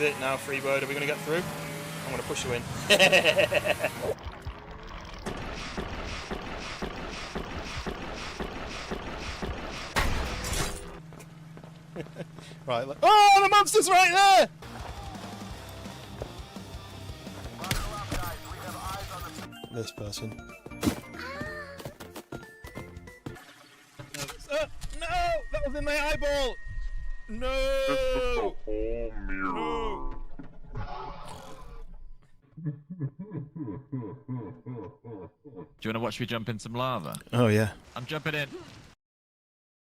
is it now, Freebird? Are we going to get through? I'm going to push you in. Right, look. Oh, the monster's right there! This person. No! That was in my eyeball! No! No! Do you want to watch me jump in some lava? Oh, yeah. I'm jumping in.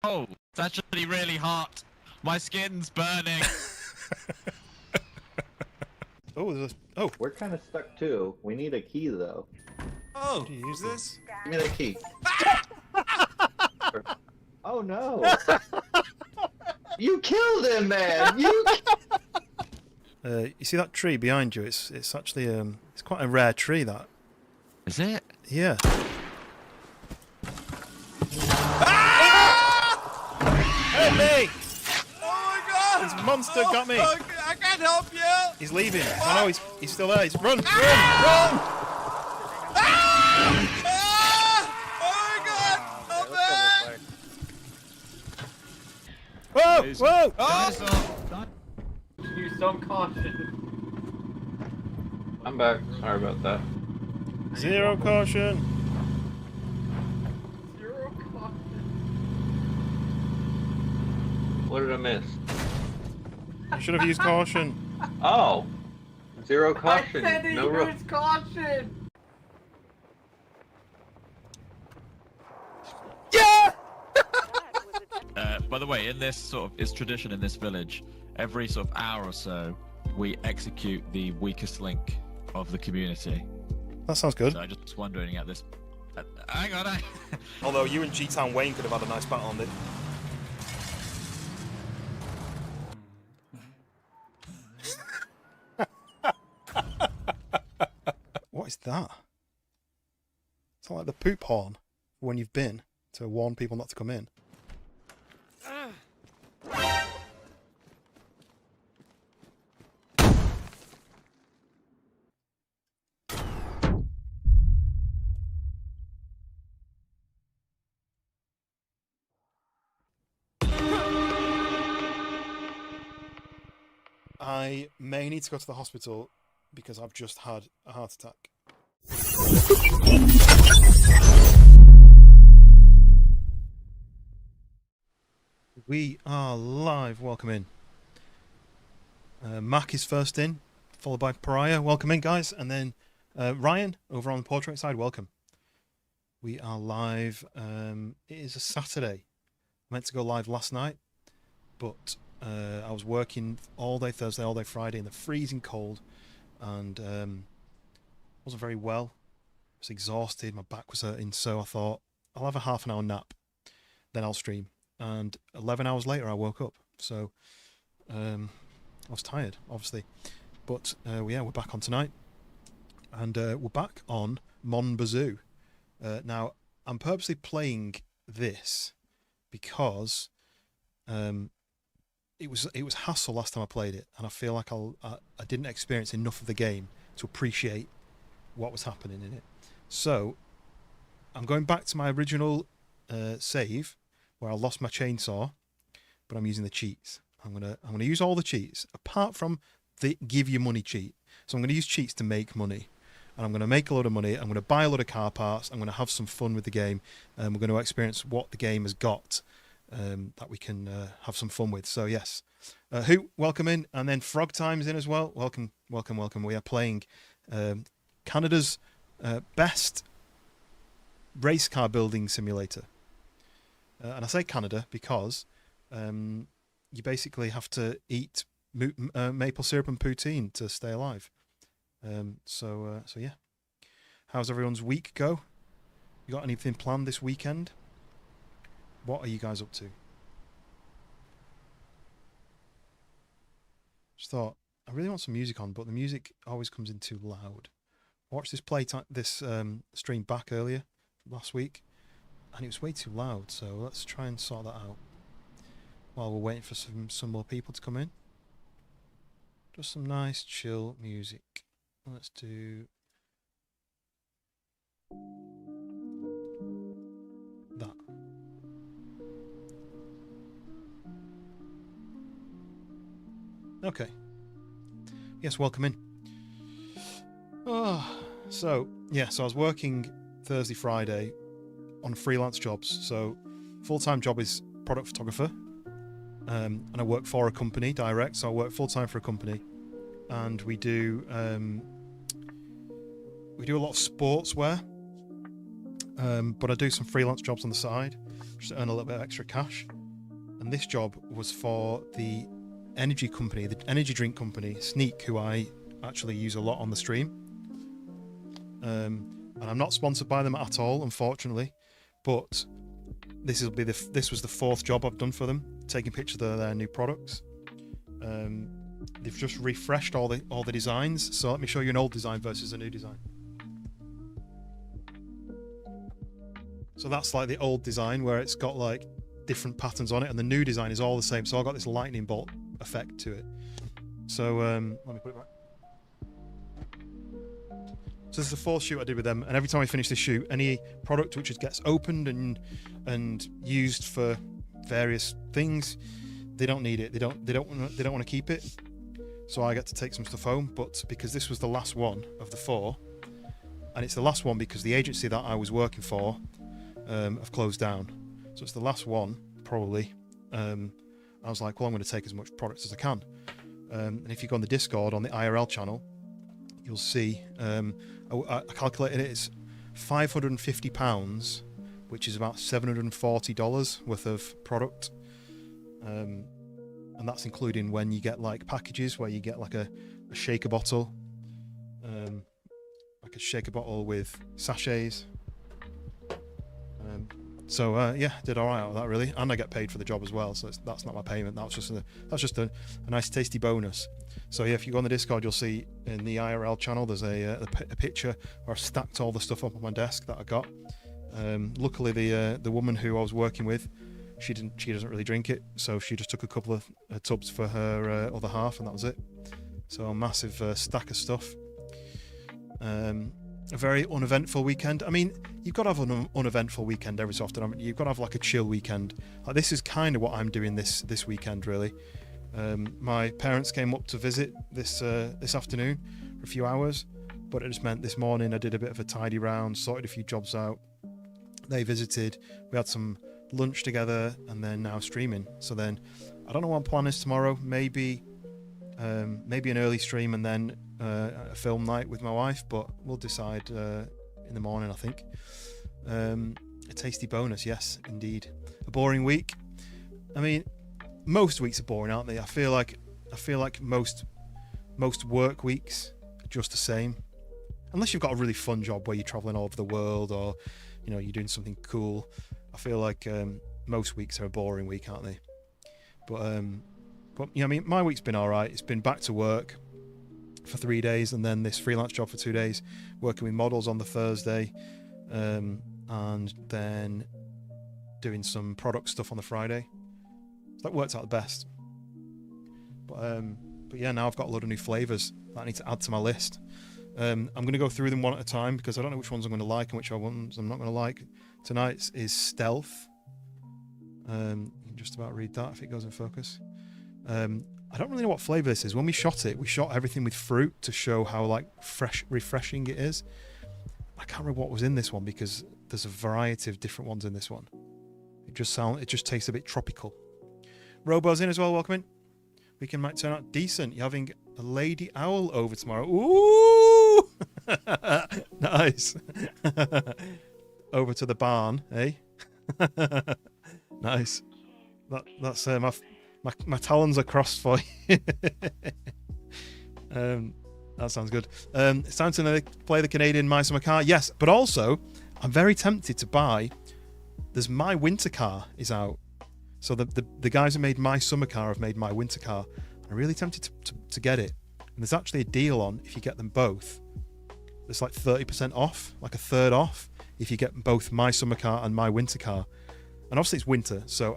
Oh, it's actually really hot. My skin's burning. Oh, there's a... Oh! We're kind of stuck too. We need a key though. Oh, do you use this? Give me the key. Oh no! You killed him, man! You. You see that tree behind you? It's actually it's quite a rare tree. That. Is it? Yeah. Help me! Oh my god! This monster got me. Oh, I can't help you! He's leaving. Oh no, he's still there. He's run! Ah! Oh my god! Help me! Whoa! Whoa! Oh! Use some caution. I'm back. Sorry about that. Zero caution. Zero caution. What did I miss? I should have used caution. Oh! Zero caution. I said to No use caution. Yeah! By the way, in this sort of, it's tradition in this village, every sort of hour or so, we execute the weakest link of the community. That sounds good. So I'm just wondering at this... hang on, Although you and G-Town Wayne could have had a nice battle on it. What is that? It's like the poop horn when you've been to warn people not to come in. I may need to go to the hospital because I've just had a heart attack. We are live. Welcome in. Mac is first in, followed by Pariah. Welcome in, guys. And then Ryan over on the portrait side. Welcome. We are live. It is a Saturday. I meant to go live last night, but I was working all day Thursday, all day Friday in the freezing cold, and wasn't very well. I was exhausted, my back was hurting, so I thought I'll have a half an hour nap, then I'll stream. And 11 hours later I woke up, so I was tired, obviously. But yeah, we're back on tonight, and we're back on Mon Bazou. Now, I'm purposely playing this because it was hassle last time I played it, and I feel like I didn't experience enough of the game to appreciate what was happening in it. So I'm going back to my original save where I lost my chainsaw, but I'm using the cheats. I'm gonna use all the cheats apart from the give you money cheat. So I'm gonna use cheats to make money, and I'm gonna make a lot of money. I'm gonna buy a lot of car parts. I'm gonna have some fun with the game, and we're gonna experience what the game has got. That we can have some fun with. So yes, who welcome in, and then Frog Time's in as well. Welcome. We are playing Canada's best race car building simulator, and I say Canada because you basically have to eat maple syrup and poutine to stay alive. So yeah, how's everyone's week go? You got anything planned this weekend? What are you guys up to? Just thought, I really want some music on, but the music always comes in too loud. I watched this stream back earlier, last week, and it was way too loud, so let's try and sort that out while we're waiting for some more people to come in. Just some nice chill music. Let's do that. Okay. Yes, welcome in. Oh, so I was working Thursday, Friday on freelance jobs. So full-time job is product photographer, and I work for a company direct. So I work full-time for a company, and we do a lot of sportswear, but I do some freelance jobs on the side just to earn a little bit of extra cash. And this job was for the energy company, the energy drink company Sneak, who I actually use a lot on the stream. And I'm not sponsored by them at all, unfortunately, but this was the 4th job I've done for them, taking pictures of their new products. They've just refreshed all the designs, so let me show you an old design versus a new design. So that's like the old design where it's got like different patterns on it, and the new design is all the same. So I've got this lightning bolt effect to it. So let me put it back. So this is the 4th shoot I did with them, and every time I finish this shoot, any product which gets opened and used for various things, they don't need it. They don't want to keep it. So I get to take some stuff home. But because this was the last one of the 4, and it's the last one because the agency that I was working for have closed down, so it's the last one probably. I was like, well, I'm going to take as much product as I can. And if you go on the Discord on the IRL channel, you'll see I calculated it's £550, which is about $740 worth of product, and that's including when you get like packages where you get like a shaker bottle, like a shaker bottle with sachets. So did all right with that really, and I get paid for the job as well. So that's not my payment. That's just a nice tasty bonus. So yeah, if you go on the Discord, you'll see in the IRL channel there's a picture where I stacked all the stuff up on my desk that I got. Luckily, the woman who I was working with, she doesn't really drink it, so she just took a couple of tubs for her other half, and that was it. So a massive stack of stuff. A very uneventful weekend. I mean, you've got to have an uneventful weekend every so often. I mean, you've got to have like a chill weekend. Like this is kind of what I'm doing this weekend, really. My parents came up to visit this afternoon for a few hours, but it just meant this morning I did a bit of a tidy round, sorted a few jobs out. They visited, we had some lunch together, and then now streaming. So then, I don't know what my plan is tomorrow. Maybe an early stream and then a film night with my wife, but we'll decide in the morning, I think. A tasty bonus, yes, indeed. A boring week. I mean, most weeks are boring, aren't they? I feel like most work weeks are just the same, unless you've got a really fun job where you're traveling all over the world, or you're doing something cool. I feel like most weeks are a boring week, aren't they? But I mean, my week's been all right. It's been back to work for 3 days, and then this freelance job for 2 days, working with models on the Thursday, and then doing some product stuff on the Friday. So that worked out the best. But yeah, now I've got a load of new flavors that I need to add to my list. I'm going to go through them one at a time because I don't know which ones I'm going to like and which ones I'm not going to like. Tonight's is Stealth. You can just about read that if it goes in focus. I don't really know what flavor this is. When we shot everything with fruit to show how like refreshing it is. I can't remember what was in this one because there's a variety of different ones in this one. It just tastes a bit tropical. Robo's in as well. Welcome in. Weekend might turn out decent. You're having a lady owl over tomorrow. Ooh, nice. Over to the barn, eh? Nice. That's my talons are crossed for you. That sounds good. It's time to play the Canadian My Summer Car. Yes, but also I'm very tempted to buy. There's My Winter Car is out. So the guys who made My Summer Car have made My Winter Car. I'm really tempted to get it. And there's actually a deal on if you get them both. It's like 30% off, like a third off, if you get both My Summer Car and My Winter Car. And obviously it's winter, so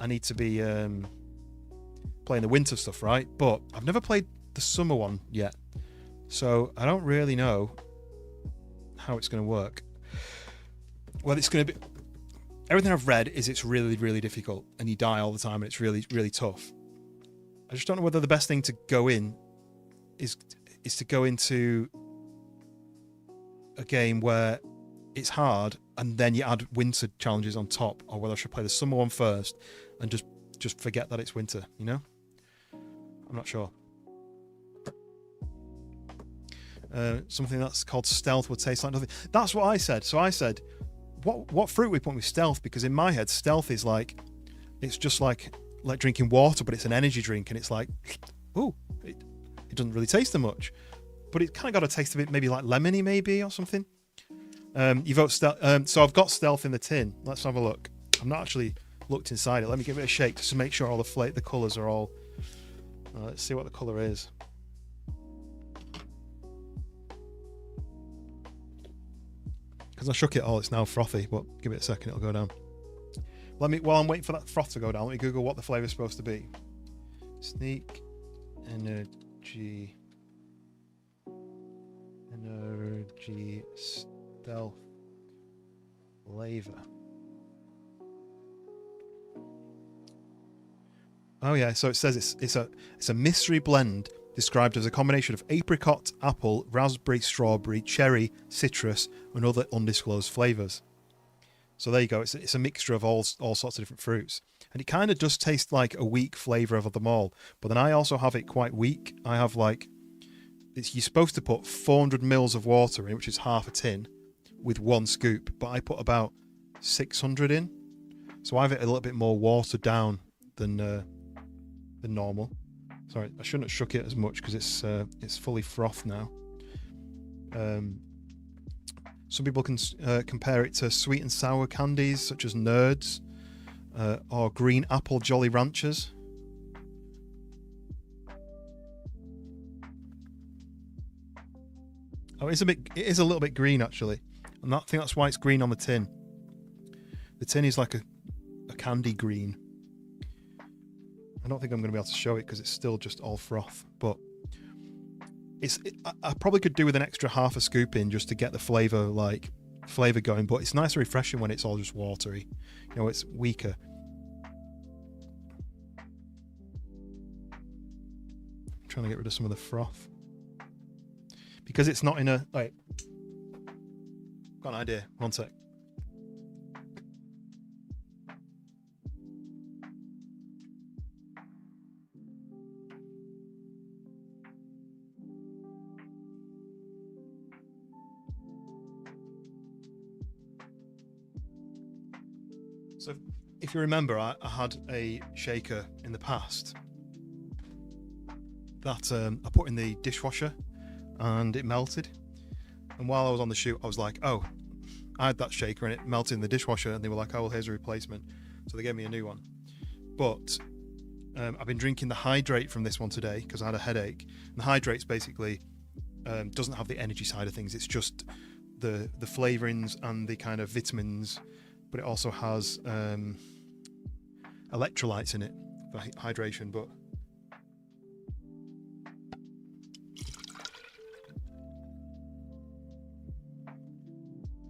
I need to be playing the winter stuff, right? But I've never played the summer one yet, so I don't really know how it's going to work. Well, it's going to be. Everything I've read is it's really, really difficult, and you die all the time, and it's really, really tough. I just don't know whether the best thing to go in is to go into a game where it's hard and then you add winter challenges on top, or whether I should play the summer one first and just forget that it's winter, you know? I'm not sure. Something that's called stealth would taste like nothing. That's what I said. So I said, what fruit we put with stealth? Because in my head, stealth is like, it's just like drinking water, but it's an energy drink, and it's like, ooh, it doesn't really taste that much, but it kind of got a taste of it, maybe like lemony, maybe, or something. You vote stealth. So I've got stealth in the tin. Let's have a look. I've not actually looked inside it. Let me give it a shake just to make sure all the colours are all. Let's see what the colour is. Because I shook it all, it's now frothy. But give it a second, it'll go down. While I'm waiting for that froth to go down, let me Google what the flavour's supposed to be. Sneak energy stealth flavour. Oh yeah, so it says it's a mystery blend described as a combination of apricot, apple, raspberry, strawberry, cherry, citrus, and other undisclosed flavours. So there you go. It's a mixture of all sorts of different fruits, and it kind of does taste like a weak flavour of them all. But then I also have it quite weak. I have you're supposed to put 400 mils of water in, which is half a tin, with one scoop. But I put about 600 in, so I have it a little bit more watered down than normal. Sorry, I shouldn't have shook it as much because it's fully frothed now. Some people can compare it to sweet and sour candies such as Nerds or green apple Jolly Ranchers. Oh, it is a little bit green actually, and I think that's why it's green on the tin. The tin is like a candy green. I don't think I'm going to be able to show it because it's still just all froth, but I probably could do with an extra half a scoop in just to get the flavour going, but it's nice and refreshing when it's all just watery. You know, it's weaker. I'm trying to get rid of some of the froth. Because it's not in a... Wait. Got an idea. One sec. So if you remember, I had a shaker in the past that I put in the dishwasher and it melted. And while I was on the shoot, I was like, oh, I had that shaker and it melted in the dishwasher. And they were like, oh, well, here's a replacement. So they gave me a new one. But I've been drinking the hydrate from this one today because I had a headache. And the hydrate's basically doesn't have the energy side of things. It's just the flavourings and the kind of vitamins, but it also has electrolytes in it for hydration. But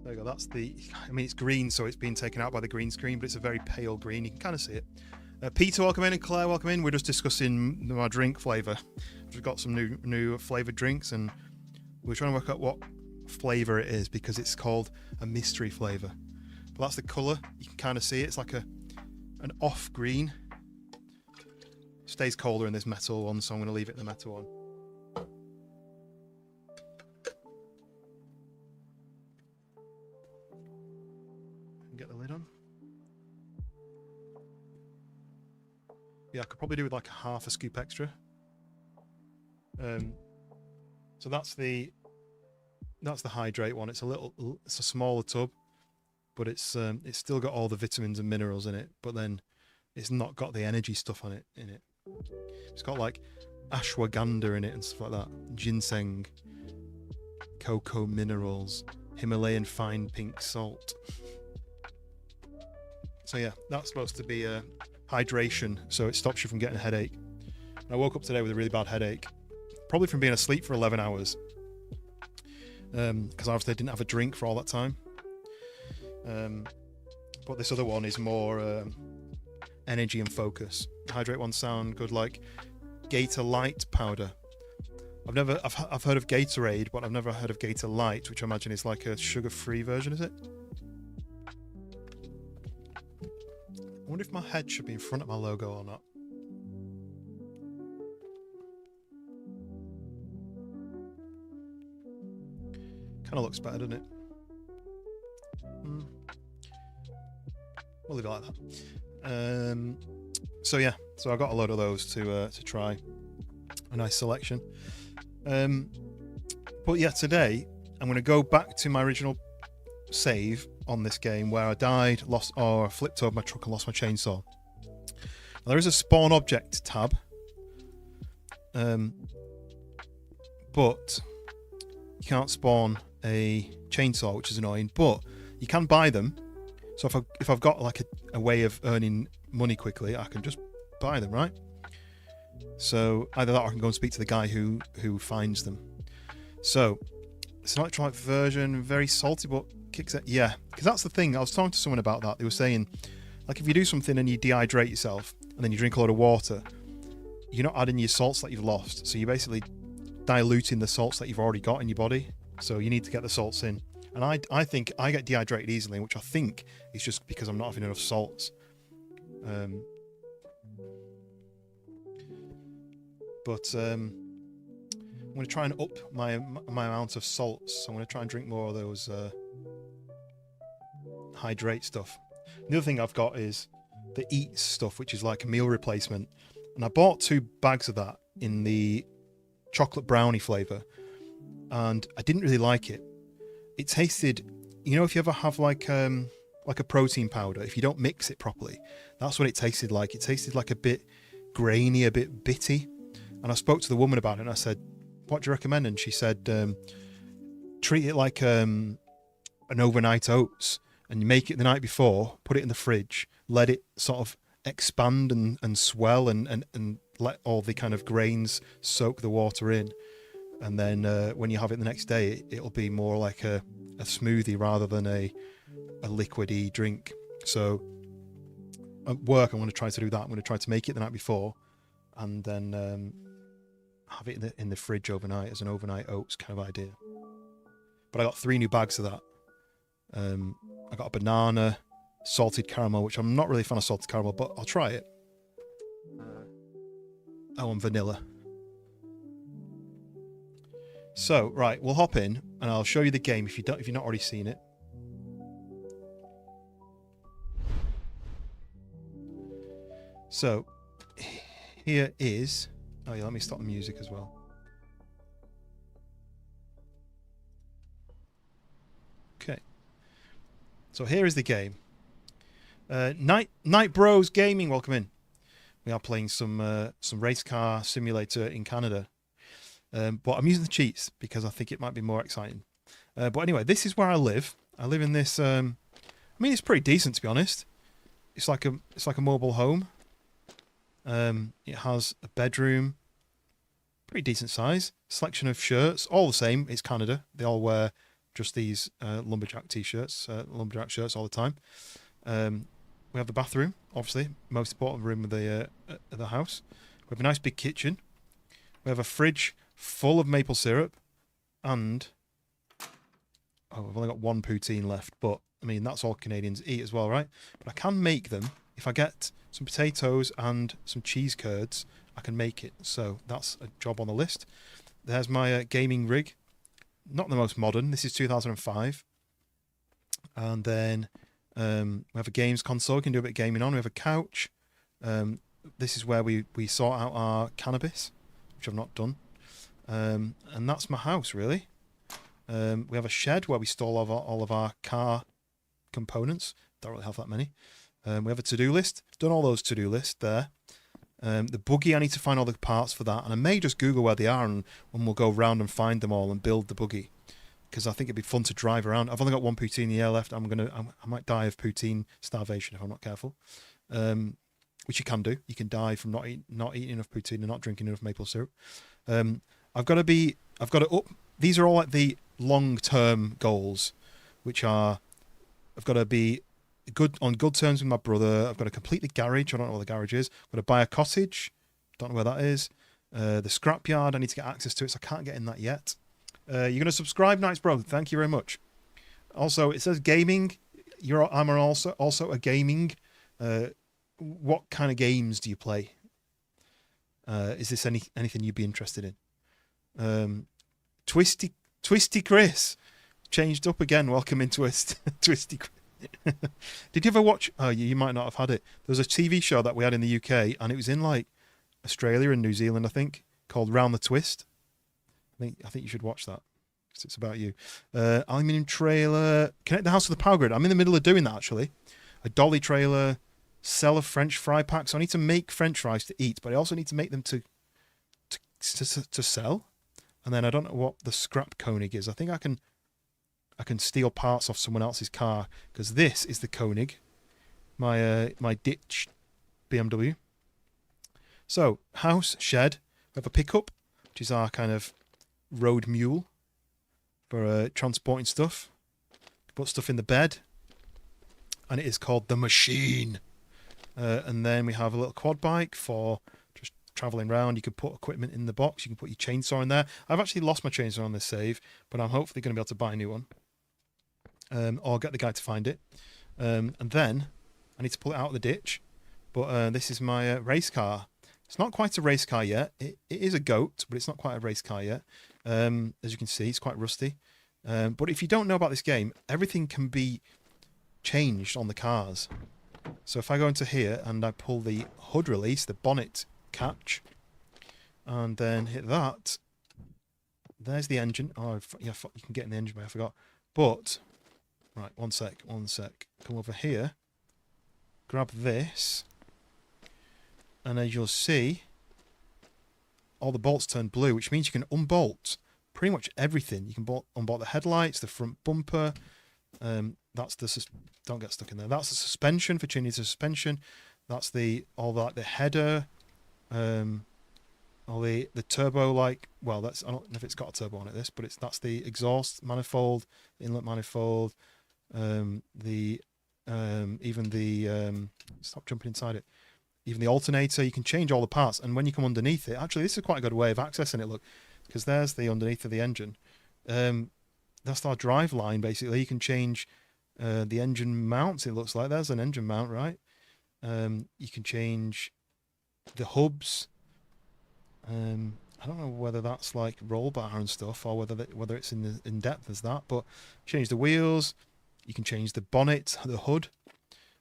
there you go. That's it's green, so it's been taken out by the green screen, but it's a very pale green. You can kind of see it. Peter, welcome in, and Claire, welcome in. We're just discussing my drink flavour. We've got some new flavoured drinks, and we're trying to work out what flavour it is because it's called a mystery flavour. But that's the colour. You can kind of see it. It's like an off green. Stays colder in this metal one, so I'm going to leave it in the metal one. Get the lid on. Yeah, I could probably do with like half a scoop extra. So that's the hydrate one. It's a smaller tub, but it's still got all the vitamins and minerals in it. But then it's not got the energy stuff in it. It's got like ashwagandha in it and stuff like that. Ginseng, cocoa minerals, Himalayan fine pink salt. So yeah, that's supposed to be hydration, so it stops you from getting a headache. And I woke up today with a really bad headache, probably from being asleep for 11 hours. Because obviously I didn't have a drink for all that time. But this other one is more energy and focus. Hydrate ones sound good, like Gator Light powder. I've heard of Gatorade, but I've never heard of Gator Light, which I imagine is like a sugar-free version, is it? I wonder if my head should be in front of my logo or not. Kind of looks better, doesn't it? We'll leave it like that. So yeah, so I got a load of those to try. A nice selection. But yeah, today I'm going to go back to my original save on this game where I died, flipped over my truck and lost my chainsaw. Now, there is a spawn object tab, but you can't spawn a chainsaw, which is annoying. But you can buy them. So if I've got like a way of earning money quickly, I can just buy them, right? So either that or I can go and speak to the guy who finds them. So it's an electrolyte version, very salty, but kicks it. Yeah, because that's the thing. I was talking to someone about that. They were saying, like, if you do something and you dehydrate yourself and then you drink a lot of water, you're not adding your salts that you've lost. So you're basically diluting the salts that you've already got in your body. So you need to get the salts in. And I think I get dehydrated easily, which I think is just because I'm not having enough salts. But I'm going to try and up my amount of salts. So I'm going to try and drink more of those hydrate stuff. The other thing I've got is the Eats stuff, which is like a meal replacement. And I bought 2 bags of that in the chocolate brownie flavour. And I didn't really like it. It tasted, you know, if you ever have like a protein powder, if you don't mix it properly, that's what it tasted like. It tasted like a bit grainy, a bit bitty. And I spoke to the woman about it and I said, what do you recommend? And she said, treat it like an overnight oats, and you make it the night before, put it in the fridge, let it sort of expand and swell and let all the kind of grains soak the water in. And then when you have it the next day, it'll be more like a smoothie rather than a liquidy drink. So at work, I'm going to try to do that. I'm going to try to make it the night before and then have it in the fridge overnight as an overnight oats kind of idea. But I got 3 new bags of that. I got a banana, salted caramel, which I'm not really a fan of salted caramel, but I'll try it. And vanilla. So, right, we'll hop in and I'll show you the game if you've not already seen it. So, here is... Oh yeah, let me stop the music as well. Okay. So here is the game. Night Bros Gaming, welcome in. We are playing some race car simulator in Canada. But I'm using the cheats because I think it might be more exciting. But anyway, this is where I live. I live in this. I mean, it's pretty decent to be honest. It's like a mobile home. It has a bedroom, pretty decent size. Selection of shirts, all the same. It's Canada. They all wear just these lumberjack t-shirts, lumberjack shirts all the time. We have the bathroom, obviously, most important room of the house. We have a nice big kitchen. We have a fridge full of maple syrup, and I've only got 1 poutine left, but I mean that's all Canadians eat as well, right? But I can make them if I get some potatoes and some cheese curds. I can make it, so that's a job on the list. There's my gaming rig, not the most modern. This is 2005, and then we have a games console. We can do a bit of gaming on. We have a couch. This is where we sort out our cannabis, which I've not done. And that's my house, really. We have a shed where we store all of our car components. Don't really have that many. We have a to-do list. Done all those to-do lists there. The buggy, I need to find all the parts for that. And I may just Google where they are and we'll go around and find them all and build the buggy. Because I think it'd be fun to drive around. I've only got 1 poutine a year left. I might die of poutine starvation if I'm not careful. which you can do. You can die from not eating enough poutine and not drinking enough maple syrup. I've got to up. These are all like the long-term goals, which are I've got to be on good terms with my brother. I've got to complete the garage. I don't know what the garage is. I've got to buy a cottage. Don't know where that is. The scrapyard, I need to get access to it, so I can't get in that yet. You're going to subscribe, Nice Bro. Thank you very much. Also, it says gaming. I'm also a gaming. What kind of games do you play? Is this anything you'd be interested in? Twisty Chris changed up again. Welcome in, Twisty Chris. Did you ever watch? Oh, you might not have had it. There was a TV show that we had in the UK, and it was in like Australia and New Zealand, I think, called Round the Twist. I think you should watch that because it's about you. Aluminium trailer, connect the house to the power grid. I'm in the middle of doing that actually. A dolly trailer, sell a French fry pack. So I need to make French fries to eat, but I also need to make them to sell. And then I don't know what the scrap Koenig is. I think I can steal parts off someone else's car because this is the Koenig, my ditched BMW. So house, shed. We have a pickup, which is our kind of road mule for transporting stuff. Put stuff in the bed, and it is called the machine. And then we have a little quad bike for just traveling around. You can put equipment in the box. You can put your chainsaw in there. I've actually lost my chainsaw on this save, but I'm hopefully going to be able to buy a new one. Or get the guy to find it. And then I need to pull it out of the ditch. But this is my race car. It's not quite a race car yet. It is a goat, but it's not quite a race car yet. As you can see, it's quite rusty. But if you don't know about this game, everything can be changed on the cars. So if I go into here and I pull the hood release, the bonnet catch, and then hit that, there's the engine. Oh, yeah, you can get in the engine bay, I forgot. But, right, one sec. Come over here, grab this, and as you'll see, all the bolts turn blue, which means you can unbolt pretty much everything. You can unbolt the headlights, the front bumper. That's the don't get stuck in there. That's the suspension for changing the suspension. That's the header, all the turbo, like, well, that's, I don't know if it's got a turbo on it, this, but that's the exhaust manifold, the inlet manifold, even the stop jumping inside it. Even the alternator, you can change all the parts, and when you come underneath it, actually this is quite a good way of accessing it, look, because there's the underneath of the engine. That's our drive line, basically. You can change the engine mounts, it looks like. There's an engine mount, right? You can change the hubs. I don't know whether that's like roll bar and stuff, or whether it's in depth as that, but change the wheels. You can change the bonnet, the hood,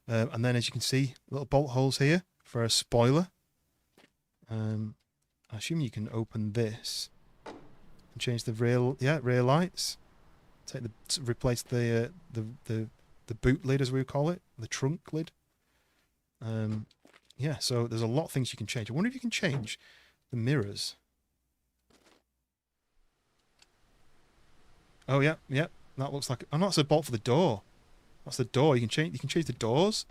and then as you can see, little bolt holes here for a spoiler. I assume you can open this and change the rear lights. Replace the boot lid, as we would call it, the trunk lid. Yeah, so there's a lot of things you can change. I wonder if you can change the mirrors. Oh yeah, that looks like, oh no, that's a bolt for the door. That's the door. You can change the doors.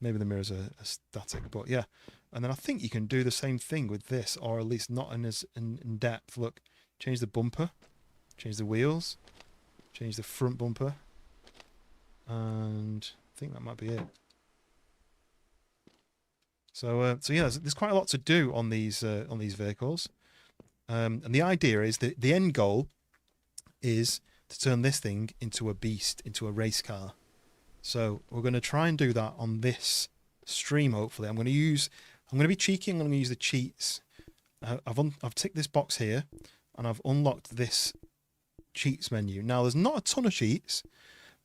Maybe the mirrors are static, but yeah. And then I think you can do the same thing with this, or at least not in depth. Look, change the bumper, change the wheels, change the front bumper, and I think that might be it. So yeah, there's quite a lot to do on these vehicles, and the idea is that the end goal is to turn this thing into a beast, into a race car. So we're going to try and do that on this stream. Hopefully, I'm going to be cheeky. I'm going to use the cheats. I've ticked this box here, and I've unlocked this cheats menu. Now there's not a ton of cheats,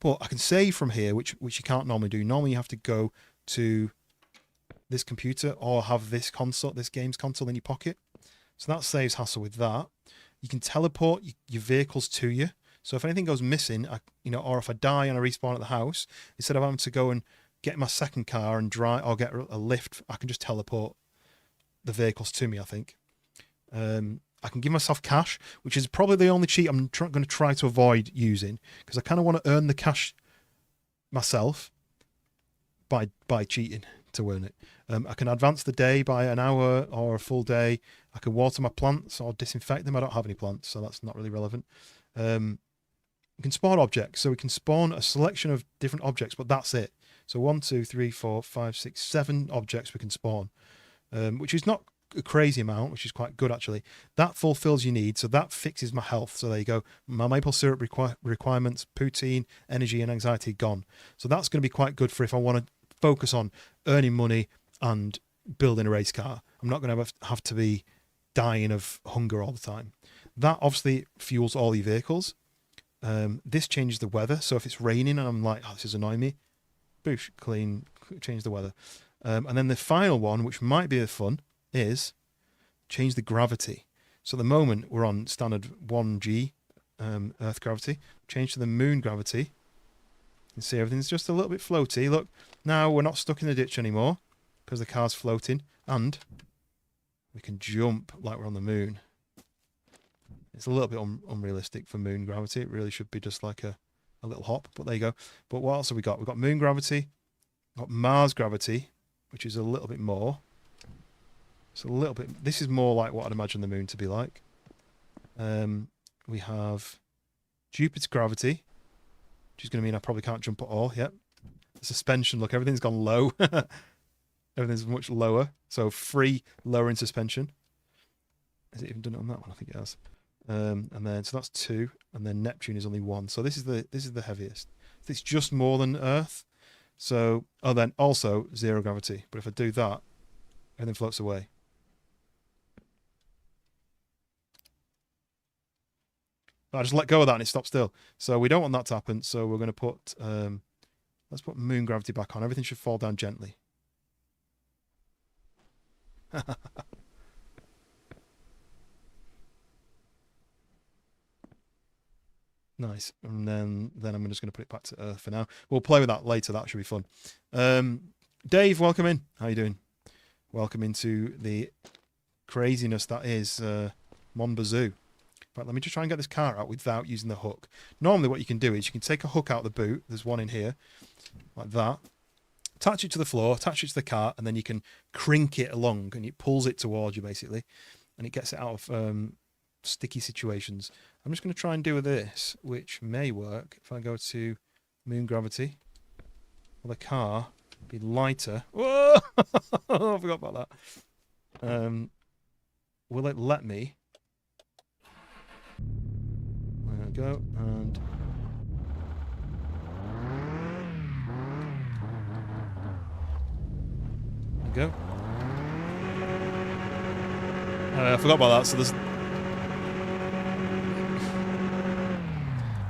but I can save from here, which you can't normally do. Normally you have to go to this computer or have this games console in your pocket. So that saves hassle with that. You can teleport your vehicles to you. So if anything goes missing, or if I die and I respawn at the house, instead of having to go and get my second car and drive or get a lift, I can just teleport the vehicles to me, I think. I can give myself cash, which is probably the only cheat I'm going to try to avoid using, because I kind of want to earn the cash myself by cheating. to earn it. I can advance the day by an hour or a full day. I can water my plants or disinfect them. I don't have any plants, so that's not really relevant. We can spawn objects, so we can spawn a selection of different objects, but that's it. So 1, 2, 3, 4, 5, 6, 7 objects we can spawn, which is not a crazy amount, which is quite good actually. That fulfills your need, so that fixes my health. So there you go. My maple syrup requirements, poutine, energy, and anxiety gone. So that's going to be quite good for if I want to focus on earning money and building a race car. I'm not going to have to be dying of hunger all the time. That obviously fuels all your vehicles. This changes the weather. So if it's raining and I'm like, oh, this is annoying me, boosh, clean, change the weather. And then the final one, which might be the fun, is change the gravity. So at the moment we're on standard 1G Earth gravity. Change to the moon gravity. You can see everything's just a little bit floaty. Look, now we're not stuck in the ditch anymore because the car's floating, and we can jump like we're on the moon. It's a little bit unrealistic for moon gravity. It really should be just like a little hop, but there you go. But what else have we got? We've got moon gravity, we've got Mars gravity, which is a little bit more. It's a little bit, this is more like what I'd imagine the moon to be like. We have Jupiter gravity, which is going to mean I probably can't jump at all. Yep. The suspension, look, everything's gone low. Everything's much lower. So free, lowering suspension. Has it even done it on that one? I think it has. And then, so that's 2, and then Neptune is only 1. So this is the heaviest. It's just more than Earth. So, oh, then also 0 gravity. But if I do that, everything floats away. I just let go of that and it stops still. So we don't want that to happen. So we're going to put, let's put moon gravity back on. Everything should fall down gently. Nice. And then I'm just going to put it back to Earth for now. We'll play with that later. That should be fun. Dave, welcome in. How you doing? Welcome into the craziness that is Mon Bazou. Right, let me just try and get this car out without using the hook. Normally what you can do is you can take a hook out of the boot. There's one in here, like that. Attach it to the floor, attach it to the car, and then you can crink it along, and it pulls it towards you, basically. And it gets it out of sticky situations. I'm just going to try and do this, which may work if I go to moon gravity. Will the car be lighter? Whoa! I forgot about that. Will it let me? There we go, and there we go. I forgot about that. So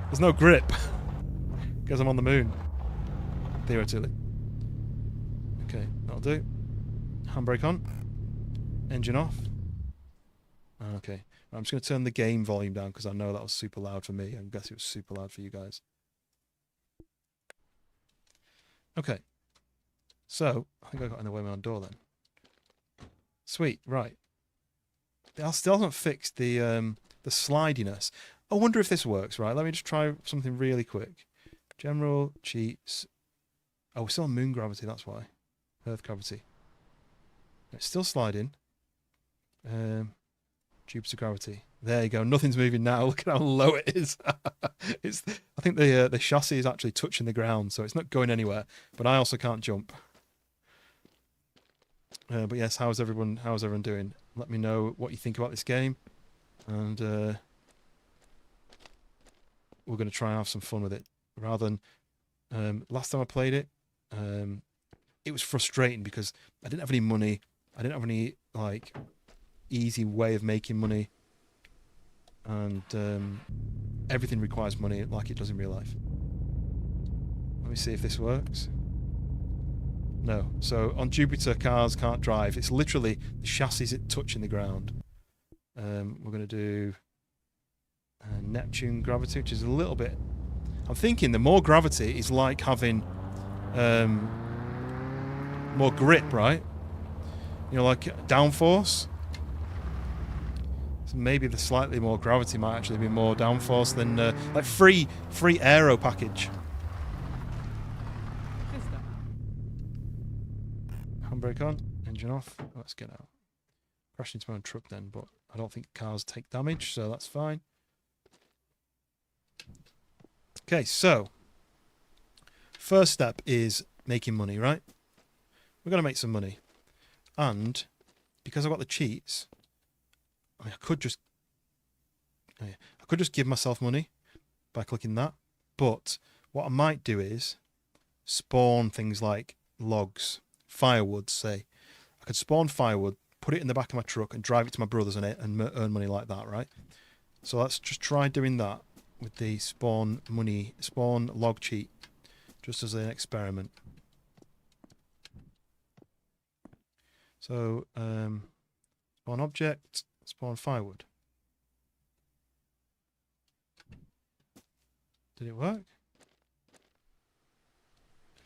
there's no grip because I'm on the moon, theoretically. Okay, that'll do. Handbrake on. Engine off. Okay. I'm just going to turn the game volume down because I know that was super loud for me. I guess it was super loud for you guys. Okay. So, I think I got in the way of my own door then. Sweet, right. I still haven't fixed the slidiness. I wonder if this works, right? Let me just try something really quick. General, cheats. Oh, we're still on moon gravity, that's why. Earth gravity. It's still sliding. Jupiter gravity. There you go. Nothing's moving now. Look at how low it is. I think the chassis is actually touching the ground, so it's not going anywhere. But I also can't jump. But yes, how's everyone doing? Let me know what you think about this game, and we're going to try and have some fun with it. Rather than last time I played it, it was frustrating because I didn't have any money. I didn't have any like easy way of making money, and everything requires money like it does in real life. Let me see if this works. No. So on Jupiter, cars can't drive. It's literally the chassis touching the ground. We're going to do Neptune gravity, which is a little bit... I'm thinking the more gravity is like having more grip, right? You know, like downforce. So maybe the slightly more gravity might actually be more downforce than like free aero package. Handbrake on, engine off. Let's get out. Crashed into my own truck then, but I don't think cars take damage, so that's fine. Okay, so first step is making money, right? We're going to make some money. And because I've got the cheats, I mean, I could just give myself money by clicking that. But what I might do is spawn things like logs, firewood, say. I could spawn firewood, put it in the back of my truck and drive it to my brother's and earn money like that, right? So let's just try doing that with the spawn log cheat, just as an experiment. So spawn object, spawn firewood. Did it work?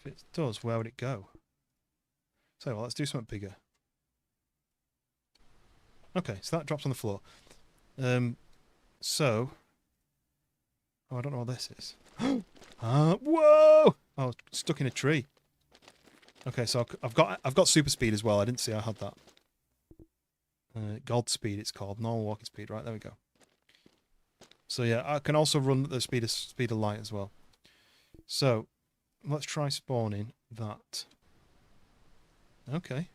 If it does, where would it go? So well, let's do something bigger. Okay, so that drops on the floor. So, oh, I don't know what this is. Whoa! Oh, stuck in a tree. Okay, so I've got super speed as well. I didn't see I had that. God speed, it's called normal walking speed. Right, there we go. So yeah, I can also run at the speed of light as well. So let's try spawning that. Okay,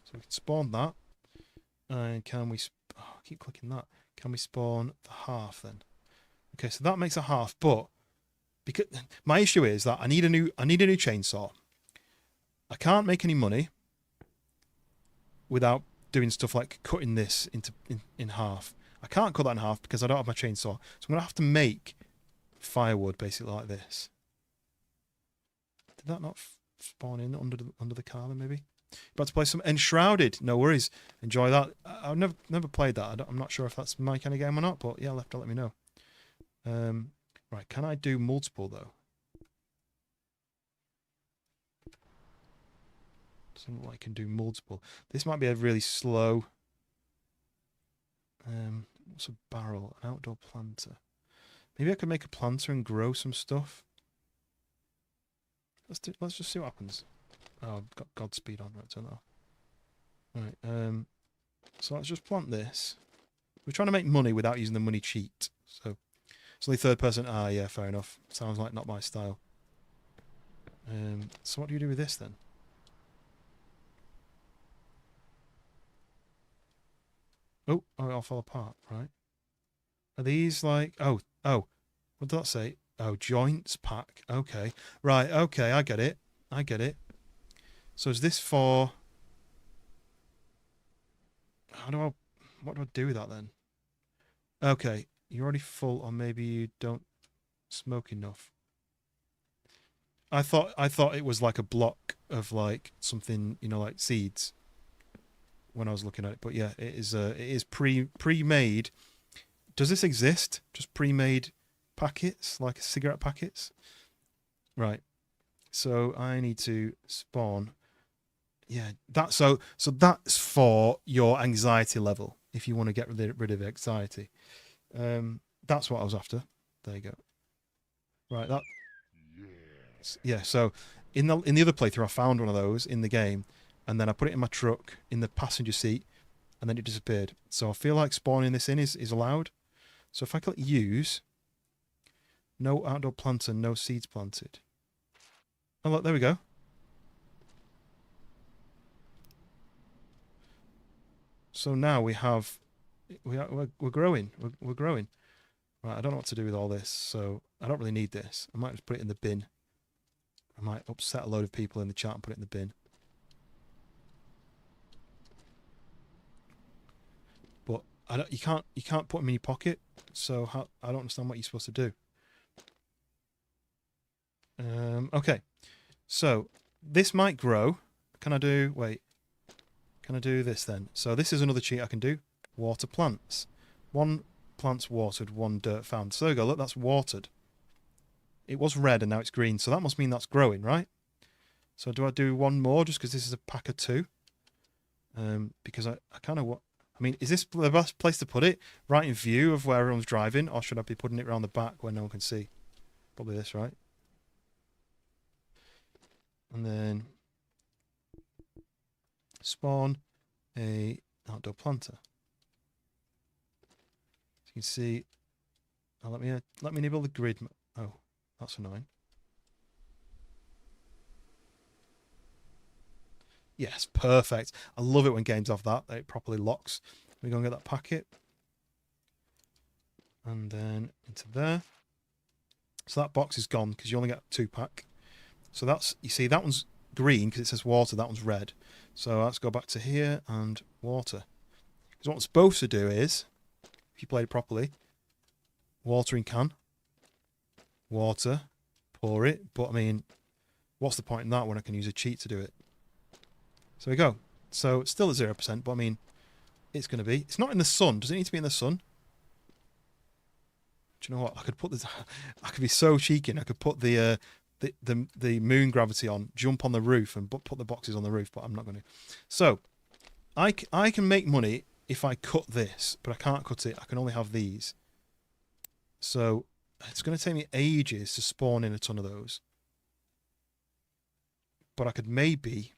so we can spawn that. And can we? Oh, I keep clicking that. Can we spawn the half then? Okay, so that makes a half. But because my issue is that I need a new chainsaw. I can't make any money without doing stuff like cutting this in half. I can't cut that in half because I don't have my chainsaw. So I'm going to have to make firewood basically like this. Did that not spawn in under the car then maybe? About to play some Enshrouded. No worries. Enjoy that. I've never played that. I'm not sure if that's my kind of game or not, but yeah, let me know. Right, can I do multiple though? Doesn't look like I can do multiple. This might be a really slow. What's a barrel? An outdoor planter. Maybe I could make a planter and grow some stuff. Let's just see what happens. Oh, I've got Godspeed on. Right, turn that off. Right. So let's just plant this. We're trying to make money without using the money cheat. So it's only third person. Ah, yeah, fair enough. Sounds like not my style. So what do you do with this then? Oh, it all fell apart, right? Are these like... Oh, what did that say? Oh, joints pack. Okay. Right, okay, I get it. So is this for... What do I do with that then? Okay, you're already full, or maybe you don't smoke enough. I thought it was like a block of like something, like seeds when I was looking at it. But yeah, it is pre-made. Does this exist? Just pre-made packets, like cigarette packets? Right. So I need to spawn. Yeah, so that's for your anxiety level. If you want to get rid of anxiety, that's what I was after. There you go. Right, that. Yeah. So in the other playthrough, I found one of those in the game, and then I put it in my truck in the passenger seat, and then it disappeared. So I feel like spawning this in is allowed. So if I click use, no outdoor planter, no seeds planted. Oh look, there we go. So now we're growing. We're growing. Right, I don't know what to do with all this, so I don't really need this. I might just put it in the bin. I might upset a load of people in the chat and put it in the bin. But you can't put them in your pocket, so I don't understand what you're supposed to do. Okay, so this might grow. Can I do this then? So this is another cheat I can do. Water plants. 1 plant's watered, 1 dirt found. So there we go, look, that's watered. It was red and now it's green, so that must mean that's growing, right? So do I do 1 more just because this is a pack of 2? Because I kind of want... I mean, is this the best place to put it? Right in view of where everyone's driving? Or should I be putting it around the back where no one can see? Probably this, right? And then... spawn a outdoor planter. As you can see, oh, let me enable the grid. Oh, that's annoying. Yes, perfect. I love it when games have that. It properly locks. We go and get that packet. And then into there. So that box is gone because you only get a 2-pack. So that's, you see, that one's green because it says water. That one's red. So let's go back to here and water. Because what I'm supposed to do is, if you play it properly, watering can, water, pour it. But I mean, what's the point in that when I can use a cheat to do it? So we go. So it's still at 0%, but I mean, it's going to be. It's not in the sun. Does it need to be in the sun? Do you know what? I could put this. I could be so cheeky. And I could put the moon gravity on, jump on the roof, and put the boxes on the roof. But I'm not going to. So I can make money if I cut this, but I can't cut it. I can only have these. So it's going to take me ages to spawn in a ton of those. But I could maybe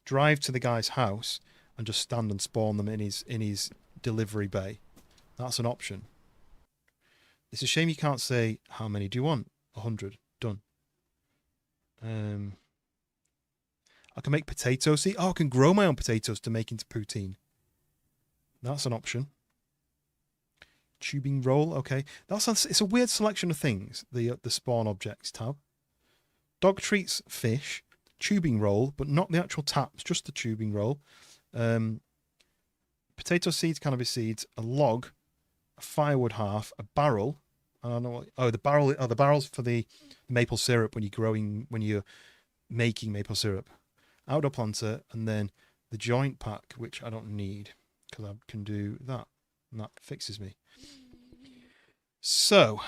drive to the guy's house and just stand and spawn them in his delivery bay. That's an option. It's a shame you can't say how many do you want. 100. Done. I can make potato seed. Oh, I can grow my own potatoes to make into poutine. That's an option. Tubing roll. Okay, it's a weird selection of things. The spawn objects tab. Dog treats fish. Tubing roll, but not the actual taps, just the tubing roll. Potato seeds, cannabis seeds, a log, a firewood half, a barrel. I don't know what. Oh, the barrel. Oh, the barrel's for the maple syrup when you're making maple syrup. Outdoor planter, and then the joint pack, which I don't need because I can do that, and that fixes me. So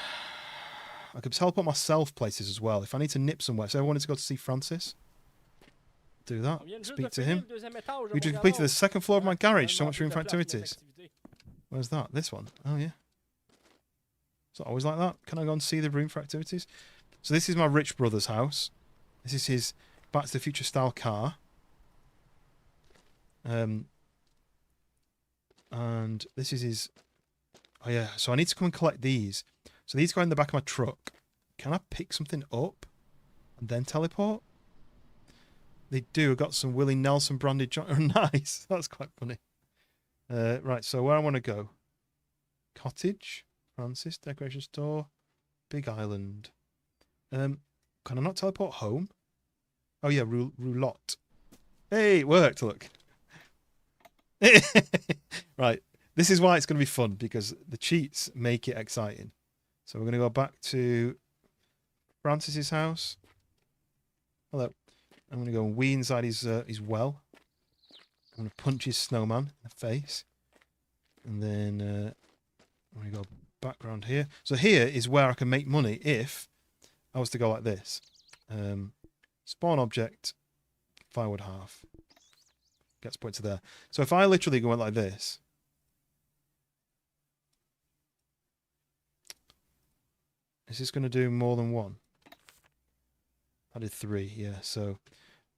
I could teleport myself places as well if I need to nip somewhere. So I wanted to go to see Francis. Do that. Speak to him. We just completed the second floor of my garage. So much room for activities. Where's that? This one. Oh yeah. It's not always like that. Can I go and see the room for activities? So this is my rich brother's house. This is his Back to the Future style car. And this is his. Oh yeah. So I need to come and collect these. So these go in the back of my truck. Can I pick something up and then teleport? They do. I've got some Willie Nelson branded joint. Oh, nice. That's quite funny. Right. So where I want to go. Cottage. Francis, decoration store, Big Island. Can I not teleport home? Oh yeah, roulotte. Hey, it worked. Look. Right, this is why it's going to be fun because the cheats make it exciting. So we're going to go back to Francis's house. Hello. I'm going to go and wee inside his well. I'm going to punch his snowman in the face, and then I'm going to go background here. So here is where I can make money if I was to go like this. Spawn object, firewood half. Gets put to there. So if I literally go like this. Is this going to do more than one? I did 3, yeah. So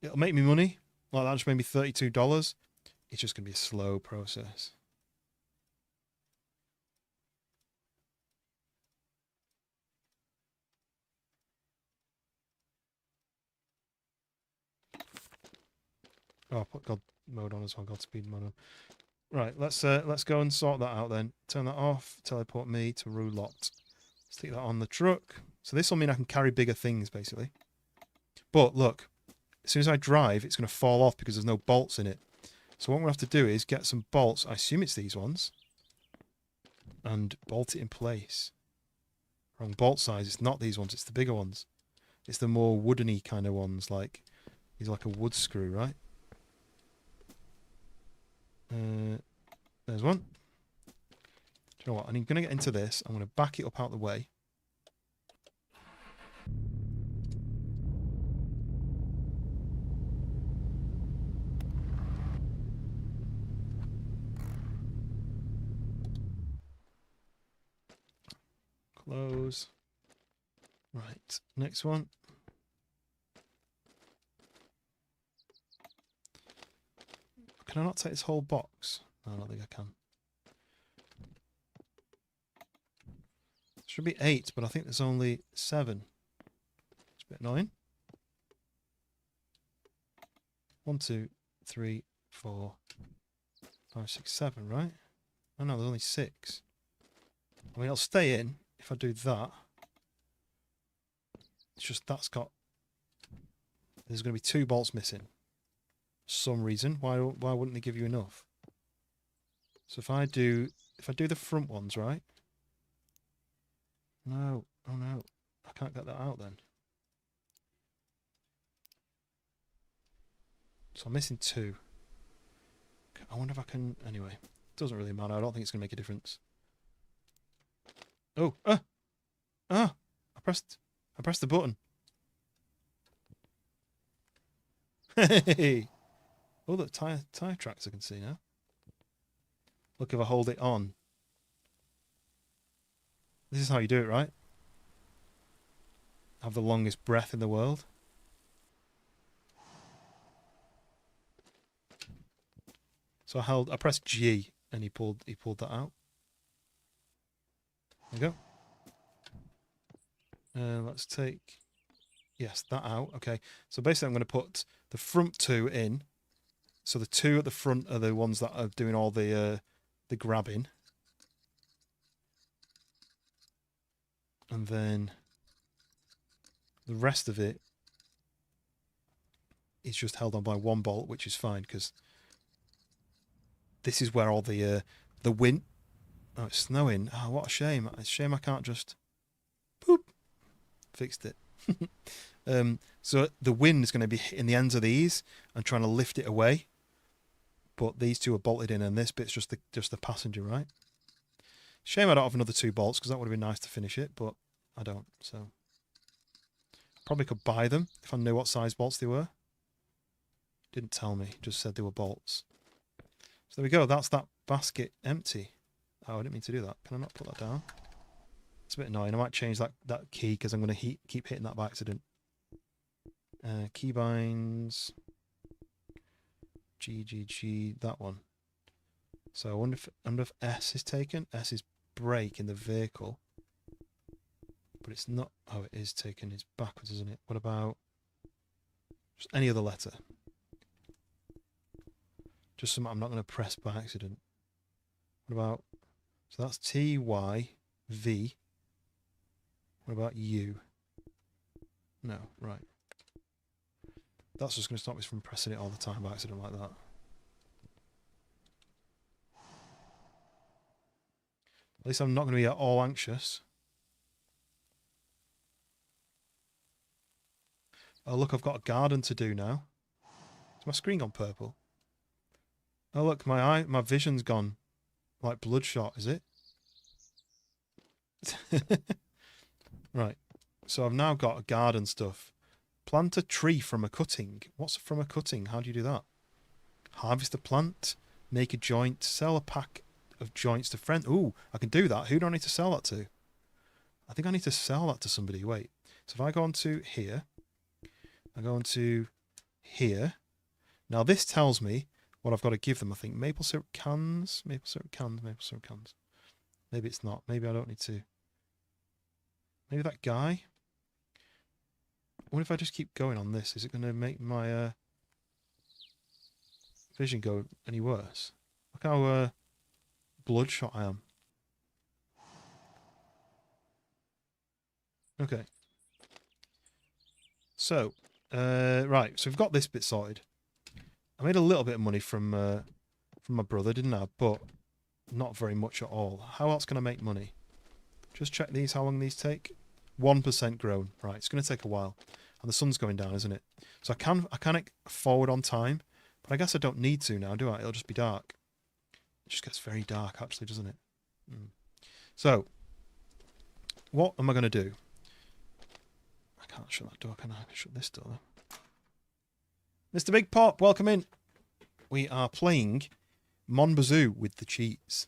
it'll make me money. Like that just made me $32. It's just going to be a slow process. Oh, I put God mode on as well, Godspeed mode on. Right, let's go and sort that out then. Turn that off, teleport me to roulotte. Stick that on the truck. So this will mean I can carry bigger things, basically. But look, as soon as I drive, it's going to fall off because there's no bolts in it. So what I'm going to have to do is get some bolts. I assume it's these ones. And bolt it in place. Wrong bolt size. It's not these ones, it's the bigger ones. It's the more woodeny kind of ones, like these are like a wood screw, right? There's one. Do you know what? I'm going to get into this. I'm going to back it up out the way. Close. Right, next one. Can I not take this whole box? No, I don't think I can. Should be 8, but I think there's only 7. It's a bit annoying. 1, 2, 3, 4, 5, 6, 7, right? Oh no, there's only 6. I mean, it'll stay in if I do that. It's just that's got... There's going to be 2 bolts missing. For some reason. Why wouldn't they give you enough? So if I do the front ones, right? No. Oh no. I can't get that out then. So I'm missing 2. I wonder if I can... Anyway, it doesn't really matter. I don't think it's going to make a difference. Oh! I pressed the button. Hey! Oh, the tire tracks I can see now. Look, if I hold it on. This is how you do it, right? Have the longest breath in the world. So I pressed G and he pulled that out. There you go. Let's take that out. Okay. So basically I'm going to put the front 2 in. So the 2 at the front are the ones that are doing all the grabbing. And then the rest of it is just held on by 1 bolt, which is fine because this is where all the wind... Oh, it's snowing. Oh, what a shame. It's a shame I can't just... Boop! Fixed it. So the wind is going to be hitting the ends of these and trying to lift it away. But these 2 are bolted in and this bit's just the passenger, right? Shame I don't have another 2 bolts because that would have been nice to finish it, but I don't, so... Probably could buy them if I knew what size bolts they were. Didn't tell me, just said they were bolts. So there we go, that's that basket empty. Oh, I didn't mean to do that. Can I not put that down? It's a bit annoying. I might change that key because I'm going to keep hitting that by accident. Keybinds. GGG, that one. So I wonder if S is taken. S is brake in the vehicle. But it's not... Oh, it is taken. It's backwards, isn't it? What about... Just any other letter? Just something I'm not going to press by accident. What about... So that's T, Y, V. What about U? No, right. That's just going to stop me from pressing it all the time by accident like that. At least I'm not going to be at all anxious. Oh look, I've got a garden to do now. Is my screen gone purple? Oh look, my vision's gone like bloodshot, is it? Right. So I've now got a garden stuff. Plant a tree from a cutting. What's from a cutting? How do you do that? Harvest a plant, make a joint, sell a pack of joints to friends. Ooh, I can do that. Who do I need to sell that to? I think I need to sell that to somebody. Wait. So if I go on to here, I go on to here. Now this tells me what I've got to give them. I think maple syrup cans, maple syrup cans, maple syrup cans. Maybe it's not. Maybe I don't need to. Maybe that guy. What if I just keep going on this? Is it going to make my vision go any worse? Look how bloodshot I am. Okay. So, right. So we've got this bit sorted. I made a little bit of money from my brother, didn't I? But not very much at all. How else can I make money? Just check these. How long these take? 1% grown. Right. It's going to take a while. And the sun's going down, isn't it? So I can forward on time, but I guess I don't need to now, do I? It'll just be dark. It just gets very dark, actually, doesn't it? So, what am I going to do? I can't shut that door, can I? I can shut this door, though. Mr. Big Pop, welcome in. We are playing Mon Bazou with the cheats.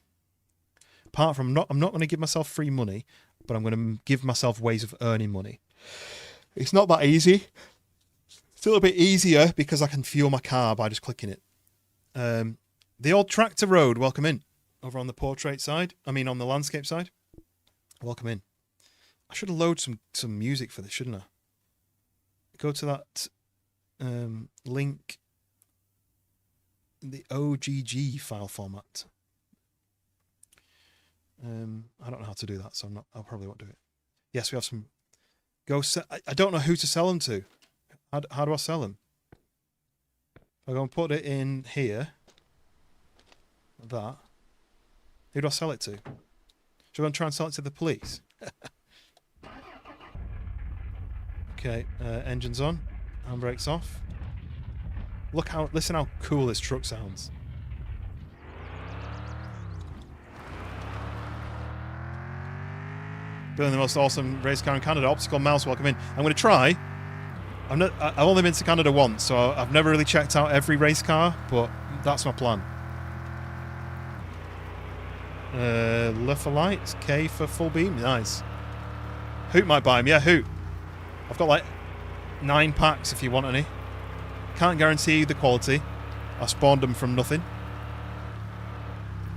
Apart from, I'm not going to give myself free money, but I'm going to give myself ways of earning money. It's not that easy. It's a little bit easier because I can fuel my car by just clicking it. The old tractor road, welcome in. Over on the portrait side. I mean, on the landscape side. Welcome in. I should have loaded some music for this, shouldn't I? Go to that link. The OGG file format. I don't know how to do that, so I probably won't do it. Yes, we have some. I don't know who to sell them to. How do I sell them? I'm going to put it in here. That. Who do I sell it to? Should I go and try and sell it to the police? Okay, engines on. Handbrakes off. Listen how cool this truck sounds. Building the most awesome race car in Canada. Optical mouse, welcome in. I'm going to try. I've only been to Canada once, so I've never really checked out every race car, but that's my plan. L for lights, K for full beam, nice. Hoot might buy them, yeah, Hoot. I've got like 9 packs if you want any. Can't guarantee the quality. I spawned them from nothing.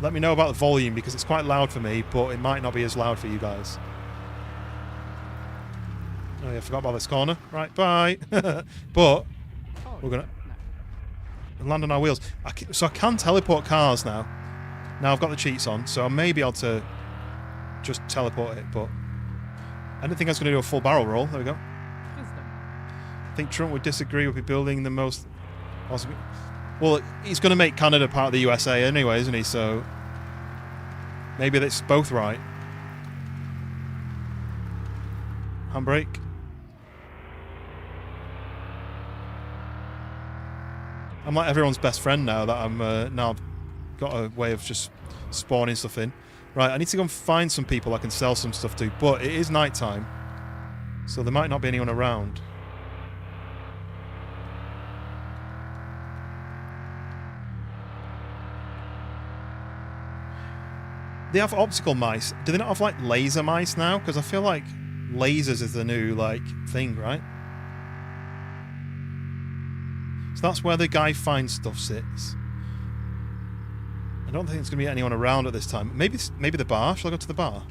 Let me know about the volume because it's quite loud for me, but it might not be as loud for you guys. Oh yeah, I forgot about this corner. Right, bye. But we're gonna land on our wheels. So I can teleport cars now. Now I've got the cheats on, so I may be able to just teleport it, but I didn't think I was going to do a full barrel roll. There we go. I think Trump would disagree with building the most... Well, he's going to make Canada part of the USA anyway, isn't he? So maybe that's both right. Handbrake. I'm like everyone's best friend now that I'm now I've got a way of just spawning stuff in. Right, I need to go and find some people I can sell some stuff to, but it is night time, so there might not be anyone around. They have optical mice. Do they not have like laser mice now? Because I feel like lasers is the new like thing, right? So that's where the guy finds stuff sits. I don't think there's going to be anyone around at this time. Maybe the bar. Shall I go to the bar?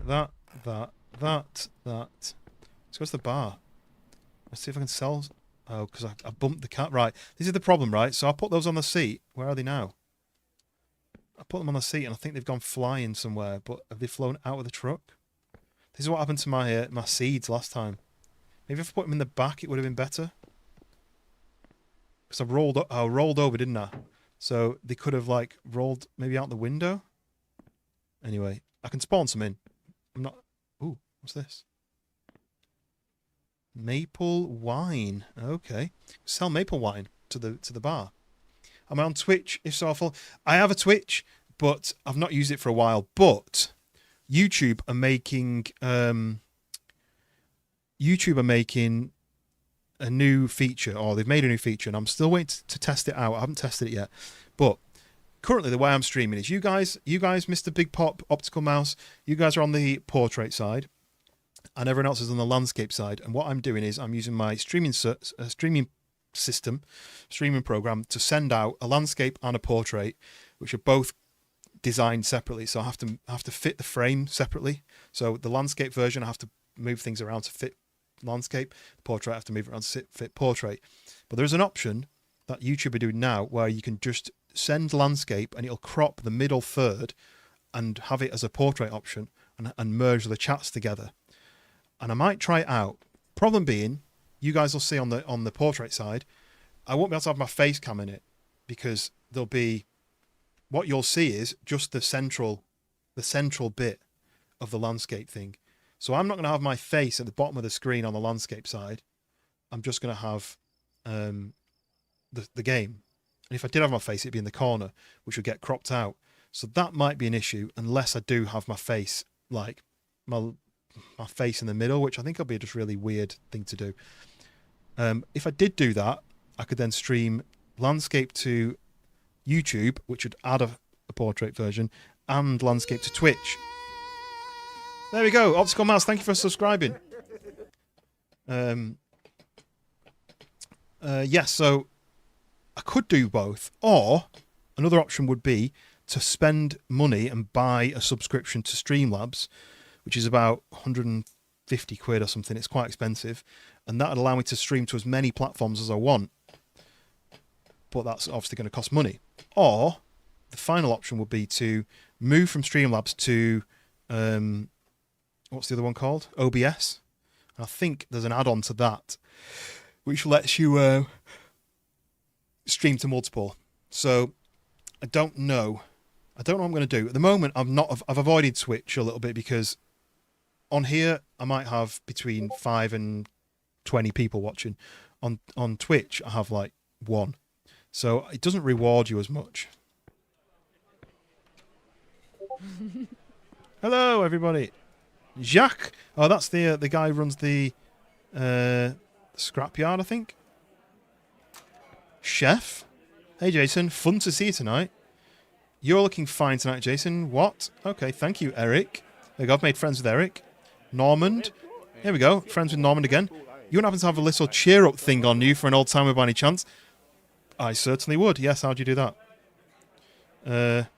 That. Let's go to the bar. Let's see if I can sell... Oh, because I bumped the cat. Right, this is the problem, right? So I put those on the seat. Where are they now? I put them on the seat and I think they've gone flying somewhere. But have they flown out of the truck? This is what happened to my my seeds last time. Maybe if I put them in the back, it would have been better. Because I rolled over, didn't I? So they could have like rolled maybe out the window. Anyway, I can spawn some in. I'm not... Ooh, what's this? Maple wine. Okay. Sell maple wine to the bar. Am I on Twitch? If so, I have a Twitch, but I've not used it for a while. But YouTube are making a new feature, or they've made a new feature, and I'm still waiting to test it out. I haven't tested it yet. But currently the way I'm streaming is you guys, Mr. Big Pop, Optical Mouse, you guys are on the portrait side. And everyone else is on the landscape side. And what I'm doing is I'm using my streaming program to send out a landscape and a portrait, which are both designed separately. So I have to fit the frame separately. So the landscape version, I have to move things around to fit landscape. The portrait, I have to move around to fit portrait. But there's an option that YouTube are doing now where you can just send landscape and it'll crop the middle third and have it as a portrait option and merge the chats together. And I might try it out. Problem being, you guys will see on the portrait side, I won't be able to have my face cam in it because there'll be... What you'll see is just the central bit of the landscape thing. So I'm not going to have my face at the bottom of the screen on the landscape side. I'm just going to have the game. And if I did have my face, it'd be in the corner, which would get cropped out. So that might be an issue unless I do have my face, like my face in the middle, which I think will be a just really weird thing to do. If I did do that, I could then stream landscape to YouTube, which would add a portrait version, and landscape to Twitch. There we go. Optical Mouse, thank you for subscribing. Yes, so I could do both, or another option would be to spend money and buy a subscription to Streamlabs, which is about 150 quid or something. It's quite expensive, and that would allow me to stream to as many platforms as I want. But that's obviously going to cost money. Or the final option would be to move from Streamlabs to what's the other one called? OBS. And I think there's an add-on to that which lets you stream to multiple. So I don't know what I'm going to do. At the moment, I've avoided Twitch a little bit because on here I might have between 5 and 20 people watching. On Twitch I have like 1. So it doesn't reward you as much. Hello, everybody. Jacques. Oh, that's the guy who runs the scrapyard, I think. Chef. Hey, Jason. Fun to see you tonight. You're looking fine tonight, Jason. What? Okay, thank you, Eric. There you go. I've made friends with Eric. Normand. Here we go. Friends with Normand again. You wouldn't happen to have a little cheer-up thing on you for an old timer by any chance? I certainly would. Yes, how'd you do that? Let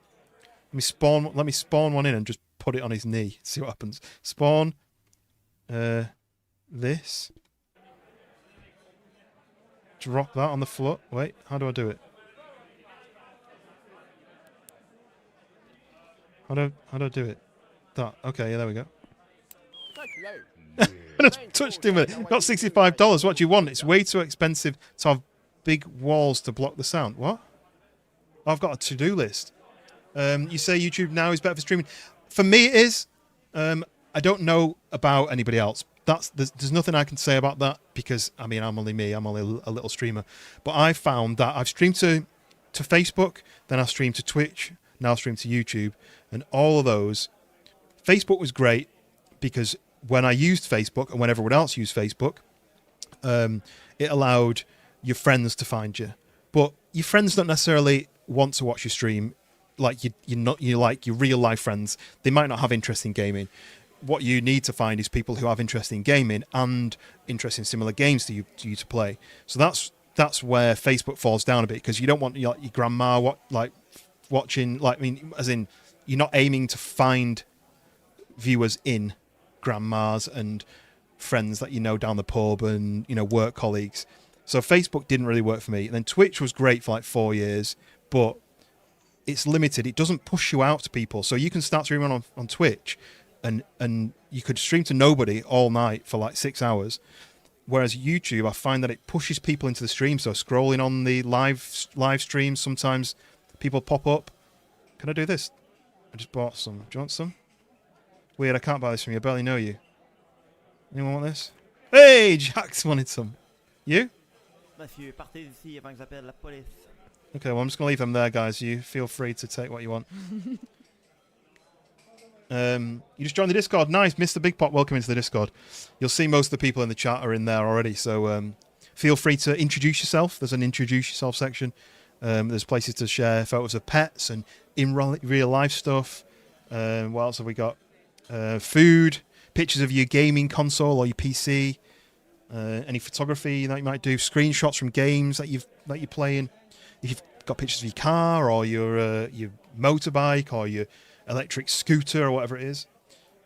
me spawn one in and just put it on his knee. See what happens. Spawn. This. Drop that on the floor. Wait, how do I do it? How do I do it? That. Okay, yeah, there we go. I just touched him with it. Got $65. What do you want? It's way too expensive to have big walls to block the sound. What? I've got a to-do list. You say YouTube now is better for streaming. For me, it is. I don't know about anybody else. There's nothing I can say about that because, I mean, I'm only me. I'm only a little streamer. But I found that I've streamed to Facebook, then I've streamed to Twitch, now I stream to YouTube. And all of those, Facebook was great because when I used Facebook and when everyone else used Facebook, it allowed your friends to find you. But your friends don't necessarily want to watch your stream like you like your real life friends. They might not have interest in gaming. What you need to find is people who have interest in gaming and interest in similar games to you to play. So that's where Facebook falls down a bit because you don't want your grandma watching, like, I mean, as in you're not aiming to find viewers in grandmas and friends that you know down the pub and, you know, work colleagues. So Facebook didn't really work for me. And then Twitch was great for like 4 years, but it's limited. It doesn't push you out to people. So you can start streaming on Twitch and you could stream to nobody all night for like 6 hours. Whereas YouTube, I find that it pushes people into the stream. So scrolling on the live streams, sometimes people pop up. Can I do this? I just bought some. Do you want some? Weird, I can't buy this from you. I barely know you. Anyone want this? Hey, Jax wanted some. You? Monsieur, partez d'ici avant que j'appelle la police. Okay, well, I'm just going to leave them there, guys. You feel free to take what you want. You just joined the Discord. Nice. Mr. Big Pot, welcome into the Discord. You'll see most of the people in the chat are in there already, so feel free to introduce yourself. There's an introduce yourself section. There's places to share photos of pets and in real life stuff. What else have we got? Food, pictures of your gaming console or your PC, any photography that you might do, screenshots from games that you're playing. If you've got pictures of your car or your motorbike or your electric scooter or whatever it is.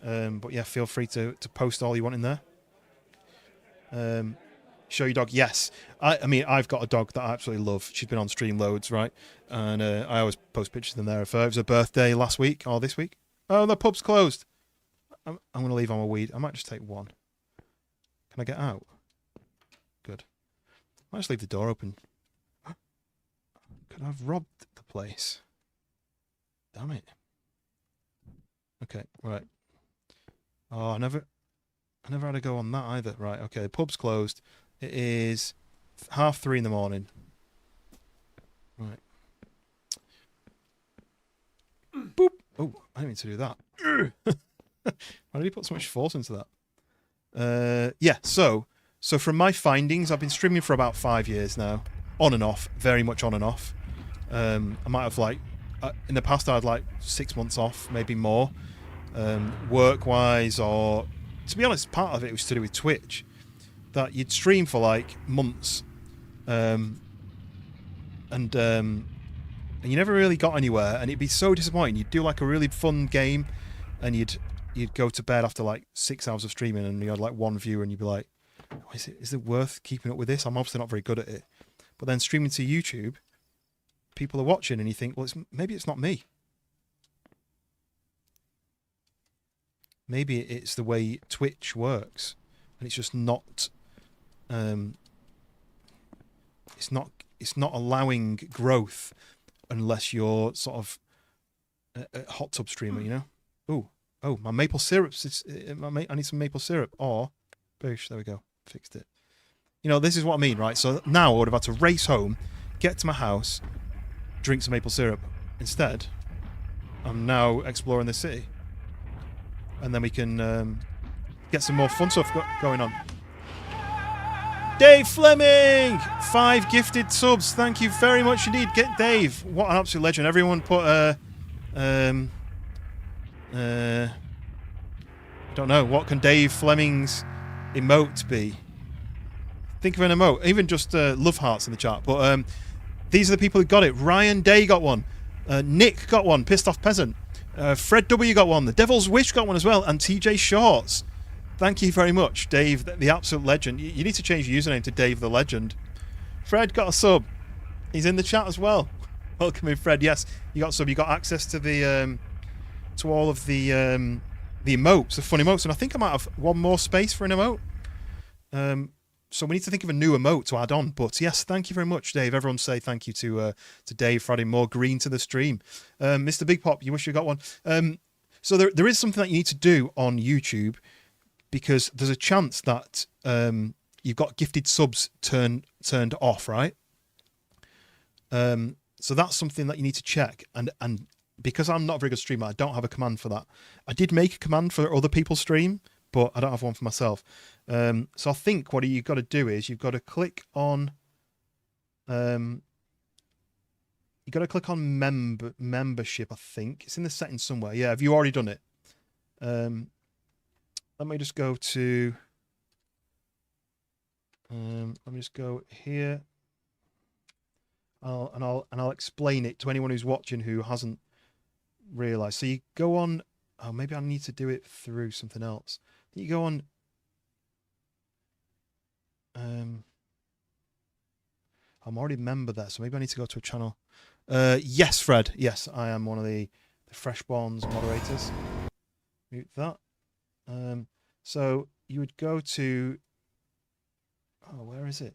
But yeah, feel free to post all you want in there. Show your dog. Yes. I mean, I've got a dog that I absolutely love. She's been on stream loads, right? And I always post pictures in there of her. It was her birthday last week or this week. Oh, the pub's closed. I'm going to leave on my weed. I might just take one. Can I get out? Good. I might just leave the door open. Could I have robbed the place? Damn it. Okay, right. Oh, I never had to go on that either. Right, okay, the pub's closed. It is 3:30 in the morning. Right. Boop. Oh, I didn't mean to do that. Why did he put so much force into that? Yeah, so from my findings, I've been streaming for about 5 years now. On and off, very much on and off. I might have in the past I had 6 months off, maybe more. Work-wise, or to be honest, part of it was to do with Twitch. That you'd stream for months, and you never really got anywhere, and it'd be so disappointing. You'd do like a really fun game, and you'd go to bed after like 6 hours of streaming, and you had like one viewer, and you'd be like, oh, is it worth keeping up with this? I'm obviously not very good at it. But then streaming to YouTube, people are watching, and you think, well, maybe it's not me. Maybe it's the way Twitch works, and it's just not. It's not allowing growth unless you're sort of a hot tub streamer, you know. Oh, my maple syrup's. I need some maple syrup. Or, boosh, there we go, fixed it. You know, this is what I mean, right? So now I would have had to race home, get to my house, drink some maple syrup. Instead, I'm now exploring the city, and then we can get some more fun stuff going on. Dave Fleming, 5 gifted subs. Thank you very much indeed. Get Dave. What an absolute legend. Everyone put I don't know, what can Dave Fleming's emote be? Think of an emote, even just love hearts in the chat. But these are the people who got it. Ryan Day got one. Nick got one. Pissed Off Peasant. Fred W got one. The Devil's Wish got one as well. And TJ Shorts. Thank you very much, Dave, the absolute legend. You need to change your username to Dave the Legend. Fred got a sub. He's in the chat as well. Welcome in, Fred. Yes, you got a sub. You got access to the to all of the emotes, the fun emotes, and I think I might have one more space for an emote. So we need to think of a new emote to add on. But yes, thank you very much, Dave. Everyone say thank you to Dave for adding more green to the stream. Mr. Big Pop, you wish you got one. So there is something that you need to do on YouTube, because there's a chance that you've got gifted subs turned off, right? So that's something that you need to check. And because I'm not a very good streamer, I don't have a command for that. I did make a command for other people's stream, but I don't have one for myself. So I think what you've got to do is you've got to click on membership, I think. It's in the settings somewhere. Yeah, have you already done it? Let me just go to let me just go here. I'll explain it to anyone who's watching who hasn't realized. So you go on, oh, maybe I need to do it through something else. You go on I'm already a member there, so maybe I need to go to a channel. Yes, Fred. Yes, I am one of the Fresh Bonds moderators. Mute that. So you would go to, oh, where is it?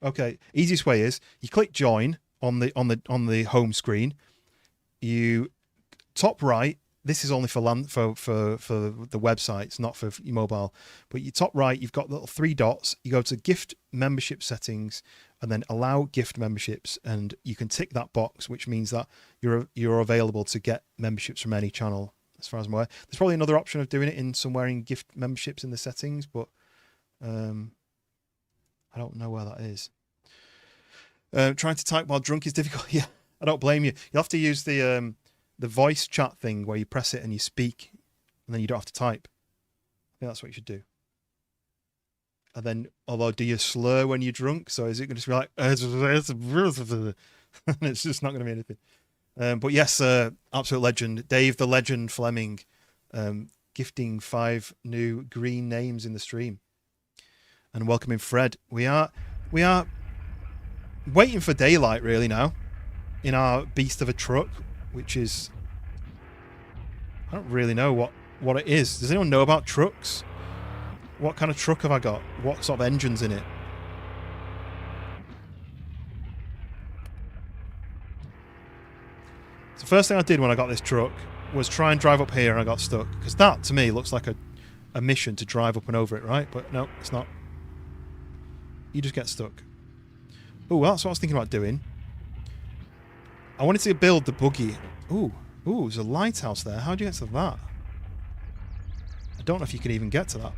Okay, easiest way is you click join on the home screen. You top right. This is only for the websites, not for your mobile. But you top right, you've got little 3 dots. You go to gift membership settings, and then allow gift memberships, and you can tick that box, which means that you're available to get memberships from any channel, as far as I'm aware. There's probably another option of doing it in somewhere in gift memberships in the settings, but I don't know where that is. Trying to type while drunk is difficult. Yeah, I don't blame you. You'll have to use the voice chat thing where you press it and you speak, and then you don't have to type. I think that's what you should do. And then, although, do you slur when you're drunk? So is it going to be like, and it's just not going to be anything. But yes, absolute legend, Dave the Legend Fleming, gifting 5 new green names in the stream, and welcoming Fred. We are waiting for daylight really now, in our beast of a truck, which is, I don't really know what it is. Does anyone know about trucks? What kind of truck have I got? What sort of engine's in it? So the first thing I did when I got this truck was try and drive up here, and I got stuck. Because that, to me, looks like a mission to drive up and over it, right? But no, it's not. You just get stuck. Oh, well, that's what I was thinking about doing. I wanted to build the buggy. Ooh, there's a lighthouse there. How do you get to that? I don't know if you can even get to that.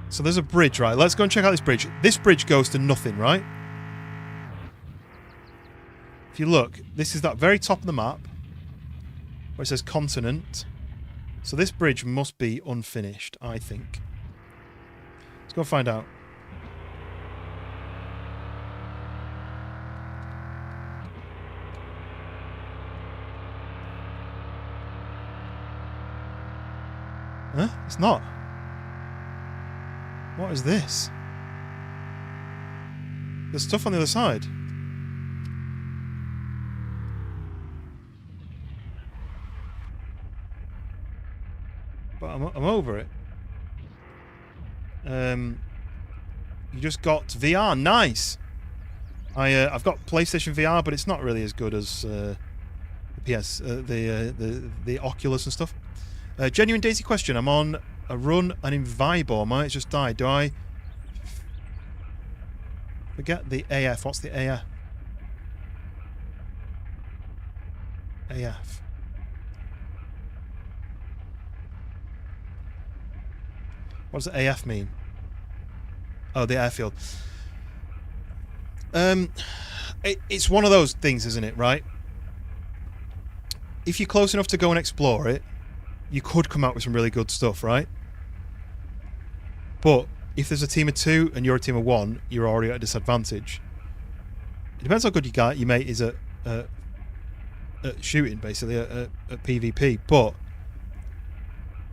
So there's a bridge, right? Let's go and check out this bridge. This bridge goes to nothing, right? If you look, this is that very top of the map where it says continent. So this bridge must be unfinished, I think. Let's go find out. Huh? It's not. What is this? There's stuff on the other side. But I'm over it. You just got VR. Nice. I've got PlayStation VR, but it's not really as good as the PS, the Oculus and stuff. Genuine Daisy question. I'm on a run and in Vibor. Might just died. Do I forget the AF? What's the AF? AF. What does the AF mean? Oh, the airfield. It's one of those things, isn't it, right? If you're close enough to go and explore it, you could come out with some really good stuff, right? But if there's a team of 2 and you're a team of 1, you're already at a disadvantage. It depends how good your mate is at shooting, basically, at PvP. But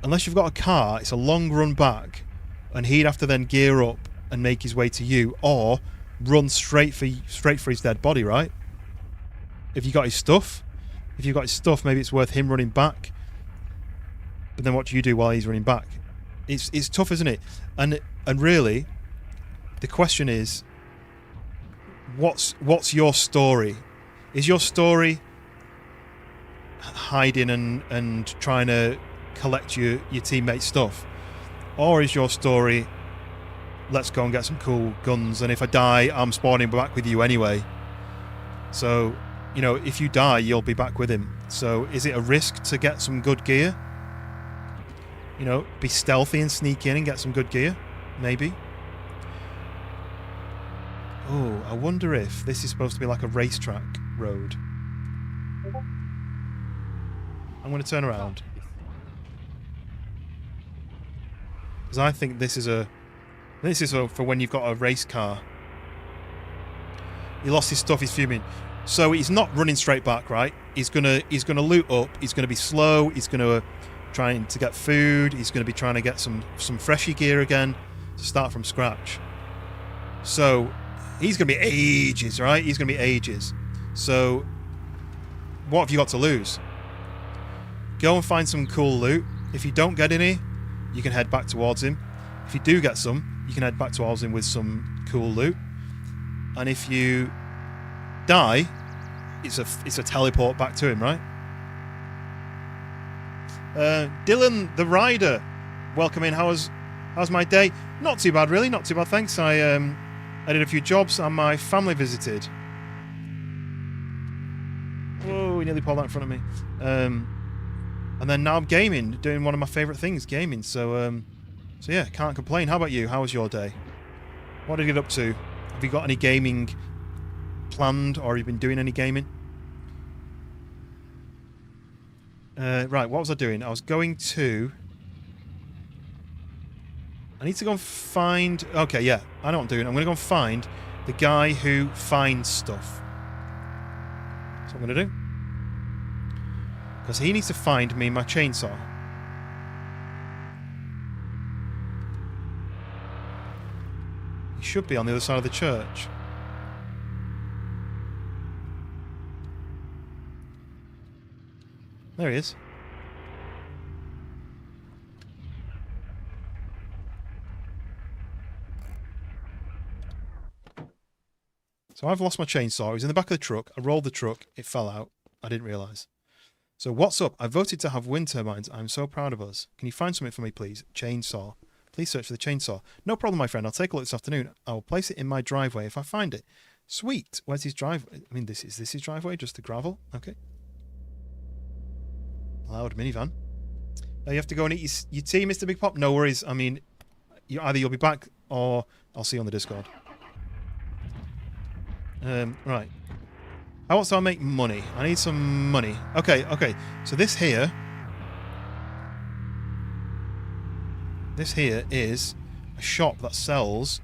unless you've got a car, it's a long run back, and he'd have to then gear up and make his way to you, or run straight for his dead body, right? If you've got his stuff, maybe it's worth him running back. But then what do you do while he's running back? It's tough, isn't it? And really, the question is, what's your story? Is your story hiding and trying to collect your teammates' stuff, or is your story, let's go and get some cool guns, and if I die, I'm spawning back with you anyway? So, you know, if you die, you'll be back with him. So is it a risk to get some good gear? You know, be stealthy and sneak in and get some good gear? Maybe. Oh, I wonder if this is supposed to be like a racetrack road. I'm going to turn around. Because I think this is for when you've got a race car. He lost his stuff, he's fuming. So he's not running straight back, right? He's gonna loot up, he's gonna be slow, he's gonna trying to get food, he's gonna be trying to get some freshy gear again to start from scratch. So he's gonna be ages, right? He's gonna be ages. So what have you got to lose? Go and find some cool loot. If you don't get any, you can head back towards him. If you do get some, you can head back towards him with some cool loot. And if you die, it's a teleport back to him, right? Dylan the Rider, welcome in. How's my day? Not too bad, really. Not too bad, thanks. I did a few jobs and my family visited. Whoa, he nearly pulled that in front of me. And then now I'm gaming, doing one of my favourite things, gaming. So yeah, can't complain. How about you? How was your day? What did you get up to? Have you got any gaming planned, or have you been doing any gaming? Right, what was I doing? I was going to... I need to go and find... Okay, yeah, I know what I'm doing. I'm going to go and find the guy who finds stuff. That's what I'm going to do. Because he needs to find me my chainsaw. He should be on the other side of the church. There he is. So I've lost my chainsaw. It was in the back of the truck. I rolled the truck. It fell out. I didn't realise. So what's up? I voted to have wind turbines. I'm so proud of us. Can you find something for me, please? Chainsaw. Please search for the chainsaw. No problem, my friend. I'll take a look this afternoon. I will place it in my driveway if I find it. Sweet. Where's his driveway? I mean, is this his driveway? Just the gravel? Okay. Loud minivan. Now you have to go and eat your tea, Mr. Big Pop. No worries. I mean, either you'll be back or I'll see you on the Discord. Right. How else do I make money? I need some money. Okay. So this here This here is a shop that sells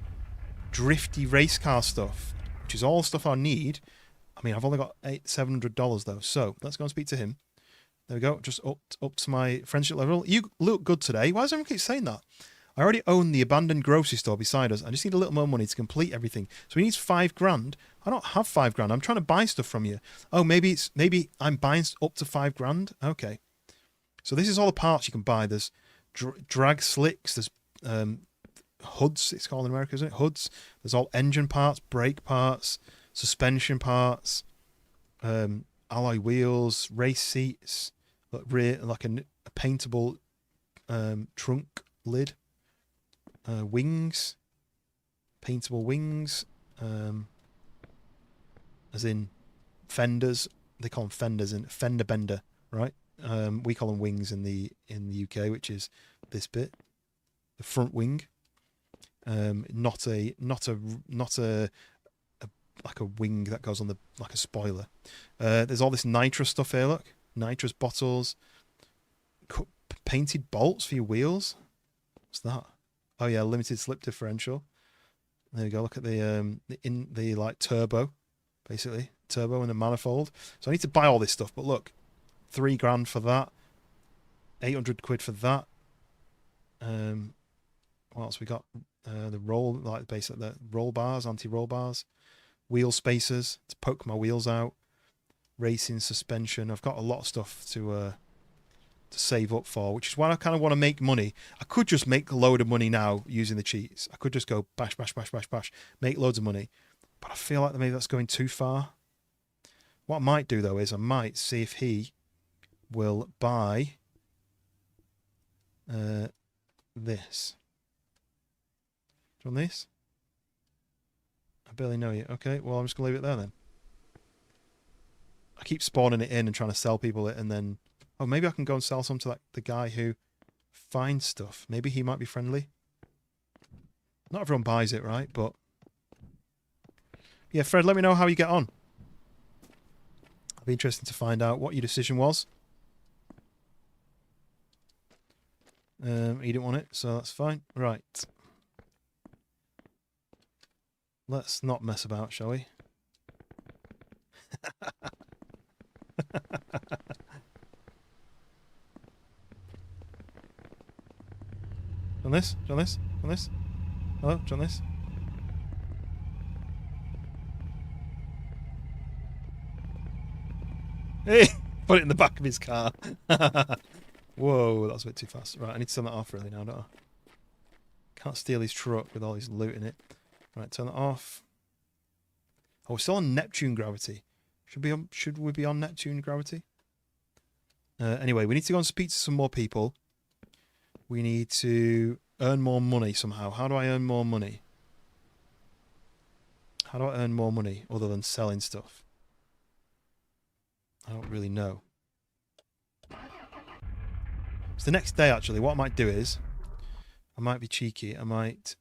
drifty race car stuff, which is all stuff I need. I mean, I've only got $700 though, so let's go and speak to him. There we go, just up to my friendship level. You look good today. Why does everyone keep saying that? I already own the abandoned grocery store beside us. I just need a little more money to complete everything. So he needs $5,000. I don't have $5,000. I'm trying to buy stuff from you. Oh, maybe I'm buying up to $5,000. Okay. So this is all the parts you can buy. There's drag slicks. There's hoods. It's called in America, isn't it? Hoods. There's all engine parts, brake parts, suspension parts, alloy wheels, race seats, like a paintable trunk lid. Wings, paintable wings, as in fenders. They call them fenders and fender bender, right? We call them wings in the UK, which is this bit, the front wing. Not a like a wing that goes on the like a spoiler. There's all this nitrous stuff here. Look, nitrous bottles, painted bolts for your wheels. What's that? Oh yeah, limited slip differential. There you go. Look at the like turbo, basically turbo and a manifold. So I need to buy all this stuff. But look, $3,000 for that. 800 quid for that. What else we got? The roll bars, anti-roll bars, wheel spacers to poke my wheels out, racing suspension. I've got a lot of stuff to save up for, which is why I kind of want to make money. I could just make a load of money now using the cheats. I could just go bash, bash, bash, bash, bash, make loads of money. But I feel like maybe that's going too far. What I might do, though, is I might see if he will buy this. Do you want this? I barely know you. Okay, well, I'm just going to leave it there then. I keep spawning it in and trying to sell people it, and then... Oh, maybe I can go and sell some to the guy who finds stuff. Maybe he might be friendly. Not everyone buys it, right? But yeah, Fred, let me know how you get on. It'll be interesting to find out what your decision was. He didn't want it, so that's fine. Right. Let's not mess about, shall we? On this? On this? On this? Hello? On this? Hey! Put it in the back of his car. Whoa, that was a bit too fast. Right, I need to turn that off really now, don't I? Can't steal his truck with all his loot in it. Right, turn that off. Oh, we're still on Neptune gravity. Should we be on Neptune gravity? Anyway, we need to go and speak to some more people. We need to earn more money somehow. How do I earn more money? How do I earn more money other than selling stuff? I don't really know. It's the next day, actually. What I might do is, I might be cheeky. I might...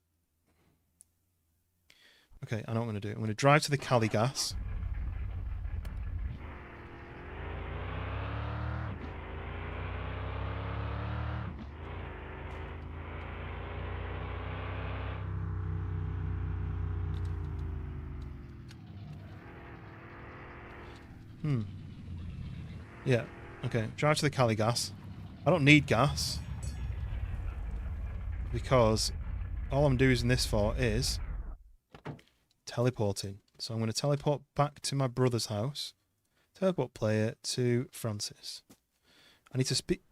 Okay, I know what I'm going to do. I'm going to drive to the Cali gas. Yeah, okay. Drive to the Cali gas. I don't need gas. Because all I'm using this for is teleporting. So I'm going to teleport back to my brother's house. Teleport player to Francis. I need to speak...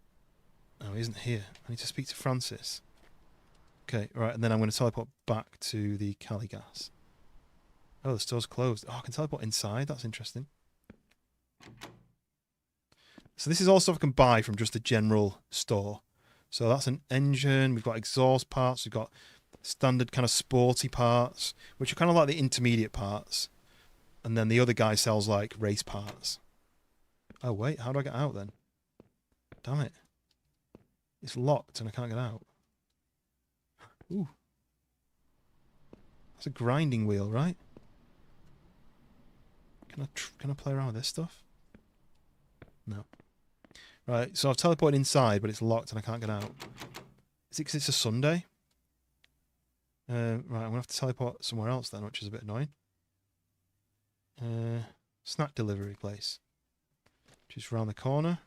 Oh, he isn't here. I need to speak to Francis. Okay, right, and then I'm going to teleport back to the Cali gas. Oh, the store's closed. Oh, I can teleport inside. That's interesting. So this is all stuff I can buy from just the general store. So that's an engine. We've got exhaust parts. We've got standard kind of sporty parts, which are kind of like the intermediate parts. And then the other guy sells like race parts. Oh, wait. How do I get out then? Damn it. It's locked and I can't get out. Ooh. That's a grinding wheel, right? Can I play around with this stuff? No. Right, so I've teleported inside, but it's locked and I can't get out. Is it because it's a Sunday? Right, I'm going to have to teleport somewhere else then, which is a bit annoying. Snack delivery place. Just round the corner.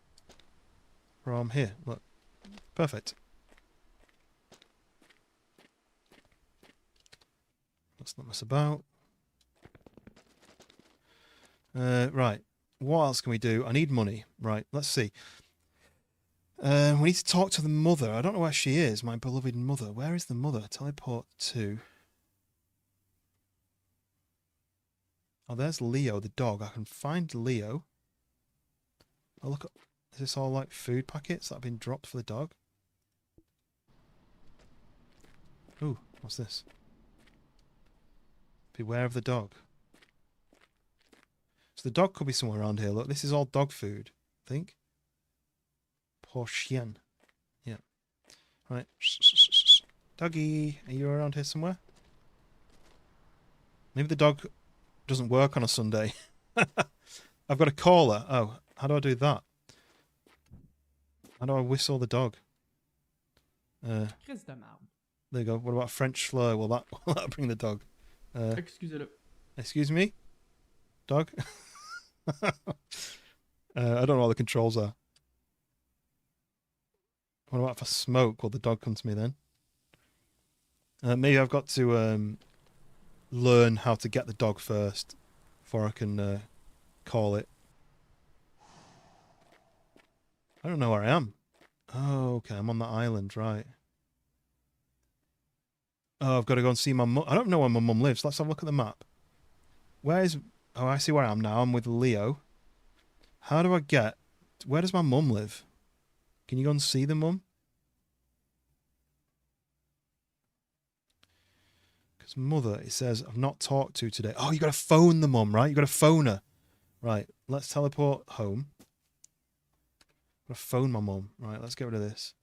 From here. Look. Perfect. Let's not mess about. Right. What else can we do? I need money. Right, let's see. We need to talk to the mother. I don't know where she is, my beloved mother. Where is the mother? Teleport to... Oh, there's Leo, the dog. I can find Leo. Oh, look at... Is this all like food packets that have been dropped for the dog? Ooh, what's this? Beware of the dog. So the dog could be somewhere around here. Look, this is all dog food, I think. Poor chien. Yeah. Right. Doggy, are you around here somewhere? Maybe the dog doesn't work on a Sunday. I've got a caller. Oh, how do I do that? How do I whistle the dog? There you go. What about a French slur? Will that bring the dog? Excusez-le. Excuse me? Dog? I don't know what the controls are. What about if I smoke? Will the dog come to me then? Maybe I've got to learn how to get the dog first before I can call it. I don't know where I am. Oh, okay. I'm on the island, right. Oh, I've got to go and see my mum. I don't know where my mum lives. Let's have a look at the map. Where is... Oh, I see where I am now. I'm with Leo. How do I get... Where does my mum live? Can you go and see the mum? Because mother, it says, I've not talked to today. Oh, you got to phone the mum, right? You got to phone her. Right, let's teleport home. Got to phone my mum. Right, let's get rid of this.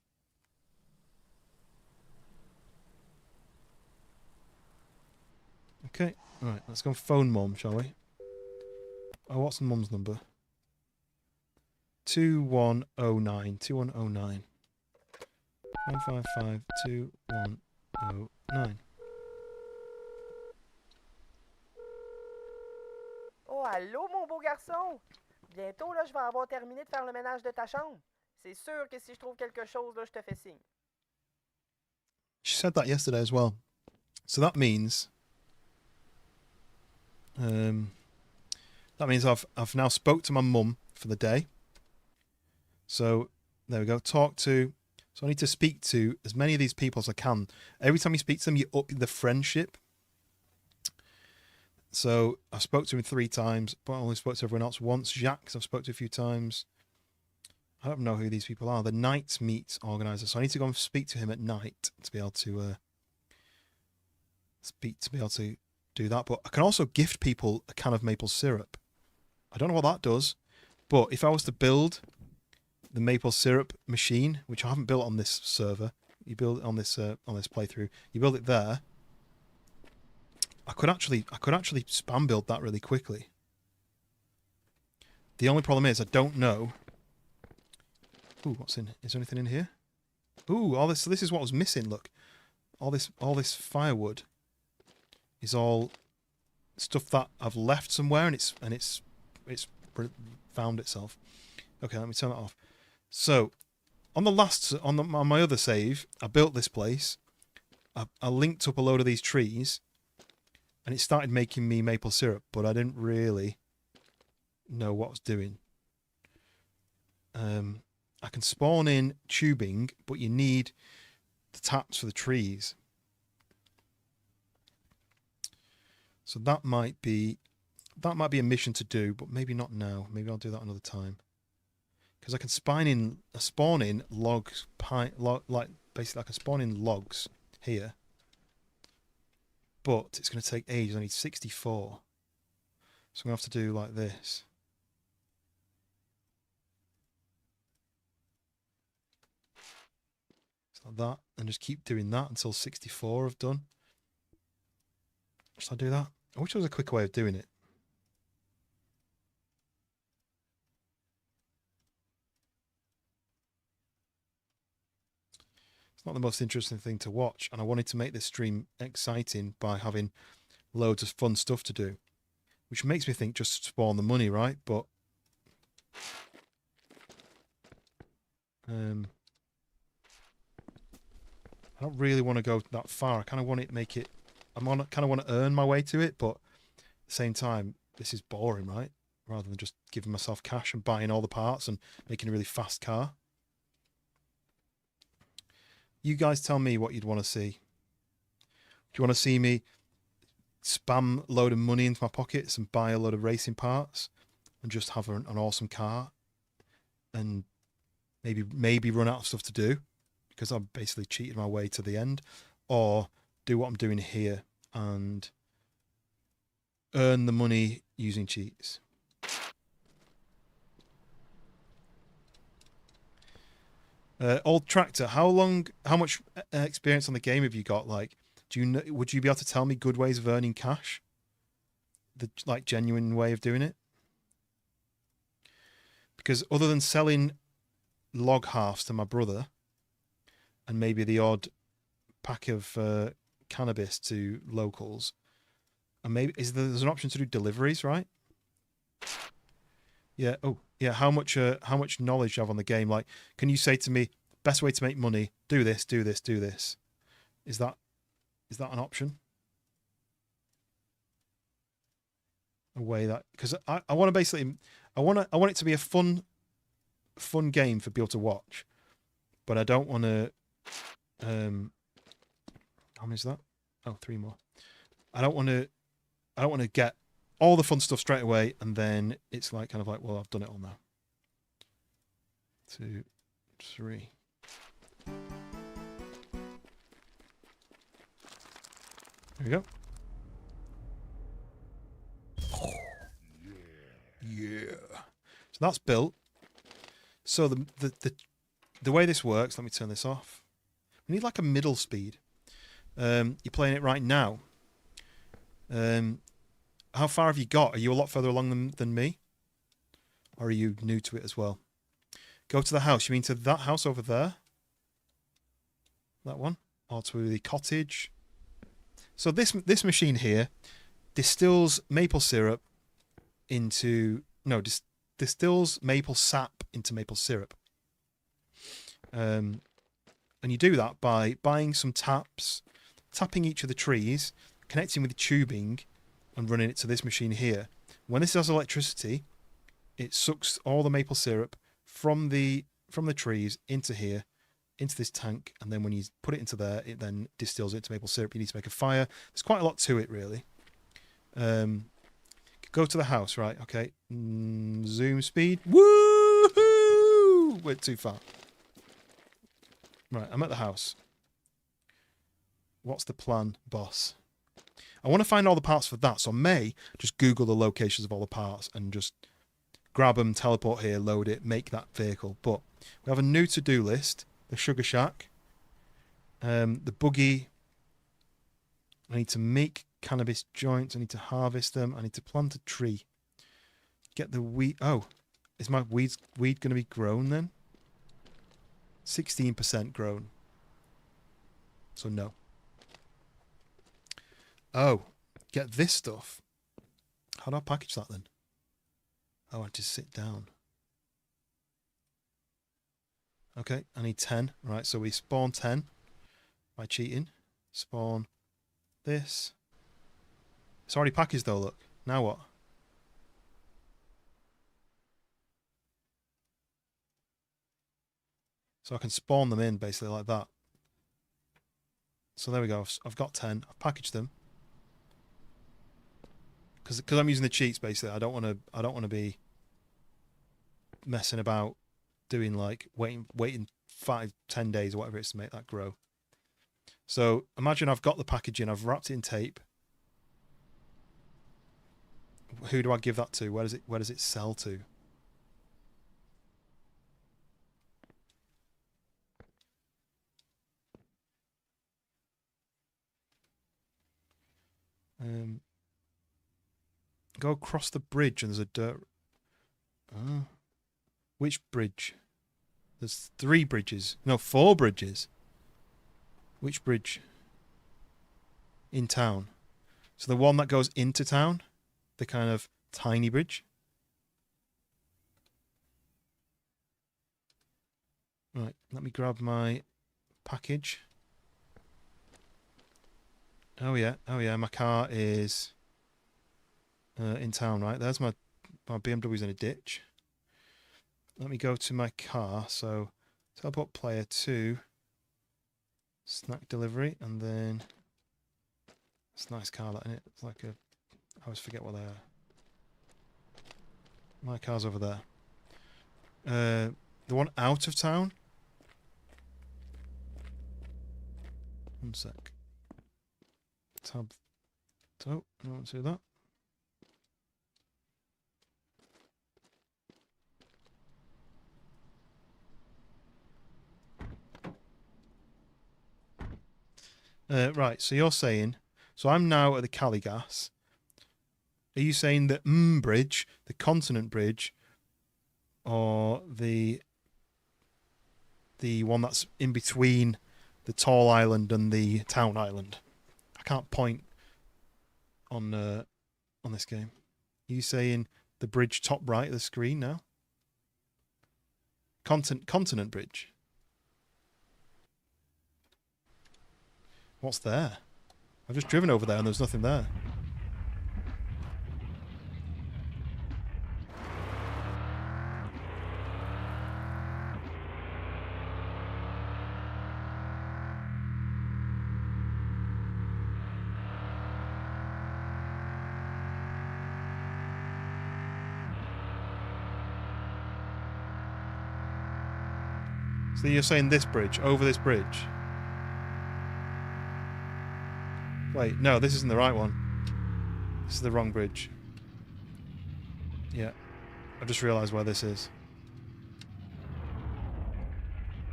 Okay, right, let's go and phone mum, shall we? Oh, what's mum's number? 2109. 2109. 955 2109. Oh, allô, mon beau garçon! Bientôt, là, je vais avoir terminé de faire le ménage de ta chambre. C'est sûr que si je trouve quelque chose, là, je te fais signe. She said that yesterday as well. So that means... I've now spoke to my mum for the day. So there we go. Talk to. So I need to speak to as many of these people as I can. Every time you speak to them, you up the friendship. So I spoke to him 3 times, but I only spoke to everyone else once. Jacques, I've spoke to a few times. I don't know who these people are. The night meet organizer. So I need to go and speak to him at night to be able to do that. But I can also gift people a can of maple syrup. I don't know what that does, but if I was to build the maple syrup machine, which I haven't built on this server, you build it on this playthrough, you build it there. I could actually spam build that really quickly. The only problem is I don't know. Ooh, what's in? Is there anything in here? Ooh, all this. So this is what was missing. Look, all this firewood is all stuff that I've left somewhere, and it's found itself. Okay, let me turn that off. So, on my other save, I built this place. I linked up a load of these trees, and it started making me maple syrup, but I didn't really know what I was doing. I can spawn in tubing, but you need the taps for the trees. So that might be a mission to do, but maybe not now. Maybe I'll do that another time. Because I can spawn in logs, basically I can spawn in logs here. But it's going to take ages. I need 64. So I'm going to have to do like this. Like that, and just keep doing that until 64 have done. Should I do that? I wish there was a quicker way of doing it. It's not the most interesting thing to watch, and I wanted to make this stream exciting by having loads of fun stuff to do, which makes me think just spawn the money, right? But I don't really want to go that far. I kind of want to make it. Kind of want to earn my way to it, but at the same time, this is boring, right? Rather than just giving myself cash and buying all the parts and making a really fast car. You guys tell me what you'd want to see. Do you want to see me spam a load of money into my pockets and buy a load of racing parts and just have an awesome car and maybe run out of stuff to do because I've basically cheated my way to the end, or do what I'm doing here and earn the money using cheats? Old Tractor, how much experience on the game have you got? Like, would you be able to tell me good ways of earning cash? The genuine way of doing it? Because other than selling log halves to my brother and maybe the odd pack of cannabis to locals, and maybe there's an option to do deliveries, right? Yeah. Oh, yeah. How much knowledge do you have on the game? Like, can you say to me, best way to make money? Do this, do this, do this. Is that an option? A way that, because I want to basically, I want it to be a fun game for people to watch, but I don't want to. How many is that? Oh, 3 more. I don't want to get all the fun stuff straight away, and then it's like kind of like, well, I've done it all now. 2, 3. There we go. Yeah. So that's built. So the way this works, let me turn this off. We need like a middle speed. You're playing it right now. How far have you got? Are you a lot further along than me? Or are you new to it as well? Go to the house. You mean to that house over there? That one? Or to the cottage? So this machine here distills maple syrup into... No, distills maple sap into maple syrup. And you do that by buying some taps, tapping each of the trees, connecting with the tubing, and running it to this machine here. When this has electricity, it sucks all the maple syrup from the trees into here, into this tank, and then when you put it into there, it then distills it into maple syrup. You need to make a fire. There's quite a lot to it, really. Go to the house, right? Okay. Zoom speed. Woohoo! We're too far. Right, I'm at the house. What's the plan, boss? I want to find all the parts for that, so I may just Google the locations of all the parts and just grab them, teleport here, load it, make that vehicle. But we have a new to-do list. The Sugar Shack. The buggy. I need to make cannabis joints. I need to harvest them. I need to plant a tree. Get the weed. Oh, is my weed going to be grown then? 16% grown. So no. Oh, get this stuff. How do I package that then? Oh, I just sit down. Okay, I need 10. Right, so we spawn 10 by cheating. Spawn this. It's already packaged though, look. Now what? So I can spawn them in basically like that. So there we go. I've got 10. I've packaged them. Because I'm using the cheats basically. I don't want to be messing about doing like waiting 5-10 days or whatever it is to make that grow. So imagine I've got the packaging, I've wrapped it in tape. Who do I give that to? Where does it sell to? Go across the bridge and there's a dirt. Which bridge? There's 3 bridges. No, 4 bridges. Which bridge? In town. So the one that goes into town? The kind of tiny bridge? Right, let me grab my package. Oh yeah, my car is in town, right? There's my BMW's in a ditch. Let me go to my car, so teleport player to snack delivery, and then it's a nice car, that, isn't it? It's like a, I always forget what they are. My car's over there. The one out of town? One sec. Tab. Oh, I don't see that. Right, so you're saying, so I'm now at the Caligas. Are you saying the bridge, the continent bridge, or the one that's in between the tall island and the town island? I can't point on this game. Are you saying the bridge top right of the screen now? Continent bridge. What's there? I've just driven over there and there's nothing there. So you're saying this bridge, over this bridge? Wait, no, this isn't the right one. This is the wrong bridge. Yeah. I've just realised where this is.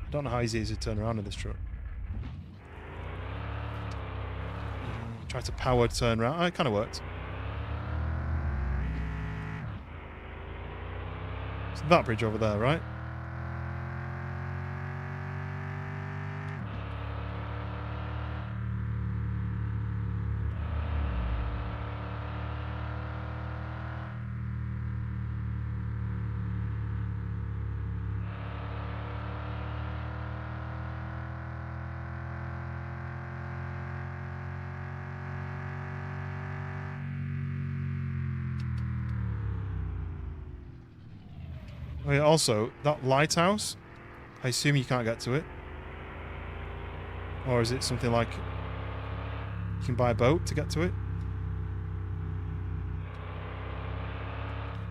I don't know how easy it is to turn around in this truck. Try to power turn around. Oh, it kind of worked. It's that bridge over there, right? Oh yeah, also, that lighthouse, I assume you can't get to it. Or is it something like you can buy a boat to get to it?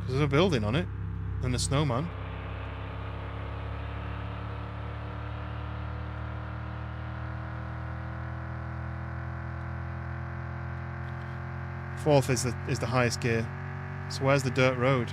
There's a building on it, and a snowman. Fourth is the highest gear. So where's the dirt road?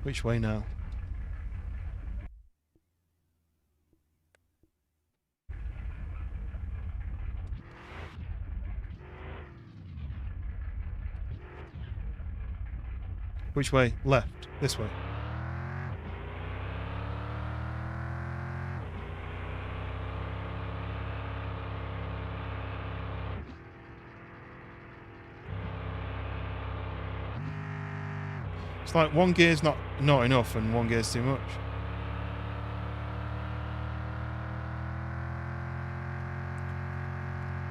Which way now? Which way? Left. This way. It's like one gear's not enough and one gear's too much.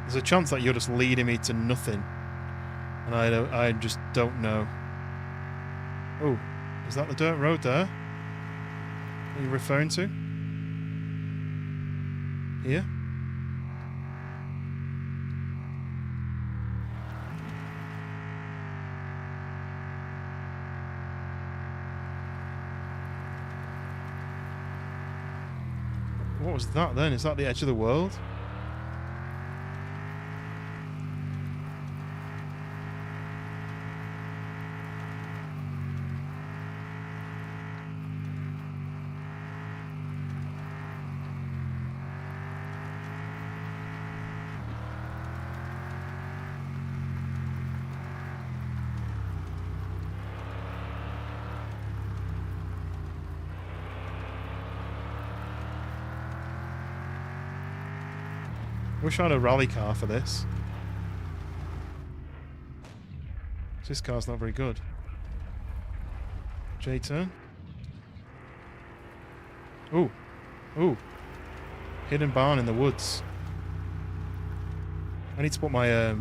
There's a chance that you're just leading me to nothing, and I just don't know. Oh, is that the dirt road there? Are you referring to? Here? What was that then? Is that the edge of the world? Wish I had a rally car for this. This car's not very good. J-turn. Ooh. Ooh. Hidden barn in the woods. I need to put my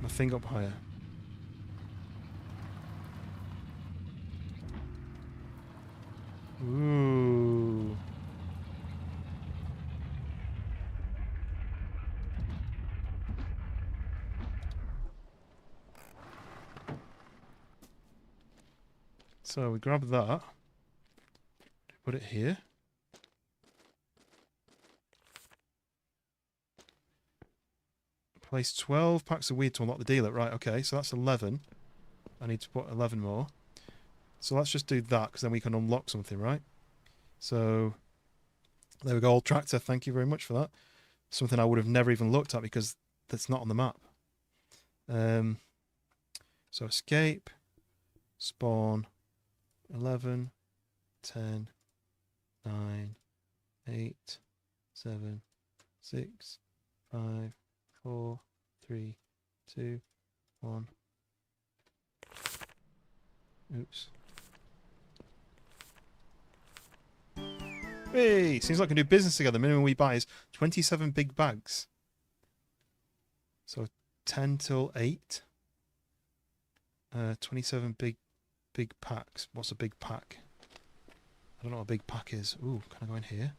my thing up higher. Ooh. So we grab that. Put it here. Place 12 packs of weed to unlock the dealer. Right, okay, so that's 11. I need to put 11 more. So let's just do that, because then we can unlock something, right? So, there we go, old tractor. Thank you very much for that. Something I would have never even looked at, because that's not on the map. So escape, spawn, 11, 10, 9, 8, 7, 6, 5, 4, 3, 2, 1. Oops. Hey, seems like we can do business together. Minimum we buy is 27 big bags. So 10 till 8. 27 big packs. What's a big pack? I don't know what a big pack is. Ooh, can I go in here?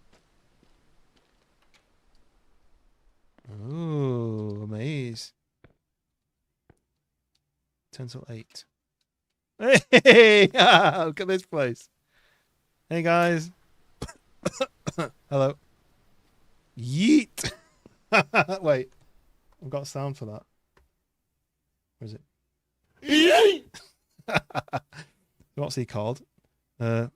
Ooh, a maze. 10 till 8. Hey! Look at this place. Hey, guys. Hello. Yeet! Wait. I've got a sound for that. Where is it? Yeet! What's he called? La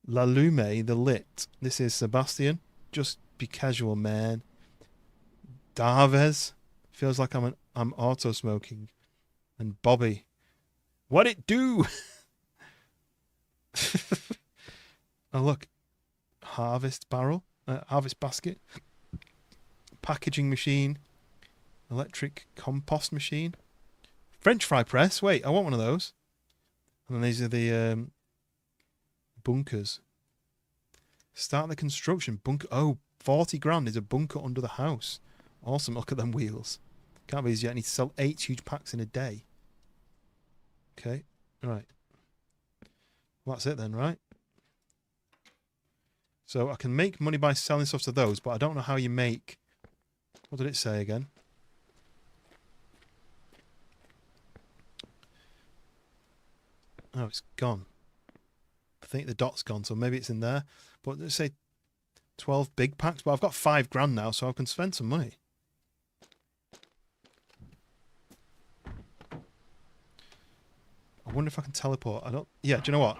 Lume, the Lit. This is Sebastian. Just be casual, man. Darvez. Feels like I'm auto smoking. And Bobby. What it do? Oh look. Harvest barrel. Harvest basket. Packaging machine. Electric compost machine. French fry press. Wait, I want one of those. And then these are the bunkers. Start the construction. Bunker. Oh, 40 grand is a bunker under the house. Awesome. Look at them wheels. Can't be easy. I need to sell 8 huge packs in a day. Okay. Right. Well, that's it then, right? So I can make money by selling stuff to those, but I don't know how you make... What did it say again? Oh, it's gone. I think the dot's gone, so maybe it's in there. But let's say 12 big packs. But I've got 5 grand now, so I can spend some money. I wonder if I can teleport. I don't... Yeah, do you know what?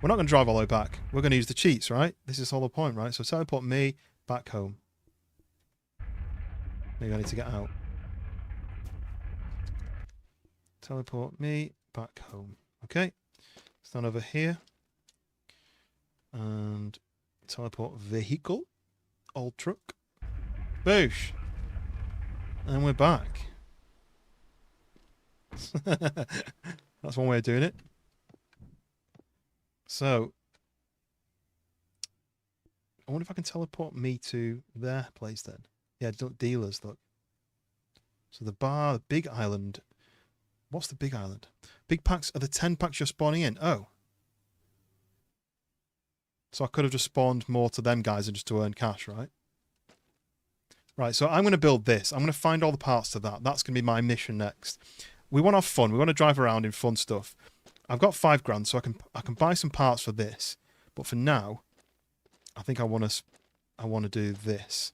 We're not going to drive all the way back. We're going to use the cheats, right? This is all the point, right? So teleport me back home. Maybe I need to get out. Teleport me back home. Okay. Stand over here. And teleport vehicle. Old truck. Boosh. And we're back. That's one way of doing it. So, I wonder if I can teleport me to their place then. Yeah, dealers, look. So the bar, the big island. What's the big island? Big packs are the 10 packs you're spawning in. Oh. So I could have just spawned more to them guys and just to earn cash, right? Right, so I'm going to build this. I'm going to find all the parts to that. That's going to be my mission next. We want to have fun. We want to drive around in fun stuff. I've got 5 grand, so I can buy some parts for this. But for now, I think I want to do this.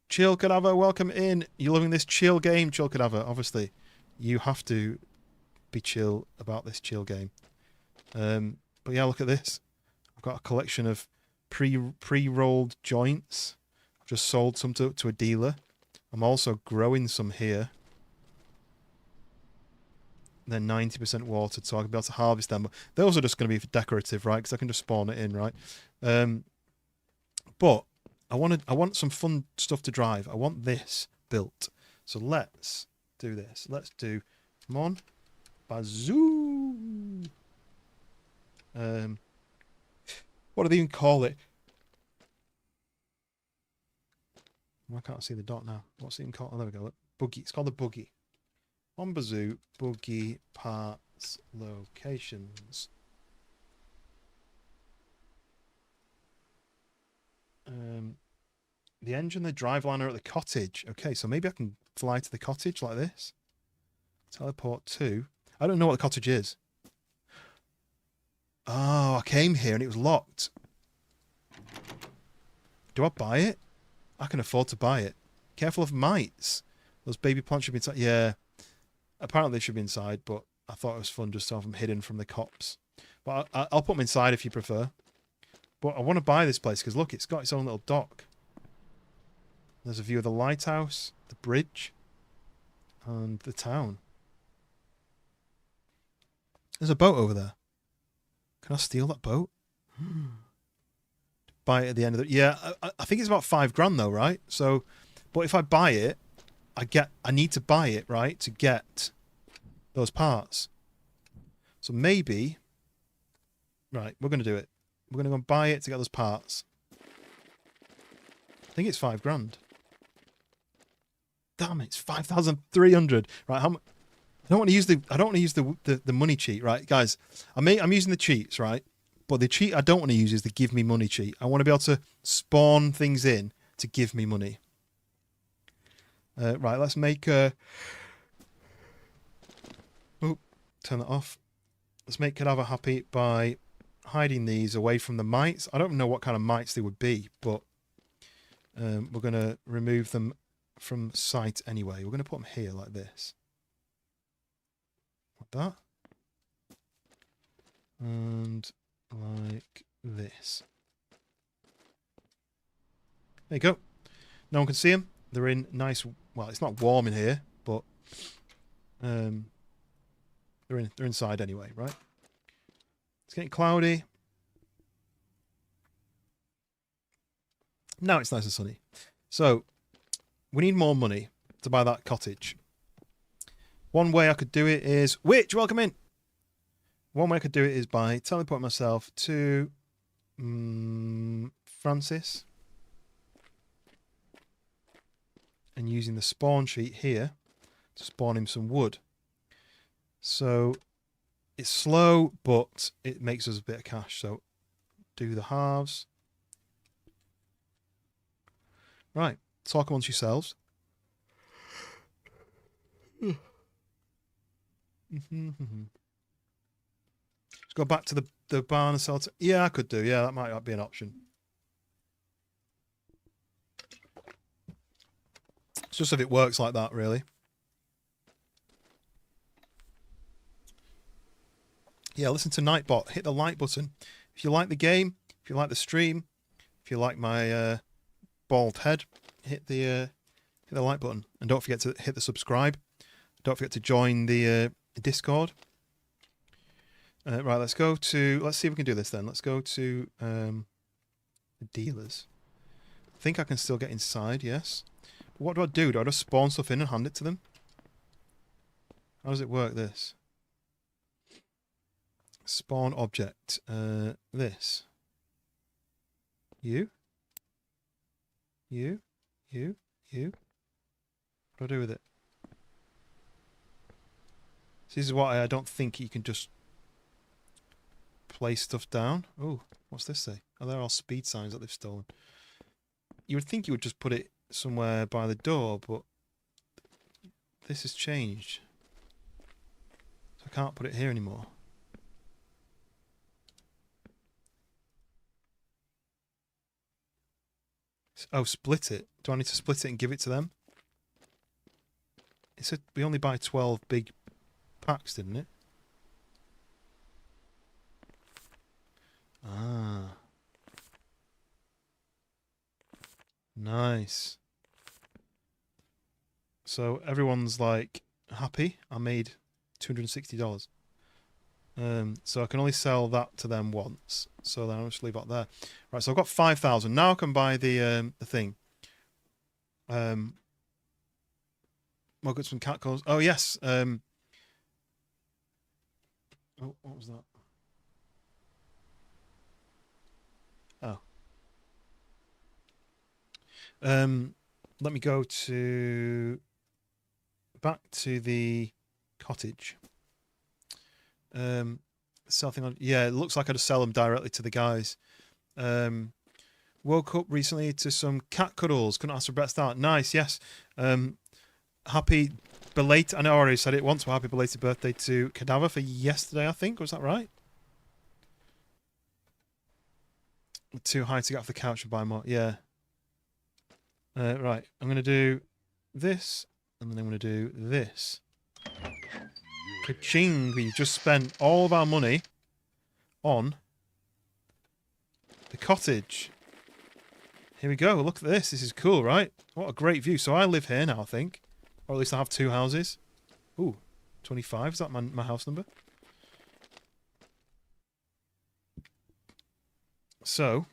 Chill Cadaver, welcome in. You're loving this chill game, Chill Cadaver. Obviously, you have to be chill about this chill game. But yeah, look at this. I've got a collection of pre-rolled joints. I've just sold some to a dealer. I'm also growing some here. They're 90% watered, so I can be able to harvest them. But those are just going to be decorative, right? Because I can just spawn it in, right? But I want some fun stuff to drive. I want this built. So let's do this. Let's do Mon Bazou. What do they even call it? I can't see the dot now. What's it even called? Oh, there we go. Look. Buggy. It's called the buggy. Mon Bazou, buggy, parts, locations. The engine, the driveline are at the cottage. Okay, so maybe I can fly to the cottage like this. Teleport to. I don't know what the cottage is. Oh, I came here and it was locked. Do I buy it? I can afford to buy it. Careful of mites. Those baby plants should be inside. Yeah. Apparently they should be inside, but I thought it was fun just to have them hidden from the cops. But I'll put them inside if you prefer. But I want to buy this place because look, it's got its own little dock. There's a view of the lighthouse, the bridge, and the town. There's a boat over there. Can I steal that boat? Buy it at the end of the... Yeah, I think it's about $5,000 though, right? So, but if I buy it, I need to buy it, right, to get those parts. So maybe... Right, we're going to do it. We're going to go and buy it to get those parts. I think it's $5,000. Damn it, it's 5,300. Right, how much? I don't want to use the money cheat, right, guys? I'm using the cheats, right? But the cheat I don't want to use is the give me money cheat. I want to be able to spawn things in to give me money. Right, let's make a... Oh, turn that off. Let's make Cadaver happy by hiding these away from the mites. I don't know what kind of mites they would be, but we're going to remove them from sight anyway. We're going to put them here like this. Like that. And like this. There you go. No one can see them. They're in nice... Well, it's not warm in here, but they're inside anyway, right? It's getting cloudy. Now it's nice and sunny. So, we need more money to buy that cottage. One way I could do it is... Witch, welcome in! One way I could do it is by teleporting myself to... Francis. And using the spawn sheet here to spawn him some wood. So it's slow, but it makes us a bit of cash. So do the halves. Right, talk amongst yourselves. Let's go back to the barn and sell it. Yeah, I could do. Yeah, that might be an option. It's just if it works like that, really. Yeah, listen to Nightbot. Hit the like button. If you like the game, if you like the stream, if you like my bald head, hit the like button. And don't forget to hit the subscribe. Don't forget to join the Discord. Right, let's see if we can do this then. Let's go to the dealers. I think I can still get inside, yes. But what do I do? Do I just spawn stuff in and hand it to them? How does it work, this? Spawn object. This. You. What do I do with it? This is why I don't think you can just place stuff down. Oh, what's this say? Oh, they're all speed signs that they've stolen. You would think you would just put it somewhere by the door, but this has changed. So I can't put it here anymore. Oh, split it. Do I need to split it and give it to them? It said we only buy 12 big packs, didn't it? Ah. Nice. So everyone's like happy. I made $260. So I can only sell that to them once. So then I'll just leave that there. Right, so I've got 5,000. Now I can buy the thing. I've got some cat calls. Oh, yes. Oh, what was that? Oh. Let me go back to the cottage. Sell thing on. Yeah, it looks like I just sell them directly to the guys. Woke up recently to some cat cuddles. Couldn't ask for a better start. Nice, yes. Happy belated. I know I already said it once. But happy belated birthday to Cadaver for yesterday. I think was that right? Too high to get off the couch and buy more. Yeah. Right. I'm gonna do this, and then I'm gonna do this. Ka-ching! We've just spent all of our money on the cottage. Here we go. Look at this. This is cool, right? What a great view. So I live here now, I think. Or at least I have 2 houses. Ooh, 25. Is that my house number? So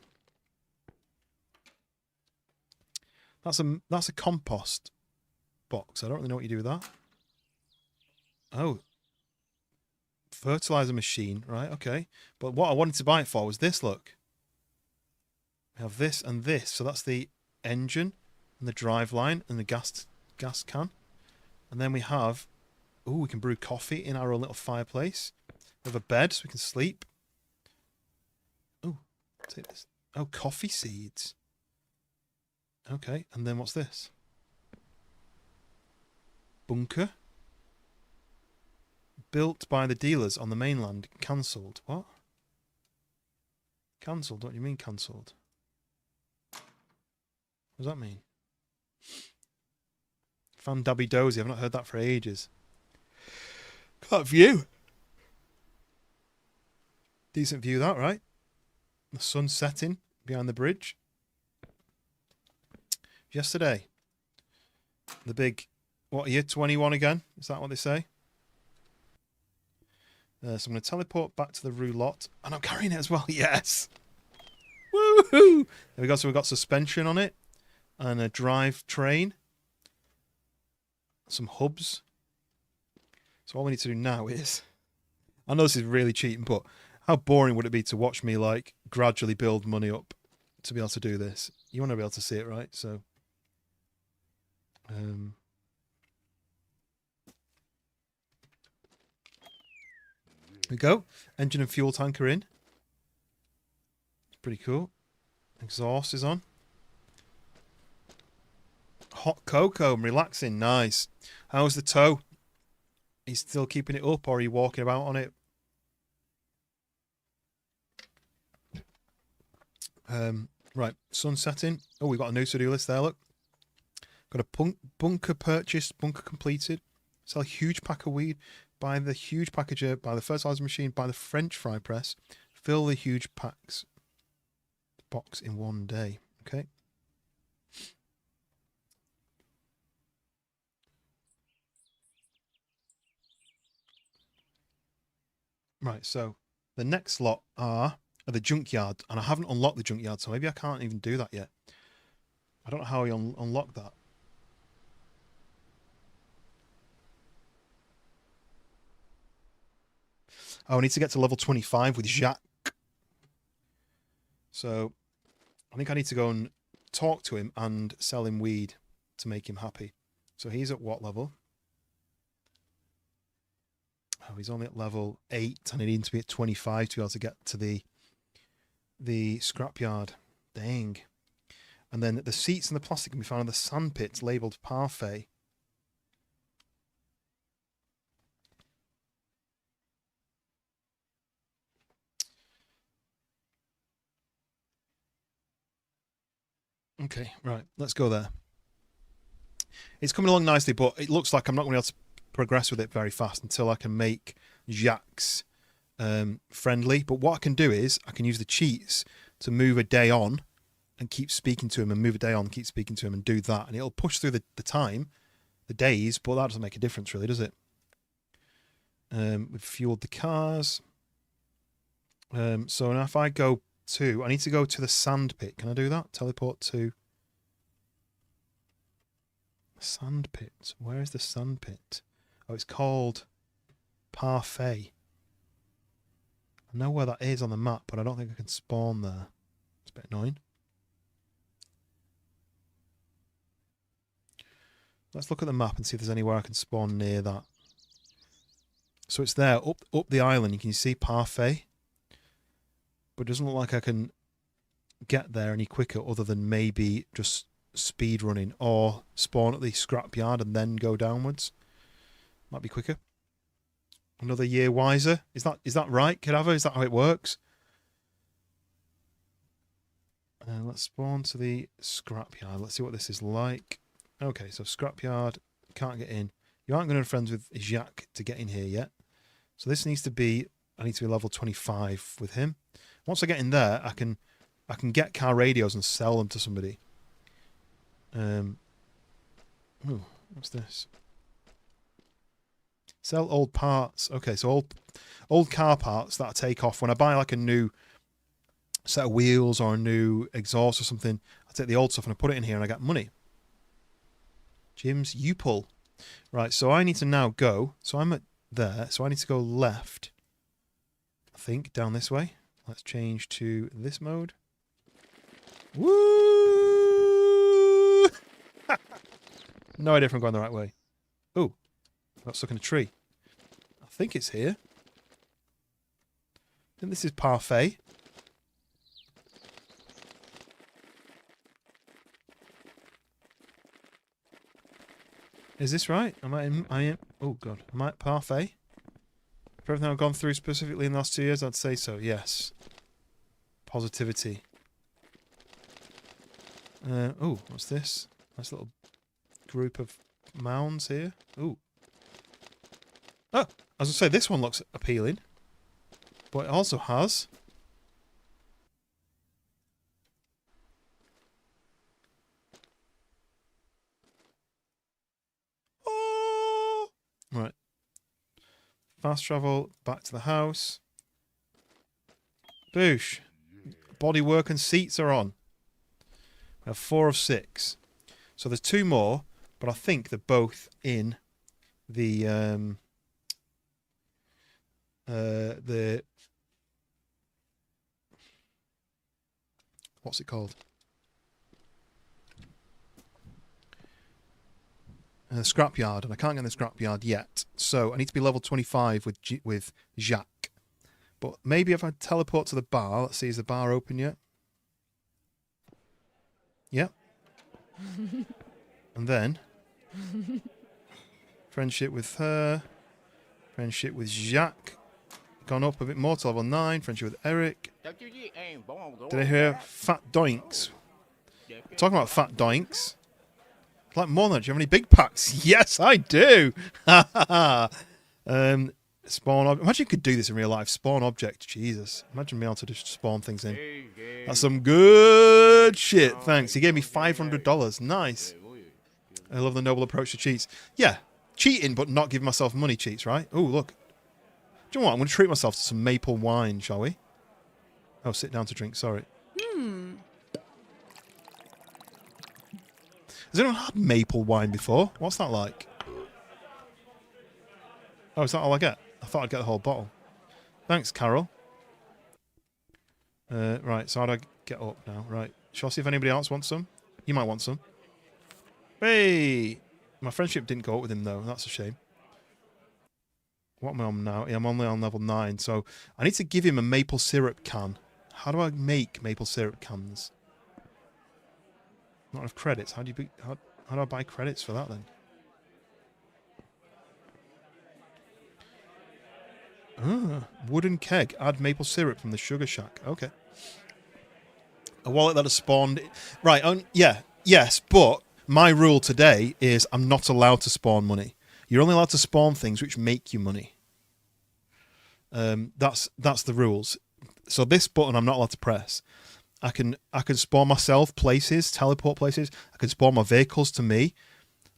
that's a compost box. I don't really know what you do with that. Oh. Fertilizer machine, right? Okay. But what I wanted to buy it for was this, look. We have this and this. So that's the engine and the drive line and the gas can. And then we have, ooh, we can brew coffee in our own little fireplace. We have a bed so we can sleep. Ooh, take this. Oh, coffee seeds. Okay, and then what's this? Bunker. Built by the dealers on the mainland. Cancelled. What? Cancelled? What do you mean cancelled? What does that mean? Fan Dabby Dozy. I've not heard that for ages. Look at that view. Decent view that, right? The sun setting behind the bridge. Yesterday. The big... What, year 21 again? Is that what they say? So I'm going to teleport back to the roulotte. And I'm carrying it as well. Yes! Woohoo! There we go. So we've got suspension on it. And a drive train. Some hubs. So all we need to do now is... I know this is really cheating, but how boring would it be to watch me, like, gradually build money up to be able to do this? You want to be able to see it, right? So... There we go. Engine and fuel tanker in. Pretty cool. Exhaust is on. Hot cocoa. I'm relaxing. Nice. How's the toe? He's still keeping it up, or are you walking about on it? Right. Sun setting. Oh, we've got a new to-do list there, look. Got a bunker purchased, bunker completed. Sell a huge pack of weed. Buy the huge packager. Buy the fertilizer machine. Buy the French fry press. Fill the huge box in one day. Okay. Right, so the next lot are the junkyard. And I haven't unlocked the junkyard, so maybe I can't even do that yet. I don't know how I unlock that. Oh, I need to get to level 25 with Jacques. So I think I need to go and talk to him and sell him weed to make him happy. So he's at what level? Oh, he's only at level 8 and I need him to be at 25 to be able to get to the scrapyard. Dang. And then the seats and the plastic can be found in the sand pits labelled parfait. Okay, right, let's go there. It's coming along nicely, but it looks like I'm not going to be able to progress with it very fast until I can make Jacques friendly. But what I can do is I can use the cheats to move a day on and keep speaking to him, and move a day on, keep speaking to him, and do that. And it'll push through the time, the days, but that doesn't make a difference really, does it? We've fueled the cars. So now if I go to, I need to go to the sand pit. Can I do that? Teleport to sand pit. Where is the sand pit? Oh, it's called Parfait. I know where that is on the map, but I don't think I can spawn there. It's a bit annoying. Let's look at the map and see if there's anywhere I can spawn near that. So it's there, up the island. You can see Parfait. But it doesn't look like I can get there any quicker other than maybe just speed running or spawn at the scrapyard and then go downwards. Might be quicker. Another year wiser. Is that right, Cadaver? Is that how it works? Let's spawn to the scrapyard. Let's see what this is like. Okay, so scrapyard, can't get in. You aren't going to be friends with Jacques to get in here yet. So this needs to be, I need to be level 25 with him. Once I get in there, I can get car radios and sell them to somebody. Ooh, what's this? Sell old parts. Okay, so old car parts that I take off. When I buy like a new set of wheels or a new exhaust or something, I take the old stuff and I put it in here and I get money. Jim's U-pull. Right, so I need to now go. So I'm at there, so I need to go left. I think, down this way. Let's change to this mode. Woo! No idea if I'm going the right way. Oh, I got stuck in a tree. I think it's here. I think this is Parfait. Is this right? I am. Oh god, am I at Parfait? For everything I've gone through specifically in the last 2 years, I'd say so. Yes. Positivity. Oh, what's this? Nice little group of mounds here. Ooh. Oh, I was going to say, this one looks appealing. But it also has... Oh! Right. Fast travel, back to the house. Boosh. Bodywork and seats are on. We have 4 of 6. So there's 2 more, but I think they're both in the what's it called? Scrapyard, and I can't get in the scrapyard yet. So I need to be level 25 with Jacques. But maybe if I teleport to the bar, let's see, is the bar open yet? Yep. And then friendship with her, friendship with Jacques, gone up a bit more to level 9, friendship with Eric. Did I hear fat doinks? Talking about fat doinks. I'd like more than that. Do you have any big packs? Yes, I do. Spawn object. Imagine you could do this in real life. Spawn object. Jesus. Imagine being able to just spawn things in. That's some good shit. Thanks. He gave me $500. Nice. I love the noble approach to cheats. Yeah. Cheating, but not giving myself money cheats, right? Oh, look. Do you know what? I'm going to treat myself to some maple wine, shall we? Oh, sit down to drink. Sorry. Has anyone had maple wine before? What's that like? Oh, is that all I get? I thought I'd get the whole bottle. Thanks, Carol. Right, so how do I get up now? Right. Shall I see if anybody else wants some? You might want some. Hey! My friendship didn't go up with him, though. That's a shame. What am I on now? Yeah, I'm only on level 9, so I need to give him a maple syrup can. How do I make maple syrup cans? Not enough credits. How do I buy credits for that, then? Wooden keg. Add maple syrup from the sugar shack. Okay. A wallet that has spawned... Right, yeah. Yes, but my rule today is I'm not allowed to spawn money. You're only allowed to spawn things which make you money. That's the rules. So this button I'm not allowed to press. I can spawn myself places, teleport places. I can spawn my vehicles to me.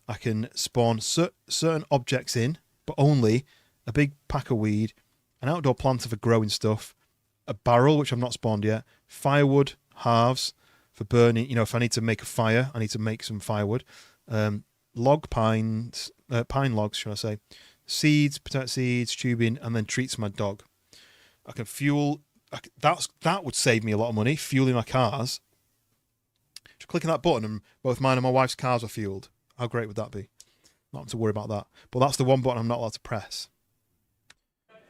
I can spawn certain objects in, but only a big pack of weed, an outdoor planter for growing stuff, a barrel, which I've not spawned yet. Firewood halves for burning. You know, if I need to make a fire, I need to make some firewood. Pine logs, should I say? Seeds, potato seeds, tubing, and then treats for my dog. I can fuel. That would save me a lot of money, fueling my cars. Just clicking that button and both mine and my wife's cars are fueled. How great would that be? Not having to worry about that. But that's the one button I'm not allowed to press.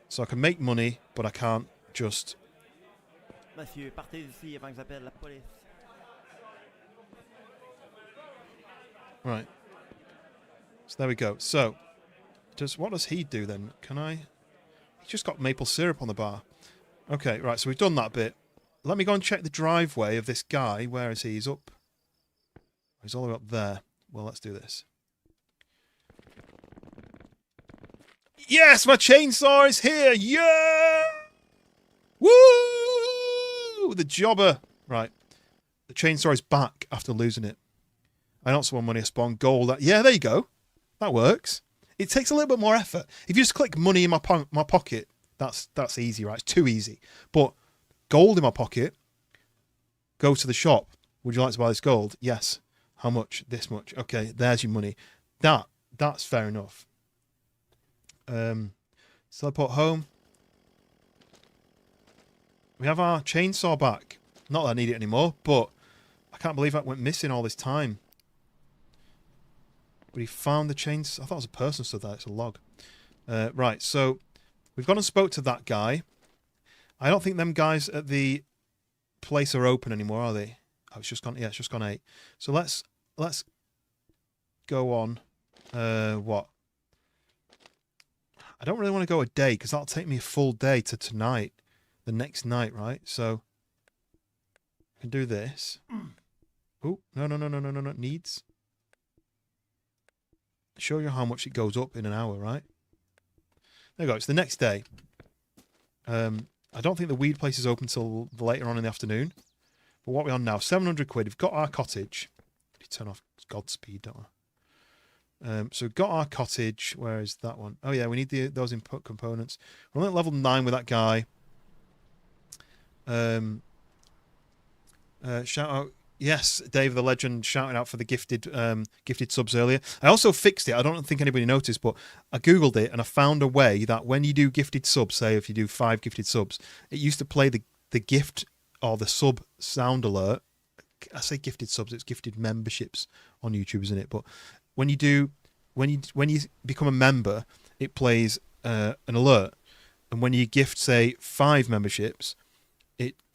So I can make money, but I can't just... Monsieur, partez d'ici avant que j'appelle la police. Right. So there we go. So, what does he do then? Can I... He's just got maple syrup on the bar. Okay, right, so we've done that bit. Let me go and check the driveway of this guy. Where is he? He's up. He's all the way up there. Well, let's do this. Yes, my chainsaw is here! Yeah! Woo! The jobber. Right. The chainsaw is back after losing it. I don't spawn money, I spawn gold. Yeah, there you go. That works. It takes a little bit more effort. If you just click money in my pocket, that's easy, right? It's too easy. But gold in my pocket, go to the shop. Would you like to buy this gold? Yes. How much? This much. Okay, there's your money. That's fair enough. Teleport home. We have our chainsaw back. Not that I need it anymore, but I can't believe that went missing all this time. But he found the chainsaw. I thought it was a person stood there. It's a log. Right, so we've gone and spoke to that guy. I don't think them guys at the place are open anymore, are they? Oh, it's just gone. Yeah, it's just gone 8. So let's go on. What? I don't really want to go a day because that'll take me a full day to tonight, the next night, right? So I can do this. Oh, no. Needs. Show you how much it goes up in an hour, right? There you go. It's the next day. I don't think the weed place is open till later on in the afternoon. But what we're on now, 700 quid. We've got our cottage. You turn off Godspeed, don't I? So we've got our cottage. Where is that one? Oh, yeah, we need those input components. We're only at level 9 with that guy. Shout out. Yes, Dave the Legend shouting out for the gifted subs earlier. I also fixed it. I don't think anybody noticed, but I Googled it and I found a way that when you do gifted subs, say if you do 5 gifted subs, it used to play the gift or the sub sound alert. I say gifted subs, it's gifted memberships on YouTube, isn't it? But when you become a member, it plays an alert. And when you gift, say, 5 memberships,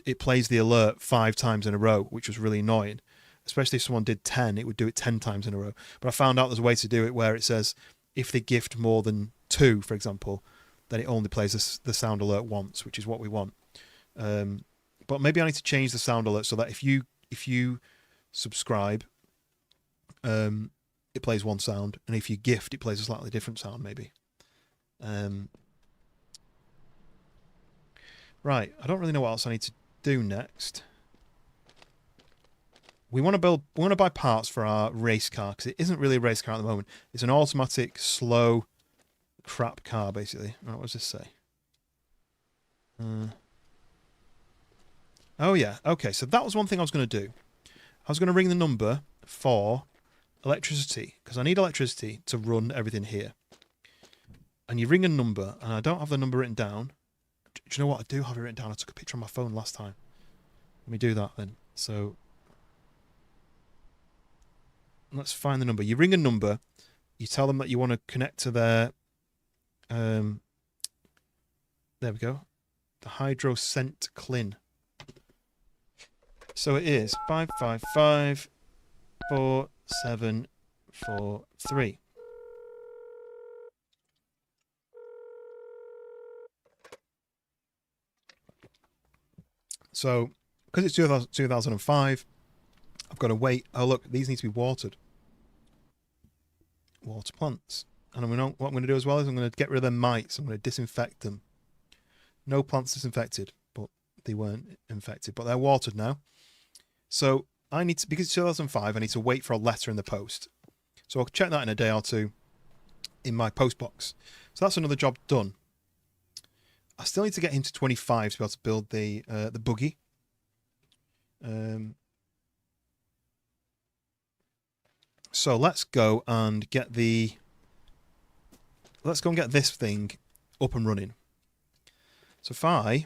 it plays the alert 5 times in a row, which was really annoying. Especially if someone did 10, it would do it 10 times in a row. But I found out there's a way to do it where it says if they gift more than 2, for example, then it only plays the sound alert once, which is what we want. But maybe I need to change the sound alert so that if you subscribe, it plays one sound, and if you gift, it plays a slightly different sound, maybe. Right, I don't really know what else I need to do next. We want to buy parts for our race car because it isn't really a race car at the moment. It's an automatic, slow, crap car basically. Right, what does this say? Oh yeah, okay. So that was one thing I was going to do. I was going to ring the number for electricity because I need electricity to run everything here. And you ring a number, and I don't have the number written down. Do you know what? I do have it written down. I took a picture on my phone last time. Let me do that then. So let's find the number. You ring a number. You tell them that you want to connect to their... there we go. The Hydro Scent Clin. So it is 555 4743. So, because it's 2005, I've got to wait. Oh, look, these need to be watered. Water plants. And what I'm going to do as well is I'm going to get rid of their mites. I'm going to disinfect them. No plants disinfected, but they weren't infected. But they're watered now. So, I need to, because it's 2005, I need to wait for a letter in the post. So, I'll check that in a day or two in my post box. So, that's another job done. I still need to get him to 25 to be able to build the buggy. So let's go and get this thing up and running. So if I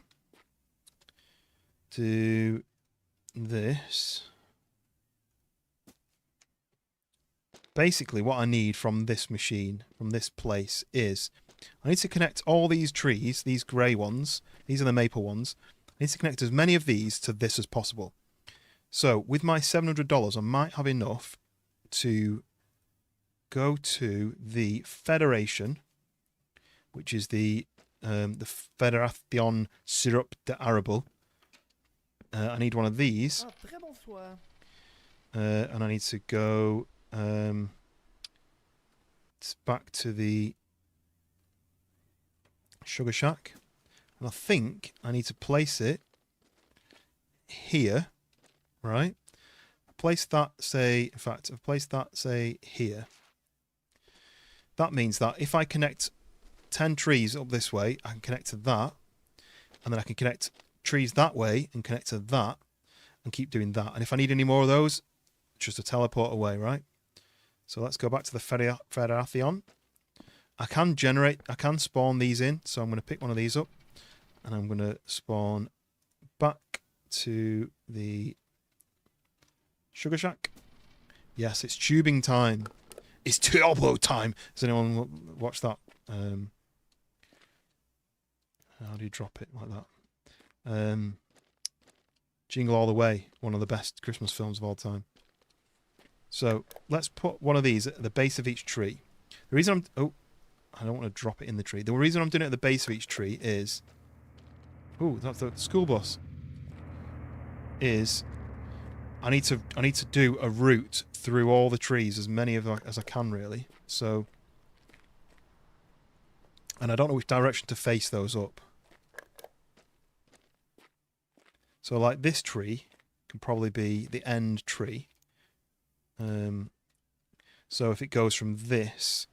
do this, basically what I need from this machine, from this place, is I need to connect all these trees, these grey ones, these are the maple ones. I need to connect as many of these to this as possible. So with my $700, I might have enough to go to the Federation, which is the Fédération Syrup d'Arable. I need one of these. Ah, très bon choix. And I need to go back to the Sugar Shack. And I think I need to place it here, right? Place that, say, in fact, I've placed that, say, here. That means that if I connect 10 trees up this way, I can connect to that, and then I can connect trees that way and connect to that, and keep doing that. And if I need any more of those, just a teleport away, right? So let's go back to the Federation. I can spawn these in, so I'm going to pick one of these up, and I'm going to spawn back to the Sugar Shack. Yes, it's tubing time. It's turbo time. Has anyone watched that? How do you drop it like that? Jingle All the Way, one of the best Christmas films of all time. So let's put one of these at the base of each tree. The reason I don't want to drop it in the tree. The reason I'm doing it at the base of each tree is, that's the school bus. Is I need to do a route through all the trees, as many of as I can really. So, and I don't know which direction to face those up. So like this tree can probably be the end tree. So if it goes from this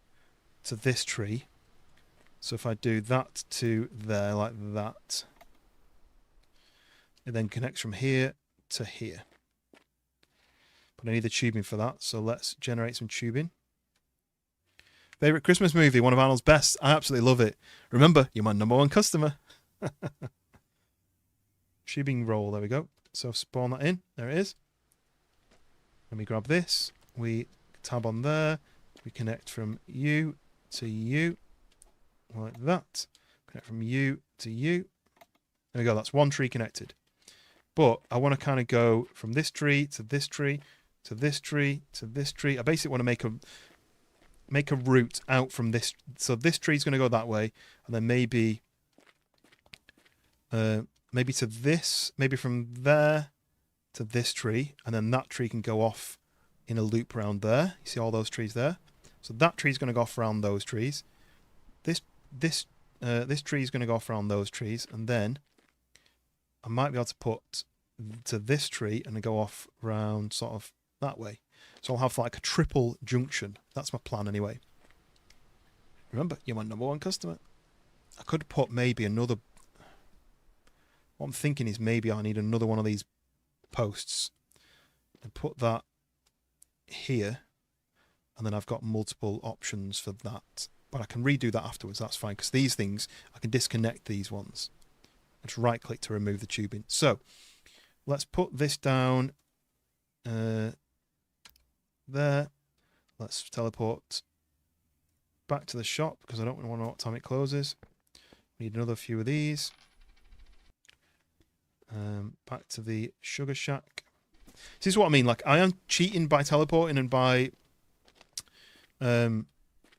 to this tree, so if I do that to there like that, it then connects from here to here. But I need the tubing for that, so let's generate some tubing. Favorite Christmas movie, one of Arnold's best. I absolutely love it. Remember, you're my #1 customer. Tubing roll, there we go. So spawn that in, there it is. Let me grab this, we tab on there, we connect from you to you, like that. Connect from you to you. There we go, that's one tree connected. But I want to kind of go from this tree to this tree, to this tree, to this tree. I basically want to make a route out from this. So this tree is going to go that way, and then maybe to this, maybe from there to this tree, and then that tree can go off in a loop around there. You see all those trees there? So that tree is going to go off around those trees. This tree is going to go off around those trees, and then I might be able to put to this tree and go off round sort of that way. So I'll have like a triple junction. That's my plan anyway. Remember, you're my #1 customer. I could put maybe another... What I'm thinking is maybe I need another one of these posts and put that here, and then I've got multiple options for that. But I can redo that afterwards, that's fine, because these things, I can disconnect these ones. Just right click to remove the tubing. So let's put this down there. Let's teleport back to the shop because I don't want to know what time it closes. Need another few of these. Back to the Sugar Shack. This is what I mean. Like, I am cheating by teleporting and by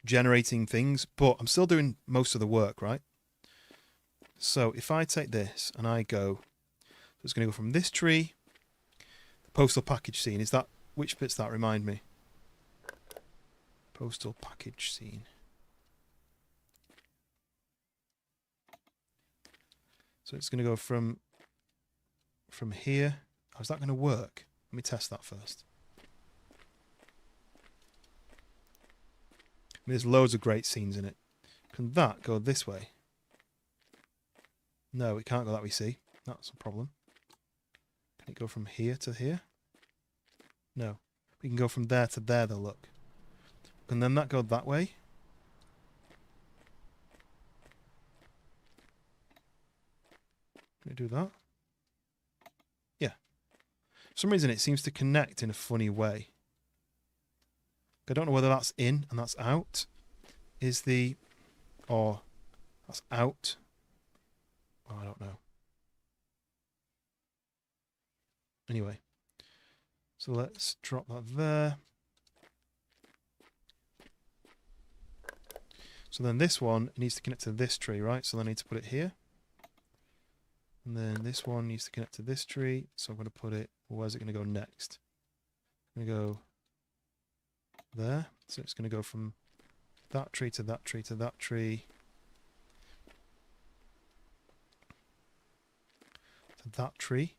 generating things, but I'm still doing most of the work, right? So if I take this and I go, so it's going to go from this tree, the postal package scene. Is that, which bits that remind me? Postal package scene. So it's going to go from here. How's that going to work? Let me test that first. I mean, there's loads of great scenes in it. Can that go this way? No, it can't go that way, see? That's a problem. Can it go from here to here? No. We can go from there to there, though, look. Can then that go that way? Can it do that? Yeah. For some reason, it seems to connect in a funny way. I don't know whether that's in and that's out. Is the... Or that's out. Oh, I don't know. Anyway. So let's drop that there. So then this one needs to connect to this tree, right? So then I need to put it here. And then this one needs to connect to this tree. So I'm going to put it... Where's it going to go next? I'm going to go there. So it's going to go from that tree to that tree to that tree. To that tree.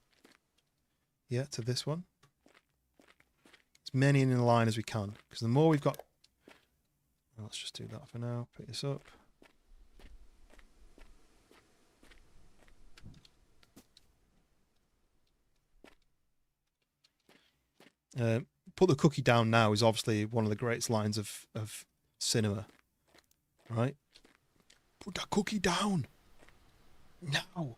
Yeah, to this one. As many in the line as we can. Because the more we've got... Well, let's just do that for now. Pick this up. Put the cookie down now is obviously one of the greatest lines of cinema. Right? Put that cookie down! Now!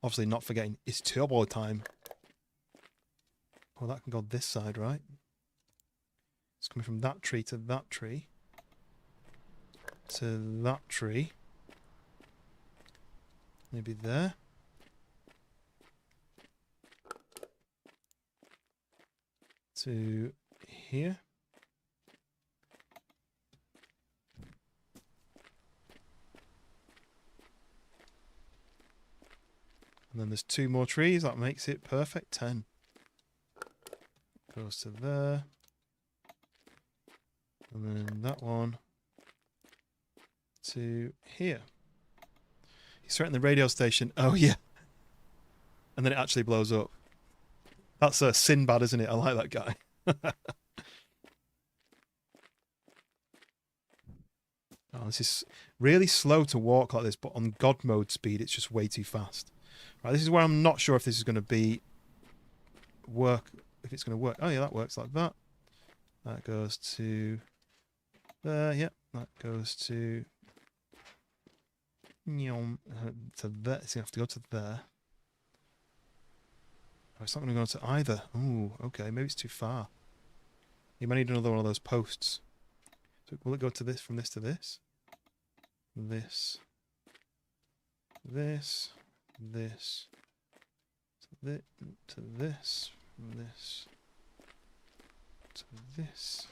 Obviously not forgetting, it's turbo time. Well, that can go this side, right? It's coming from that tree to that tree. To that tree. Maybe there. To here. And then there's 2 more trees. That makes it perfect. 10. Goes to there. And then that one to here. He's threatening the radio station. Oh, yeah. And then it actually blows up. That's Sinbad, isn't it? I like that guy. Oh, this is really slow to walk like this, but on God mode speed, it's just way too fast. Right, this is where I'm not sure if this is going to be work. If it's going to work. Oh, yeah, that works like that. That goes to there. Yep, that goes to there. It's going to have to go to there. Oh, it's not going to go to either. Oh, okay. Maybe it's too far. You might need another one of those posts. So will it go to this, from this to this? This. This. This. To this. From this. To this.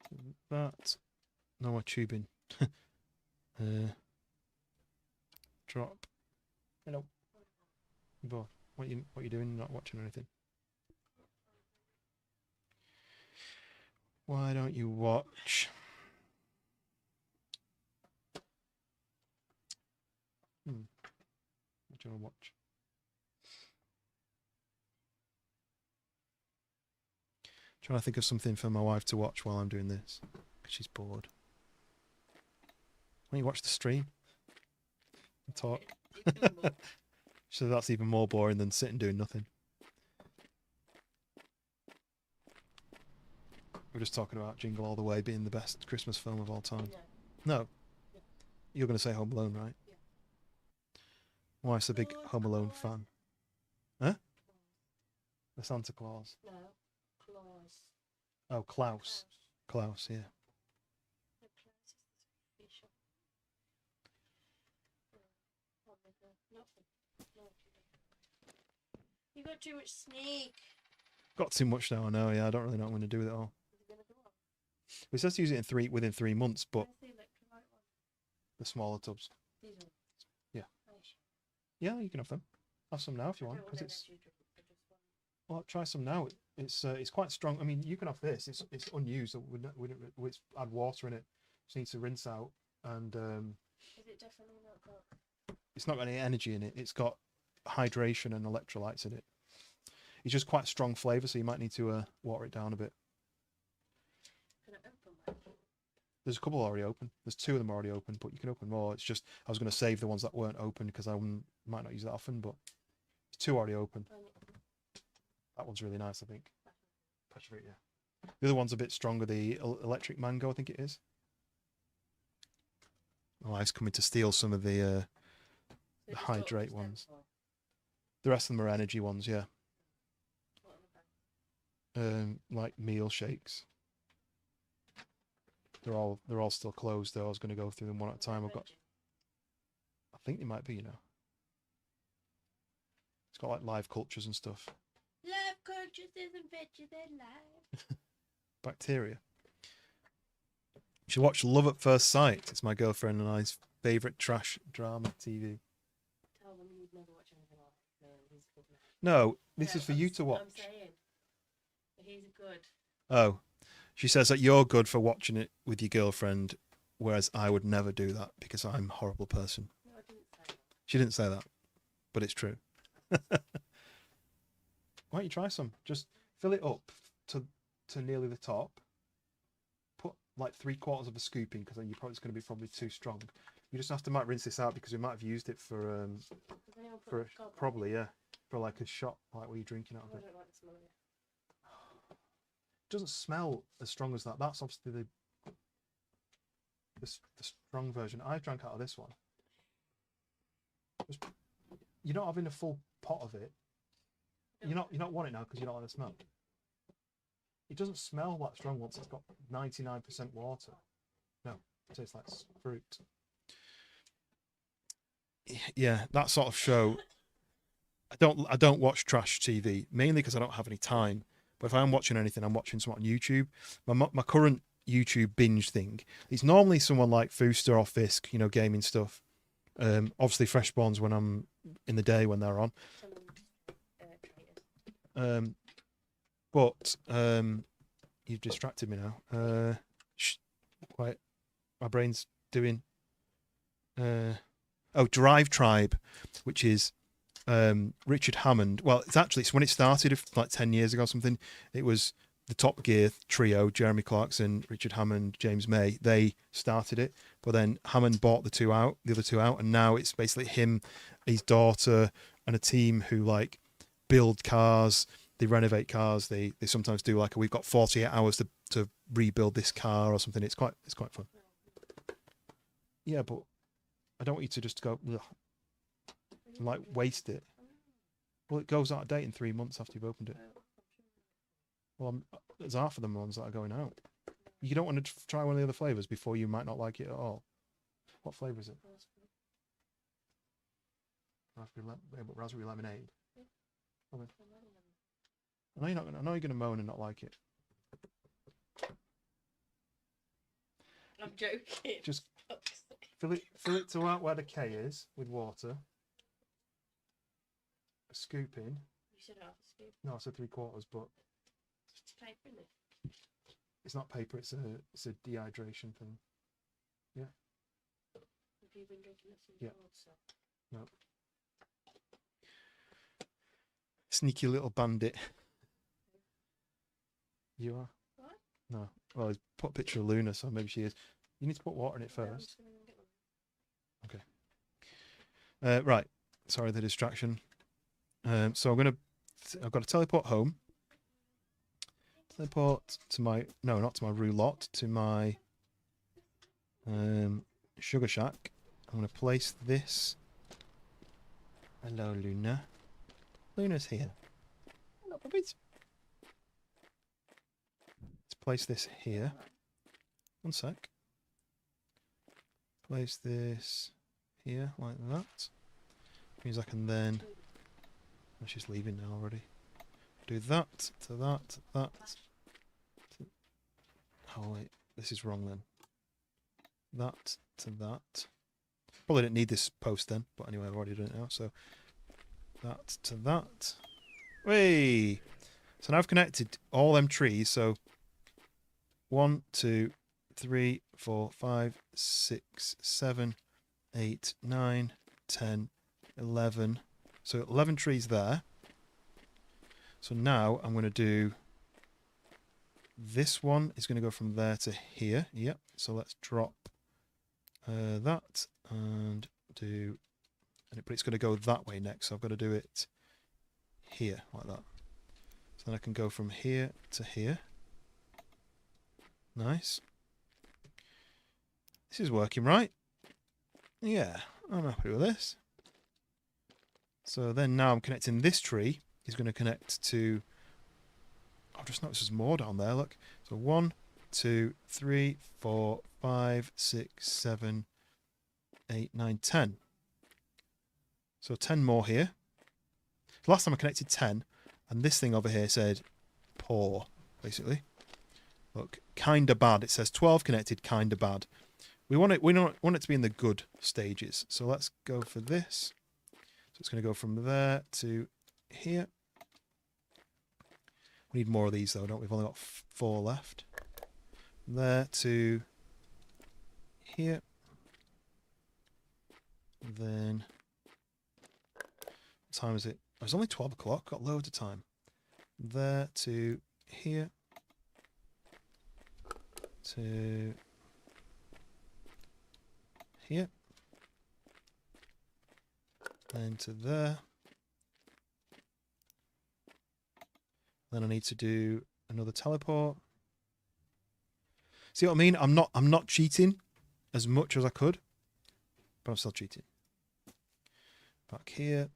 To that. No more tubing. Drop. Hello. Bo, what you doing? Not watching anything? Why don't you watch? What do you want to watch? Trying to think of something for my wife to watch while I'm doing this, because she's bored. Why don't you watch the stream? And talk. So that's even more boring than sitting doing nothing. We're just talking about Jingle All the Way being the best Christmas film of all time. No. You're going to say Home Alone, right? Yeah. Wife's a big Home Alone fan. Huh? The Santa Claus. No, Claus. Oh, Klaus. Klaus, yeah. No, Claus is the fish shop. Nothing. No, you got too much snake. Got too much now, I know, yeah. I don't really know what I'm going to do with it all. Is it gonna go up? We said to use it within 3 months, but Where's the electrolyte one? the smaller tubs. These ones. Yeah. Nice. Yeah, you can have them. Have some now if you want, because it's... Well, try some now. It's quite strong. I mean, you can have this. It's unused. It's add water in it. Just needs to rinse out, and Is it definitely not got? it's not got any energy in it. It's got hydration and electrolytes in it. It's just quite strong flavour, so you might need to water it down a bit. There's a couple already open. There's 2 of them already open, but you can open more. It's just I was going to save the ones that weren't open because I might not use that often, but there's 2 already open. That one's really nice, I think. Passion fruit, yeah. The other one's a bit stronger. The electric mango, I think it is. My wife's coming to steal some of the hydrate ones. The rest of them are energy ones, yeah. Like meal shakes. They're all still closed though. I was going to go through them one at a time. I think they might be, you know. It's got like live cultures and stuff. Live cultures isn't better than life. Bacteria. You should watch Love at First Sight. It's my girlfriend and I's favourite trash drama TV. Tell them you'd never watch anything like he's good man. No, this is for you to watch. I'm saying. He's good. Oh. She says that you're good for watching it with your girlfriend, whereas I would never do that because I'm a horrible person. No, I didn't say that. She didn't say that, but it's true. Why don't you try some? Just fill it up to nearly the top. Put like 3/4 of a scoop in because it's going to be probably too strong. You just have to might rinse this out because we might have used it for probably yeah, for like a shot like what you're drinking out of it. I don't like the smell of it. It doesn't smell as strong as that. That's obviously the strong version. I drank out of this one. You're not having a full pot of it. You're not wanting it now because you don't like the smell. It doesn't smell that strong once it's got 99% water. No, it tastes like fruit. Yeah, that sort of show. I don't watch trash TV mainly because I don't have any time. But if I'm watching anything, I'm watching something on YouTube. My current YouTube binge thing, it's normally someone like Fooster or Fisk, you know, gaming stuff. Obviously Freshborns when I'm in the day when they're on. But you've distracted me now. Quiet. My brain's doing. Drive Tribe, which is Richard Hammond. Well, it's when it started, like 10 years ago or something. It was the Top Gear trio, Jeremy Clarkson, Richard Hammond, James May. They started it, but then Hammond bought the other two out, and now it's basically him, his daughter, and a team who like build cars. They renovate cars. They sometimes do like we've got 48 hours to rebuild this car or something. It's quite fun. Yeah, but I don't want you to just go ugh, and like waste it. Well, it goes out of date in 3 months after you've opened it. Well, there's half of them ones that are going out. You don't want to try one of the other flavors before you might not like it at all. What flavor is it? Raspberry lemonade. Okay. I know you're gonna moan and not like it. I'm joking. Just fill it to out where the K is with water. A scoop in. You said half a scoop. No, I said 3/4, but It's paper in it. it's not paper. It's a dehydration thing. Yeah. Have you been drinking this Yeah. so? No. Sneaky little bandit. You are? What? No. Well, he's put a picture of Luna, so maybe she is. You need to put water in it first. Okay. Right. Sorry, the distraction. So I've got to teleport home. Teleport to not to my roulotte, to my sugar shack. I'm going to place this. Hello, Luna. Luna's here. Hello, puppies. Let's place this here. One sec. Place this here, like that. Means I can then... Oh, she's leaving now already. Do that, to that, that. Oh wait, this is wrong then. That to that. Probably didn't need this post then, but anyway, I've already done it now, so... That to that. Whey! So now I've connected all them trees, so 1, 2, 3, 4, 5, 6, 7, 8, 9, 10, 11. So 11 trees there. So now I'm going to do this one is going to go from there to here. Yep. So let's drop that and do, but it's going to go that way next. So I've got to do it here like that. So then I can go from here to here. Nice. This is working right. Yeah, I'm happy with this. So then now I'm connecting this tree. Is going to connect to... I've just noticed there's more down there, look. So 1, 2, 3, 4, 5, 6, 7, 8, 9, 10. So 10 more here. Last time I connected 10, and this thing over here said poor, basically. Look, kinda bad. It says 12 connected, kinda bad. We want it to be in the good stages. So let's go for this. So it's going to go from there to here. We need more of these though, don't we? We've only got 4 left. There to here. And then what time is it? Oh, it's only 12 o'clock. Got loads of time. There to here. To here. Then to there. Then I need to do another teleport. See what I mean? I'm not cheating as much as I could, but I'm still cheating. Back here,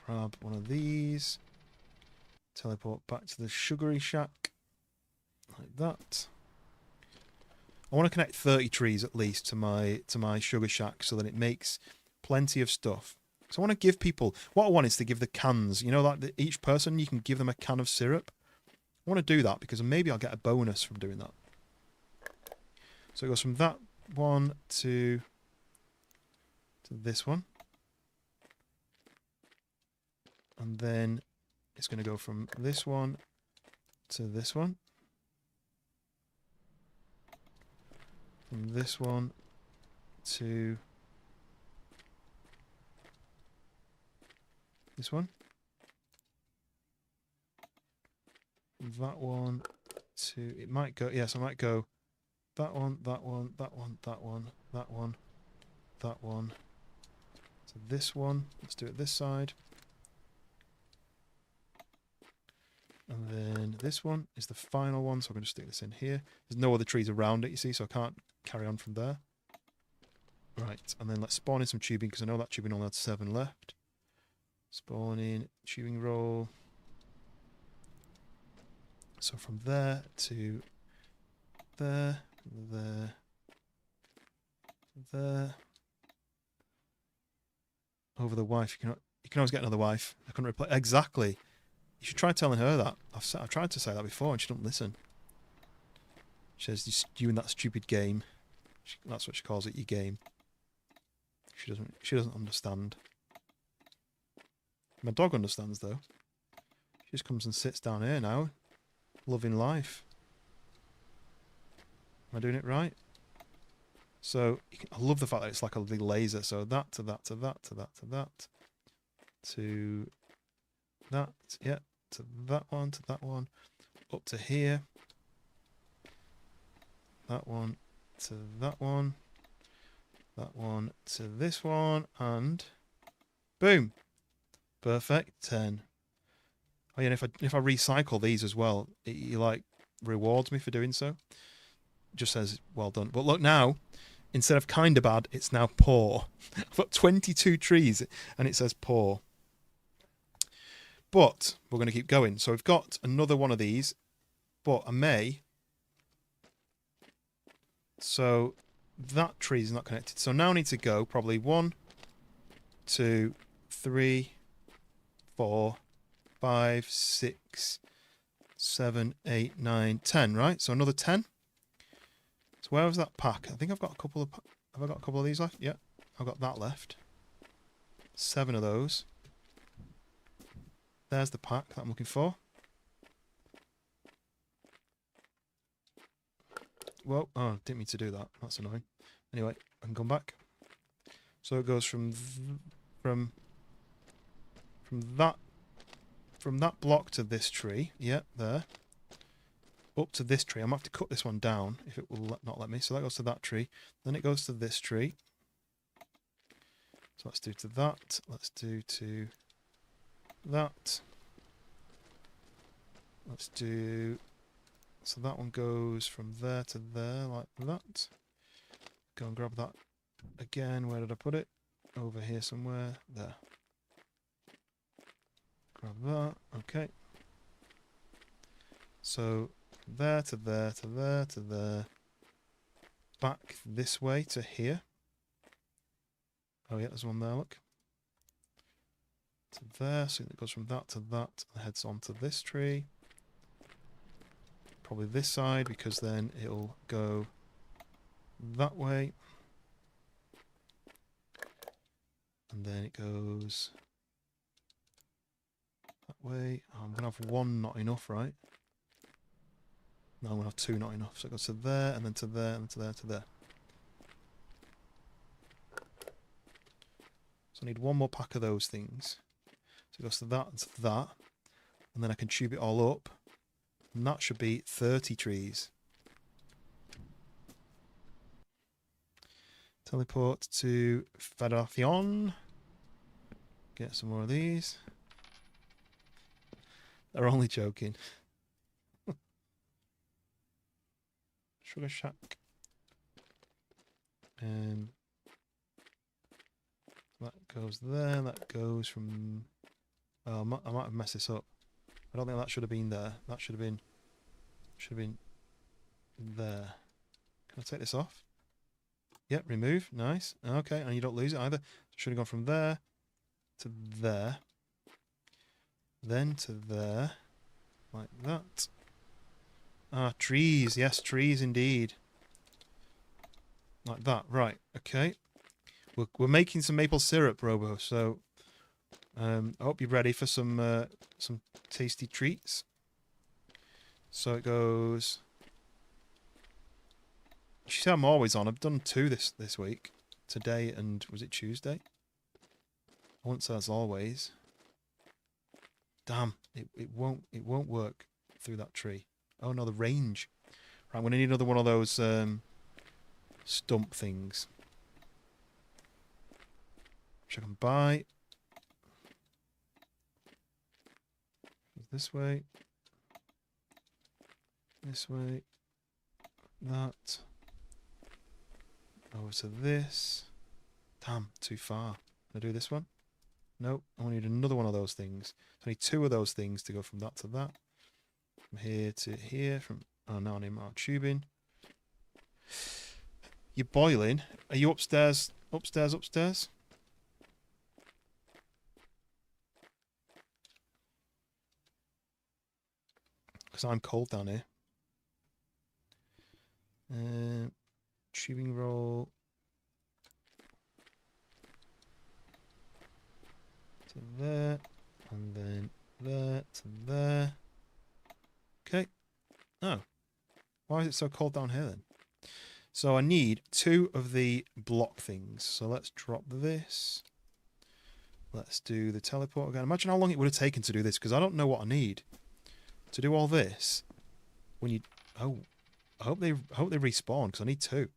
grab one of these, teleport back to the sugary shack, like that. I want to connect 30 trees at least to my sugar shack so that it makes plenty of stuff. So I want to give people, what I want is to give the cans, you know, like each person, you can give them a can of syrup. I want to do that because maybe I'll get a bonus from doing that. So it goes from that one to this one. And then it's going to go from this one to this one. From this one to this one. That one to, it might go, yes, I might go that one, that one, that one, that one, that one, that one. So this one, let's do it this side. And then this one is the final one, so I'm going to stick this in here. There's no other trees around it, you see, so I can't carry on from there. Right, and then let's spawn in some tubing, because I know that tubing only had 7 left. Spawn in, tubing roll. So from there to there, there, there. Over the wife, you can always get another wife. I couldn't reply. Exactly. You should try telling her that. I've tried to say that before and she doesn't listen. She says, you and that stupid game. That's what she calls it, your game. She doesn't understand. My dog understands though. She just comes and sits down here now, loving life. Am I doing it right? So I love the fact that it's like a little laser. So that to that to that to that to that to that, yeah, to that one, up to here. That one to that one to this one, and boom. Perfect, 10. Oh yeah, and if I recycle these as well, it like rewards me for doing so. It just says well done. But look now, instead of kinda bad, it's now poor. I've got 22 trees and it says poor. But we're going to keep going. So we've got another one of these, but I may. So that tree is not connected. So now I need to go probably 1, 2, 3, 4, 5, 6, 7, 8, 9, 10, right? So another 10. So where was that pack? I think I've got a couple of... Have I got a couple of these left? Yeah, I've got that left. 7 of those. There's the pack that I'm looking for. Whoa, oh, didn't mean to do that. That's annoying. Anyway, I can come back. So it goes from that block to this tree. Yeah, there. up to this tree. I'm going to have to cut this one down if it will not let me. So that goes to that tree. Then it goes to this tree. So let's do to that. Let's do to that. Let's do... So that one goes from there to there like that. Go and grab that again. Where did I put it? Over here somewhere. There. Grab that. Okay. So there to there to there to there. Back this way to here. Oh yeah, there's one there, look. To there, so it goes from that to that and heads on to this tree. Probably this side, because then it'll go that way. And then it goes that way. Oh, I'm going to have one not enough, right? No, I'm going to have two not enough. So it goes to there, and then to there, and to there, to there. So I need one more pack of those things. So it goes to that and to that. And then I can tube it all up. And that should be 30 trees. Teleport to Federation. Get some more of these. They're only joking. Sugar Shack. That goes there. That goes from... Oh, I might have messed this up. I don't think that should have been there. That should have been there. Can I take this off? Yep, remove. Nice. Okay, and you don't lose it either. Should have gone from there to there. Then to there. Like that. Ah, trees. Yes, trees indeed. Like that. Right. Okay. We're making some maple syrup, Robo, so I hope you're ready for some tasty treats. So it goes... You see I'm always on. I've done 2 this week. Today and... Was it Tuesday? I wouldn't say as always. Damn. It won't work through that tree. Oh no, the range. Right, I'm going to need another one of those stump things. Which I can buy. This way. This way. That. Over to this. Damn, too far. Can I do this one? Nope. I need another one of those things. So I need 2 of those things to go from that to that. From here to here. From... Oh, no, I need more tubing. You're boiling. Are you upstairs? Upstairs? Because I'm cold down here. Tubing roll. To there. And then there to there. Okay. Oh. Why is it so cold down here then? So I need 2 of the block things. So let's drop this. Let's do the teleport again. Imagine how long it would have taken to do this, because I don't know what I need. To do all this, when you... Oh, I hope they respawn, because I need 2.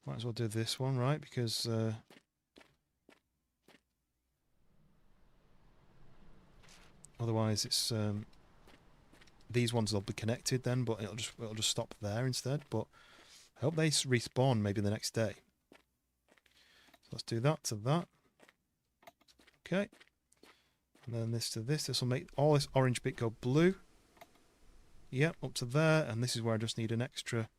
Might as well do this one, right? Because... otherwise it's... these ones will be connected then, but it'll just stop there instead. But I hope they respawn maybe the next day. Let's do that to that. Okay. And then this to this. This will make all this orange bit go blue. Yep, up to there. And this is where I just need an extra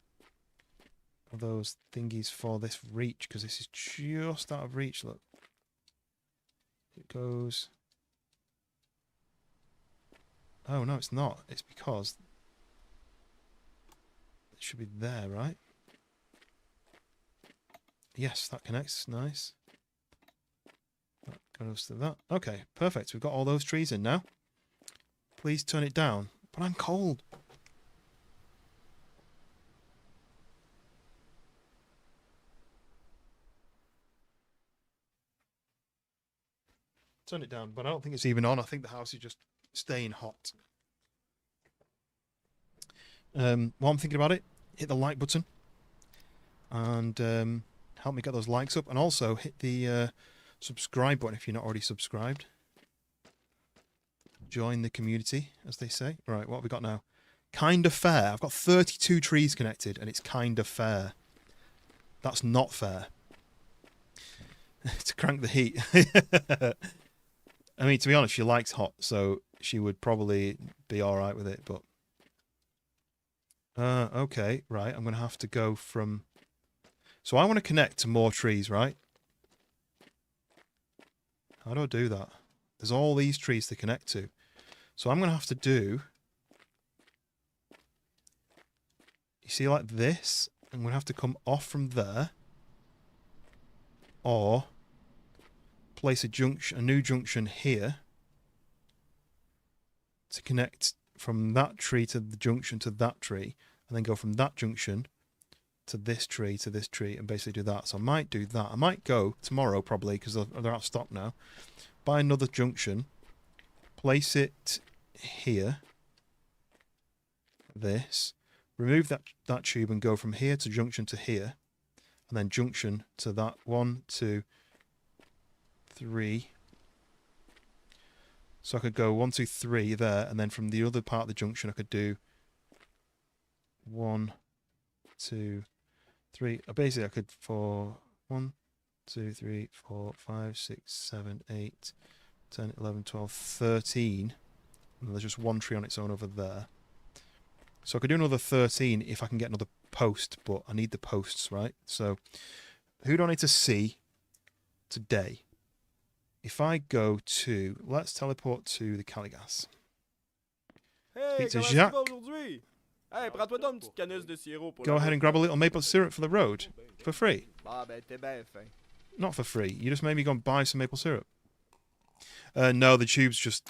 of those thingies for this reach, because this is just out of reach, look. It goes... Oh, no, it's not. It's because it should be there, right? Yes, that connects. Nice. That goes to that. Okay, perfect. We've got all those trees in now. Please turn it down. But I'm cold. Turn it down, but I don't think it's even on. I think the house is just staying hot. While I'm thinking about it, hit the like button and help me get those likes up, and also hit the subscribe button if you're not already subscribed. Join the community, as they say. Right, what have we got now? Kind of fair. I've got 32 trees connected, and it's kind of fair. That's not fair. To crank the heat. I mean, to be honest, she likes hot, so she would probably be alright with it, but... okay, right, I'm going to have to go from... So I want to connect to more trees, right? How do I do that? There's all these trees to connect to. So I'm going to have to do... You see, like this? I'm going to have to come off from there. Or... place a new junction here. To connect from that tree to the junction to that tree. And then go from that junction to this tree, and basically do that. So I might do that. I might go tomorrow, probably, because they're out of stock now. Buy another junction. Place it here. This. Remove that tube and go from here to junction to here. And then junction to that. 1, 2, 3. So I could go 1, 2, 3 there. And then from the other part of the junction, I could do 1, 2, 3. Basically, I could for 1, 2, 3, 4, 5, 6, 7, 8, 10, 11, 12, 13. And there's just one tree on its own over there. So I could do another 13 if I can get another post, but I need the posts, right? So who do I need to see today? If I go to... Let's teleport to the Caligas. Hey, Speak to comment tu Jacques. vas aujourd'hui? Hey, prends-toi donc une petite canisse de sirop pour Go la ahead route. and grab a little maple syrup for the road. For free. Ah, ben, t'es bien fin. Not for free. You just made me go and buy some maple syrup. No, the tubes just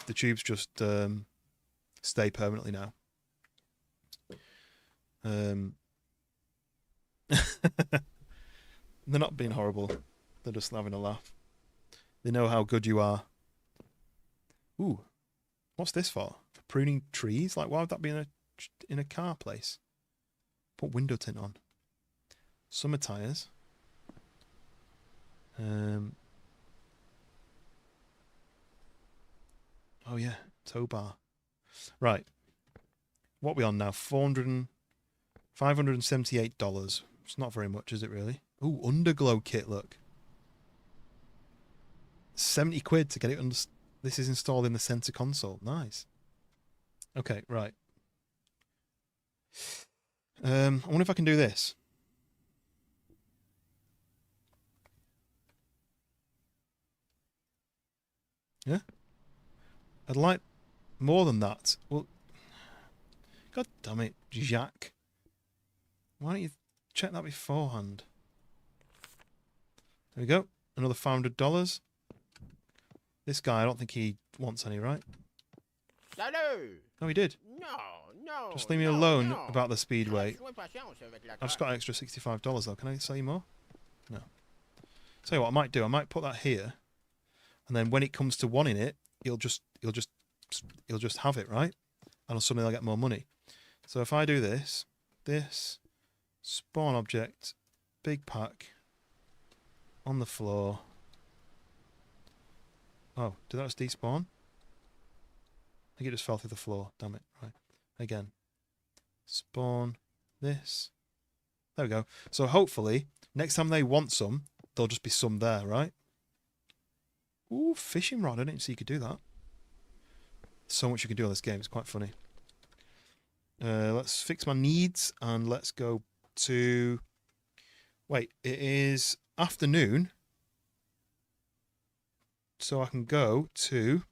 stay permanently now. They're not being horrible. They're just having a laugh. They know how good you are. Ooh, what's this for? For pruning trees? Like, why would that be in a car place? Put window tint on. Summer tires. Oh yeah, tow bar. Right. What are we on now? $578. It's not very much, is it really? Ooh, underglow kit, look. 70 quid to get it under... This is installed in the center console. Nice. Okay, right. I wonder if I can do this. Yeah? I'd like more than that. Well, God damn it, Jacques. Why don't you check that beforehand? There we go. Another $500. This guy, I don't think he wants any, right? No, he did. No. Just leave me alone about the speedway. I've just got an extra $65 though. Can I sell you more? No. Tell you what I might do. I might put that here, and then when it comes to wanting it, you'll just have it, right? And suddenly I'll get more money. So if I do this, spawn object, big pack, on the floor. Oh, did that just despawn? I think it just fell through the floor. Damn it. Right. Again. Spawn this. There we go. So hopefully, next time they want some, there'll just be some there, right? Ooh, fishing rod. I didn't see you could do that. So much you can do on this game. It's quite funny. Let's fix my needs and let's go to... Wait, it is afternoon. So I can go to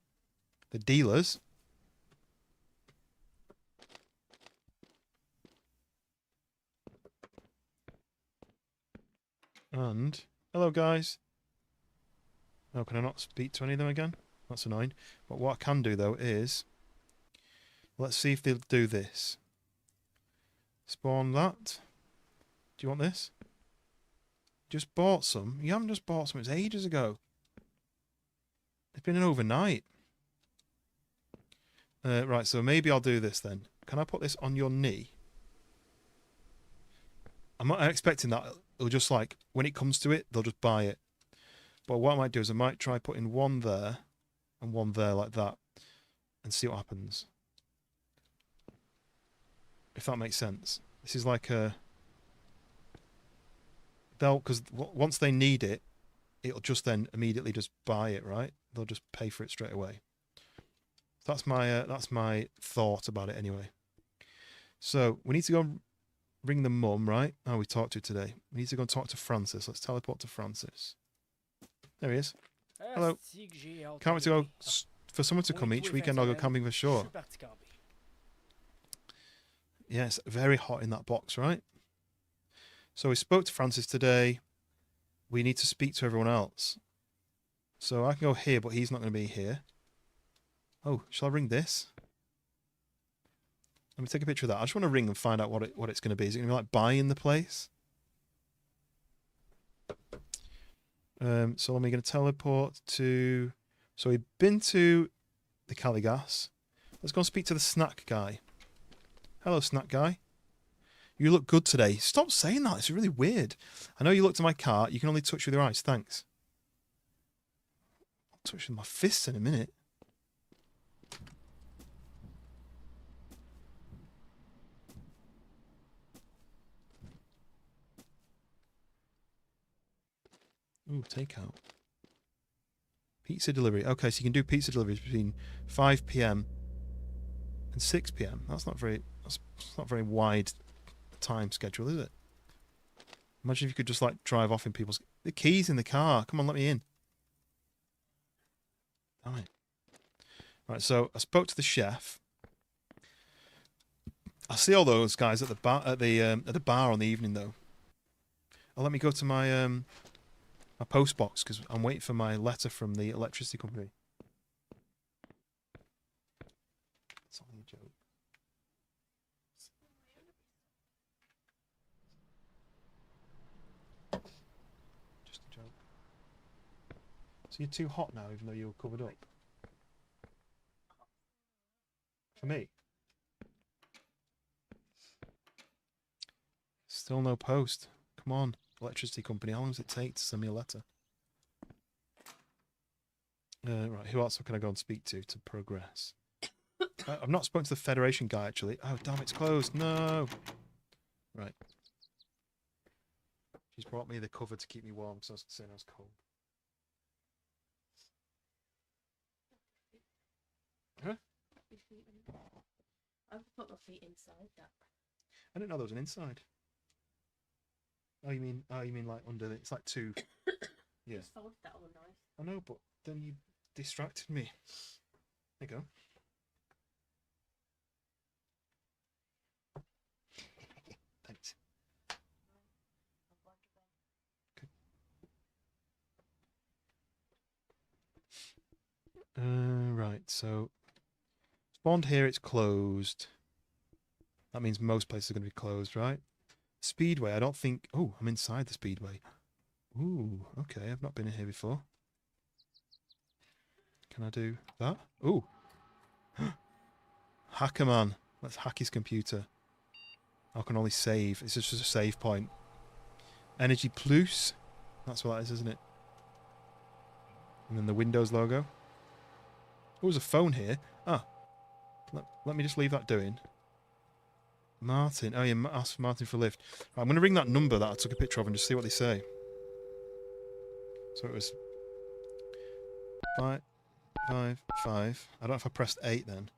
the dealers. And, hello guys. Oh, can I not speak to any of them again? That's annoying. But what I can do though is, let's see if they'll do this. Spawn that. Do you want this? Just bought some. You haven't just bought some, it's ages ago. It's been an overnight. Right, so maybe I'll do this then. Can I put this on your knee? I'm not expecting that. It'll just like, when it comes to it, they'll just buy it. But what I might do is I might try putting one there and one there like that and see what happens. If that makes sense. This is like a... Because once they need it, it'll just then immediately just buy it, right? They'll just pay for it straight away. That's my thought about it anyway. So we need to go and ring the mum, right? Oh, we talked to her today. We need to go and talk to Francis. Let's teleport to Francis. There he is. Hello. Can't wait to go for someone to come each weekend. I'll go camping for sure. Yes, very hot in that box, right? So we spoke to Francis today. We need to speak to everyone else. So I can go here, but he's not going to be here. Oh, shall I ring this? Let me take a picture of that. I just want to ring and find out what it's going to be. Is it going to be like buying the place? So I'm going to teleport to... So we've been to the Caligas. Let's go and speak to the snack guy. Hello, snack guy. You look good today. Stop saying that. It's really weird. I know you looked at my car. You can only touch with your eyes. Thanks. I'll touch with my fists in a minute. Ooh, takeout. Pizza delivery. Okay, so you can do pizza deliveries between 5 p.m. and 6 p.m. That's not very wide time schedule, is it? Imagine if you could just like drive off in people's... The keys in the car. Come on, let me in. Damn it. Right, so I spoke to the chef. I see all those guys at the bar at the bar on the evening though. Oh, let me go to my my post box because I'm waiting for my letter from the electricity company. It's only a joke. Just a joke. So you're too hot now, even though you were covered up. For me. Still no post. Come on, electricity company. How long does it take to send me a letter? Right, who else can I go and speak to progress? I've not spoken to the Federation guy, actually. Oh, damn, it's closed. No. Right. She's brought me the cover to keep me warm because I was saying I was cold. Huh? I've put my feet inside that. I didn't know there was an inside. Oh, you mean like under the... It's like two... Yeah. Just fold that all nice. I know, but then you distracted me. There you go. Thanks. Okay. Right, so... Spawned here, it's closed. That means most places are going to be closed, right? Speedway, I don't think... Oh, I'm inside the Speedway. Ooh, okay, I've not been in here before. Can I do that? Ooh. Hacker man. Let's hack his computer. I can only save. It's just a save point. Energy Plus. That's what that is, isn't it? And then the Windows logo. Oh, there's a phone here. Ah. Let me just leave that doing. Martin. Oh, yeah, ask Martin for a lift. Right, I'm going to ring that number that I took a picture of and just see what they say. So it was 555. I don't know if I pressed 8 then.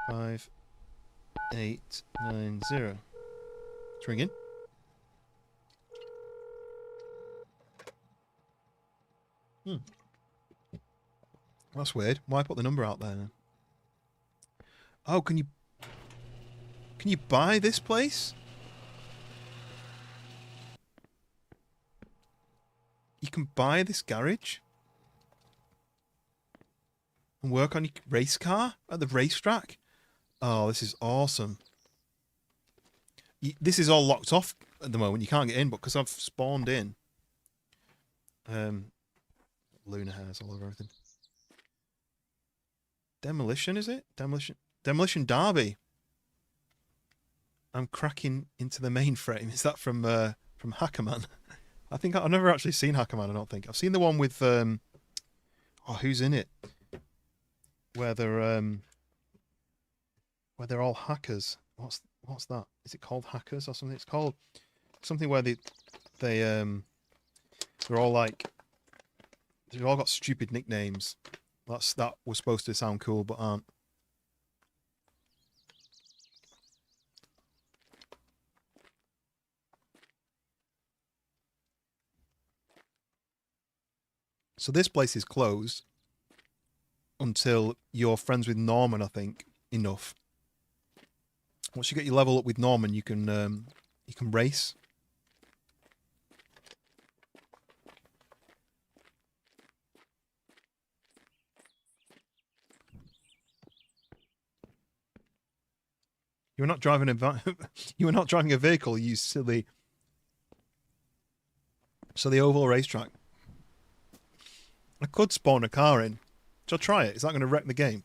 5890. It's ringing. That's weird. Why put the number out there then? Oh, can you buy this place? You can buy this garage and work on your race car at the racetrack. Oh, this is awesome. This is all locked off at the moment. You can't get in, but because I've spawned in, lunar hairs all over everything. Demolition, is it? Demolition Derby. I'm cracking into the mainframe. Is that from Hackerman? I think I've never actually seen Hackerman. I don't think I've seen the one with who's in it? Where they're all hackers. What's that? Is it called Hackers or something? It's called something where they're all like they've all got stupid nicknames. That was supposed to sound cool, but aren't. So this place is closed until you're friends with Norman, I think, enough. Once you get your level up with Norman, you can race. You were not driving you were not driving a vehicle, you silly. So the oval racetrack. I could spawn a car in. Shall I try it? Is that going to wreck the game?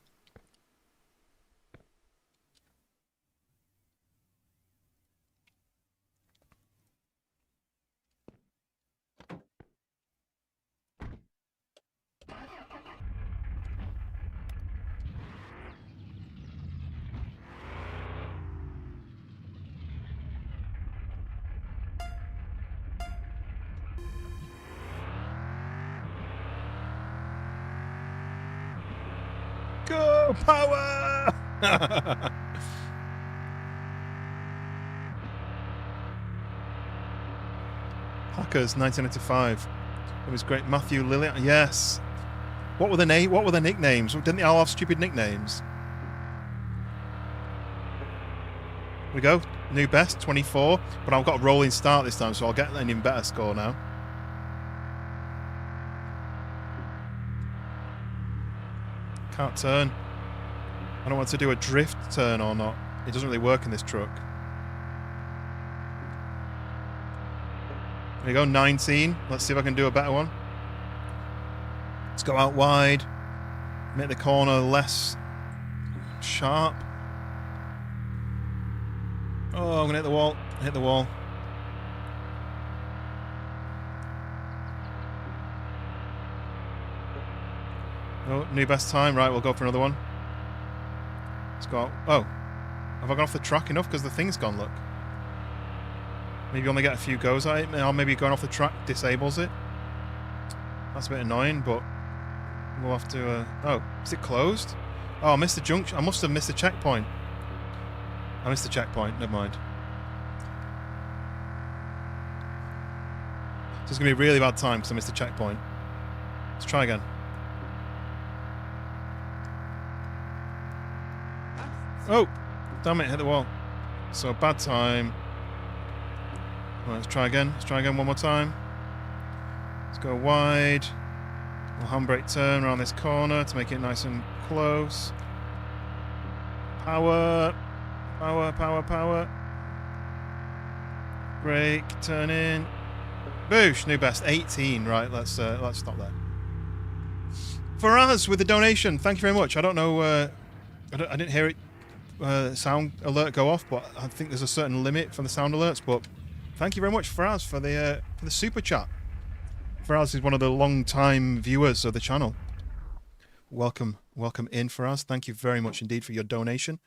Go power! Hackers 1995. It was great. Matthew Lillian. Yes. What were the nicknames? Didn't they all have stupid nicknames? Here we go. New best 24. But I've got a rolling start this time, so I'll get an even better score now. Can't turn. I don't want to do a drift turn or not. It doesn't really work in this truck. There you go, 19. Let's see if I can do a better one. Let's go out wide. Make the corner less sharp. Oh, I'm going to hit the wall. Hit the wall. Oh, new best time. Right, we'll go for another one. Let's go out. Oh, have I gone off the track enough? Because the thing's gone, look. Maybe only get a few goes at it. Or maybe going off the track disables it. That's a bit annoying, but we'll have to... Oh, is it closed? Oh, I missed the junction. I must have missed the checkpoint. I missed the checkpoint. Never mind. So it's going to be a really bad time because I missed the checkpoint. Let's try again. Oh, damn it, hit the wall. So bad time. Right, let's try again. Let's try again one more time. Let's go wide. We'll handbrake turn around this corner to make it nice and close. Power. Power, power, power. Brake, turn in. Boosh, new best, 18. Right, let's stop there. Faraz with the donation. Thank you very much. I don't know, I didn't hear it. Sound alert go off, but I think there's a certain limit for the sound alerts. But thank you very much, Faraz, for the super chat. Faraz is one of the long-time viewers of the channel. Welcome in, Faraz. Thank you very much indeed for your donation.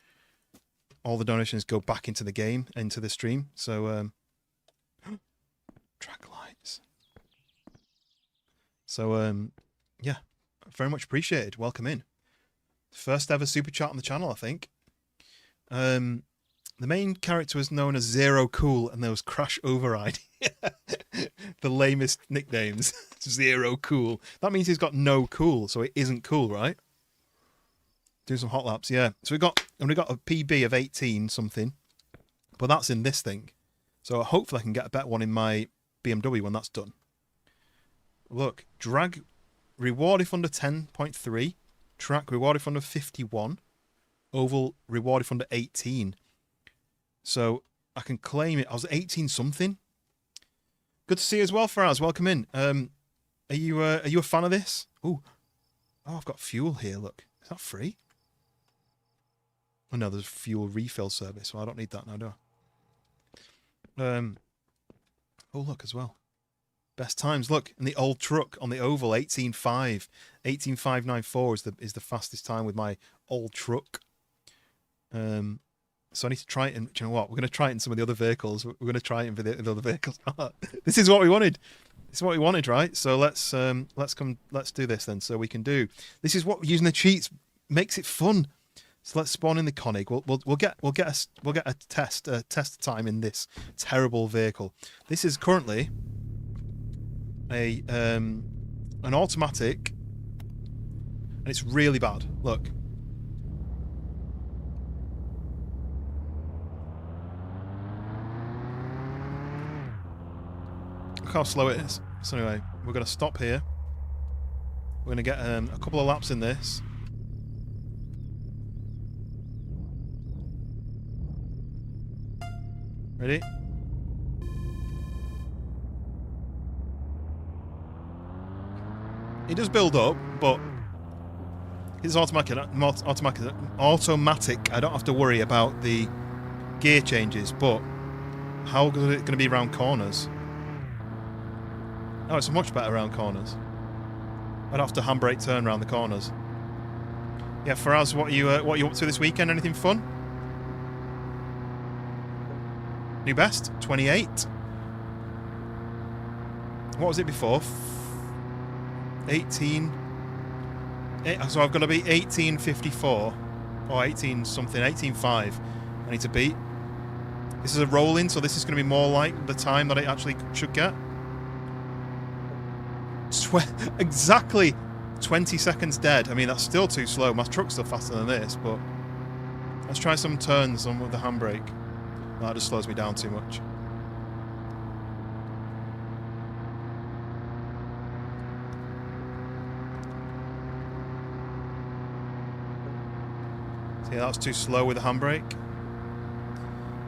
All the donations go back into the game, into the stream. So, track lights. So, yeah, very much apprecited. Welcome in. First ever super chat on the channel, I think. The main character was known as Zero Cool, and there was Crash Override. The lamest nicknames. Zero Cool. That means he's got no cool, so it isn't cool, right? Do some hot laps, yeah. So we got a PB of 18 something, but that's in this thing. So hopefully I can get a better one in my BMW when that's done. Look, drag reward if under 10.3, track reward if under 51. Oval reward if under 18. So I can claim it. I was 18 something. Good to see you as well, Faraz. Welcome in. Are you a fan of this? Oh, I've got fuel here. Look, is that free? Oh no, there's fuel refill service. Well, I don't need that now, do I? Oh, look as well. Best times. Look, in the old truck on the oval, 18.5. 18.594 is the fastest time with my old truck. So I need to try it in. Do you know what? We're going to try it in some of the other vehicles. We're going to try it in the other vehicles. This is what we wanted. This is what we wanted, right? So let's do this then. So we can do. This is what using the cheats makes it fun. So let's spawn in the Koenig. We'll get a test time in this terrible vehicle. This is currently an automatic, and it's really bad. Look. Look how slow it is. So anyway, we're going to stop here. We're going to get a couple of laps in this. Ready? It does build up, but it's automatic. I don't have to worry about the gear changes, but how good is it going to be around corners? Oh, it's much better around corners. I don't have to handbrake turn around the corners. Yeah, Faraz, what are you up to this weekend? Anything fun? New best? 28. What was it before? 18. So I've got to be 1854 or 18 something, 18.5. I need to beat. This is a roll-in, so this is going to be more like the time that it actually should get. Exactly 20 seconds dead. I mean, that's still too slow. My truck's still faster than this, but let's try some turns on with the handbrake. That just slows me down too much. See, that was too slow with the handbrake.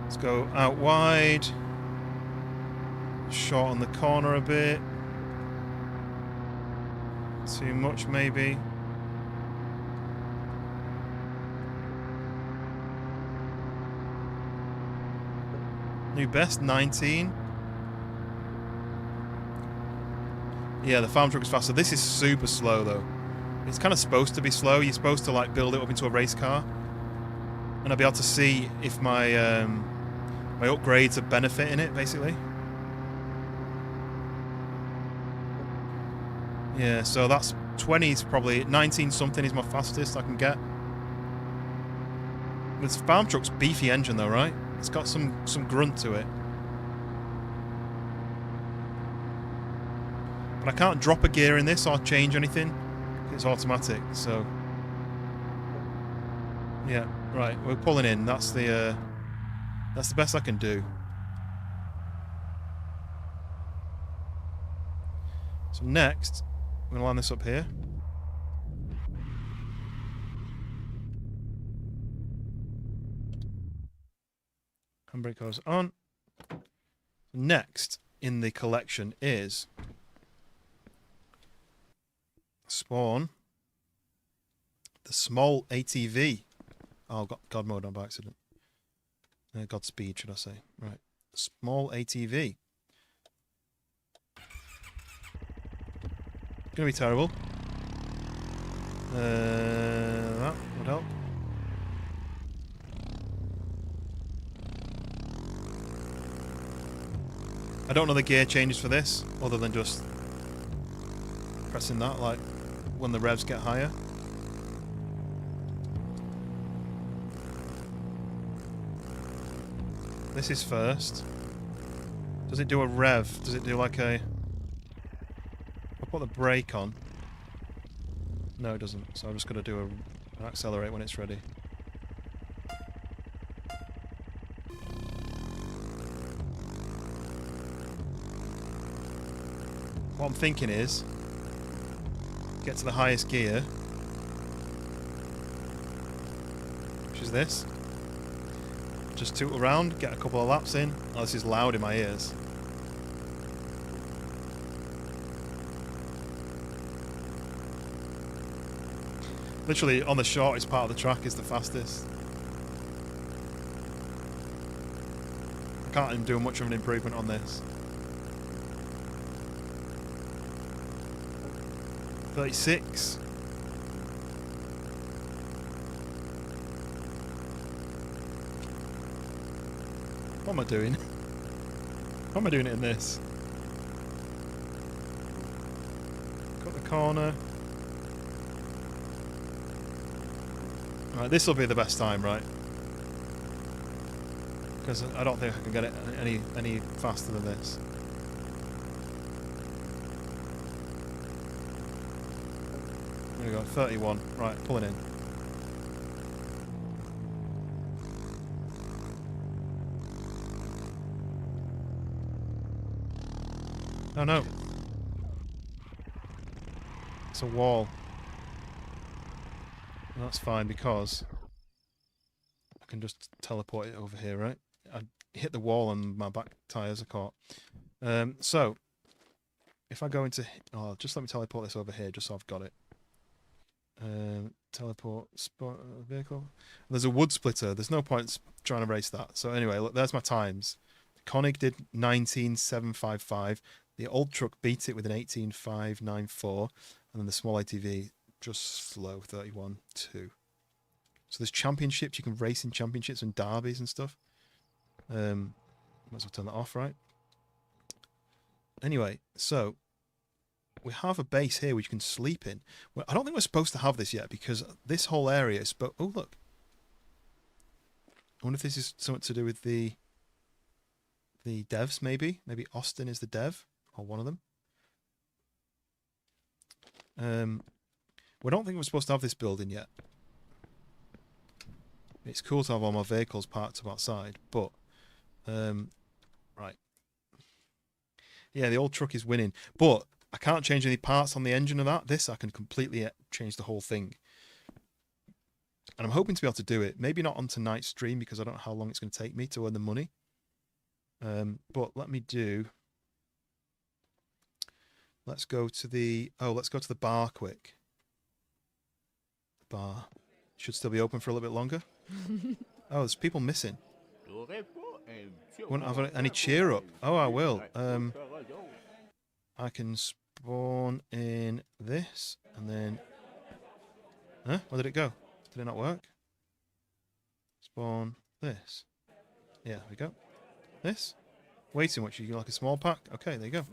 Let's go out wide. Short on the corner a bit. Too much, maybe. New best, 19. Yeah, the farm truck is faster. This is super slow, though. It's kind of supposed to be slow. You're supposed to, like, build it up into a race car. And I'll be able to see if my my upgrades are benefiting it, basically. Yeah, so that's 20 is probably 19 something is my fastest I can get. This farm truck's beefy engine though, right? It's got some grunt to it. But I can't drop a gear in this or change anything. It's automatic, so yeah, right, we're pulling in. That's the best I can do. So next, I'm going to line this up here. Handbrake goes on. Next in the collection is spawn the small ATV. Oh, got God mode on by accident. Godspeed, should I say. Right. Small ATV. Gonna be terrible. That would help. I don't know the gear changes for this, other than just pressing that, like when the revs get higher. This is first. Does it do a rev? Does it do like a... I'll put the brake on. No, it doesn't. So I'm just going to do an accelerate when it's ready. What I'm thinking is get to the highest gear, which is this. Just tootle around, get a couple of laps in. Oh, this is loud in my ears. Literally on the shortest part of the track is the fastest. I can't even do much of an improvement on this. 36. What am I doing? How am I doing it in this? Cut the corner. Right, this will be the best time, right? Because I don't think I can get it any faster than this. There we go, 31. Right, pulling in. Oh no. It's a wall. And that's fine because I can just teleport it over here, right? I hit the wall and my back tyres are caught. So, if I go into... Oh, just let me teleport this over here just so I've got it. Teleport vehicle. There's a wood splitter. There's no point trying to race that. So anyway, look, there's my times. Koenig did 19,755. The old truck beat it with an 18,594. And then the small ATV just slow 31.2. So there's championships. You can race in championships and derbies and stuff. Might as well turn that off, right? Anyway, so we have a base here which you can sleep in. Well, I don't think we're supposed to have this yet because this whole area is... Oh, look. I wonder if this is something to do with the devs, maybe? Maybe Austin is the dev, or one of them. We don't think we're supposed to have this building yet. It's cool to have all my vehicles parked up outside, but... right. Yeah, the old truck is winning, but I can't change any parts on the engine of that. This, I can completely change the whole thing. And I'm hoping to be able to do it. Maybe not on tonight's stream because I don't know how long it's going to take me to earn the money. But let me do... Let's go to the... Oh, let's go to the bar quick. The bar. Should still be open for a little bit longer. Oh, there's people missing. Wouldn't have any cheer up. Oh, I will. I can spawn in this and then... Huh? Where did it go? Did it not work? Spawn this. Yeah, there we go. This. Way too much. You get like a small pack. Okay, there you go.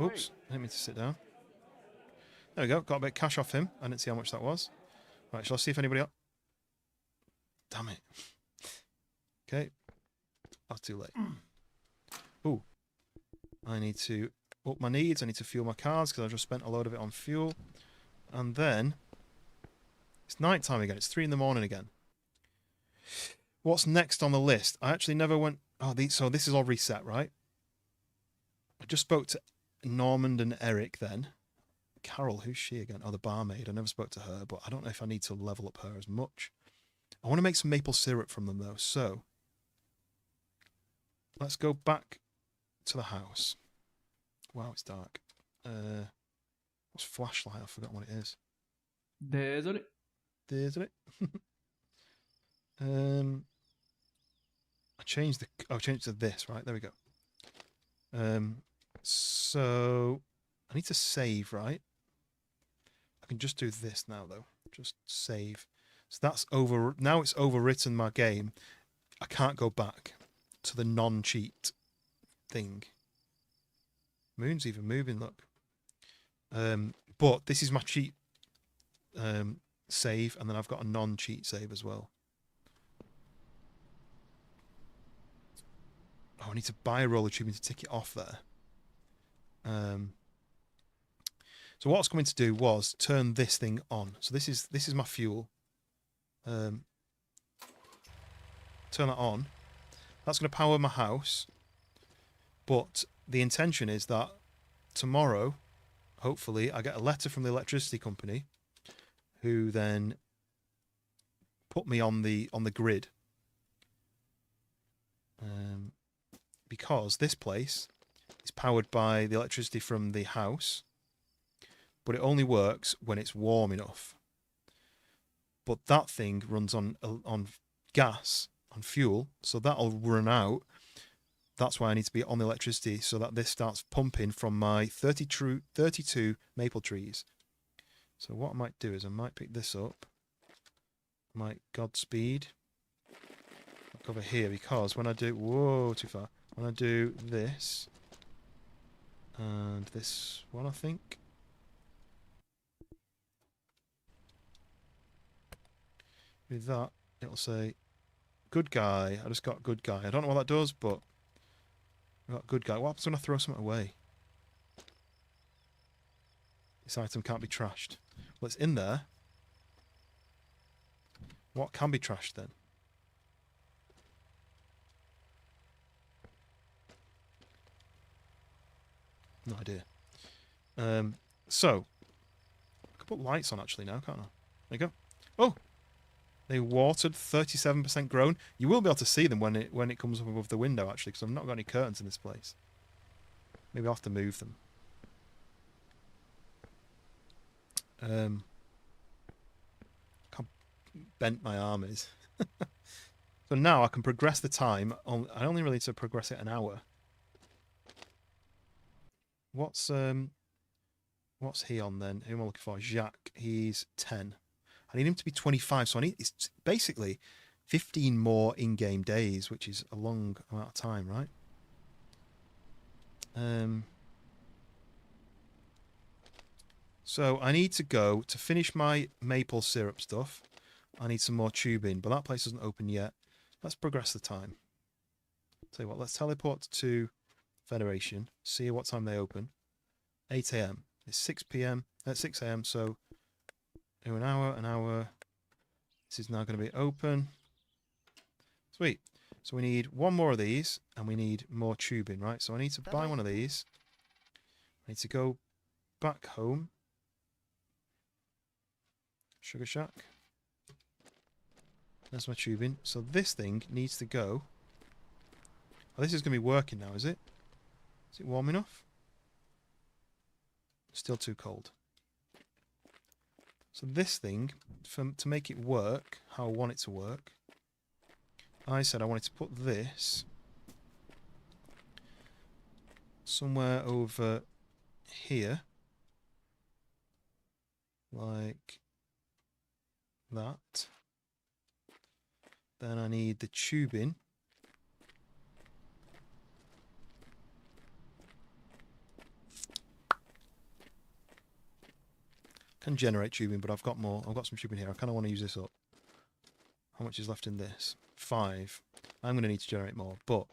Oops. I didn't mean to sit down. There we go. Got a bit of cash off him. I didn't see how much that was. Right, shall I see if anybody else... Damn it. Okay. That's too late. Ooh. I need to up my needs. I need to fuel my cars because I just spent a load of it on fuel. And then... It's night time again. It's 3 in the morning again. What's next on the list? I actually never went... Oh, so this is all reset, right? I just spoke to Normand and Eric then. Carol, who's she again? Oh, the barmaid. I never spoke to her, but I don't know if I need to level up her as much. I want to make some maple syrup from them, though. So, let's go back to the house. Wow, it's dark. What's flashlight? I've forgotten what it is. Désolé. Désolé. I changed it to this, right? There we go. So I need to save, right? I can just do this now, though. Just save. So that's over. Now it's overwritten my game. I can't go back to the non-cheat thing. Moon's even moving, look. But this is my cheat save, and then I've got a non-cheat save as well. Oh, I need to buy a roller tubing to tick it off there. So what I was going to do was turn this thing on. So this is my fuel. Turn that on. That's going to power my house. But the intention is that tomorrow, hopefully, I get a letter from the electricity company, who then put me on the grid. Because this place is powered by the electricity from the house, but it only works when it's warm enough. But that thing runs on gas, on fuel, so that'll run out. That's why I need to be on the electricity so that this starts pumping from my 32 maple trees. So what I might do is I might pick this up. I might Godspeed. Look over here, because when I do... Whoa, too far. When I do this... And this one, I think. With that, it'll say... Good guy. I just got good guy. I don't know what that does, but... I got good guy. What happens when I throw something away? This item can't be trashed. Well, it's in there. What can be trashed then? No idea. So, I could put lights on actually now, can't I? There you go. Oh! They watered, 37% grown. You will be able to see them when it comes up above the window, actually, because I've not got any curtains in this place. Maybe I'll have to move them. How bent my arm is. So now I can progress the time. I only really need to progress it an hour. What's he on then? Who am I looking for? Jacques. He's 10. I need him to be 25, so it's basically 15 more in-game days, which is a long amount of time, right? So I need to go to finish my maple syrup stuff. I need some more tubing, but that place doesn't open yet. Let's progress the time. Tell you what, let's teleport to Federation, see what time they open. 8 AM. It's 6 PM, 6 AM, so do an hour. This is now going to be open. Sweet. So we need one more of these, and we need more tubing, right? So I need to buy one of these. I need to go back home. Sugar Shack. That's my tubing. So this thing needs to go. Oh, this is going to be working now, is it? Is it warm enough? Still too cold. So this thing, to make it work, how I want it to work, I said I wanted to put this somewhere over here, like that. Then I need the tubing. Can generate tubing, but I've got more. I've got some tubing here. I kind of want to use this up. How much is left in this? 5. I'm going to need to generate more, but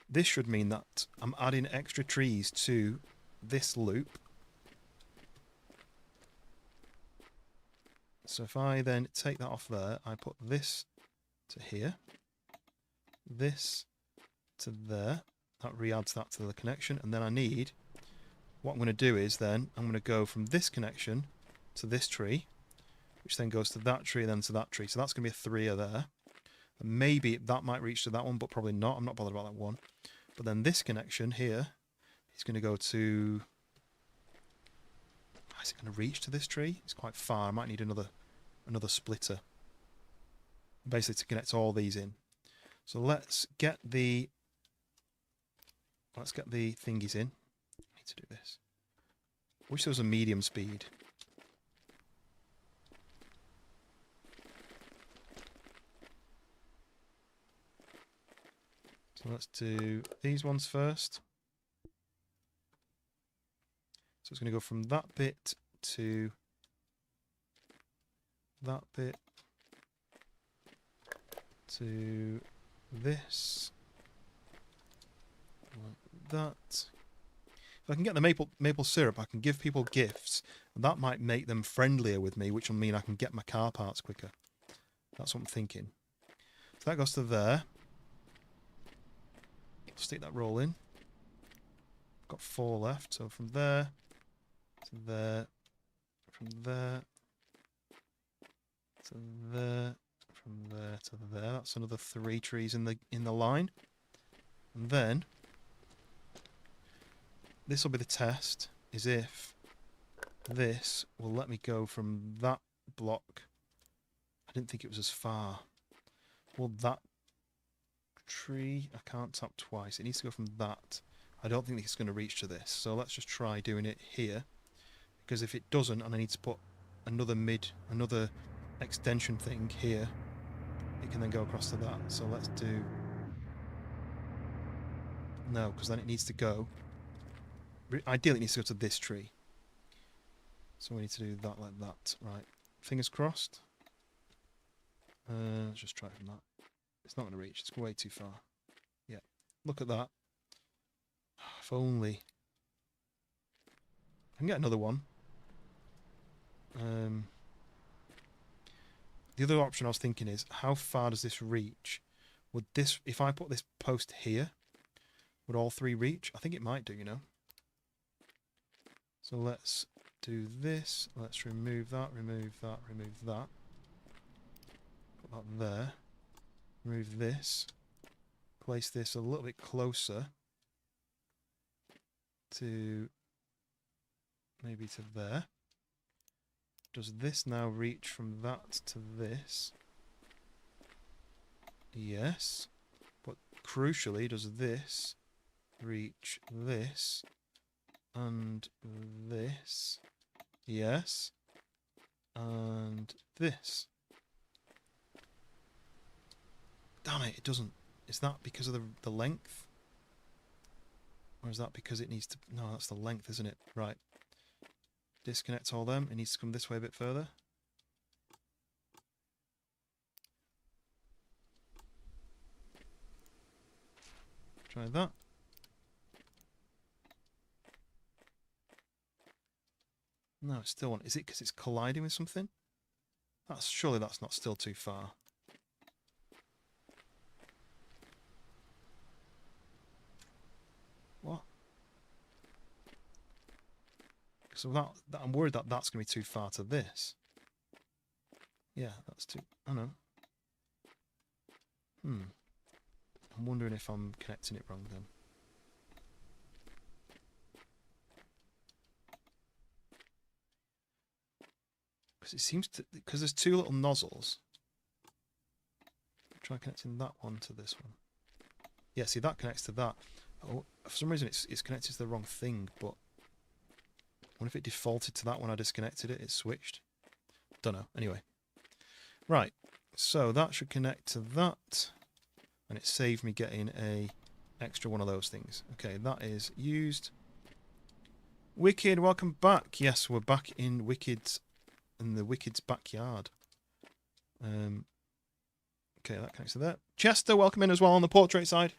this should mean that I'm adding extra trees to this loop. So if I then take that off there, I put this to here, this to there. That re-adds that to the connection, and then I need... What I'm going to do is then, I'm going to go from this connection to this tree, which then goes to that tree and then to that tree. So that's going to be a 3 there. And maybe that might reach to that one, but probably not. I'm not bothered about that one. But then this connection here is going to go to... Is it going to reach to this tree? It's quite far. I might need another splitter, basically, to connect all these in. So let's get the thingies in. To do this. I wish there was a medium speed. So let's do these ones first. So it's going to go from that bit to that bit to this, like that. If I can get the maple syrup, I can give people gifts, and that might make them friendlier with me, which will mean I can get my car parts quicker. That's what I'm thinking. So that goes to there. Stick that roll in. Got 4 left, so from there to there, from there to there, from there to there. That's another 3 trees in the line, and then. This will be the test, is if this will let me go from that block. I didn't think it was as far. pull that tree. I can't tap twice. It needs to go from that. I don't think it's going to reach to this. So let's just try doing it here. Because if it doesn't, and I need to put another extension thing here, it can then go across to that. So let's do... No, because then it needs to go... Ideally, it needs to go to this tree. So we need to do that like that. Right. Fingers crossed. Let's just try it from that. It's not going to reach. It's way too far. Yeah. Look at that. If only... I can get another one. The other option I was thinking is, how far does this reach? Would this... If I put this post here, would all three reach? I think it might do, you know. So let's do this. Let's remove that, remove that, remove that. Put that there. Remove this. Place this a little bit closer to maybe to there. Does this now reach from that to this? Yes. But crucially, does this reach this and this? Yes. And this. Damn it, it doesn't. Is that because of the length? Or is that because it needs to... No, that's the length, isn't it? Right. Disconnect all them. It needs to come this way a bit further. Try that. No, it still won't. Is it because it's colliding with something? Surely that's not still too far. What? So that I'm worried that that's going to be too far to this. Yeah, that's too... I know. I'm wondering if I'm connecting it wrong then. Because it seems to... Because there's two little nozzles. Try connecting that one to this one. Yeah, see, that connects to that. Oh, for some reason it's connected to the wrong thing, but... What if it defaulted to that when I disconnected it? It switched. Don't know. Anyway. Right. So that should connect to that. And it saved me getting a extra one of those things. Okay, that is used. Wicked, welcome back. Yes, we're back in Wicked's backyard. Okay, that connects to that. Chester, welcome in as well on the portrait side.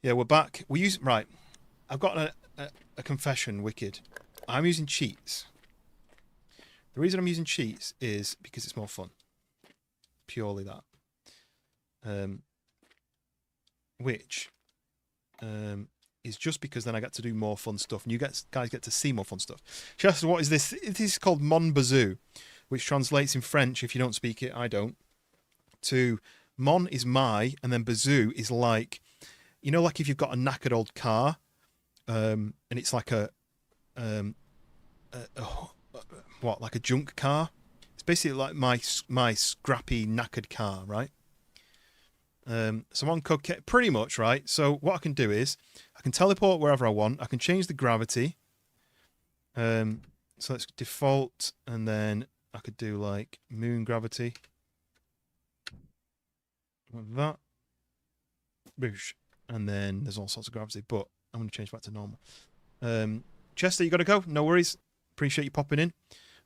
Yeah, we're back. Right. I've got a confession, Wicked. I'm using cheats. The reason I'm using cheats is because it's more fun. Purely that. Which is just because then I get to do more fun stuff, and you guys get to see more fun stuff. Chester, what is this? This is called Mon Bazou, which translates in French, if you don't speak it, I don't, to Mon is my, and then Bazou is like, you know, like if you've got a knackered old car, and it's like like a junk car. It's basically like my scrappy knackered car, right? So I'm on code pretty much, right? So what I can do is I can teleport wherever I want. I can change the gravity. So let's default, and then I could do like moon gravity. Like that. Boosh. And then there's all sorts of gravity, but I'm going to change back to normal. Chester, you got to go. No worries. Appreciate you popping in.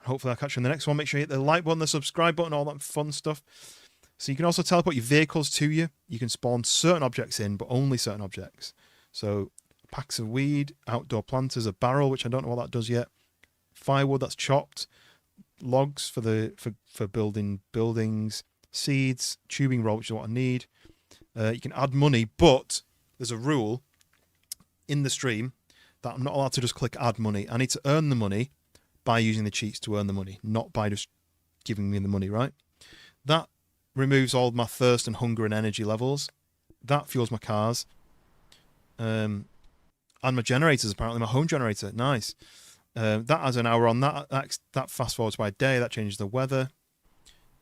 Hopefully I'll catch you in the next one. Make sure you hit the like button, the subscribe button, all that fun stuff. So you can also teleport your vehicles to you. You can spawn certain objects in, but only certain objects. So packs of weed, outdoor planters, a barrel, which I don't know what that does yet. Firewood that's chopped, logs for building buildings, seeds, tubing rope, which is what I need. You can add money, but there's a rule in the stream that I'm not allowed to just click add money. I need to earn the money by using the cheats to earn the money, not by just giving me the money, right? That removes all my thirst and hunger and energy levels. That fuels my cars. And my generators, apparently, my home generator. Nice. That has an hour on that fast forwards by a day. That changes the weather.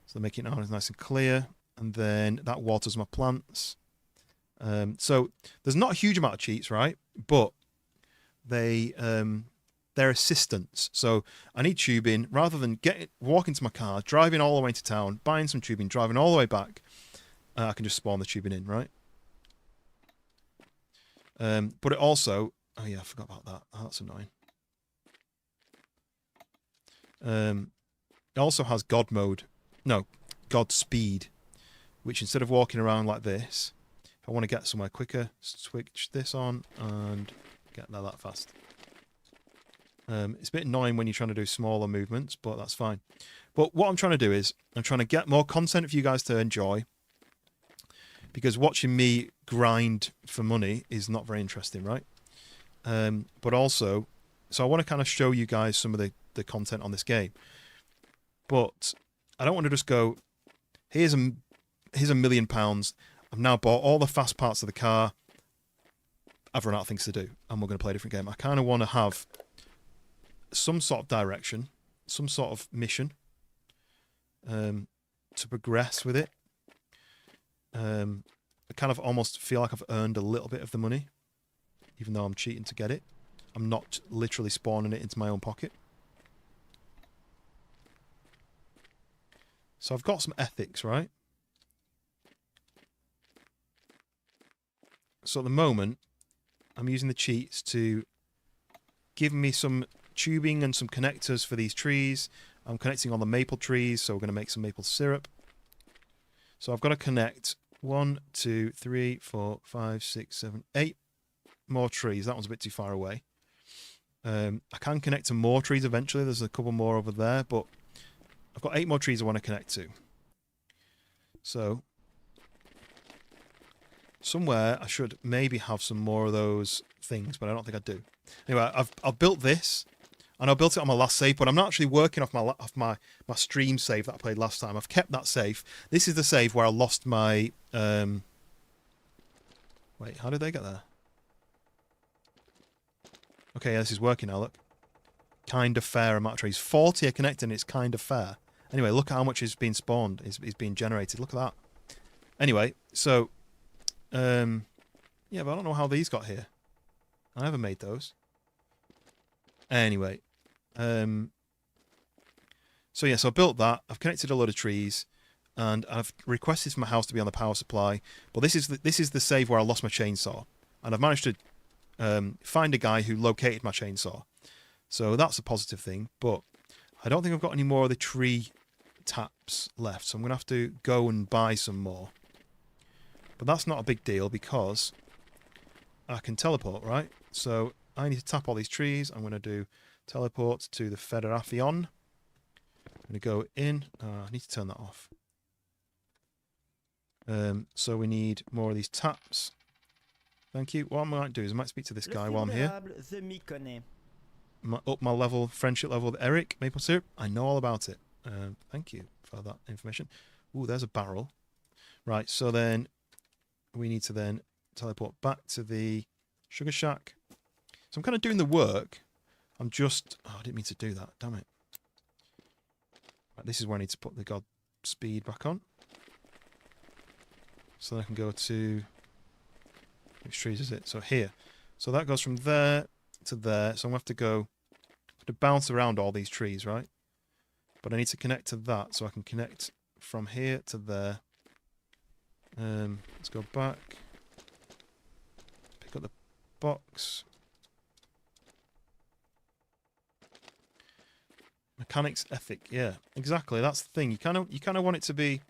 So they make it now nice and clear. and then that waters my plants. So there's not a huge amount of cheats, right? But they're assistants. So I need tubing rather than walking to my car, driving all the way to town, buying some tubing, driving all the way back. I can just spawn the tubing in, right? But it also, oh yeah, I forgot about that. Oh, that's annoying. It also has God mode, no, God speed, which instead of walking around like this, if I want to get somewhere quicker, switch this on and get there that fast. It's a bit annoying when you're trying to do smaller movements, but that's fine. But what I'm trying to do is I'm trying to get more content for you guys to enjoy, because watching me grind for money is not very interesting, right? But also, so I want to kind of show you guys some of the content on this game. But I don't want to just go, here's £1 million. I've now bought all the fast parts of the car. I've run out of things to do, and we're going to play a different game. I kind of want to have some sort of direction, some sort of mission to progress with it. I kind of almost feel like I've earned a little bit of the money, even though I'm cheating to get it. I'm not literally spawning it into my own pocket. So I've got some ethics, right? So at the moment, I'm using the cheats to give me some tubing and some connectors for these trees. I'm connecting on the maple trees, so we're going to make some maple syrup. So I've got to connect 1, 2, 3, 4, 5, 6, 7, 8 more trees. That one's a bit too far away. I can connect to more trees eventually. There's a couple more over there, but I've got 8 more trees I want to connect to. So somewhere I should maybe have some more of those things, but I don't think I do. Anyway, I've built this, and I built it on my last save, but I'm not actually working off my stream save that I played last time. I've kept that save. This is the save where I lost my wait, how did they get there? Okay, yeah, this is working now, look. Kind of fair amount of trees. 40 are connected and it's kind of fair. Anyway, look at how much is being spawned, is being generated. Look at that. Anyway, so yeah, but I don't know how these got here. I never made those. Anyway, so yeah, so I built that. I've connected a load of trees, and I've requested for my house to be on the power supply. But this is the save where I lost my chainsaw, and I've managed to find a guy who located my chainsaw. So that's a positive thing. But I don't think I've got any more of the tree taps left, so I'm gonna have to go and buy some more. But that's not a big deal because I can teleport, right? So I need to tap all these trees. I'm going to do teleport to the Federation. I'm going to go in. I need to turn that off. So we need more of these taps. Thank you. What I might do is I might speak to this guy while I'm here. Up my level, friendship level with Eric, maple syrup. I know all about it. Thank you for that information. Ooh, there's a barrel. Right, so then we need to then teleport back to the sugar shack. So I'm kind of doing the work. I'm just... Oh, I didn't mean to do that. Damn it. Right, this is where I need to put the God speed back on. So I can go to... Which trees is it? So here. So that goes from there to there. So I'm going to have to go... to bounce around all these trees, right? But I need to connect to that. So I can connect from here to there. Let's go back. Pick up the box. Mechanics ethic, yeah, exactly. That's the thing. You kind of want it to be,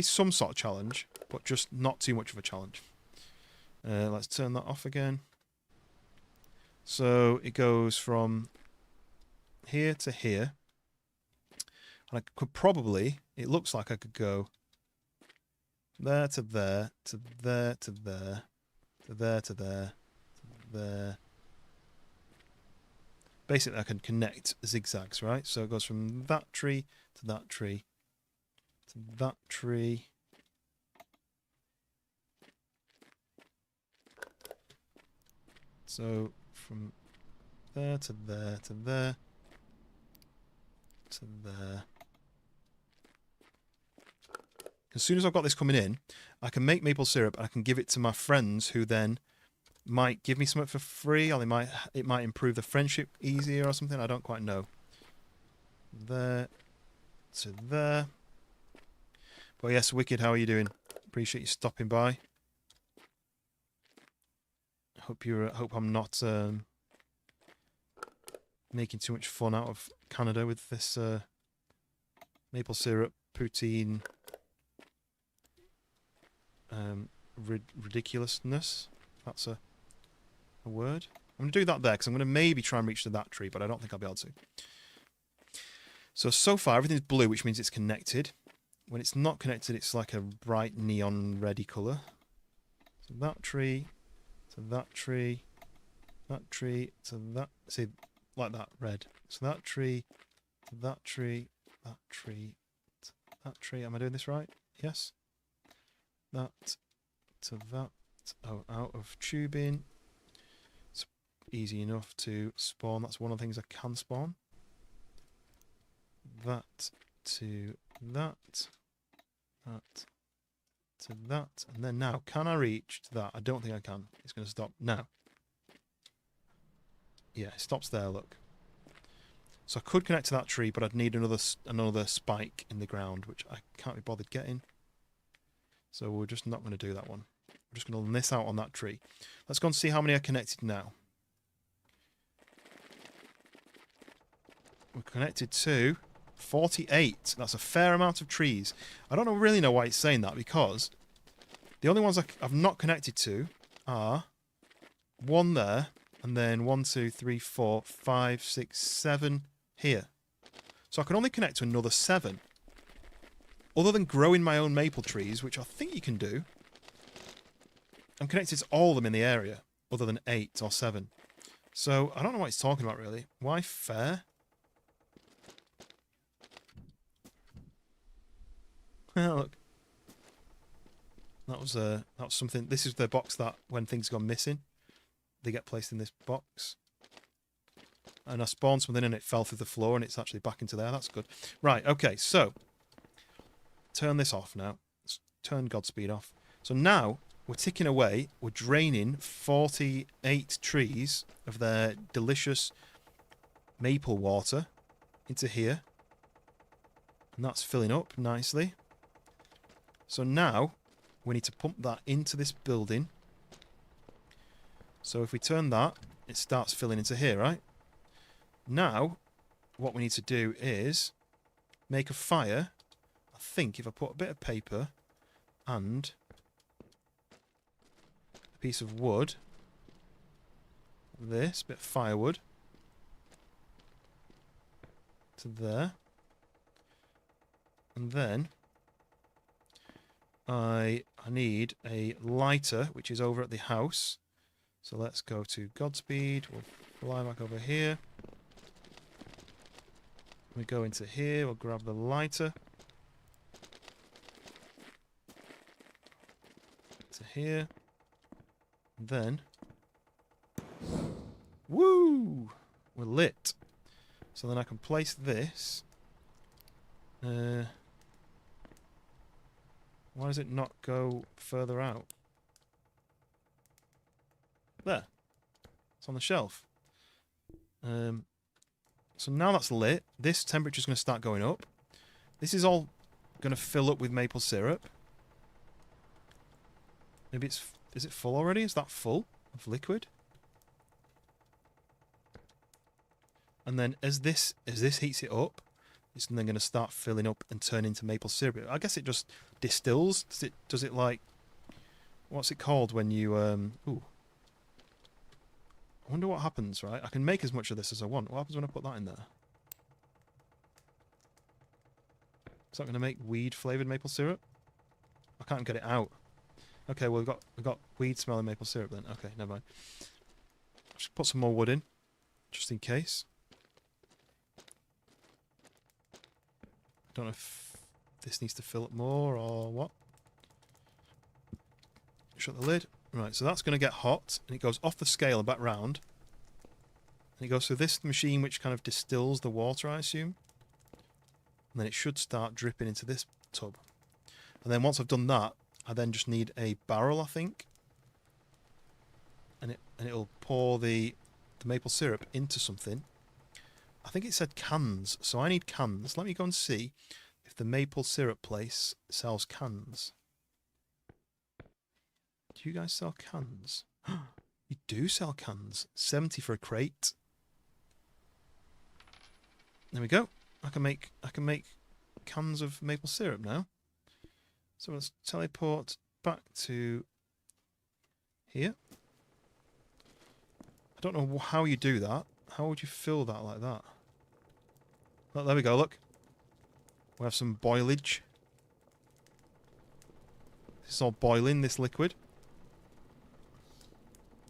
some sort of challenge, but just not too much of a challenge. Let's turn that off again. So it goes from here to here, and I could probably. It looks like I could go there to there to there to there to there to there to there. Basically, I can connect zigzags, right? So it goes from that tree to that tree to that tree. So from there to there to there to there. As soon as I've got this coming in, I can make maple syrup and I can give it to my friends who then might give me something for free, or it might improve the friendship easier or something. I don't quite know. There to there. But yes, Wicked, how are you doing? Appreciate you stopping by. Hope I'm not making too much fun out of Canada with this maple syrup poutine ridiculousness. That's a word. I'm going to do that there because I'm going to maybe try and reach to that tree, but I don't think I'll be able to. So far everything's blue, which means it's connected. When it's not connected, it's like a bright neon reddy colour. So that tree, to that tree, to that... See, like that, red. So that tree, to that tree, that tree, to that tree. Am I doing this right? Yes. That to that. Oh, out of tubing. It's easy enough to spawn. That's one of the things I can spawn. That to that. That to that. And then now, can I reach to that? I don't think I can. It's going to stop now. Yeah, it stops there, look. So I could connect to that tree, but I'd need another spike in the ground, which I can't be bothered getting. So we're just not going to do that one. We're just going to miss out on that tree. Let's go and see how many are connected now. We're connected to 48. That's a fair amount of trees. I don't really know why it's saying that, because the only ones I've not connected to are one there, and then 1, 2, 3, 4, 5, 6, 7 here. So I can only connect to another 7. Other than growing my own maple trees, which I think you can do, I'm connected to all of them in the area, other than 8 or 7. So I don't know what it's talking about, really. Why fair? Look. That was something. This is the box that when things go missing, they get placed in this box. And I spawned something and it fell through the floor and it's actually back into there. That's good. Right, okay, so turn this off now. Let's turn Godspeed off. So now we're ticking away. We're draining 48 trees of their delicious maple water into here. And that's filling up nicely. So now we need to pump that into this building. So if we turn that, it starts filling into here, right? Now, what we need to do is make a fire. I think if I put a bit of paper and a piece of wood, this bit of firewood, to there, and then I need a lighter, which is over at the house. So let's go to Godspeed. We'll fly back over here. We go into here. We'll grab the lighter. To here. And then, woo! We're lit. So then I can place this. Why does it not go further out? There. It's on the shelf. So now that's lit. This temperature's going to start going up. This is all going to fill up with maple syrup. Maybe it's... Is it full already? Is that full of liquid? And then as this heats it up, it's then going to start filling up and turn into maple syrup. I guess it just distills. Does it like... What's it called when you... Ooh. I wonder what happens, right? I can make as much of this as I want. What happens when I put that in there? Is that going to make weed-flavoured maple syrup? I can't get it out. Okay, well, we've got weed-smelling maple syrup then. Okay, never mind. Just put some more wood in, just in case. I don't know if this needs to fill up more or what. Shut the lid. Right, so that's going to get hot, and it goes off the scale and back round. And it goes through this machine, which kind of distills the water, I assume. And then it should start dripping into this tub. And then once I've done that, I then just need a barrel, I think. And it'll pour the maple syrup into something. I think it said cans, so I need cans. Let me go and see if the maple syrup place sells cans. Do you guys sell cans? You do sell cans. 70 for a crate. There we go. I can make cans of maple syrup now. So let's teleport back to here. I don't know how you do that. How would you fill that like that? Look, there we go, look. We have some boilage. This is all boiling, this liquid.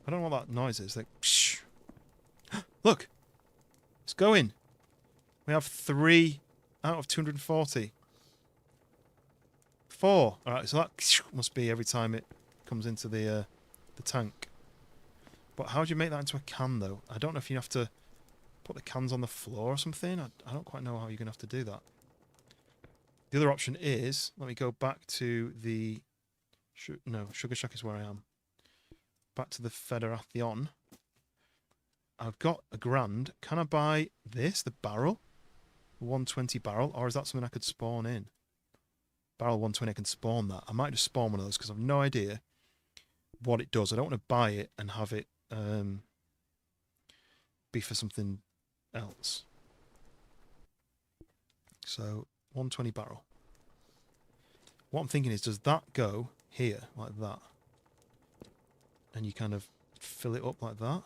I don't know what that noise is. Like, psh. Look! It's going! We have 3 out of 240. 4! Alright, so that must be every time it comes into the tank. But how do you make that into a can, though? I don't know if you have to put the cans on the floor or something. I don't quite know how you're going to have to do that. The other option is, let me go back to the... No, Sugar Shack is where I am. Back to the Federation. I've got £1,000. Can I buy this, the barrel? 120 barrel, or is that something I could spawn in? Barrel 120, I can spawn that. I might just spawn one of those because I've no idea what it does. I don't want to buy it and have it be for something else. So 120 barrel. What I'm thinking is, does that go here like that? And you kind of fill it up like that?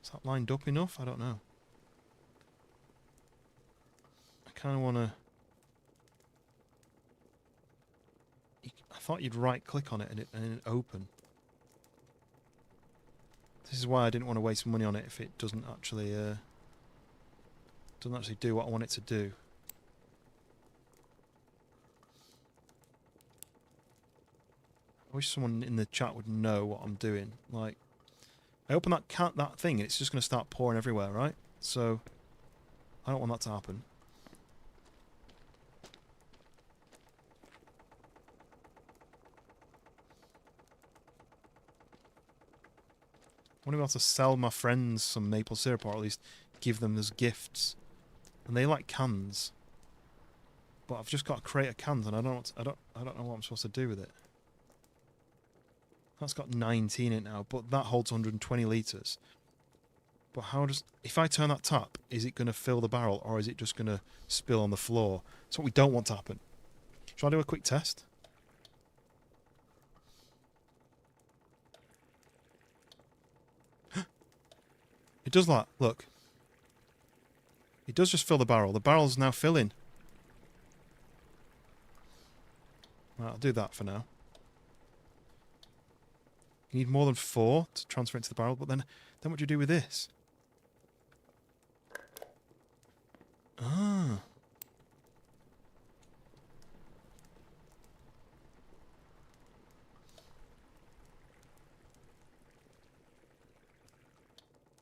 Is that lined up enough? I don't know. I kind of want to... I thought you'd right click on it and it open. This is why I didn't want to waste money on it if it doesn't actually do what I want it to do. I wish someone in the chat would know what I'm doing. Like, I open that thing and it's just going to start pouring everywhere, right? So I don't want that to happen. I want to be able to sell my friends some maple syrup, or at least give them as gifts. And they like cans, but I've just got a crate of cans, and I don't know what I'm supposed to do with it. That's got 19 in it now, but that holds 120 litres. But how does... If I turn that tap, is it going to fill the barrel, or is it just going to spill on the floor? That's what we don't want to happen. Shall I do a quick test? It does that. Look. It does just fill the barrel. The barrel's now filling. Right, I'll do that for now. You need more than 4 to transfer into the barrel, but then what do you do with this? Ah.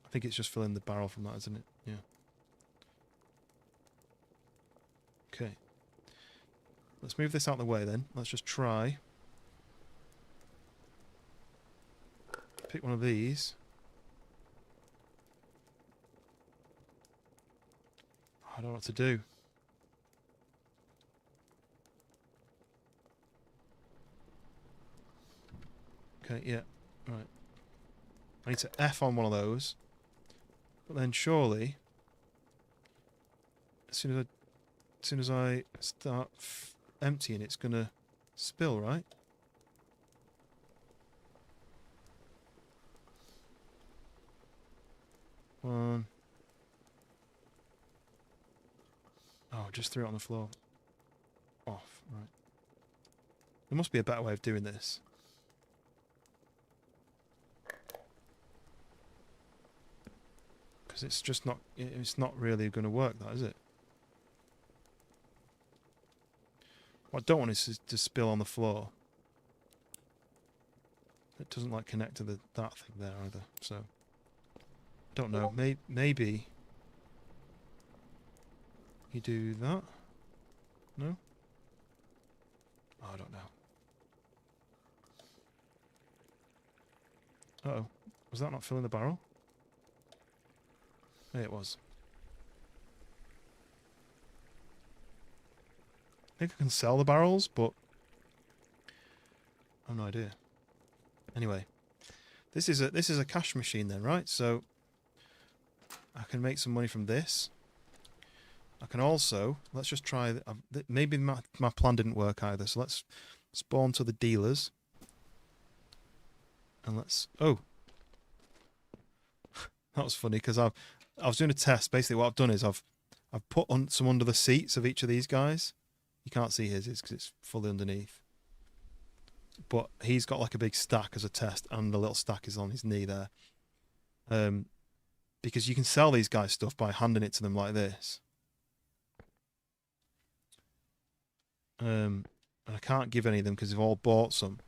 I think it's just filling the barrel from that, isn't it? Yeah. Okay. Let's move this out of the way then. Let's just try. Pick one of these. I don't know what to do. Okay, yeah. Right. I need to F on one of those. But then surely, as soon as I start emptying, it's gonna spill, right? One. Oh, just threw it on the floor. Off, right. There must be a better way of doing this. Because it's just not, it's not really going to work, that, is it? What I don't want is to spill on the floor. It doesn't like connect to that thing there either, so... I don't know, maybe... You do that. No? Oh, I don't know. Uh-oh. Was that not filling the barrel? Yeah, it was. I think I can sell the barrels, but I have no idea. Anyway, this is a cash machine then, right? So I can make some money from this. I can also, let's just try, maybe my plan didn't work either, so let's spawn to the dealers. And let's, oh. That was funny, because I was doing a test. Basically what I've done is I've put some under the seats of each of these guys. You can't see his because it's fully underneath. But he's got like a big stack as a test, and the little stack is on his knee there. Because you can sell these guys stuff by handing it to them like this. And I can't give any of them because they've all bought some.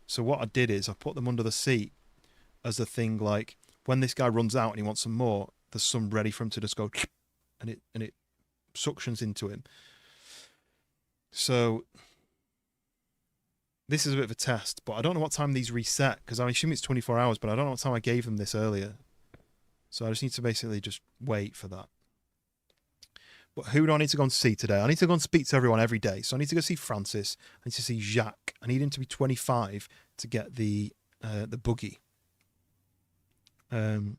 So what I did is I put them under the seat as a thing, like when this guy runs out and he wants some more, there's some ready for him to just go and it suctions into him. So this is a bit of a test, but I don't know what time these reset, because I assume it's 24 hours, but I don't know what time I gave them this earlier. So I just need to basically just wait for that. But who do I need to go and see today? I need to go and speak to everyone every day. So I need to go see Francis. I need to see Jacques. I need him to be 25 to get the buggy. So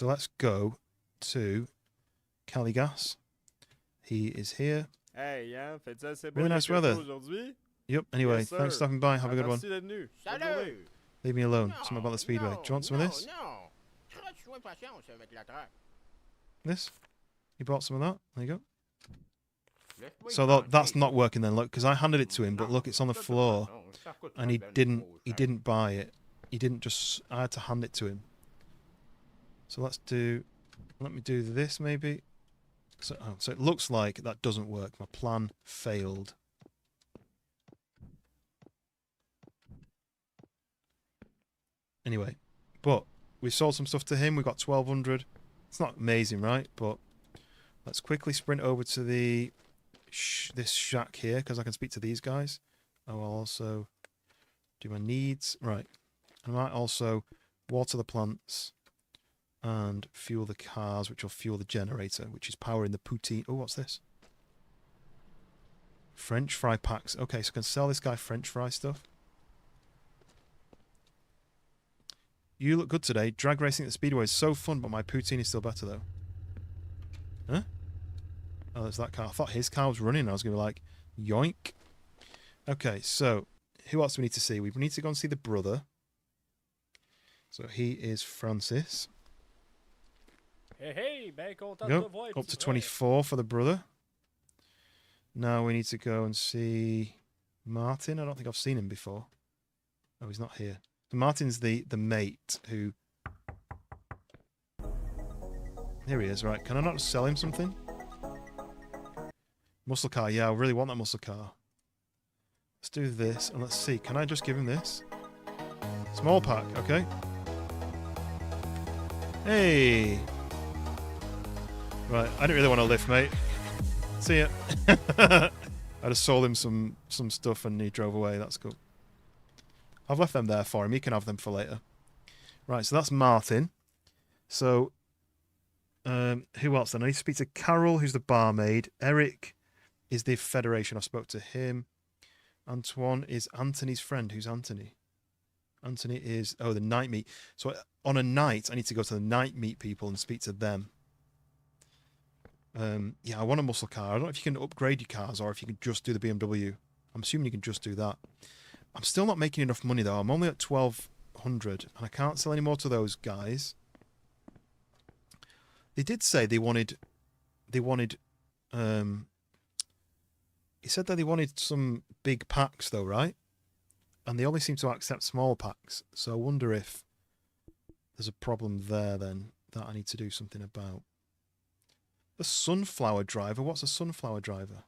let's go to Caligas. He is here. Hey, hein, faites assez Really nice weather. aujourd'hui? Yep, anyway, Yes, thanks for sir. stopping by. Have a good one. Merci d'être venu. Bonne Salut! journée. Leave me alone. Something about the speedway. Do you want some of this? Non. Sois patience avec la traque. This? You bought some of that? There you go. Laisse-moi So y that's penser. not working then, look, because I handed it to him, but look, it's on the floor, Non, ça coûte and he ben didn't trop he cher. didn't buy it. He didn't just, I had to hand it to him. So let me do this maybe. So it looks like that doesn't work. My plan failed. Anyway, but we sold some stuff to him. We got 1,200. It's not amazing, right? But let's quickly sprint over to the this shack here, because I can speak to these guys. I'll also do my needs. Right. I might also water the plants and fuel the cars, which will fuel the generator, which is powering the poutine. Oh, what's this? French fry packs. Okay, so I can sell this guy French fry stuff. You look good today. Drag racing at the speedway is so fun, but my poutine is still better though. Huh? Oh, there's that car. I thought his car was running. I was going to be like, yoink. Okay, so who else do we need to see? We need to go and see the brother. So he is Francis. Hey, hey, ben content de Go te voir, up petit to frère. 24 for the brother. Now we need to go and see Martin. I don't think I've seen him before. Oh, he's not here. So Martin's the mate who... Here he is, right. Can I not just sell him something? Muscle car, yeah, I really want that muscle car. Let's do this, and let's see. Can I just give him this? Small pack, okay. Hey! Right, I didn't really want to lift, mate. See ya. I just sold him some stuff and he drove away. That's cool. I've left them there for him. He can have them for later. Right, so that's Martin. So, who else then? I need to speak to Carol, who's the barmaid. Eric is the Federation. I spoke to him. Antoine is Anthony's friend. Who's Anthony? Anthony is, oh, the night meet. So on a night, I need to go to the night meet people and speak to them. Yeah, I want a muscle car. I don't know if you can upgrade your cars or if you can just do the BMW. I'm assuming you can just do that. I'm still not making enough money though. I'm only at 1,200 and I can't sell any more to those guys. They did say they wanted, he said that they wanted some big packs though, right? And they only seem to accept small packs. So I wonder if there's a problem there then that I need to do something about. The sunflower driver? What's a sunflower driver?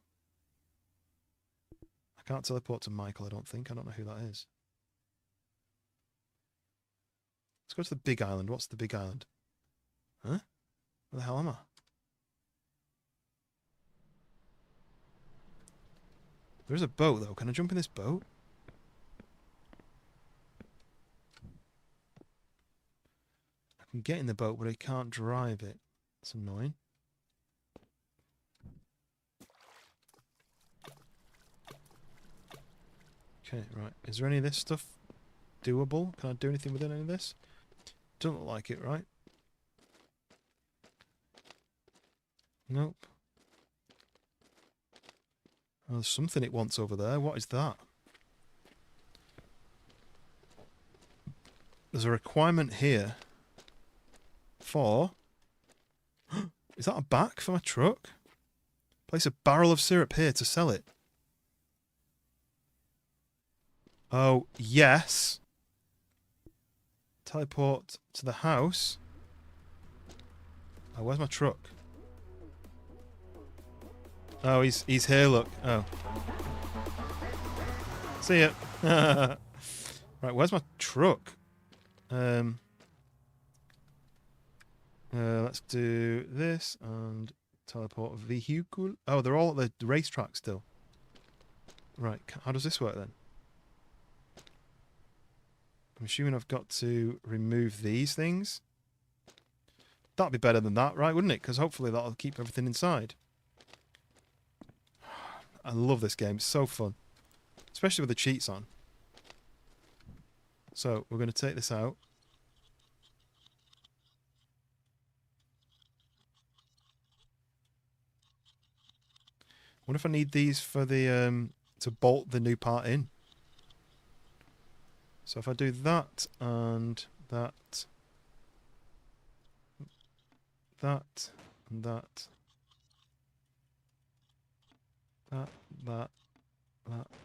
I can't teleport to Michael, I don't think. I don't know who that is. Let's go to the big island. What's the big island? Huh? Where the hell am I? There's a boat, though. Can I jump in this boat? I can get in the boat, but I can't drive it. That's annoying. Okay, right. Is there any of this stuff doable? Can I do anything with any of this? Doesn't look like it, right? Nope. Oh, there's something it wants over there. What is that? There's a requirement here for... Is that a back for my truck? Place a barrel of syrup here to sell it. Oh, yes. Teleport to the house. Oh, where's my truck? Oh, he's here, look. Oh. See ya. Right, where's my truck? Let's do this and teleport vehicle. Oh, they're all at the racetrack still. Right, how does this work then? I'm assuming I've got to remove these things. That'd be better than that, right? Wouldn't it? Because hopefully that'll keep everything inside. I love this game. It's so fun. Especially with the cheats on. So, we're going to take this out. I wonder if I need these for the to bolt the new part in. So if I do that and that, that and that,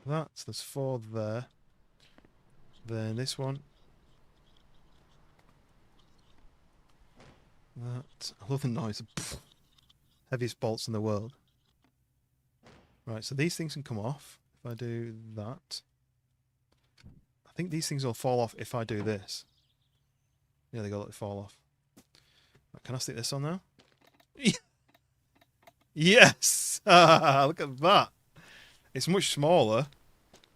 that, so there's 4 there. Then this one. That. I love the noise. Heaviest bolts in the world. Right, so these things can come off if I do that. I think these things will fall off if I do this. Yeah, they go let it fall off. Right, can I stick this on now? Yes! Look at that. It's much smaller,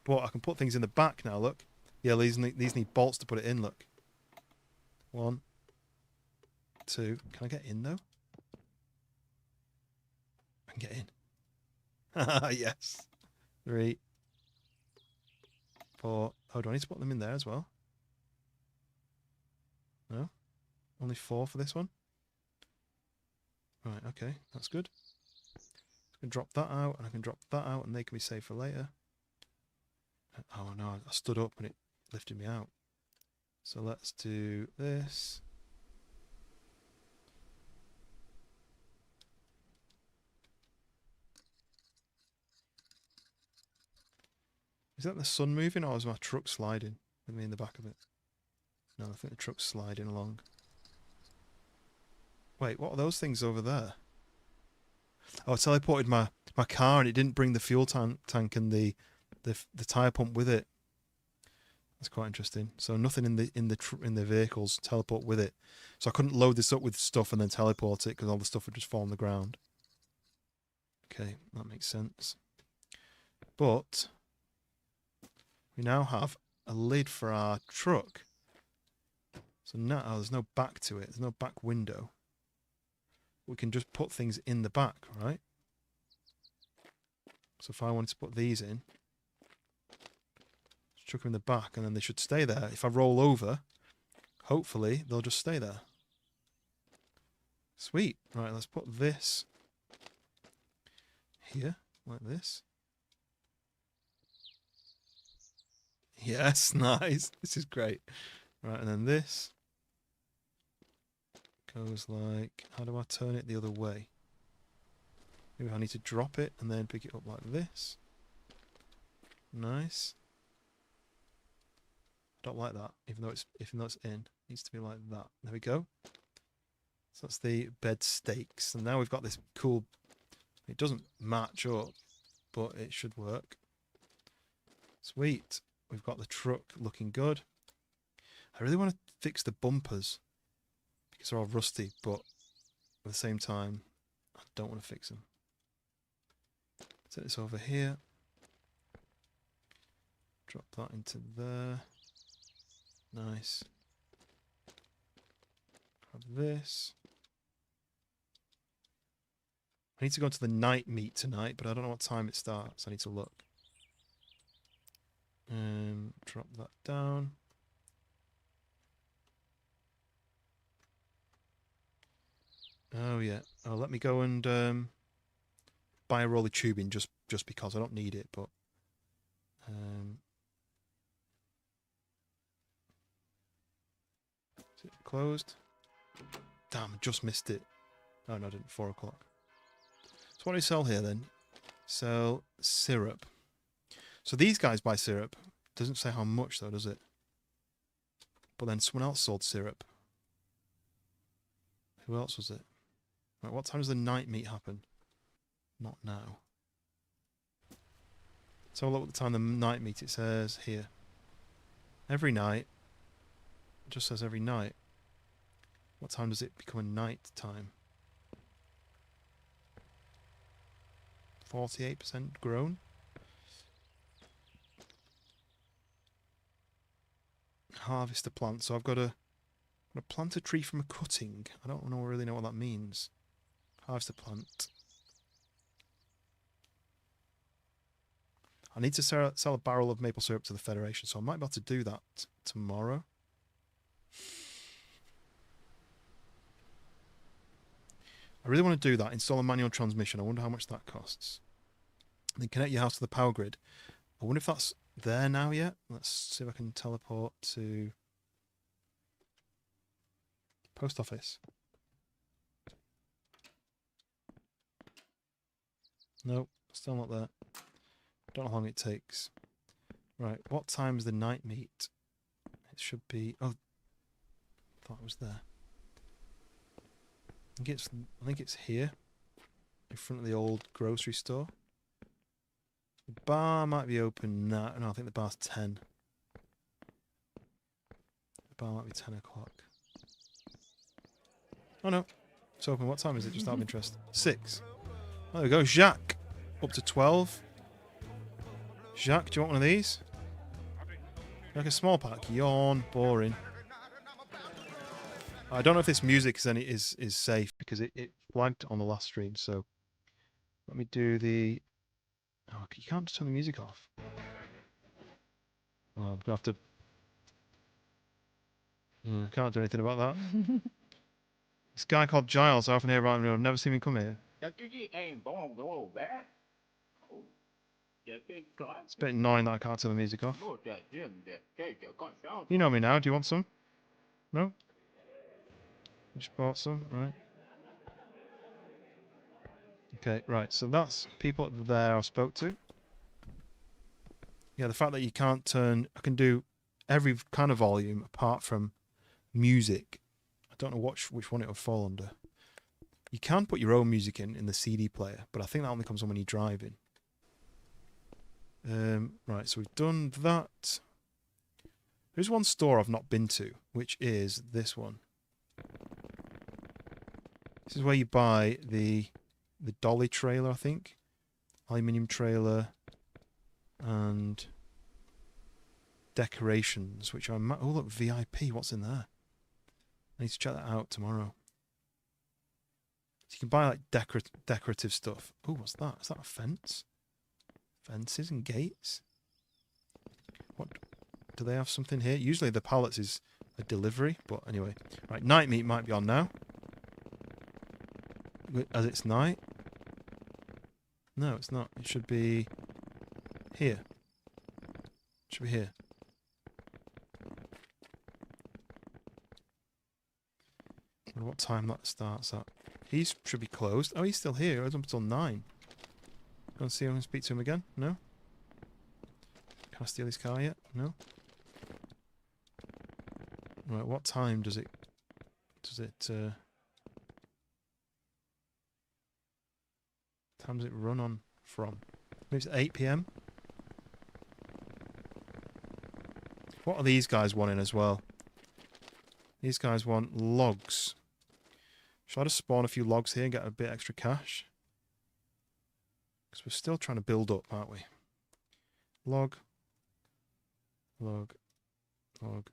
but I can put things in the back now, look. Yeah, these need bolts to put it in, look. 1, 2. Can I get in, though? I can get in. Yes. 3, 4. Oh, do I need to put them in there as well? No? Only 4 for this one? Right, okay. That's good. I can drop that out, and I can drop that out, and they can be saved for later. Oh, no. I stood up, and it lifted me out. So let's do this. Is that the sun moving, or is my truck sliding with me in the back of it? No, I think the truck's sliding along. Wait, what are those things over there? Oh, I teleported my car, and it didn't bring the fuel tank and the tyre pump with it. That's quite interesting. So nothing in the vehicles teleport with it. So I couldn't load this up with stuff and then teleport it because all the stuff would just fall on the ground. Okay, that makes sense. But we now have a lid for our truck. So now there's no back to it. There's no back window. We can just put things in the back, right? So if I wanted to put these in, just chuck them in the back, and then they should stay there. If I roll over, hopefully they'll just stay there. Sweet. Right, let's put this here, like this. Yes, nice. This is great. Right, and then this goes like... How do I turn it the other way? Maybe I need to drop it and then pick it up like this. Nice. I don't like that, even though it's in. It needs to be like that. There we go. So that's the bed stakes. And now we've got this cool... It doesn't match up, but it should work. Sweet. We've got the truck looking good. I really want to fix the bumpers because they're all rusty, but at the same time, I don't want to fix them. Set this over here. Drop that into there. Nice. Grab this. I need to go to the night meet tonight, but I don't know what time it starts. I need to look. Drop that down. Oh yeah. Oh, let me go and buy a roll of tubing just because I don't need it, but is it closed? Damn, I just missed it. Oh no, I didn't. 4 o'clock. So what do we sell here then? Sell syrup. So these guys buy syrup. Doesn't say how much though, does it? But then someone else sold syrup. Who else was it? Right, what time does the night meet happen? Not now. So look at the time the night meet, it says here. Every night. It just says every night. What time does it become a night time? 48% grown. Harvest a plant. So I've got to plant a tree from a cutting. I don't really know what that means. Harvest a plant. I need to sell a barrel of maple syrup to the Federation, so I might be able to do that tomorrow. I really want to do that. Install a manual transmission. I wonder how much that costs. Then connect your house to the power grid. I wonder if that's there now yet. Let's see if I can teleport to post office. Nope, still not there. Don't know how long it takes. Right, what time is the night meet? It should be... Oh, I thought it was there. I think it's here, in front of the old grocery store. The bar might be open now. No, I think the bar's 10. The bar might be 10 o'clock. Oh no, it's open. What time is it? Just out of interest. 6. Oh, there we go. Jacques, up to 12. Jacques, do you want one of these? Like a small pack? Yawn. Boring. I don't know if this music is safe because it flagged on the last stream. So let me do the. Oh, you can't just turn the music off. Oh, I'm gonna have to. Can't do anything about that. This guy called Giles, I often hear about him. I've never seen him come here. It's a bit annoying that I can't turn the music off. You know me now. Do you want some? No? You just bought some, right? Okay, right. So that's people there I spoke to. Yeah, the fact that you can't turn... I can do every kind of volume apart from music. I don't know which one it would fall under. You can put your own music in the CD player, but I think that only comes on when you're driving. Right, so we've done that. There's one store I've not been to, which is this one. This is where you buy the dolly trailer, I think. Aluminium trailer and decorations, which I might... Oh, look, VIP. What's in there? I need to check that out tomorrow. So you can buy like decorative stuff. Oh, what's that? Is that a fence? Fences and gates? What? Do they have something here? Usually the pallets is a delivery, but anyway. Right, night meet might be on now. As it's night. No, it's not. It should be here. It should be here. I wonder what time that starts at. He should be closed. Oh, he's still here. It's up until 9. Go and see him and speak to him again? No? Can I steal his car yet? No? Right, what time does it time does it run on from? Maybe it's 8 PM? What are these guys wanting as well? These guys want logs. Should I just spawn a few logs here and get a bit extra cash? Because we're still trying to build up, aren't we? Log. Log. I'm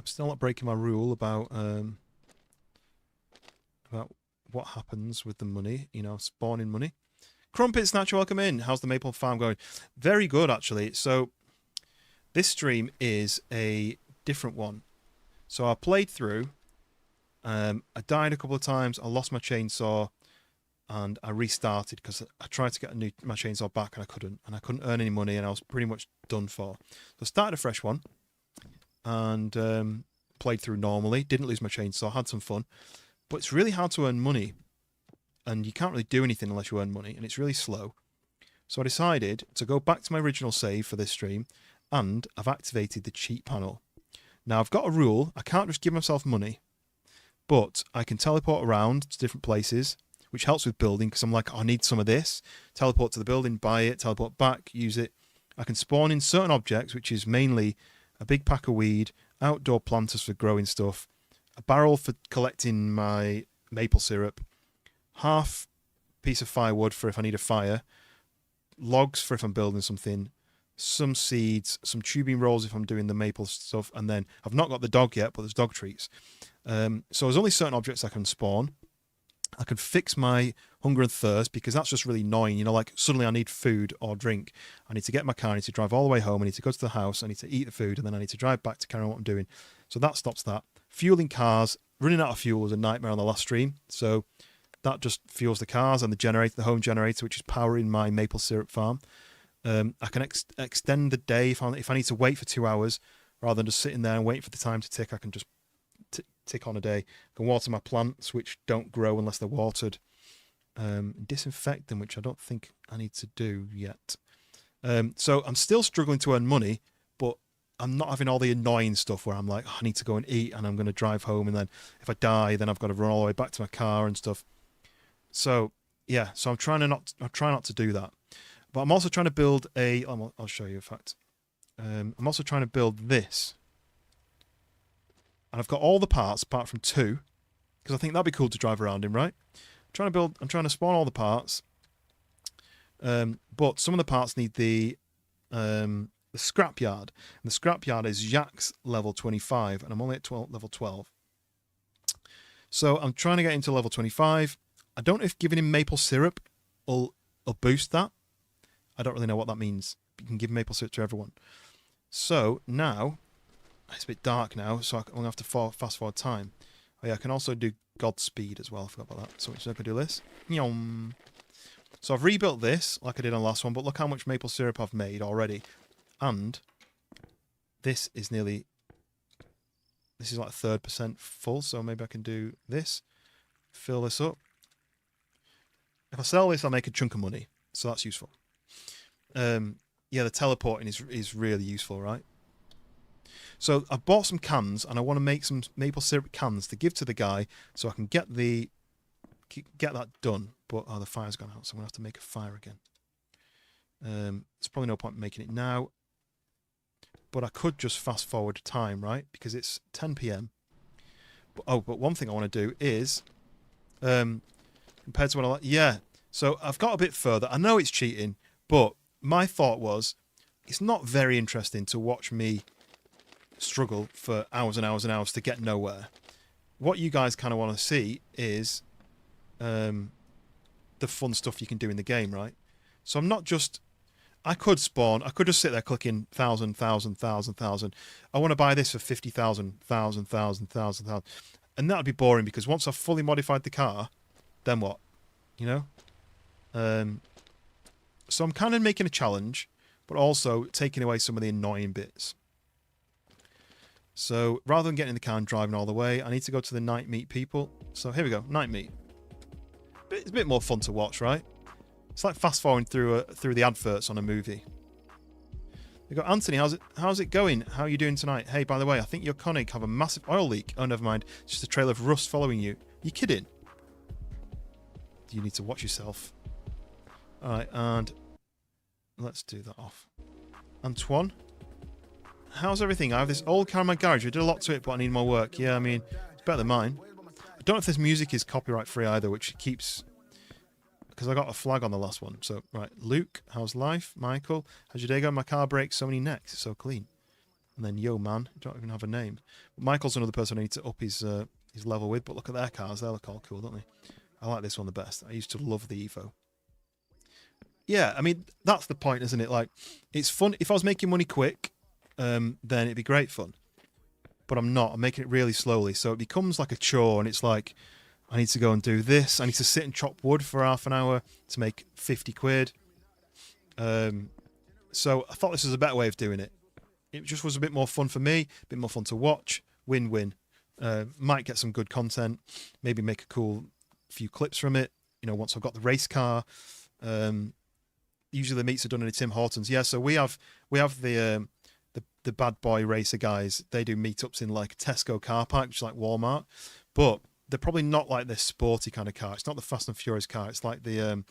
still not breaking my rule about what happens with the money, you know, spawning money. Crumpets, natural, welcome in. How's the maple farm going? Very good, actually. So this stream is a different one. So I played through. I died a couple of times. I lost my chainsaw, and I restarted because I tried to get my chainsaw back, and I couldn't earn any money, and I was pretty much done for. So I started a fresh one, and played through normally. Didn't lose my chainsaw. Had some fun, but it's really hard to earn money, and you can't really do anything unless you earn money, and it's really slow. So I decided to go back to my original save for this stream, and I've activated the cheat panel. Now I've got a rule. I can't just give myself money, but I can teleport around to different places, which helps with building because I'm like, oh, I need some of this. Teleport to the building, buy it, teleport back, use it. I can spawn in certain objects, which is mainly a big pack of weed, outdoor planters for growing stuff, a barrel for collecting my maple syrup, half piece of firewood for if I need a fire, logs for if I'm building something, some seeds, some tubing rolls if I'm doing the maple stuff, and then I've not got the dog yet, but there's dog treats. So there's only certain objects I can spawn. I can fix my hunger and thirst because that's just really annoying. You know, like suddenly I need food or drink. I need to get in my car. I need to drive all the way home. I need to go to the house. I need to eat the food, and then I need to drive back to carry on what I'm doing. So that stops that. Fueling cars, running out of fuel was a nightmare on the last stream. So that just fuels the cars and the generator, the home generator, which is powering my maple syrup farm. I can extend the day if I need to wait for 2 hours rather than just sitting there and waiting for the time to tick. I can just tick on a day. I can water my plants, which don't grow unless they're watered. Disinfect them, which I don't think I need to do yet. So I'm still struggling to earn money, but I'm not having all the annoying stuff where I'm like, oh, I need to go and eat and I'm going to drive home, and then if I die, then I've got to run all the way back to my car and stuff. So yeah, so I'm trying not to do that. But I'm also trying to build I'll show you in fact. I'm also trying to build this. And I've got all the parts apart from 2, because I think that'd be cool to drive around in, right? I'm trying to spawn all the parts. But some of the parts need the scrapyard. And the scrapyard is Jack's level 25, and I'm only at level 12. So I'm trying to get into level 25. I don't know if giving him maple syrup will boost that. I don't really know what that means. You can give maple syrup to everyone. So now, it's a bit dark now, so I'm going to have to fast forward time. Oh yeah, I can also do Godspeed as well. I forgot about that. So I'm going to do this. So I've rebuilt this like I did on the last one, but look how much maple syrup I've made already. And this is like 3% full, so maybe I can do this. Fill this up. If I sell this, I'll make a chunk of money. So that's useful. Yeah, the teleporting is really useful, right? So I've bought some cans, and I want to make some maple syrup cans to give to the guy, so I can get that done. But the fire's gone out, so I'm gonna have to make a fire again. There's probably no point in making it now, but I could just fast forward time, right? Because it's 10 p.m. But one thing I want to do is, compared to what I like, yeah. So I've got a bit further. I know it's cheating, but my thought was, it's not very interesting to watch me struggle for hours and hours and hours to get nowhere. What you guys kind of want to see is the fun stuff you can do in the game, right? So I'm not just... I could just sit there clicking 1,000. I want to buy this for 50,000, 1,000. And that would be boring, because once I've fully modified the car, then what? You know? So I'm kind of making a challenge, but also taking away some of the annoying bits. So rather than getting in the car and driving all the way, I need to go to the night meat people. So here we go, night meat. It's a bit more fun to watch, right? It's like fast forwarding through the adverts on a movie. We got Anthony. How's it going? How are you doing tonight? Hey, by the way, I think your Koenig have a massive oil leak. Oh, never mind. It's just a trail of rust following you. You kidding? You need to watch yourself. All right, and let's do that off. Antoine, how's everything? I have this old car in my garage. I did a lot to it, but I need more work. Yeah, I mean, it's better than mine. I don't know if this music is copyright free either, which keeps... Because I got a flag on the last one. So, right. Luke, how's life? Michael, how's your day going? My car breaks so many necks. It's so clean. And then, yo, man. I don't even have a name. But Michael's another person I need to up his level with. But look at their cars. They look all cool, don't they? I like this one the best. I used to love the Evo. Yeah, I mean, that's the point, isn't it? Like, it's fun. If I was making money quick, then it'd be great fun. But I'm not. I'm making it really slowly. So it becomes like a chore, and it's like, I need to go and do this. I need to sit and chop wood for half an hour to make 50 quid. So I thought this was a better way of doing it. It just was a bit more fun for me, a bit more fun to watch. Win-win. Might get some good content. Maybe make a cool few clips from it. You know, once I've got the race car. Usually the meets are done in a Tim Hortons. Yeah, so we have the bad boy racer guys. They do meetups in like Tesco car park, which is like Walmart. But they're probably not like this sporty kind of car. It's not the Fast and Furious car. It's like the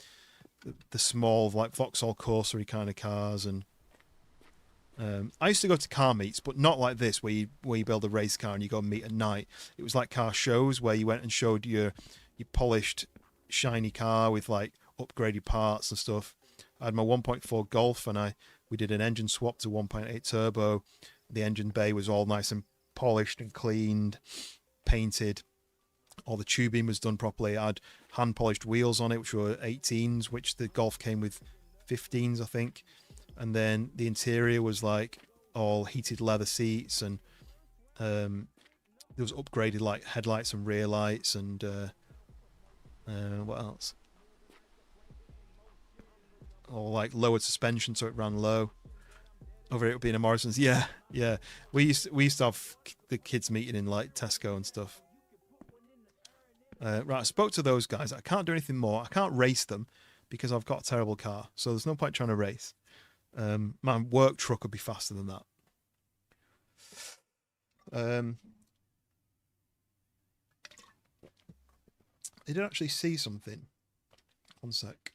small, like Vauxhall Corsa kind of cars. And I used to go to car meets, but not like this, where you build a race car and you go and meet at night. It was like car shows where you went and showed your polished, shiny car with like upgraded parts and stuff. I had my 1.4 Golf, and we did an engine swap to 1.8 turbo. The engine bay was all nice and polished and cleaned, painted. All the tubing was done properly. I had hand-polished wheels on it, which were 18s, which the Golf came with 15s, I think. And then the interior was like all heated leather seats, and there was upgraded like headlights and rear lights, and what else? Or like lowered suspension so it ran low. Over here it would be in a Morrison's. Yeah. We used to have the kids meeting in like Tesco and stuff. Right, I spoke to those guys. I can't do anything more. I can't race them because I've got a terrible car. So there's no point trying to race. My work truck would be faster than that. I did actually see something. One sec.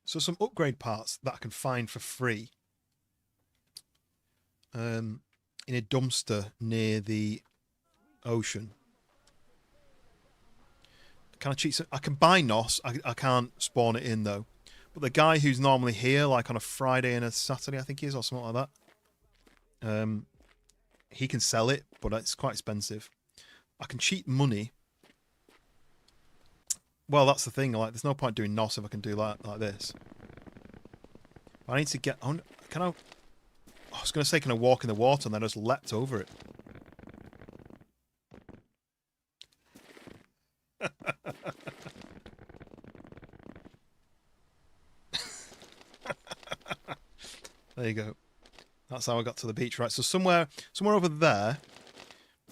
So some upgrade parts that I can find for free in a dumpster near the ocean. Can I cheat? I can buy NOS. I can't spawn it in though. But the guy who's normally here, like on a Friday and a Saturday, I think he is, or something like that, he can sell it, but it's quite expensive. I can cheat money. Well, that's the thing. Like, there's no point doing NOS if I can do that like this. I need to get on. Can I? I was going to say, can I walk in the water? And then I just leapt over it. There you go. That's how I got to the beach. Right, so somewhere over there,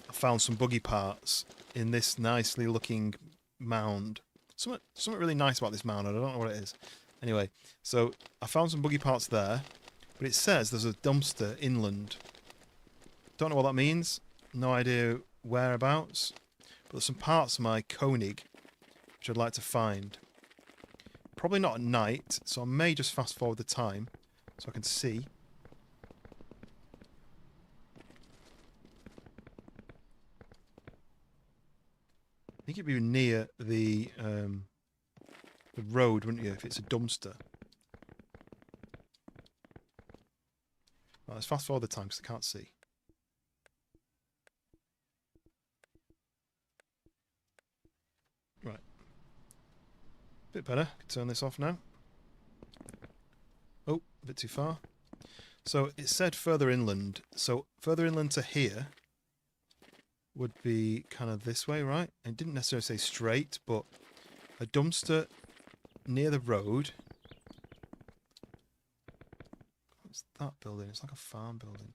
I found some buggy parts in this nicely looking mound. Something really nice about this mound. I don't know what it is. Anyway, so I found some buggy parts there, but it says there's a dumpster inland. Don't know what that means. No idea whereabouts. But there's some parts of my Koenig which I'd like to find. Probably not at night, so I may just fast forward the time so I can see. I think it'd be near the road, wouldn't you, if it's a dumpster? Right, let's fast forward the time because I can't see. Right. Bit better. Turn this off now. Oh, a bit too far. So it said further inland. So further inland to here would be kind of this way, right? It didn't necessarily say straight, but a dumpster near the road. What's that building? It's like a farm building.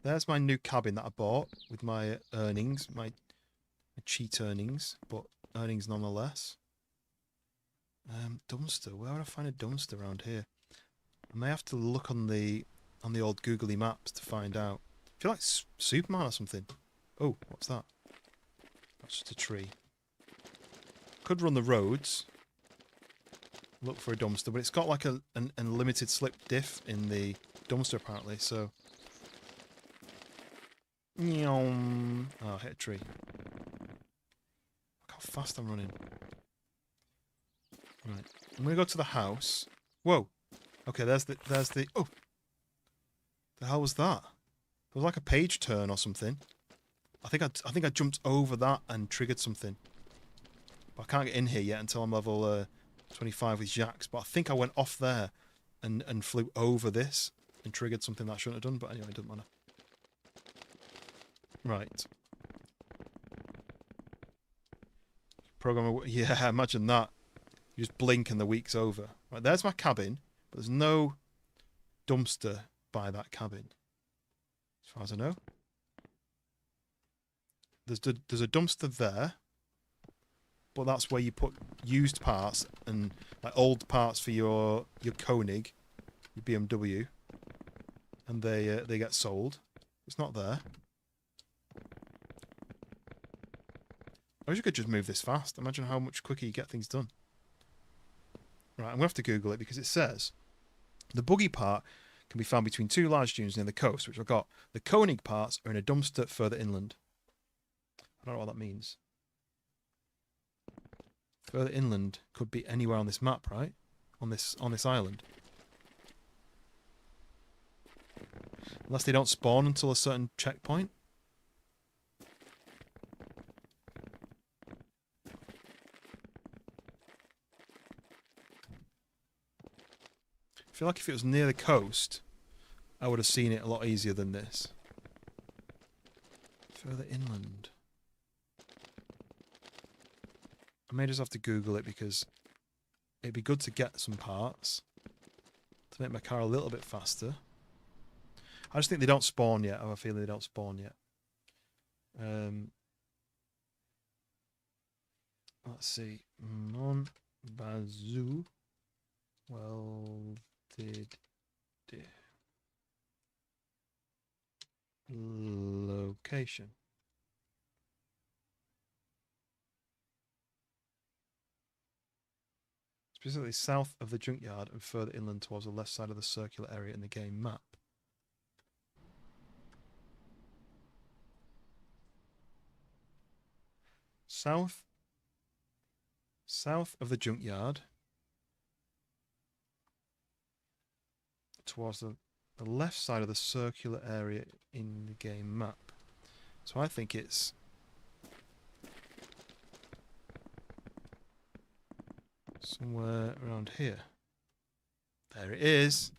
There's my new cabin that I bought with my earnings, my cheat earnings, but earnings nonetheless. Dumpster. Where would I find a dumpster around here? I may have to look on the old googly maps to find out. I feel like Superman or something. Oh, what's that? That's just a tree. Could run the roads. look for a dumpster, but it's got like an unlimited slip diff in the dumpster apparently, so... Oh, I hit a tree. Look how fast I'm running. Right, I'm gonna go to the house. Whoa! Okay, there's the... Oh! The hell was that? It was like a page turn or something. I think I jumped over that and triggered something. But I can't get in here yet until I'm level 25 with Jax. But I think I went off there and flew over this and triggered something that I shouldn't have done. But anyway, it doesn't matter. Right. Programmer, yeah, imagine that. You just blink and the week's over. Right, there's my cabin, but there's no dumpster by that cabin, as far as I know. There's a dumpster there, but that's where you put used parts and like old parts for your Koenig, your BMW, and they get sold. It's not there. I wish you could just move this fast. Imagine how much quicker you get things done. Right, I'm going to have to Google it because it says the buggy part can be found between two large dunes near the coast, which I've got. The Koenig parts are in a dumpster further inland. I don't know what that means. Further inland could be anywhere on this map, right? On this island. Unless they don't spawn until a certain checkpoint. I feel like if it was near the coast, I would have seen it a lot easier than this. Further inland. I may just have to Google it because it'd be good to get some parts to make my car a little bit faster. I just think they don't spawn yet. I have a feeling they don't spawn yet. Let's see. Mon Bazou. Welded location. Specifically south of the junkyard and further inland towards the left side of the circular area in the game map. South of the junkyard towards the left side of the circular area in the game map. So I think it's somewhere around here. There it is.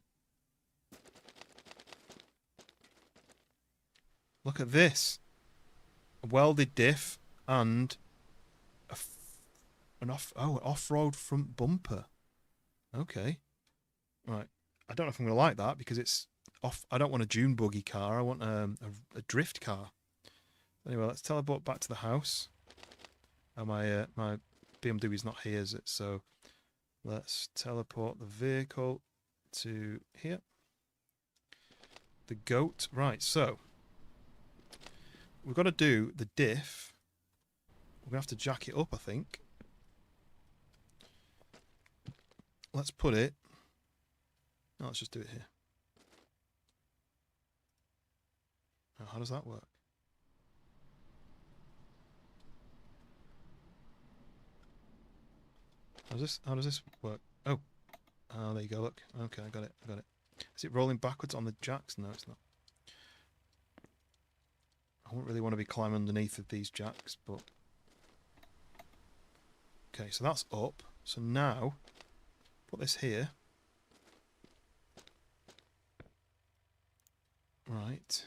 Look at this. A welded diff and an off-road front bumper. Okay. Right. I don't know if I'm going to like that because it's off. I don't want a dune buggy car. I want a drift car. Anyway, let's teleport back to the house. Oh, my BMW is not here, is it? So let's teleport the vehicle to here. The goat. Right, so we've got to do the diff. We're going to have to jack it up, I think. Let's put it... No, let's just do it here. Now, how does that work? How does this work? Oh, there you go. Look. Okay, I got it. Is it rolling backwards on the jacks? No, it's not. I wouldn't really want to be climbing underneath of these jacks, but okay. So that's up. So now, put this here. Right.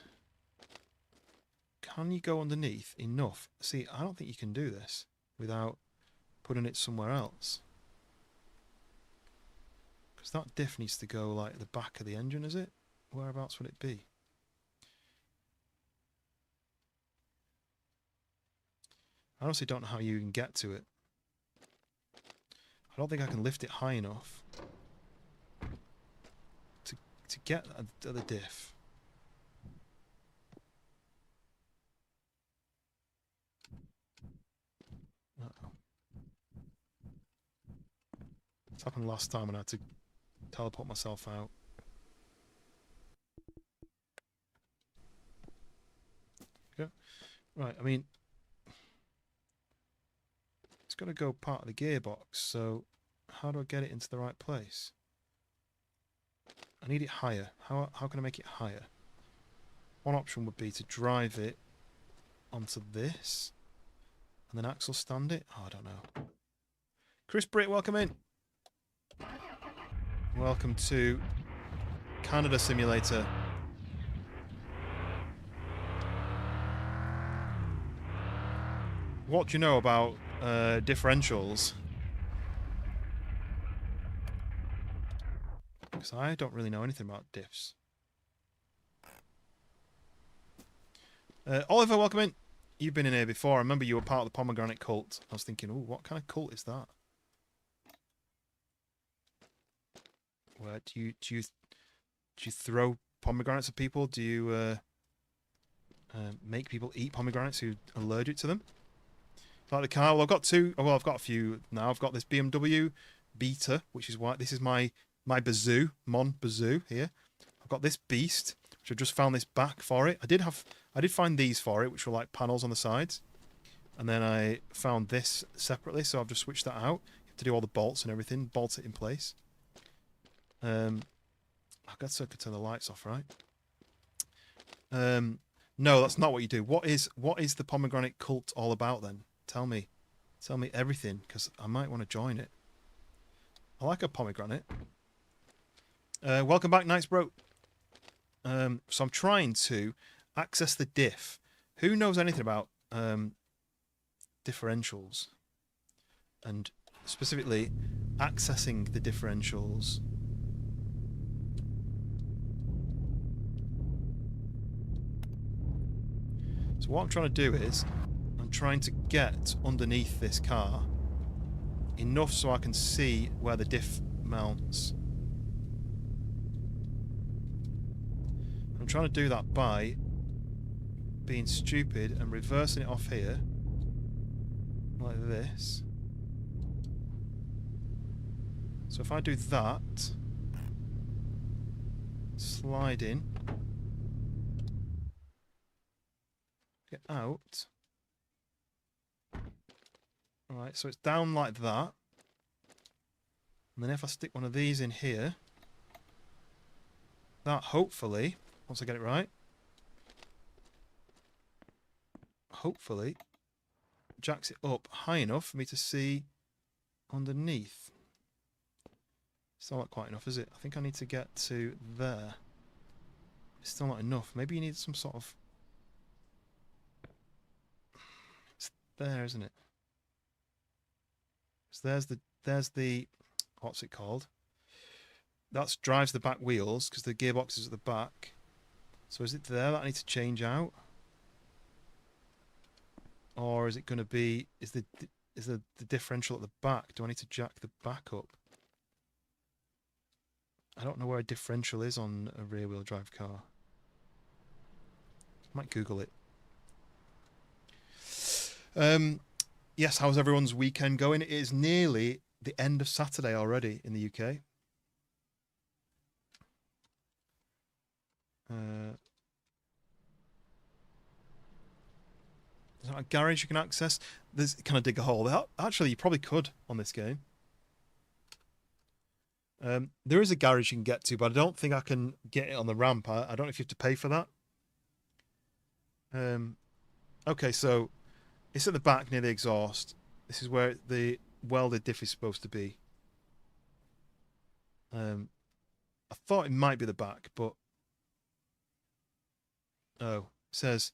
Can you go underneath enough? See, I don't think you can do this without putting it somewhere else. Because that diff needs to go like the back of the engine, is it? Whereabouts would it be? I honestly don't know how you can get to it. I don't think I can lift it high enough to get at the diff. happened last time when I had to teleport myself out. Okay. Right, I mean, it's got to go part of the gearbox, so how do I get it into the right place? I need it higher. How can I make it higher? One option would be to drive it onto this, and then axle stand it. Oh, I don't know. Chris Britt, welcome in. Welcome to Canada Simulator. What do you know about differentials? Because I don't really know anything about diffs. Oliver, welcome in. You've been in here before. I remember you were part of the pomegranate cult. I was thinking, oh, what kind of cult is that? Where do you throw pomegranates at people? Do you make people eat pomegranates who are allergic to them? Like the car. Well, I've got two. Well, I've got a few now. I've got this BMW Beta, which is why this is my Bazoo, Mon Bazoo here. I've got this beast, which I just found this back for it. I did find these for it, which were like panels on the sides, and then I found this separately. So I've just switched that out. You have to do all the bolts and everything, bolt it in place. I've got to turn the lights off, right? No, that's not what you do. What is the pomegranate cult all about then? Tell me everything, because I might want to join it. I like a pomegranate. Welcome back, Nice Bro. So I'm trying to access the diff. Who knows anything about differentials? And specifically, accessing the differentials. So what I'm trying to do is, I'm trying to get underneath this car enough so I can see where the diff mounts. I'm trying to do that by being stupid and reversing it off here like this. So if I do that, slide in, get out. Alright, so it's down like that. And then if I stick one of these in here, that hopefully, once I get it right, hopefully jacks it up high enough for me to see underneath. Still not quite enough, is it? I think I need to get to there. It's still not enough. Maybe you need some sort of... It's there, isn't it? So there's the what's it called? That drives the back wheels because the gearbox is at the back. So is it there that I need to change out? Or is it going to be, is the differential at the back? Do I need to jack the back up? I don't know where a differential is on a rear wheel drive car. I might Google it. Yes, how's everyone's weekend going? It is nearly the end of Saturday already in the UK. There's not a garage you can access. Can I dig a hole? Actually, you probably could on this game. There is a garage you can get to, but I don't think I can get it on the ramp. I don't know if you have to pay for that. Okay, so it's at the back near the exhaust. This is where the welded diff is supposed to be. I thought it might be the back, but... Oh, it says...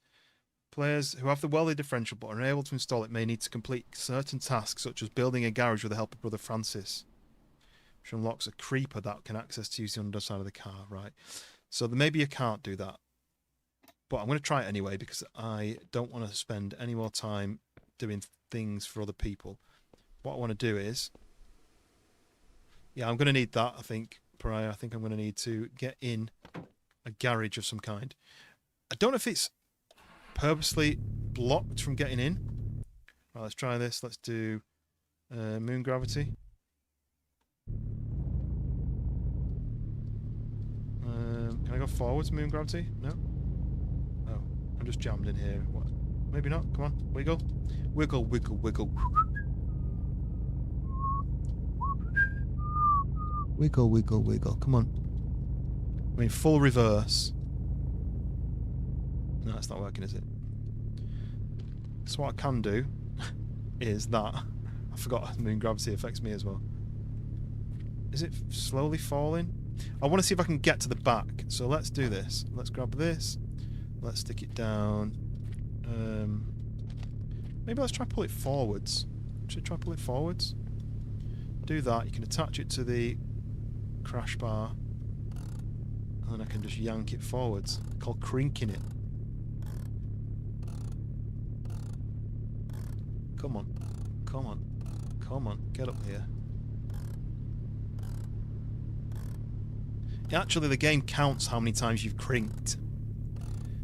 Players who have the welded differential but are unable to install it may need to complete certain tasks, such as building a garage with the help of Brother Francis, which unlocks a creeper that can access to use the underside of the car. Right. So maybe you can't do that. But I'm going to try it anyway because I don't want to spend any more time doing things for other people. What I want to do is... Yeah, I'm going to need that, I think, Pariah. I think I'm going to need to get in a garage of some kind. I don't know if it's purposely blocked from getting in. Right, let's try this. Let's do moon gravity. Can I go forwards, moon gravity? No? Oh, I'm just jammed in here. What? Maybe not. Come on, wiggle. Wiggle, wiggle, wiggle. Wiggle, wiggle, wiggle. Come on. I mean, full reverse. No, it's not working, is it? So what I can do is that. I forgot moon gravity affects me as well. Is it slowly falling? I want to see if I can get to the back. So let's do this. Let's grab this. Let's stick it down. Maybe let's try pull it forwards. Should I try pull it forwards? Do that. You can attach it to the crash bar. And then I can just yank it forwards. Called crinking it. Come on. Come on. Come on. Get up here. Actually, the game counts how many times you've crinked.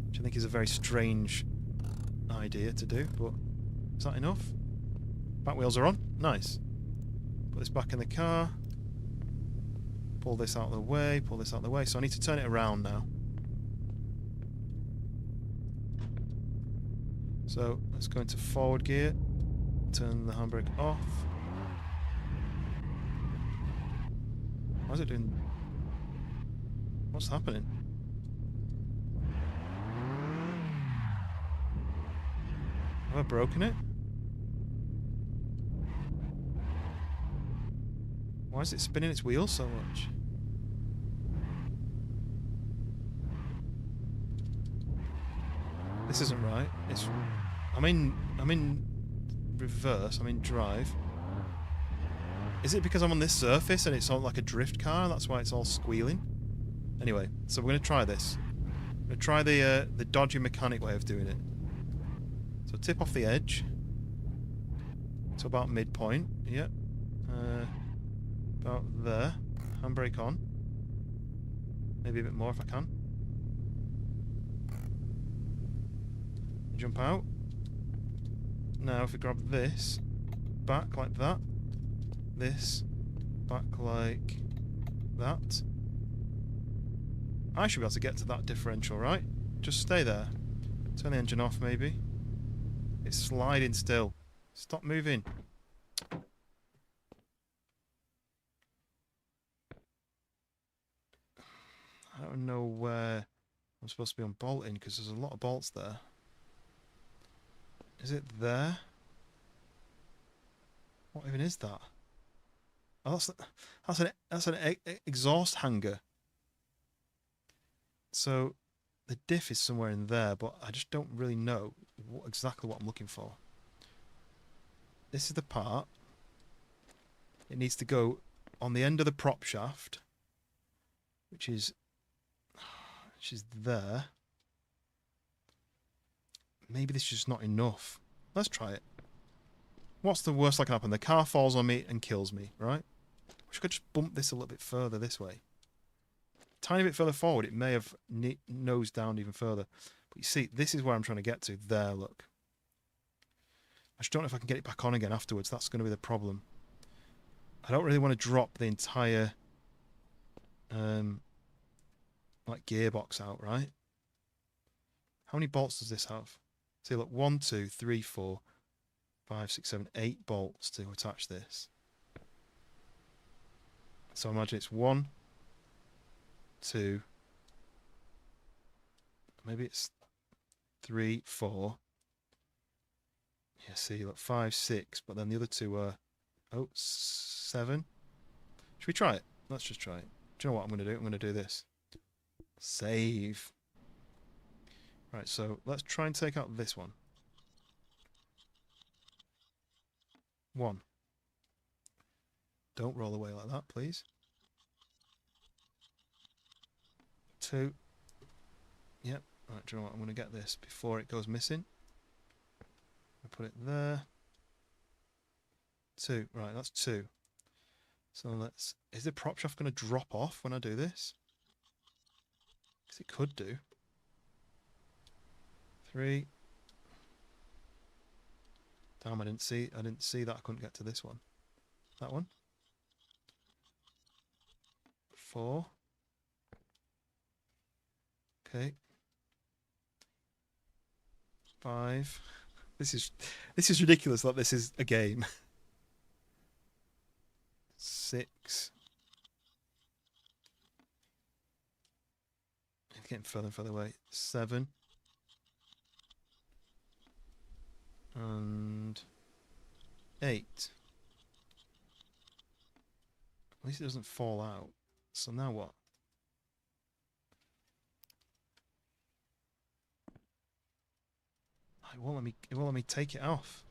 Which I think is a very strange idea to do, but is that enough? Back wheels are on. Nice. Put this back in the car. Pull this out of the way. Pull this out of the way. So I need to turn it around now. So let's go into forward gear. Turn the handbrake off. Why is it doing... What's happening? Have I broken it? Why is it spinning its wheels so much? This isn't right. It's... I'm in reverse. I'm in drive. Is it because I'm on this surface and it's on like a drift car? That's why it's all squealing? Anyway, so we're going to try this. I'm going to try the dodgy mechanic way of doing it. So tip off the edge. To about midpoint. Yep. About there. Handbrake on. Maybe a bit more if I can. Jump out. Now if we grab this. Back like that. This. Back like that. I should be able to get to that differential, right? Just stay there. Turn the engine off, maybe. It's sliding still. Stop moving. I don't know where I'm supposed to be unbolting because there's a lot of bolts there. Is it there? What even is that? Oh, that's an exhaust hanger. So the diff is somewhere in there, but I just don't really know exactly what I'm looking for. This is the part. It needs to go on the end of the prop shaft, which is there. Maybe this is just not enough. Let's try it. What's the worst that can happen? The car falls on me and kills me, right? I wish I could just bump this a little bit further this way. Tiny bit further forward, it may have nosed down even further. But you see, this is where I'm trying to get to. There, look. I just don't know if I can get it back on again afterwards. That's going to be the problem. I don't really want to drop the entire like gearbox out, right? How many bolts does this have? See, look, 1, 2, 3, 4, 5, 6, 7, 8 bolts to attach this. So imagine it's 1, 2, maybe it's 3, 4. Yeah, see, look, 5, 6, but then the other two are 7. Should we try it? Let's just try it. Do you know what I'm going to do? I'm going to do this. Save. Right, so let's try and take out this one. 1. Don't roll away like that, please. 2. Yep. Right, do you know what? I'm going to get this before it goes missing. I put it there. 2. Right, that's 2. So let's... Is the prop shaft going to drop off when I do this? Because it could do. 3. Damn, I didn't see that I couldn't get to this one. That one. 4. Okay. 5. This is ridiculous that this is a game. 6. It's getting further and further away. 7. And 8. At least it doesn't fall out. So now what? It won't let me take it off.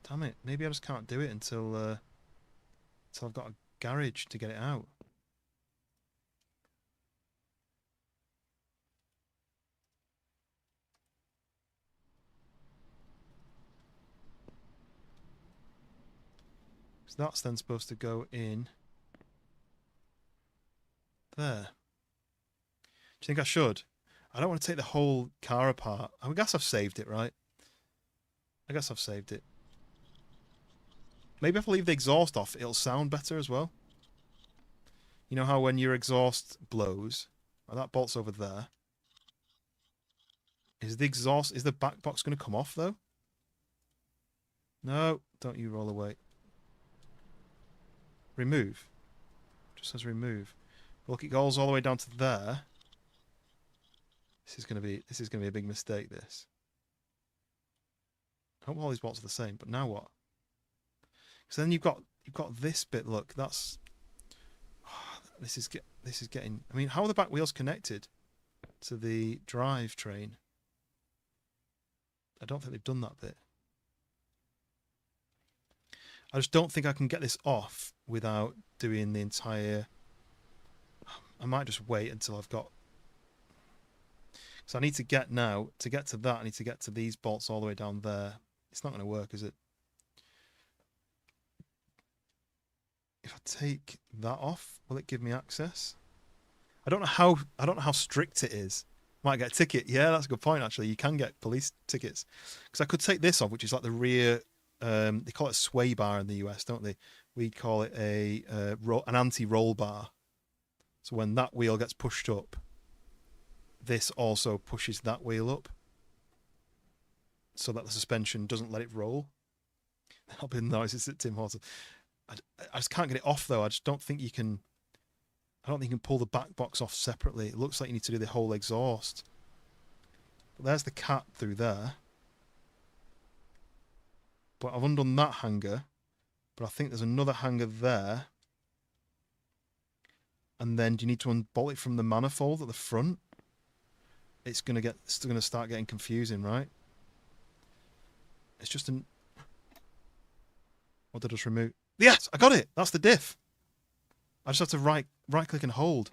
Damn it. Maybe I just can't do it until I've got a garage to get it out. So that's then supposed to go in there. Do you think I should? I don't want to take the whole car apart. I guess I've saved it, right? I guess I've saved it. Maybe if I leave the exhaust off, it'll sound better as well. You know how when your exhaust blows, well, that bolt's over there. Is the back box going to come off though? No, don't you roll away. Remove. Just says remove. Look, it goes all the way down to there. This is gonna be a big mistake. This. I hope all these bolts are the same. But now what? So then you've got this bit. Look, that's. This is getting. I mean, how are the back wheels connected to the drive train? I don't think they've done that bit. I just don't think I can get this off without doing the entire. I might just wait until I've got. So I need to get now, to get to that, I need to get to these bolts all the way down there. It's not going to work, is it? If I take that off, will it give me access? I don't know how strict it is. Might get a ticket. Yeah, that's a good point, actually. You can get police tickets. Because I could take this off, which is like the rear, they call it a sway bar in the US, don't they? We call it an anti-roll bar. So when that wheel gets pushed up, this also pushes that wheel up so that the suspension doesn't let it roll. That'll be the noises at Tim Hortons. I just can't get it off though. I just don't think you can. I don't think you can pull the back box off separately. It looks like you need to do the whole exhaust. But there's the cat through there. But I've undone that hanger. But I think there's another hanger there. And then do you need to unbolt it from the manifold at the front? It's going to start getting confusing, right? It's just an. What did I just remove? Yes, I got it. That's the diff. I just have to right click and hold.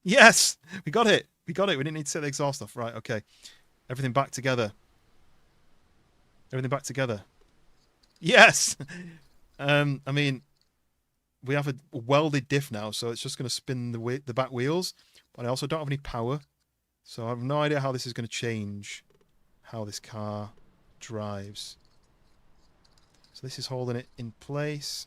Yes, we got it. We got it. We didn't need to set the exhaust off. Right, okay. Everything back together. Everything back together. Yes. I mean, we have a welded diff now, so it's just going to spin the back wheels. But I also don't have any power. So I have no idea how this is going to change how this car drives. So this is holding it in place.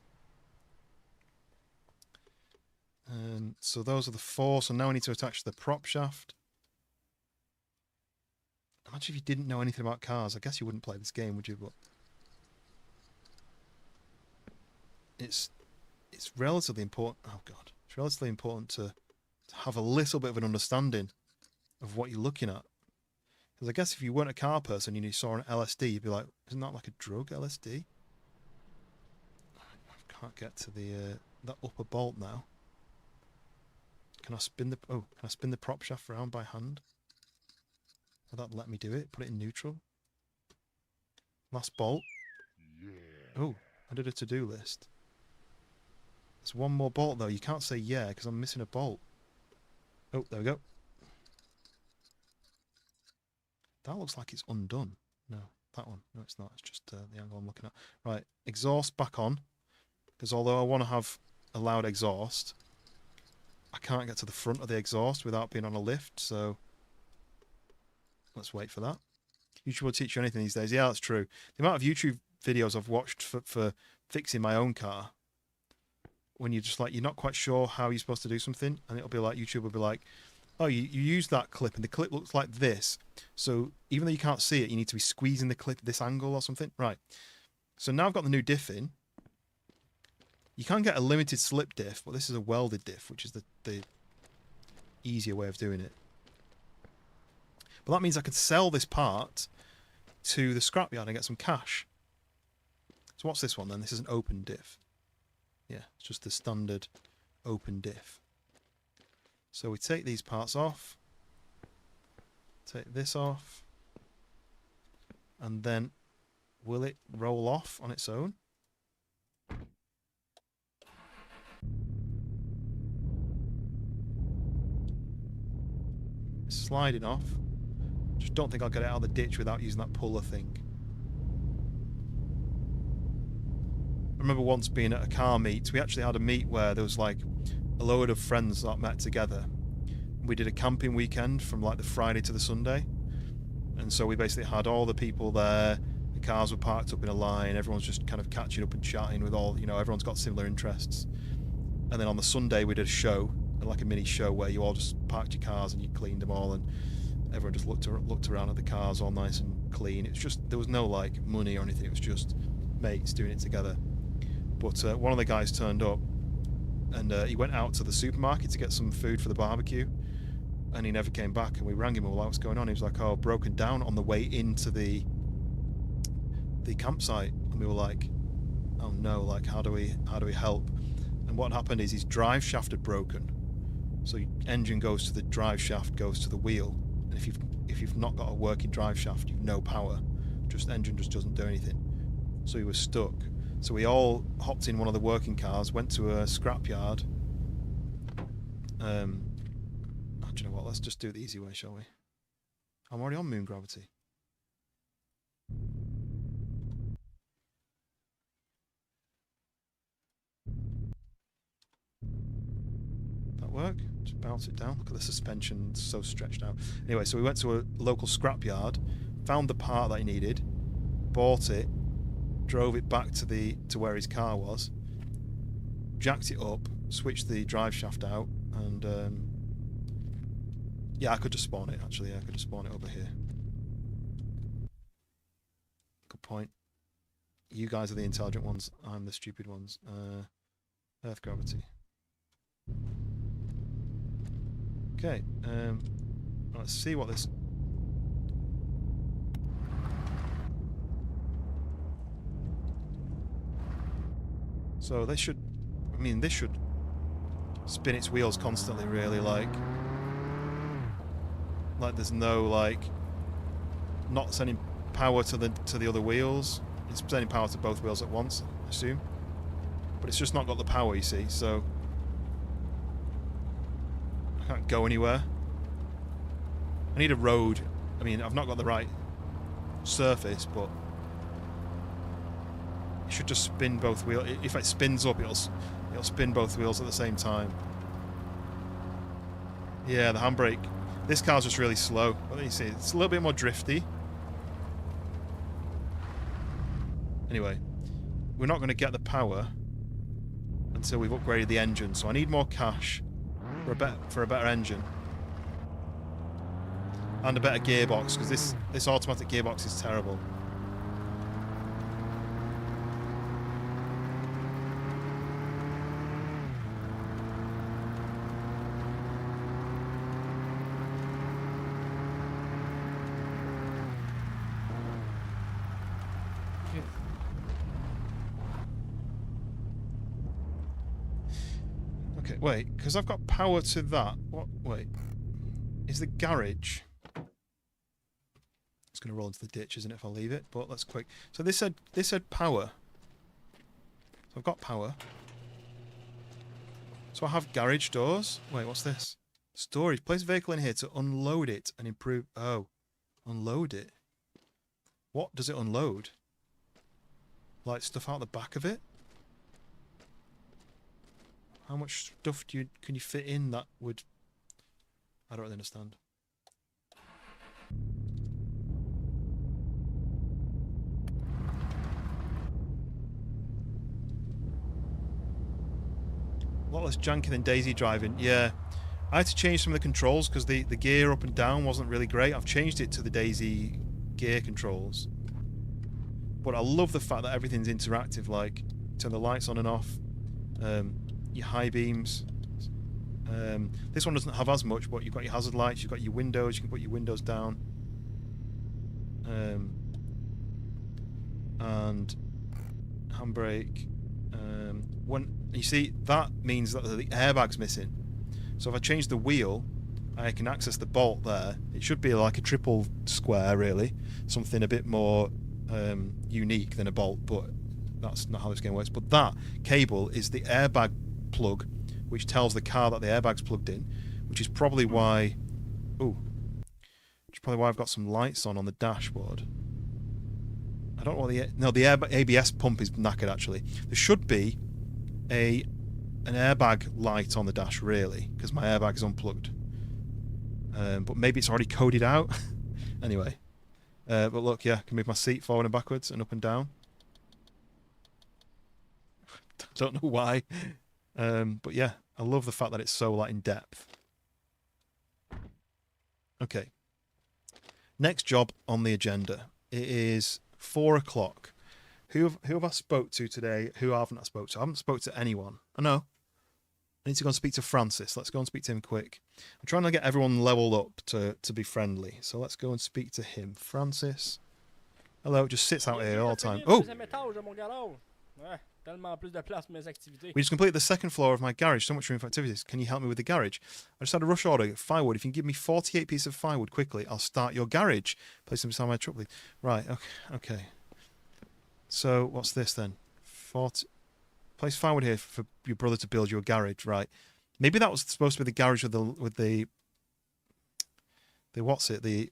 So those are the 4. So now I need to attach the prop shaft. Imagine if you didn't know anything about cars. I guess you wouldn't play this game, would you? But it's relatively important. Oh God, it's relatively important to have a little bit of an understanding of what you're looking at. Because I guess if you weren't a car person and you saw an LSD, you'd be like, isn't that like a drug, LSD? I can't get to that upper bolt now. Can I spin the prop shaft around by hand? Will that let me do it? Put it in neutral. Last bolt. Yeah. Oh, I did a to-do list. There's one more bolt though. You can't say yeah because I'm missing a bolt. Oh, there we go. That looks like it's undone. No, that one. No, it's not. It's just the angle I'm looking at. Right, exhaust back on. Because although I want to have a loud exhaust, I can't get to the front of the exhaust without being on a lift, so let's wait for that. YouTube will teach you anything these days. Yeah, that's true. The amount of YouTube videos I've watched for fixing my own car, when you're just like, you're not quite sure how you're supposed to do something, and it'll be like, YouTube will be like, oh, you used that clip, and the clip looks like this. So even though you can't see it, you need to be squeezing the clip this angle or something. Right. So now I've got the new diff in. You can get a limited slip diff, but this is a welded diff, which is the easier way of doing it. But that means I could sell this part to the scrapyard and get some cash. So what's this one then? This is an open diff. Yeah, it's just the standard open diff. So we take these parts off, take this off, and then will it roll off on its own? It's sliding off. Just don't think I'll get it out of the ditch without using that puller thing. I remember once being at a car meet. We actually had a meet where there was like a load of friends that met together. We did a camping weekend from like the Friday to the Sunday. And so we basically had all the people there. The cars were parked up in a line. Everyone's just kind of catching up and chatting with all, you know, everyone's got similar interests. And then on the Sunday we did a show, like a mini show where you all just parked your cars and you cleaned them all, and everyone just looked around at the cars all nice and clean. It's just, there was no like money or anything. It was just mates doing it together. But one of the guys turned up, and he went out to the supermarket to get some food for the barbecue, and he never came back. And we rang him and we were like, what's going on? He was like, oh, broken down on the way into the campsite. And we were like, oh no, like how do we help? And what happened is his drive shaft had broken. So your engine goes to the drive shaft, goes to the wheel, and if you've not got a working drive shaft, you've no power. Just engine just doesn't do anything. So he was stuck. So we all hopped in one of the working cars, went to a scrapyard. Do you know what? Let's just do it the easy way, shall we? I'm already on moon gravity. That work? Just bounce it down. Look at the suspension, it's so stretched out. Anyway, so we went to a local scrapyard, found the part that he needed, bought it, drove it back to where his car was, jacked it up, switched the drive shaft out, and yeah, I could just spawn it actually. I could just spawn it over here. Good point. You guys are the intelligent ones. I'm the stupid ones. Earth gravity. Okay. Let's see what this. So this should, I mean, this should spin its wheels constantly, really, like there's no, like, not sending power to the other wheels. It's sending power to both wheels at once, I assume. But it's just not got the power, you see, so I can't go anywhere. I need a road. I mean, I've not got the right surface, but it should just spin both wheels. If it spins up, it'll spin both wheels at the same time. Yeah, the handbrake. This car's just really slow. What do you see? It's a little bit more drifty. Anyway, we're not going to get the power until we've upgraded the engine. So I need more cash for a better engine and a better gearbox, because this automatic gearbox is terrible. Okay, wait, because I've got power to that. What? Wait, is the garage? It's going to roll into the ditch, isn't it, if I leave it? But let's quick. So this said power. So I've got power. So I have garage doors. Wait, what's this? Storage. Place vehicle in here to unload it and improve. Oh, unload it. What does it unload? Like stuff out the back of it? How much stuff can you fit in that would... I don't really understand. A lot less janky than Daisy driving. Yeah. I had to change some of the controls because the gear up and down wasn't really great. I've changed it to the Daisy gear controls. But I love the fact that everything's interactive, like turn the lights on and off, your high beams. This one doesn't have as much, but you've got your hazard lights, you've got your windows, you can put your windows down. And handbrake. When you see, that means that the airbag's missing. So if I change the wheel, I can access the bolt there. It should be like a triple square, really. Something a bit more unique than a bolt, but that's not how this game works. But that cable is the airbag plug, which tells the car that the airbag's plugged in, which is probably why... Ooh. Which is probably why I've got some lights on the dashboard. I don't know what the... No, the ABS pump is knackered, actually. There should be an airbag light on the dash, really, because my airbag is unplugged. But maybe it's already coded out. Anyway. But look, yeah, I can move my seat forward and backwards and up and down. Don't know why. But yeah, I love the fact that it's so in depth. Okay. Next job on the agenda. It is 4 o'clock. Who have I spoke to today? Who haven't I spoke to? I haven't spoke to anyone. I know. I need to go and speak to Francis. Let's go and speak to him quick. I'm trying to get everyone leveled up to be friendly. So let's go and speak to him. Francis. Hello, just sits out here all the time. Oh! We just completed the second floor of my garage. So much room for activities. Can you help me with the garage? I just had a rush order. Firewood. If you can give me 48 pieces of firewood quickly, I'll start your garage. Place them beside my truck, please. Right, okay. So, what's this then? 40... Place firewood here for your brother to build your garage, right? Maybe that was supposed to be the garage with the what's it? The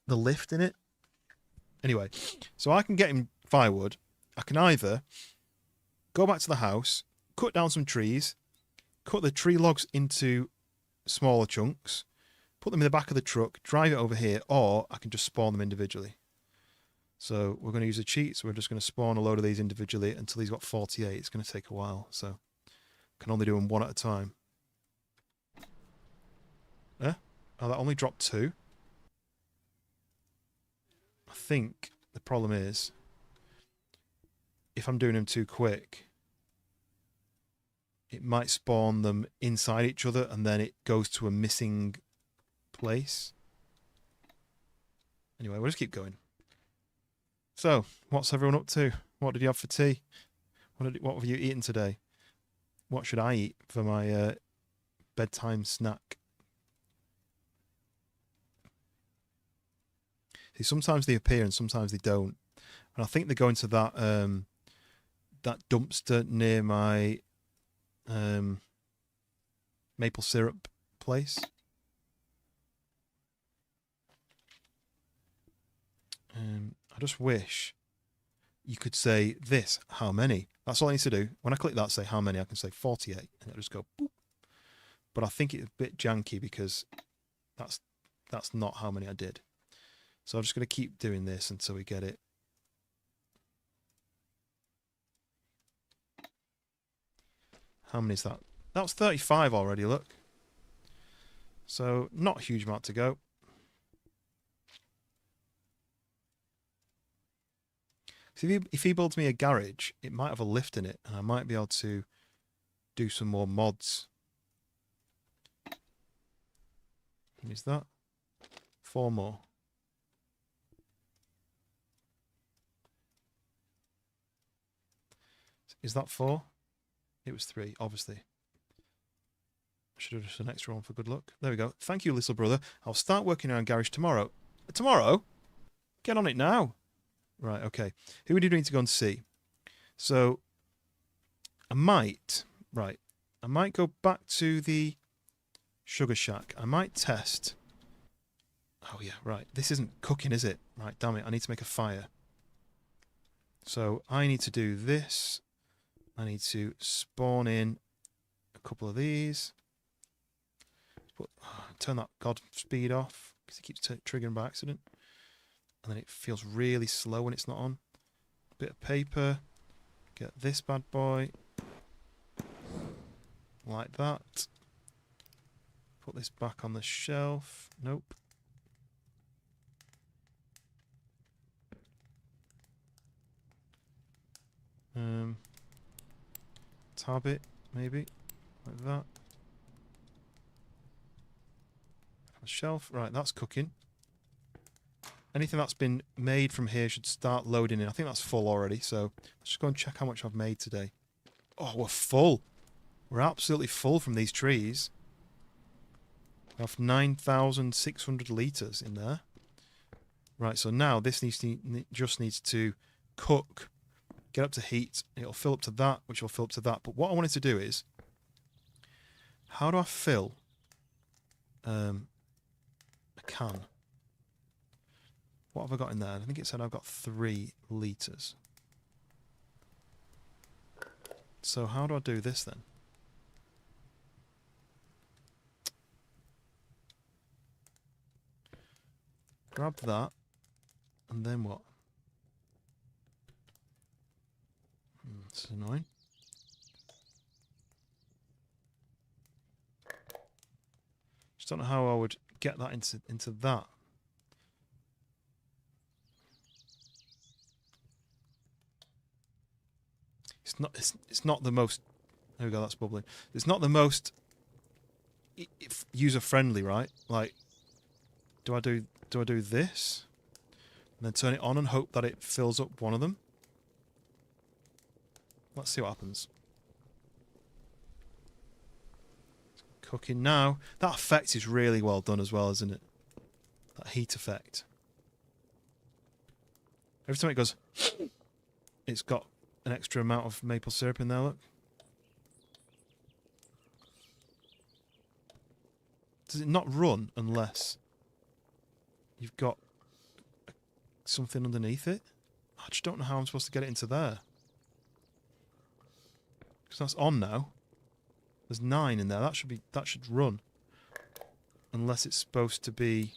lift in it. Anyway, so I can get him firewood. I can either go back to the house, cut down some trees, cut the tree logs into smaller chunks, put them in the back of the truck, drive it over here, or I can just spawn them individually. So we're going to use a cheat, so we're just going to spawn a load of these individually until he's got 48. It's going to take a while, so I can only do them one at a time. Oh, that only dropped 2. I think the problem is, if I'm doing them too quick, it might spawn them inside each other and then it goes to a missing place. Anyway, we'll just keep going. So, what's everyone up to? What did you have for tea? What have you eaten today? What should I eat for my bedtime snack? See, sometimes they appear and sometimes they don't. And I think they're going to that that dumpster near my maple syrup place. I just wish you could say this, how many? That's all I need to do. When I click that, say how many, I can say 48, and it'll just go boop. But I think it's a bit janky because that's not how many I did. So I'm just going to keep doing this until we get it. How many is that? That was 35 already, look. So not a huge amount to go. So if he builds me a garage, it might have a lift in it, and I might be able to do some more mods. And is that 4 more? Is that 4? It was 3, obviously. I should have just an extra one for good luck. There we go. Thank you, little brother. I'll start working on garage tomorrow. Tomorrow? Get on it now. Right, okay. Who do we need to go and see? So, I might go back to the Sugar Shack. I might test. Oh, yeah, right. This isn't cooking, is it? Right, damn it. I need to make a fire. So, I need to do this. I need to spawn in a couple of these. Turn that God speed off because it keeps triggering by accident. And then it feels really slow when it's not on. A bit of paper. Get this bad boy. like that. Put this back on the shelf. Nope. Tab it, maybe, like that. On the shelf. Right, that's cooking. Anything that's been made from here should start loading in. I think that's full already, so let's just go and check how much I've made today. Oh, we're full. We're absolutely full from these trees. We have 9,600 litres in there. Right, so now this just needs to cook, get up to heat. It'll fill up to that, which will fill up to that. But what I wanted to do is, how do I fill a can? What have I got in there? I think it said I've got 3 litres. So how do I do this then? Grab that, and then what? It's annoying. Just don't know how I would get that into that. It's not the most. There we go. That's bubbling. It's not the most user friendly, right? Like, do I do this, and then turn it on and hope that it fills up one of them? Let's see what happens. Cooking now. That effect is really well done as well, isn't it? That heat effect. Every time it goes, it's got an extra amount of maple syrup in there, look. Does it not run unless you've got something underneath it? I just don't know how I'm supposed to get it into there. Because that's on now. There's 9 in there. That should run. Unless it's supposed to be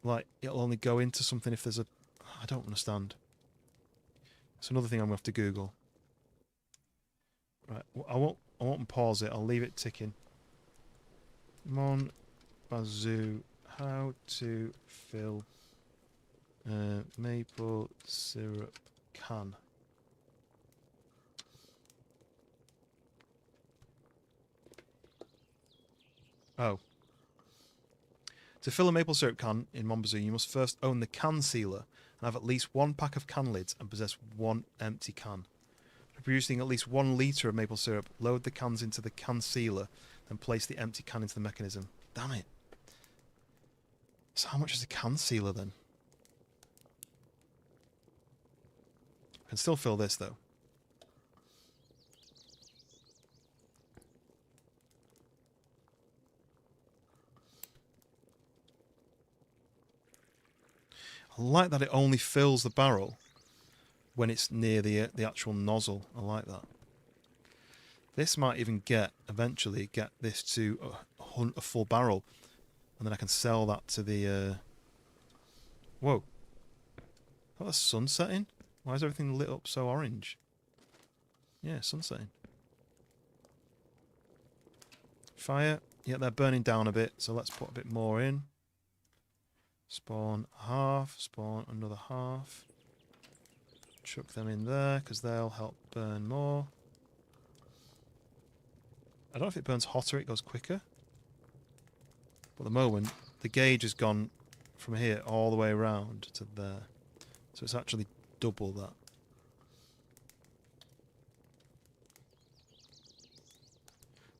like it'll only go into something if there's a. I don't understand. It's another thing I'm gonna have to Google. Right, I won't pause it. I'll leave it ticking. Mon Bazou, how to fill maple syrup can. Oh. To fill a maple syrup can in Mon Bazou, you must first own the can sealer and have at least 1 pack of can lids and possess 1 empty can. For producing at least 1 litre of maple syrup, load the cans into the can sealer, then place the empty can into the mechanism. Damn it. So how much is a can sealer then? I can still fill this though. I like that it only fills the barrel when it's near the actual nozzle. I like that. This might even eventually get this to a full barrel, and then I can sell that to the. Whoa! Oh, that's sun setting. Why is everything lit up so orange? Yeah, sun setting. Fire. Yeah, they're burning down a bit, so let's put a bit more in. Spawn half, spawn another half. Chuck them in there because they'll help burn more. I don't know if it burns hotter, it goes quicker. But at the moment, the gauge has gone from here all the way around to there. So it's actually double that.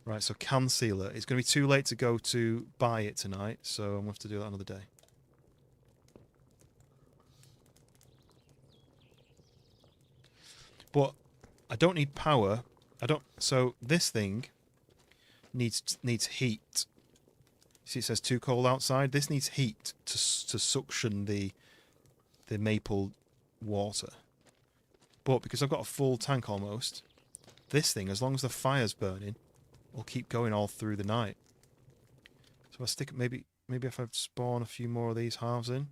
Right, so can sealer. It's going to be too late to go to buy it tonight, so I'm going to have to do that another day. But I don't need power. So this thing needs heat. See, it says too cold outside. This needs heat to suction the maple water. But because I've got a full tank almost, this thing, as long as the fire's burning, will keep going all through the night. So if I stick maybe if I spawn a few more of these halves in.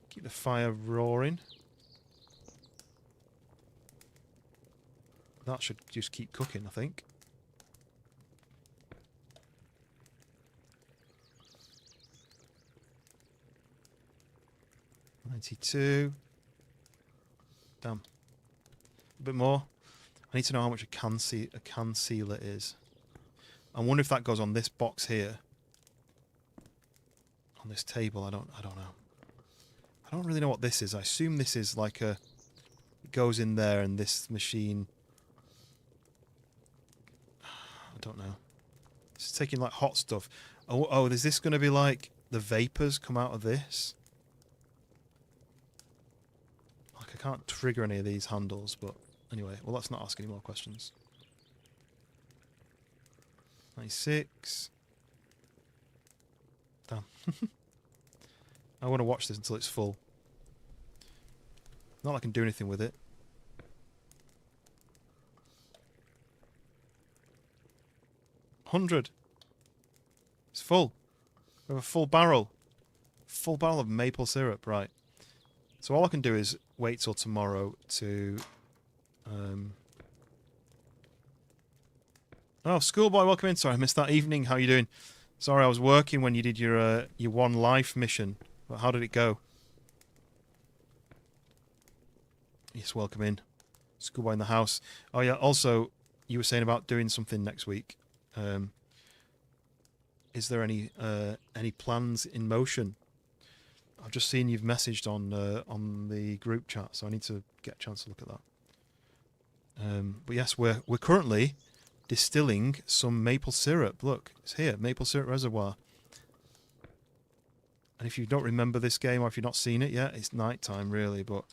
Keep the fire roaring. that should just keep cooking, I think. $92. Damn. A bit more. I need to know how much a can sealer is. I wonder if that goes on this box here. On this table, I don't know. I don't really know what this is. I assume this is like a... It goes in there and this machine... I don't know. It's taking like hot stuff. Oh, is this going to be like the vapors come out of this? Like I can't trigger any of these handles, but anyway. Well, let's not ask any more questions. 96. Damn. I want to watch this until it's full. Not like I can do anything with it. $100. It's full. We have a full barrel. Full barrel of maple syrup, right. So all I can do is wait till tomorrow to... Oh, schoolboy, welcome in. Sorry, I missed that evening. How are you doing? Sorry, I was working when you did your One Life mission. But how did it go? Yes, welcome in. Schoolboy in the house. Oh yeah, also, you were saying about doing something next week. Is there any plans in motion? I've just seen you've messaged on the group chat, so I need to get a chance to look at that. But yes, we're currently distilling some maple syrup. Look, it's here, maple syrup reservoir. And if you don't remember this game, or if you've not seen it yet, it's night time really, but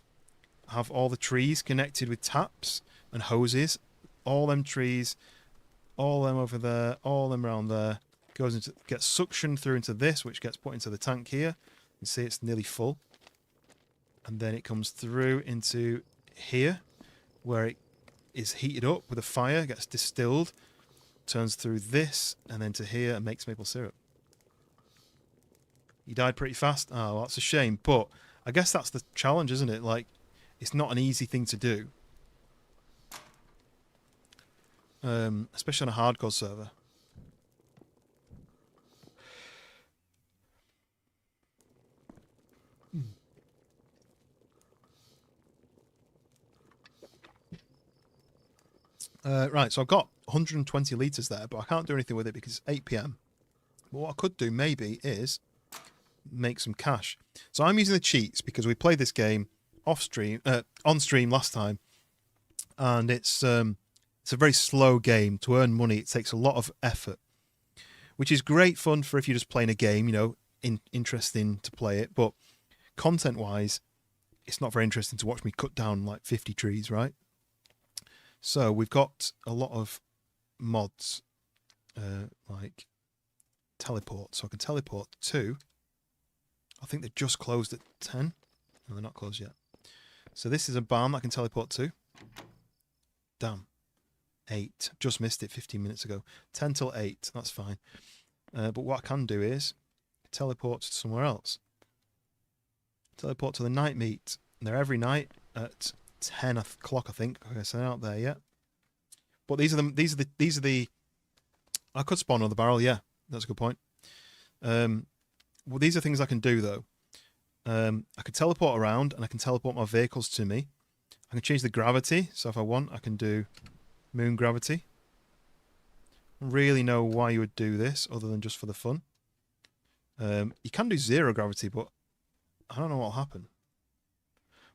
I have all the trees connected with taps and hoses. All them trees, all them over there, all them around there, gets suctioned through into this, which gets put into the tank here. You see it's nearly full. And then it comes through into here, where it is heated up with a fire, gets distilled, turns through this, and then to here and makes maple syrup. You died pretty fast? Oh, well, that's a shame. But I guess that's the challenge, isn't it? Like, it's not an easy thing to do. Especially on a hardcore server. Right, so I've got 120 litres there, but I can't do anything with it because it's 8 PM. But what I could do maybe is make some cash. So I'm using the cheats because we played this game on stream last time, and it's a very slow game. To earn money, it takes a lot of effort, which is great fun for if you're just playing a game, you know, interesting to play it. But content-wise, it's not very interesting to watch me cut down like 50 trees, right? So we've got a lot of mods, like teleport. So I can teleport to... I think they're just closed at 10. No, they're not closed yet. So this is a barn I can teleport to. Damn. 8. Just missed it 15 minutes ago. 10 till 8. That's fine. But what I can do is teleport to somewhere else. Teleport to the night meet. They're every night at 10 o'clock, I think. Okay, so they're out there yet. But these are the. I could spawn on the barrel. Yeah, that's a good point. Well, these are things I can do though. I can teleport around, and I can teleport my vehicles to me. I can change the gravity, so if I want, I can do moon gravity. I don't really know why you would do this, other than just for the fun. You can do zero gravity, but I don't know what will happen.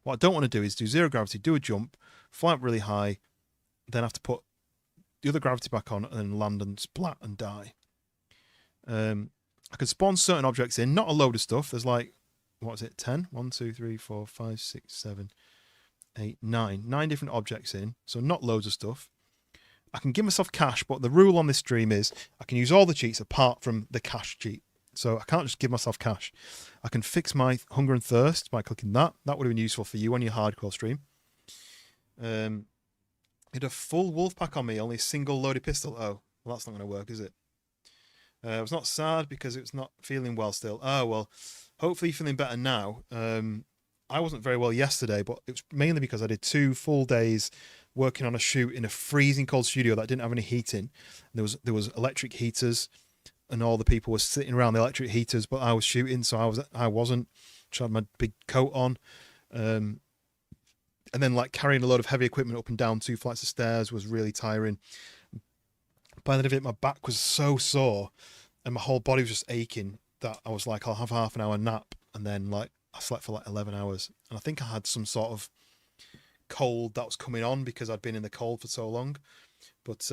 What I don't want to do is do zero gravity, do a jump, fly up really high, then have to put the other gravity back on, and then land and splat and die. I can spawn certain objects in, not a load of stuff. There's like, what is it, 10? 1, 2, 3, 4, 5, 6, 7, 8, 9. 9 different objects in, so not loads of stuff. I can give myself cash, but the rule on this stream is I can use all the cheats apart from the cash cheat. So I can't just give myself cash. I can fix my hunger and thirst by clicking that. That would have been useful for you on your hardcore stream. It had a full wolf pack on me, only a single loaded pistol. Oh, well, that's not going to work, is it? I was not sad because it was not feeling well still. Oh, well, hopefully you're feeling better now. I wasn't very well yesterday, but it was mainly because I did 2 full days working on a shoot in a freezing cold studio that didn't have any heating. There was electric heaters, and all the people were sitting around the electric heaters, but I was shooting, so I wasn't. I had my big coat on, and then like carrying a load of heavy equipment up and down 2 flights of stairs was really tiring. By the end of it, my back was so sore, and my whole body was just aching that I was like, I'll have half an hour nap, and then like I slept for like 11 hours, and I think I had some sort of cold that was coming on because I'd been in the cold for so long. But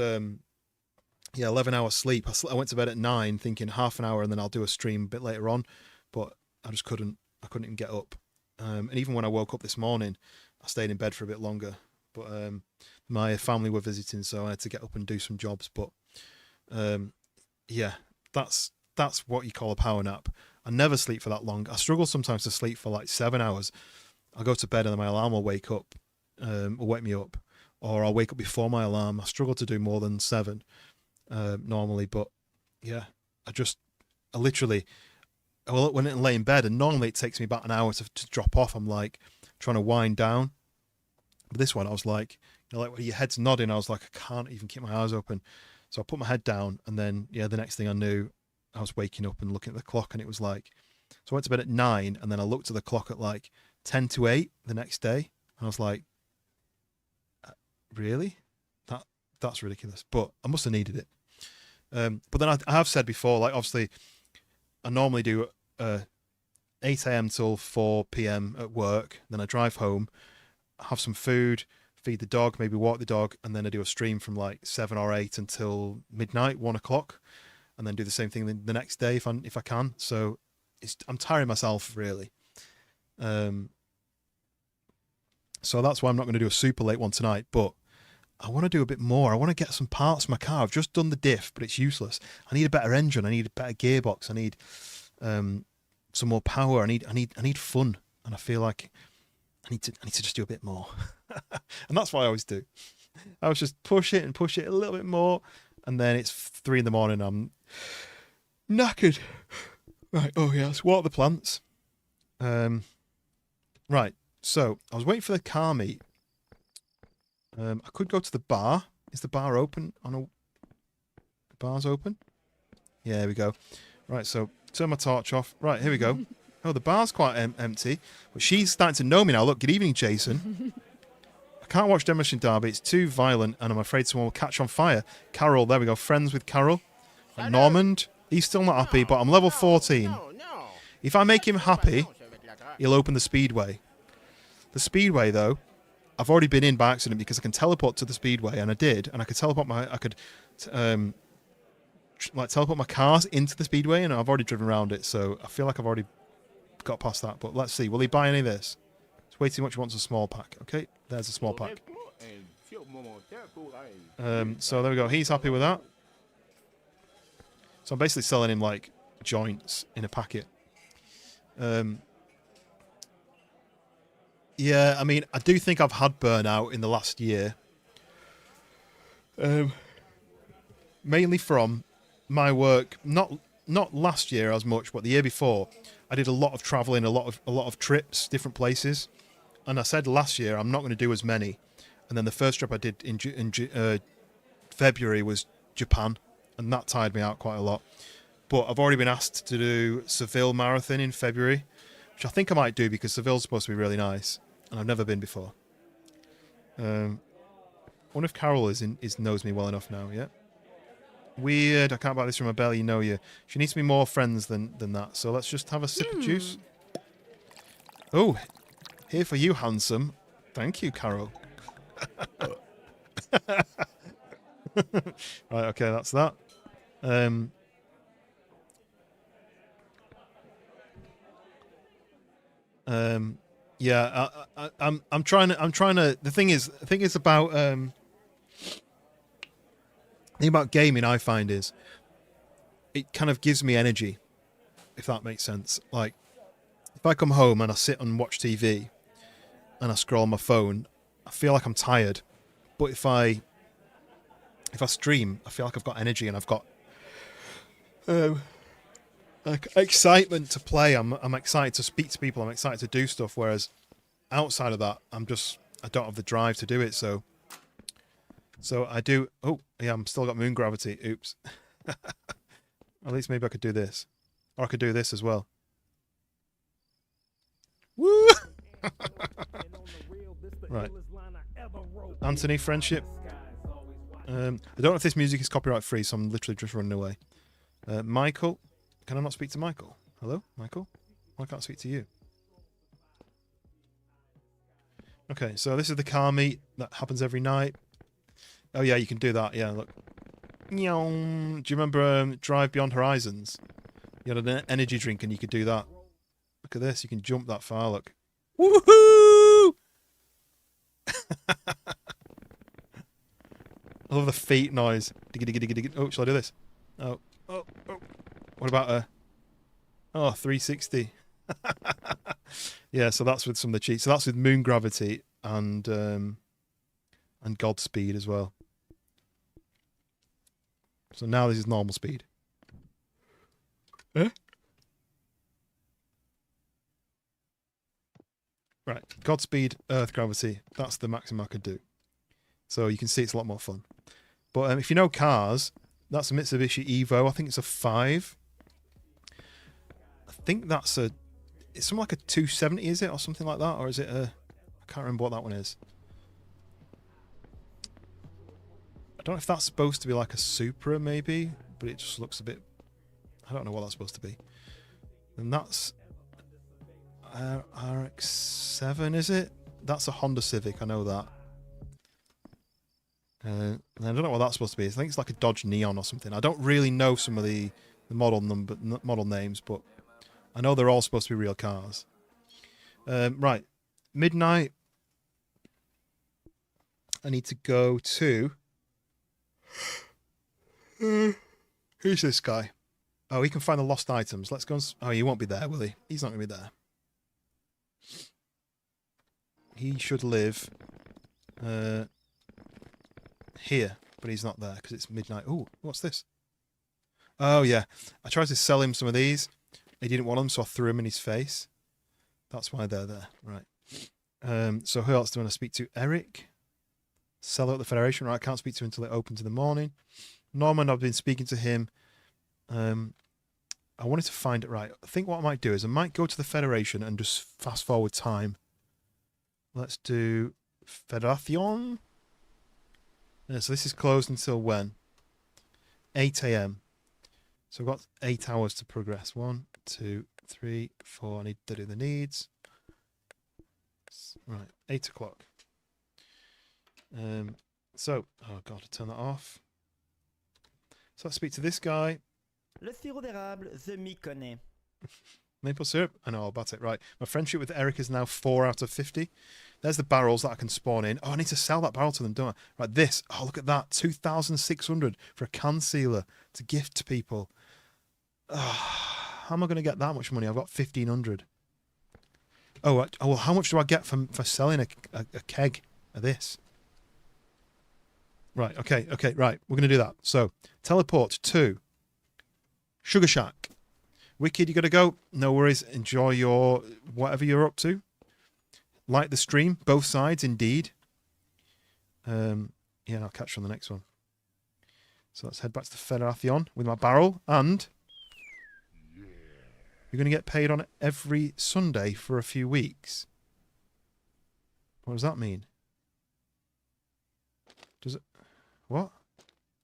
yeah, 11 hours sleep. I went to bed at 9 thinking half an hour and then I'll do a stream a bit later on, but I just couldn't even get up. And even when I woke up this morning, I stayed in bed for a bit longer, but my family were visiting, so I had to get up and do some jobs. But yeah, that's what you call a power nap. I never sleep for that long. I struggle sometimes to sleep for like 7 hours. I'll go to bed and then my alarm will wake me up, or I'll wake up before my alarm. I struggle to do more than 7 normally, but yeah, I literally, when I lay in bed, and normally it takes me about an hour to drop off. I'm like trying to wind down, but this one I was like, like when your head's nodding, I was like, I can't even keep my eyes open. So I put my head down, and then yeah, the next thing I knew, I was waking up and looking at the clock, and it was like, so I went to bed at 9, and then I looked at the clock at like 10 to 8 the next day, and I was like, really? That's ridiculous. But I must have needed it. But then I have said before, like obviously, I normally do 8 a.m. till 4 p.m. at work. Then I drive home, have some food, feed the dog, maybe walk the dog, and then I do a stream from like 7 or 8 until midnight, 1 o'clock, and then do the same thing the next day if I can. So I'm tiring myself really. So that's why I'm not going to do a super late one tonight, but I want to do a bit more. I want to get some parts for my car. I've just done the diff, but it's useless. I need a better engine. I need a better gearbox. I need some more power. I need fun, and I feel like I need to just do a bit more. And that's what I always do. I was just push it a little bit more, and then it's 3 a.m. I'm knackered. Right. Oh yeah. Let's water the plants. Right. So I was waiting for the car meet. I could go to the bar. Is the bar open? The bar's open? Yeah, there we go. Right, so turn my torch off. Right, here we go. Oh, the bar's quite empty. But she's starting to know me now. Look, good evening, Jason. I can't watch Demolition Derby. It's too violent, and I'm afraid someone will catch on fire. Carol, there we go. Friends with Carol. And Normand, he's still not happy, but I'm level 14. If I make him happy, he'll open the speedway. The speedway, though, I've already been in by accident because I can teleport to the speedway, and I did, and I could teleport my cars into the speedway, and I've already driven around it, so I feel like I've already got past that. But let's see, will he buy any of this? It's way too much. He wants a small pack. Okay, there's a small pack. So there we go. He's happy with that. So I'm basically selling him like joints in a packet. Yeah, I mean, I do think I've had burnout in the last year. Mainly from my work, not last year as much, but the year before. I did a lot of traveling, a lot of trips, different places. And I said last year I'm not going to do as many. And then the first trip I did in February was Japan, and that tired me out quite a lot. But I've already been asked to do Seville Marathon in February, which I think I might do because Seville's supposed to be really nice. And I've never been before. I wonder if Carol knows me well enough now, yeah? Weird, I can't buy this from a belly, know you. She needs to be more friends than that, so let's just have a sip of juice. Oh, here for you, handsome. Thank you, Carol. Right, okay, that's that. Yeah, I'm trying to. The thing is about the thing about gaming, I find, is it kind of gives me energy, if that makes sense. Like, if I come home and I sit and watch TV and I scroll on my phone, I feel like I'm tired. But if I stream, I feel like I've got energy and I've got like excitement to play. I'm excited to speak to people. I'm excited to do stuff. Whereas outside of that, I don't have the drive to do it. So So I do. Oh, yeah, I'm still got moon gravity. Oops. At least maybe I could do this. Or I could do this as well. Woo! Right. Anthony, friendship. I don't know if this music is copyright free, so I'm literally just running away. Michael. Can I not speak to Michael? Hello, Michael? Why can't I speak to you? Okay, so this is the car meet that happens every night. Oh yeah, you can do that. Yeah, look. Do you remember Drive Beyond Horizons? You had an energy drink and you could do that. Look at this. You can jump that far. Look. Woohoo! I love the feet noise. Oh, shall I do this? Oh. What about a... Oh, 360. Yeah, so that's with some of the cheats. So that's with moon gravity and Godspeed as well. So now this is normal speed. Eh? Right, Godspeed, Earth gravity. That's the maximum I could do. So you can see it's a lot more fun. But if you know cars, that's a Mitsubishi Evo. I think it's a 5. I think that's a... It's something like a 270, is it? Or something like that? Or is it a... I can't remember what that one is. I don't know if that's supposed to be like a Supra, maybe. But it just looks a bit... I don't know what that's supposed to be. And that's... RX-7, is it? That's a Honda Civic, I know that. And I don't know what that's supposed to be. I think it's like a Dodge Neon or something. I don't really know some of the model names, but I know they're all supposed to be real cars. Right, midnight. I need to go to... Who's this guy? Oh, he can find the lost items. Let's go and... Oh, he won't be there, will he? He's not going to be there. He should live here, but he's not there because it's midnight. Oh, what's this? Oh, yeah. I tried to sell him some of these. He didn't want them, so I threw them in his face. That's why they're there. Right. So who else do I want to speak to? Eric. Seller at the Federation. Right, I can't speak to him until it opens in the morning. Norman, I've been speaking to him. I wanted to find it right. I think what I might do is I might go to the Federation and just fast forward time. Let's do Federation. Yeah, so this is closed until when? 8 a.m. So I've got 8 hours to progress. 1, 2, 3, 4. I need to do the needs. Right, 8 o'clock. So, oh god, I turn that off. So let's speak to this guy. Le sirop d'érable, je m'y connais. Maple syrup? I know all about it. Right. My friendship with Eric is now 4 out of 50. There's the barrels that I can spawn in. Oh, I need to sell that barrel to them, don't I? Right, this. Oh, look at that. 2,600 for a can sealer to gift to people. Oh, how am I going to get that much money? I've got 1,500. Oh, well, how much do I get for selling a keg of this? Right, okay, right. We're going to do that. So, teleport to Sugar Shack. Wicked, you got to go. No worries. Enjoy your whatever you're up to. Like the stream. Both sides, indeed. Yeah, I'll catch you on the next one. So let's head back to the Federation with my barrel. And you're going to get paid on it every Sunday for a few weeks. What does that mean? Does it... What?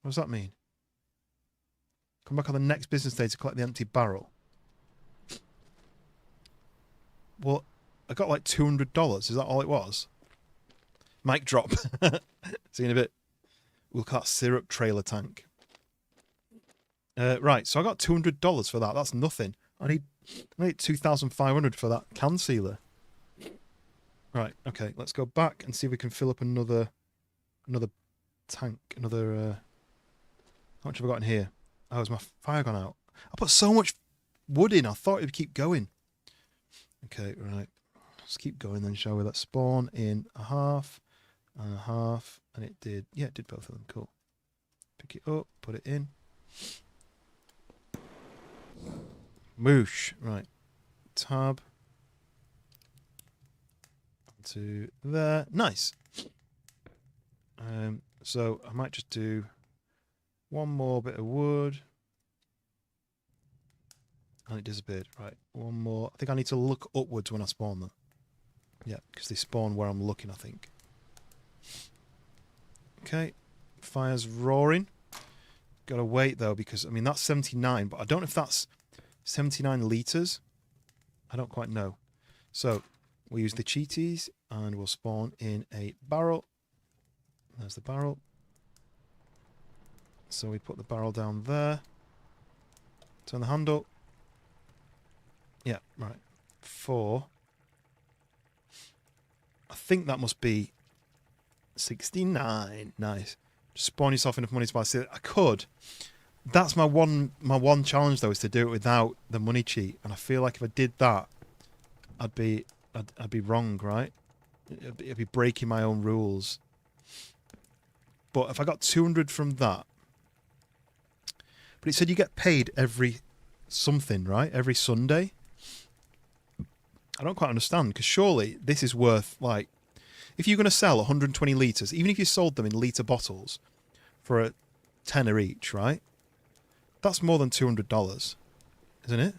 What does that mean? Come back on the next business day to collect the empty barrel. Well, I got like $200. Is that all it was? Mic drop. See you in a bit. We'll call that syrup trailer tank. Right, so I got $200 for that. That's nothing. I need 2,500 for that can sealer. Right, okay, let's go back and see if we can fill up another tank. How much have I got in here? Oh, has my fire gone out? I put so much wood in, I thought it would keep going. Okay, right. Let's keep going then, shall we? Let's spawn in a half and a half. And it did. Yeah, it did both of them. Cool. Pick it up, put it in. Moosh. Right. Tab. To there. Nice. So I might just do one more bit of wood. And it disappeared. Right, one more. I think I need to look upwards when I spawn them. Yeah, because they spawn where I'm looking, I think. Okay, fire's roaring. Gotta wait though, because I mean that's 79, but I don't know if that's 79 litres. I don't quite know. So we'll use the cheaties and we'll spawn in a barrel. There's the barrel. So we put the barrel down there. Turn the handle. Yeah, right. 4. I think that must be 69. Nice. Just spawn yourself enough money to buy it. I could. That's my one challenge though, is to do it without the money cheat. And I feel like if I did that, I'd be wrong, right? It'd be breaking my own rules. But if I got 200 from that, but it said you get paid every something, right? Every Sunday. I don't quite understand, because surely this is worth, like, if you're going to sell 120 litres, even if you sold them in litre bottles for a tenner each, right? That's more than $200, isn't it?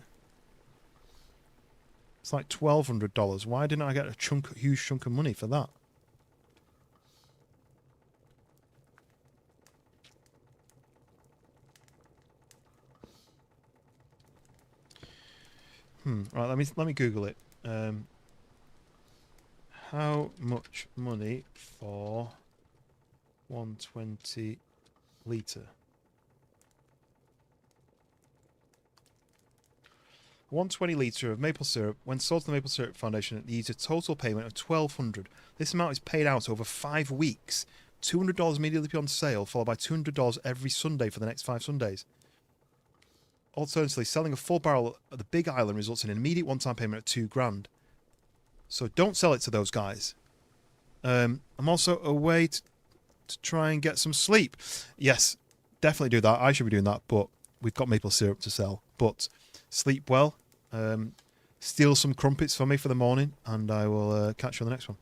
It's like $1,200. Why didn't I get a huge chunk of money for that? Right, let me Google it. How much money for 120 litre? 120 litre of maple syrup. When sold to the Maple Syrup Foundation, it needs a total payment of $1,200. This amount is paid out over 5 weeks. $200 immediately on sale, followed by $200 every Sunday for the next 5 Sundays. Alternatively, selling a full barrel at the Big Island results in an immediate one-time payment of $2,000. So don't sell it to those guys. I'm also away to try and get some sleep. Yes, definitely do that. I should be doing that, but we've got maple syrup to sell. But sleep well. Steal some crumpets for me for the morning, and I will catch you on the next one.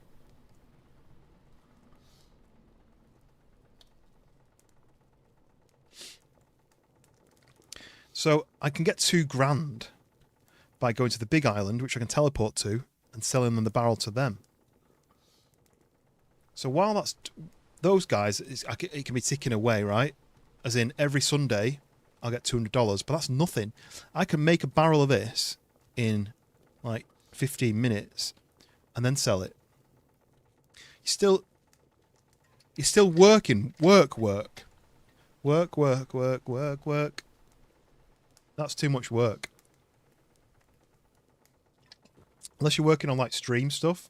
So I can get $2,000 by going to the Big Island, which I can teleport to, and selling them the barrel to them. So while that's those guys, it can be ticking away, right? As in every Sunday, I'll get $200, but that's nothing. I can make a barrel of this in like 15 minutes and then sell it. You're still working. Work. That's too much work. Unless you're working on like stream stuff.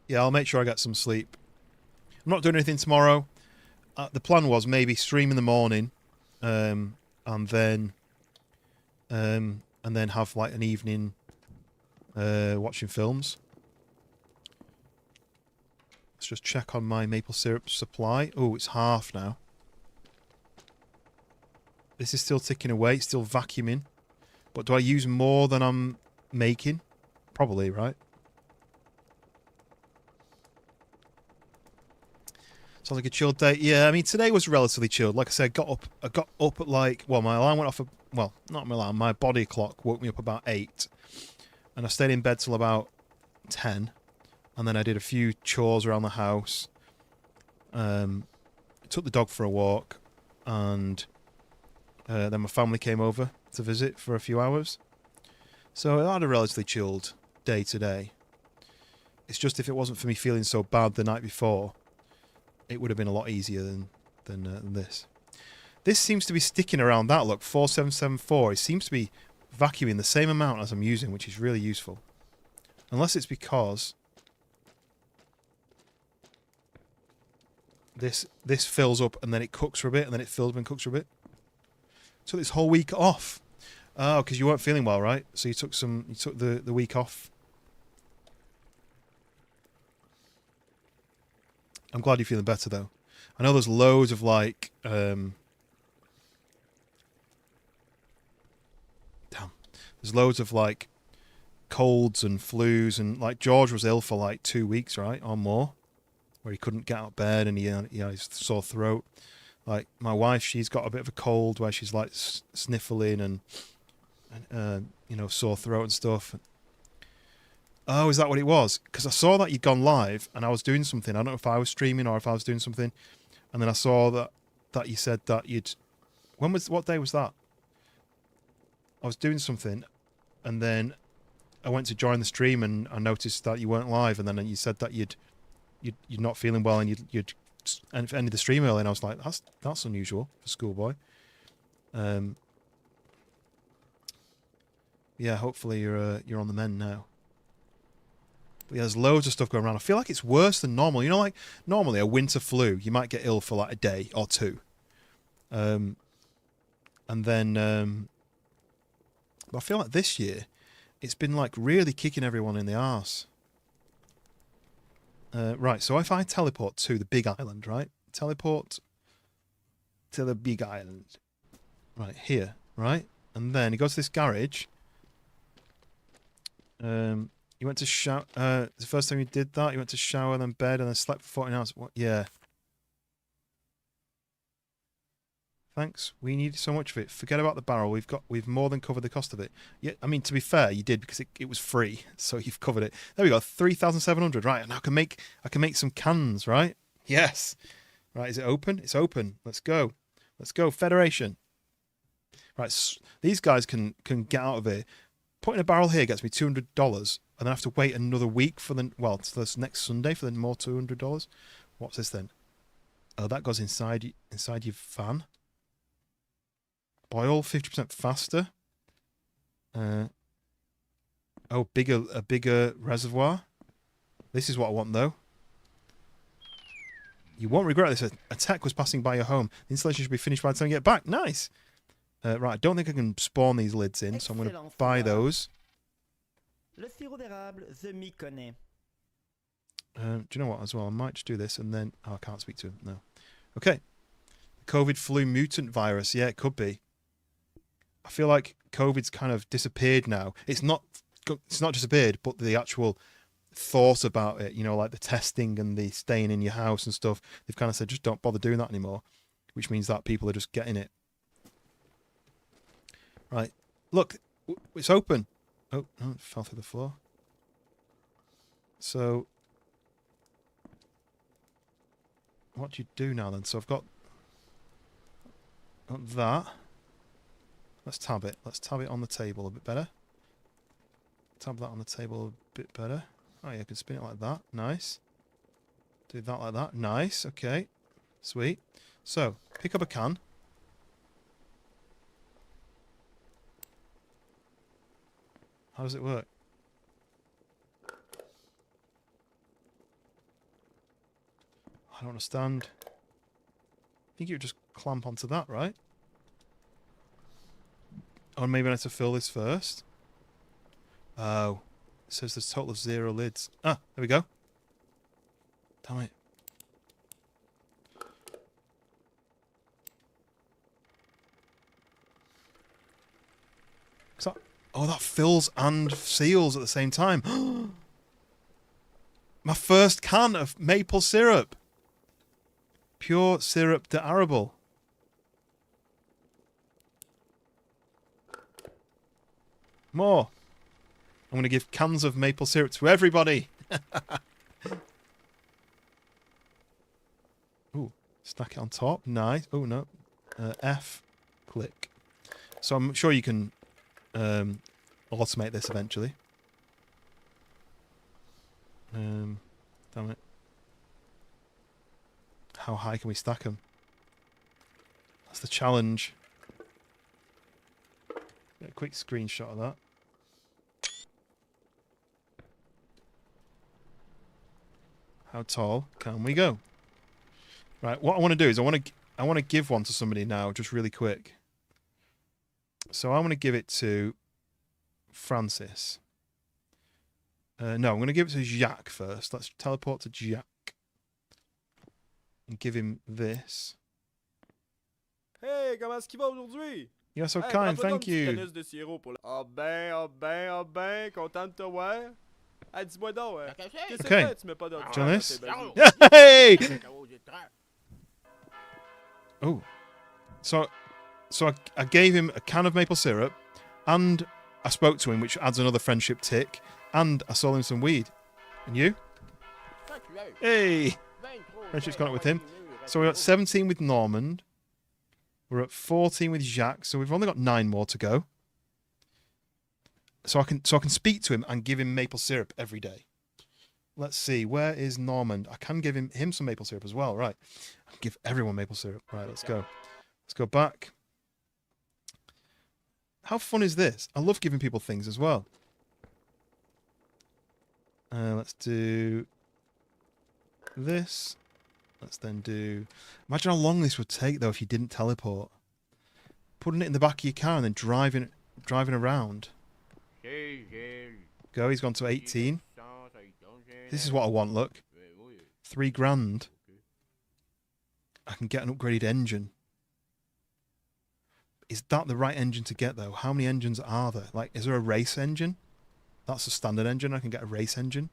Yeah, I'll make sure I get some sleep. I'm not doing anything tomorrow. The plan was maybe stream in the morning, and then have like an evening watching films. Let's just check on my maple syrup supply. Oh, it's half now. This is still ticking away. It's still vacuuming. But do I use more than I'm making? Probably, right? Sounds like a chilled day. Yeah, I mean, today was relatively chilled. Like I said, I got up at like, well, my alarm went off, well, not my alarm, my body clock woke me up about 8. And I stayed in bed till about 10. And then I did a few chores around the house. Took the dog for a walk. And then my family came over to visit for a few hours. So I had a relatively chilled day today. It's just if it wasn't for me feeling so bad the night before, it would have been a lot easier than this. This seems to be sticking around that, look, 4774. It seems to be vacuuming the same amount as I'm using, which is really useful. Unless it's because this fills up and then it cooks for a bit and then it fills up and cooks for a bit. Took this whole week off. Oh, because you weren't feeling well, right? So you took the week off. I'm glad you're feeling better though. I know there's loads of like damn. There's loads of like colds and flus, and like George was ill for like 2 weeks, right, or more, where he couldn't get out of bed and he had his sore throat. Like my wife, she's got a bit of a cold where she's like sniffling and sore throat and stuff. Oh, is that what it was? Because I saw that you'd gone live and I was doing something. I don't know if I was streaming or if I was doing something, and then I saw that you said that you'd. What day was that? I was doing something, and then I went to join the stream and I noticed that you weren't live, and then you said that you're not feeling well and you'd ended the stream early, and I was like, that's unusual for schoolboy. Yeah, hopefully you're on the mend now. But yeah, there's loads of stuff going around. I feel like it's worse than normal. You know, like normally a winter flu, you might get ill for like a day or two, and then. But I feel like this year, it's been like really kicking everyone in the arse. Right, so if I teleport to the big island, right? Teleport to the big island. Right, here, right? And then you go to this garage. You went to shower. The first time you did that, you went to shower, then bed, and then slept for 14 hours. What? Yeah. Thanks. We need so much of it. Forget about the barrel. We've more than covered the cost of it. Yeah, I mean, to be fair, you did because it was free, so you've covered it. There we go. 3,700. Right, and I can make some cans. Right. Yes. Right. Is it open? It's open. Let's go. Let's go. Federation. Right. These guys can get out of here. Putting a barrel here gets me $200, and then I have to wait another week for it's this next Sunday for the more $200. What's this then? Oh, that goes inside your van. Boil 50% faster. A bigger reservoir. This is what I want though. You won't regret this. A tech was passing by your home. The installation should be finished by the time you get back. Nice. Right, I don't think I can spawn these lids in, so I'm going to buy those. Le sirop d'érable, je m'y connais. Do you know what, as well? I might just do this and then... Oh, I can't speak to him. No. Okay. COVID flu mutant virus. Yeah, it could be. I feel like COVID's kind of disappeared now. It's not disappeared, but the actual thought about it, you know, like the testing and the staying in your house and stuff, they've kind of said, just don't bother doing that anymore, which means that people are just getting it. Right. Look, it's open. Oh, no, it fell through the floor. So, what do you do now then? So I've got that. Let's tab it. Let's tab it on the table a bit better. Tab that on the table a bit better. Oh yeah, I can spin it like that. Nice. Do that like that. Nice. Okay. Sweet. So, pick up a can. How does it work? I don't understand. I think you would just clamp onto that, right? Or maybe I need to fill this first. Oh. It says there's a total of 0 lids. Ah, there we go. Damn it. Is that... Oh, that fills and seals at the same time. My first can of maple syrup. Pure syrup d'arable. More. I'm going to give cans of maple syrup to everybody. Ooh, stack it on top. Nice. Oh, no. F. Click. So I'm sure you can automate this eventually. Damn it. How high can we stack them? That's the challenge. Get a quick screenshot of that. How tall can we go? Right, what I want to do is I want to give one to somebody now, just really quick. So I want to give it to Francis. No, I'm going to give it to Jacques first. Let's teleport to Jacques and give him this. Hey, comment est-ce qu'il va aujourd'hui? You're so Hey, kind, prends-toi donc thank une petite you. canisse de sirop pour la... Ah ben, content de te voir. Hey, dis-moi donc, La cachette? qu'est-ce que Okay. fait tu mets pas d'ordre Do you want dans this? tes bazous? Hey! Oh. So I gave him a can of maple syrup, and I spoke to him, which adds another friendship tick, and I sold him some weed. And you? Hey! Friendship's gone up with him. So we're at 17 with Normand. We're at 14 with Jacques, so we've only got 9 more to go. So I can speak to him and give him maple syrup every day. Let's see, where is Normand? I can give him some maple syrup as well, right? I can give everyone maple syrup. Right, let's go. Let's go back. How fun is this? I love giving people things as well. Let's do this. Let's then do... Imagine how long this would take, though, if you didn't teleport. Putting it in the back of your car and then driving around. Go, he's gone to 18. This is what I want, look. 3 grand. I can get an upgraded engine. Is that the right engine to get, though? How many engines are there? Like, is there a race engine? That's a standard engine. I can get a race engine.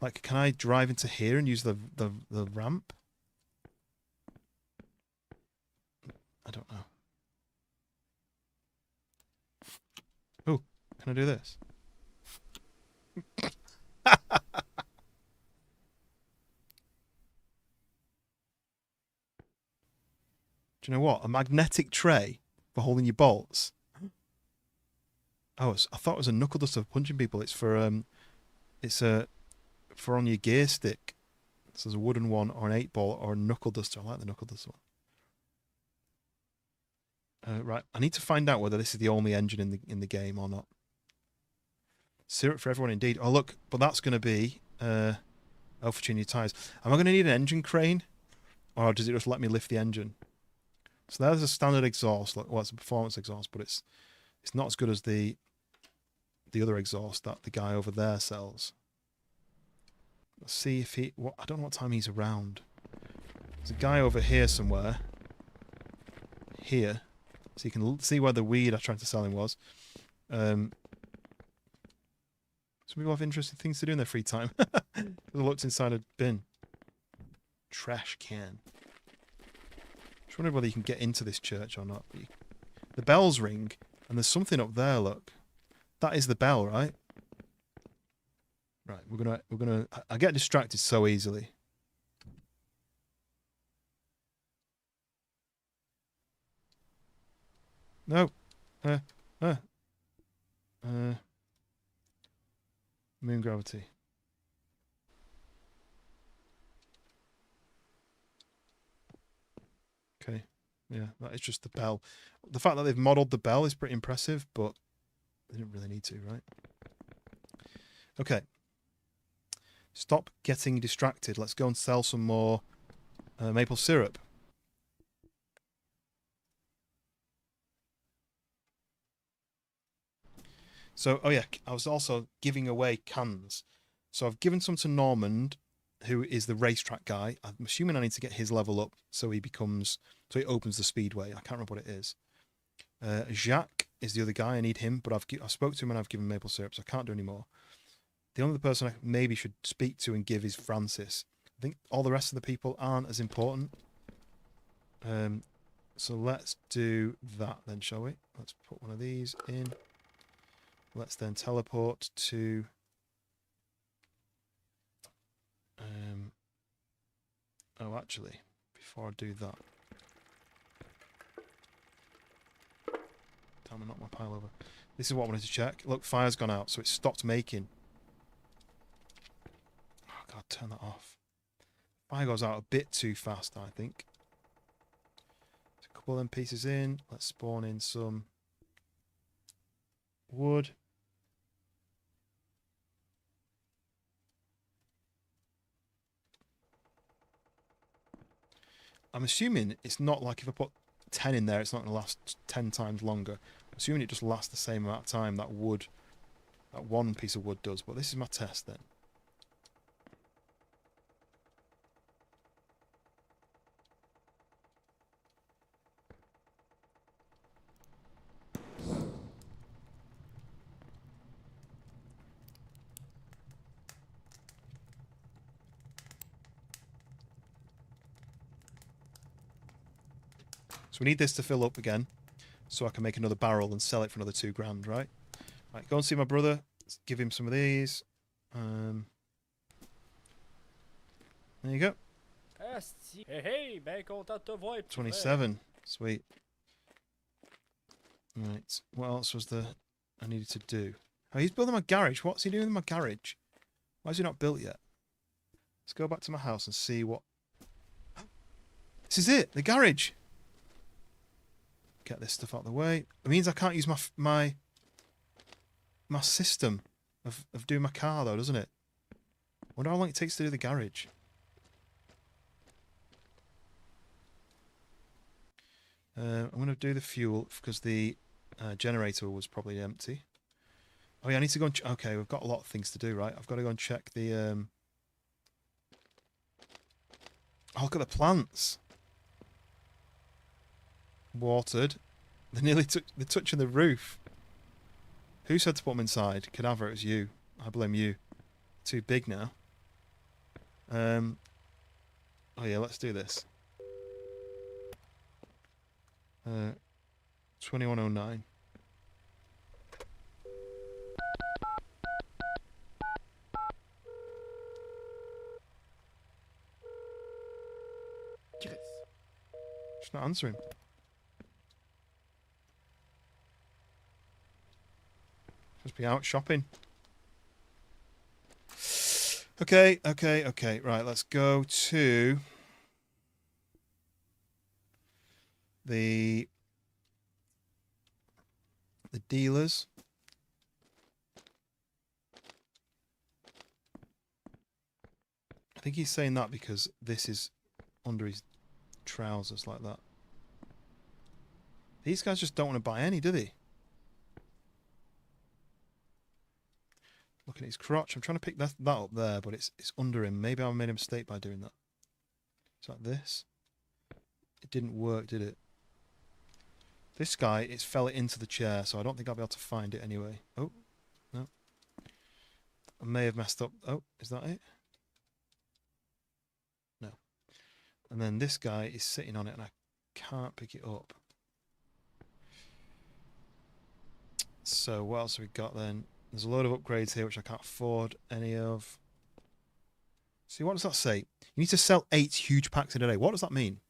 Like, can I drive into here and use the ramp? I don't know. Oh, can I do this? Do you know what? A magnetic tray for holding your bolts. Oh, I thought it was a knuckle duster for punching people. It's for for on your gear stick. So there's a wooden one or an 8-ball or a knuckle duster. I like the knuckle duster one. Right, I need to find out whether this is the only engine in the game or not. Syrup for everyone, indeed. Oh look, but that's going to be for tuning your tires. Am I going to need an engine crane, or does it just let me lift the engine? So there's a standard exhaust. Well, it's a performance exhaust, but it's not as good as the other exhaust that the guy over there sells. Let's see if I don't know what time he's around. There's a guy over here somewhere. Here. So you can see where the weed I tried to sell him was. Some people have interesting things to do in their free time. They looked inside a bin. Trash can. Just wondering whether you can get into this church or not. The bells ring, and there's something up there, look. That is the bell, right? Right, we're gonna I get distracted so easily. No. Moon gravity. Okay. Yeah, that is just the bell. The fact that they've modelled the bell is pretty impressive, but they didn't really need to, right? Okay. Stop getting distracted. Let's go and sell some more maple syrup. So, oh yeah, I was also giving away cans. So I've given some to Normand, who is the racetrack guy. I'm assuming I need to get his level up so he opens the speedway. I can't remember what it is. Jacques is the other guy. I need him, but I spoke to him and I've given maple syrup, so I can't do any more. The only person I maybe should speak to and give is Francis. I think all the rest of the people aren't as important. So let's do that then, shall we? Let's put one of these in. Let's then teleport to... oh, actually, before I do that... Time to knock my pile over. This is what I wanted to check. Look, fire's gone out, so it stopped making. Oh, God, turn that off. Fire goes out a bit too fast, I think. There's a couple of them pieces in. Let's spawn in some wood. I'm assuming it's not like if I put 10 in there, it's not going to last 10 times longer. I'm assuming it just lasts the same amount of time that one piece of wood does. But this is my test then. we need this to fill up again, so I can make another barrel and sell it for another £2,000, right? Right, go and see my brother. Let's give him some of these. There you go. Asti. Hey, hey, ben content de te voir. petit frère. 27. Sweet. Right. What else was there I needed to do? Oh, he's building my garage. What's he doing in my garage? Why is he not built yet? Let's go back to my house and see what... This is it. The garage. Get this stuff out of the way. It means I can't use my system of doing my car, though, doesn't it? Wonder how long it takes to do the garage. I'm going to do the fuel because the generator was probably empty. Oh yeah, I need to go and... Okay, we've got a lot of things to do, right? I've got to go and check the... Oh, look at the plants. Watered. They're touching the roof. Who said to put them inside? Cadaver, it was you. I blame you. Too big now. Oh yeah, let's do this. 2109. Chris. She's not answering. Must be out shopping. Okay. Right, let's go to the dealers. I think he's saying that because this is under his trousers like that. These guys just don't want to buy any, do they? Looking at his crotch. I'm trying to pick that up there, but it's under him. Maybe I made a mistake by doing that. It's like this. It didn't work, did it? This guy, it fell into the chair, so I don't think I'll be able to find it anyway. Oh, no. I may have messed up. Oh, is that it? No. And then this guy is sitting on it, and I can't pick it up. So what else have we got then? There's a load of upgrades here, which I can't afford any of. See, what does that say? You need to sell 8 huge packs in a day. What does that mean?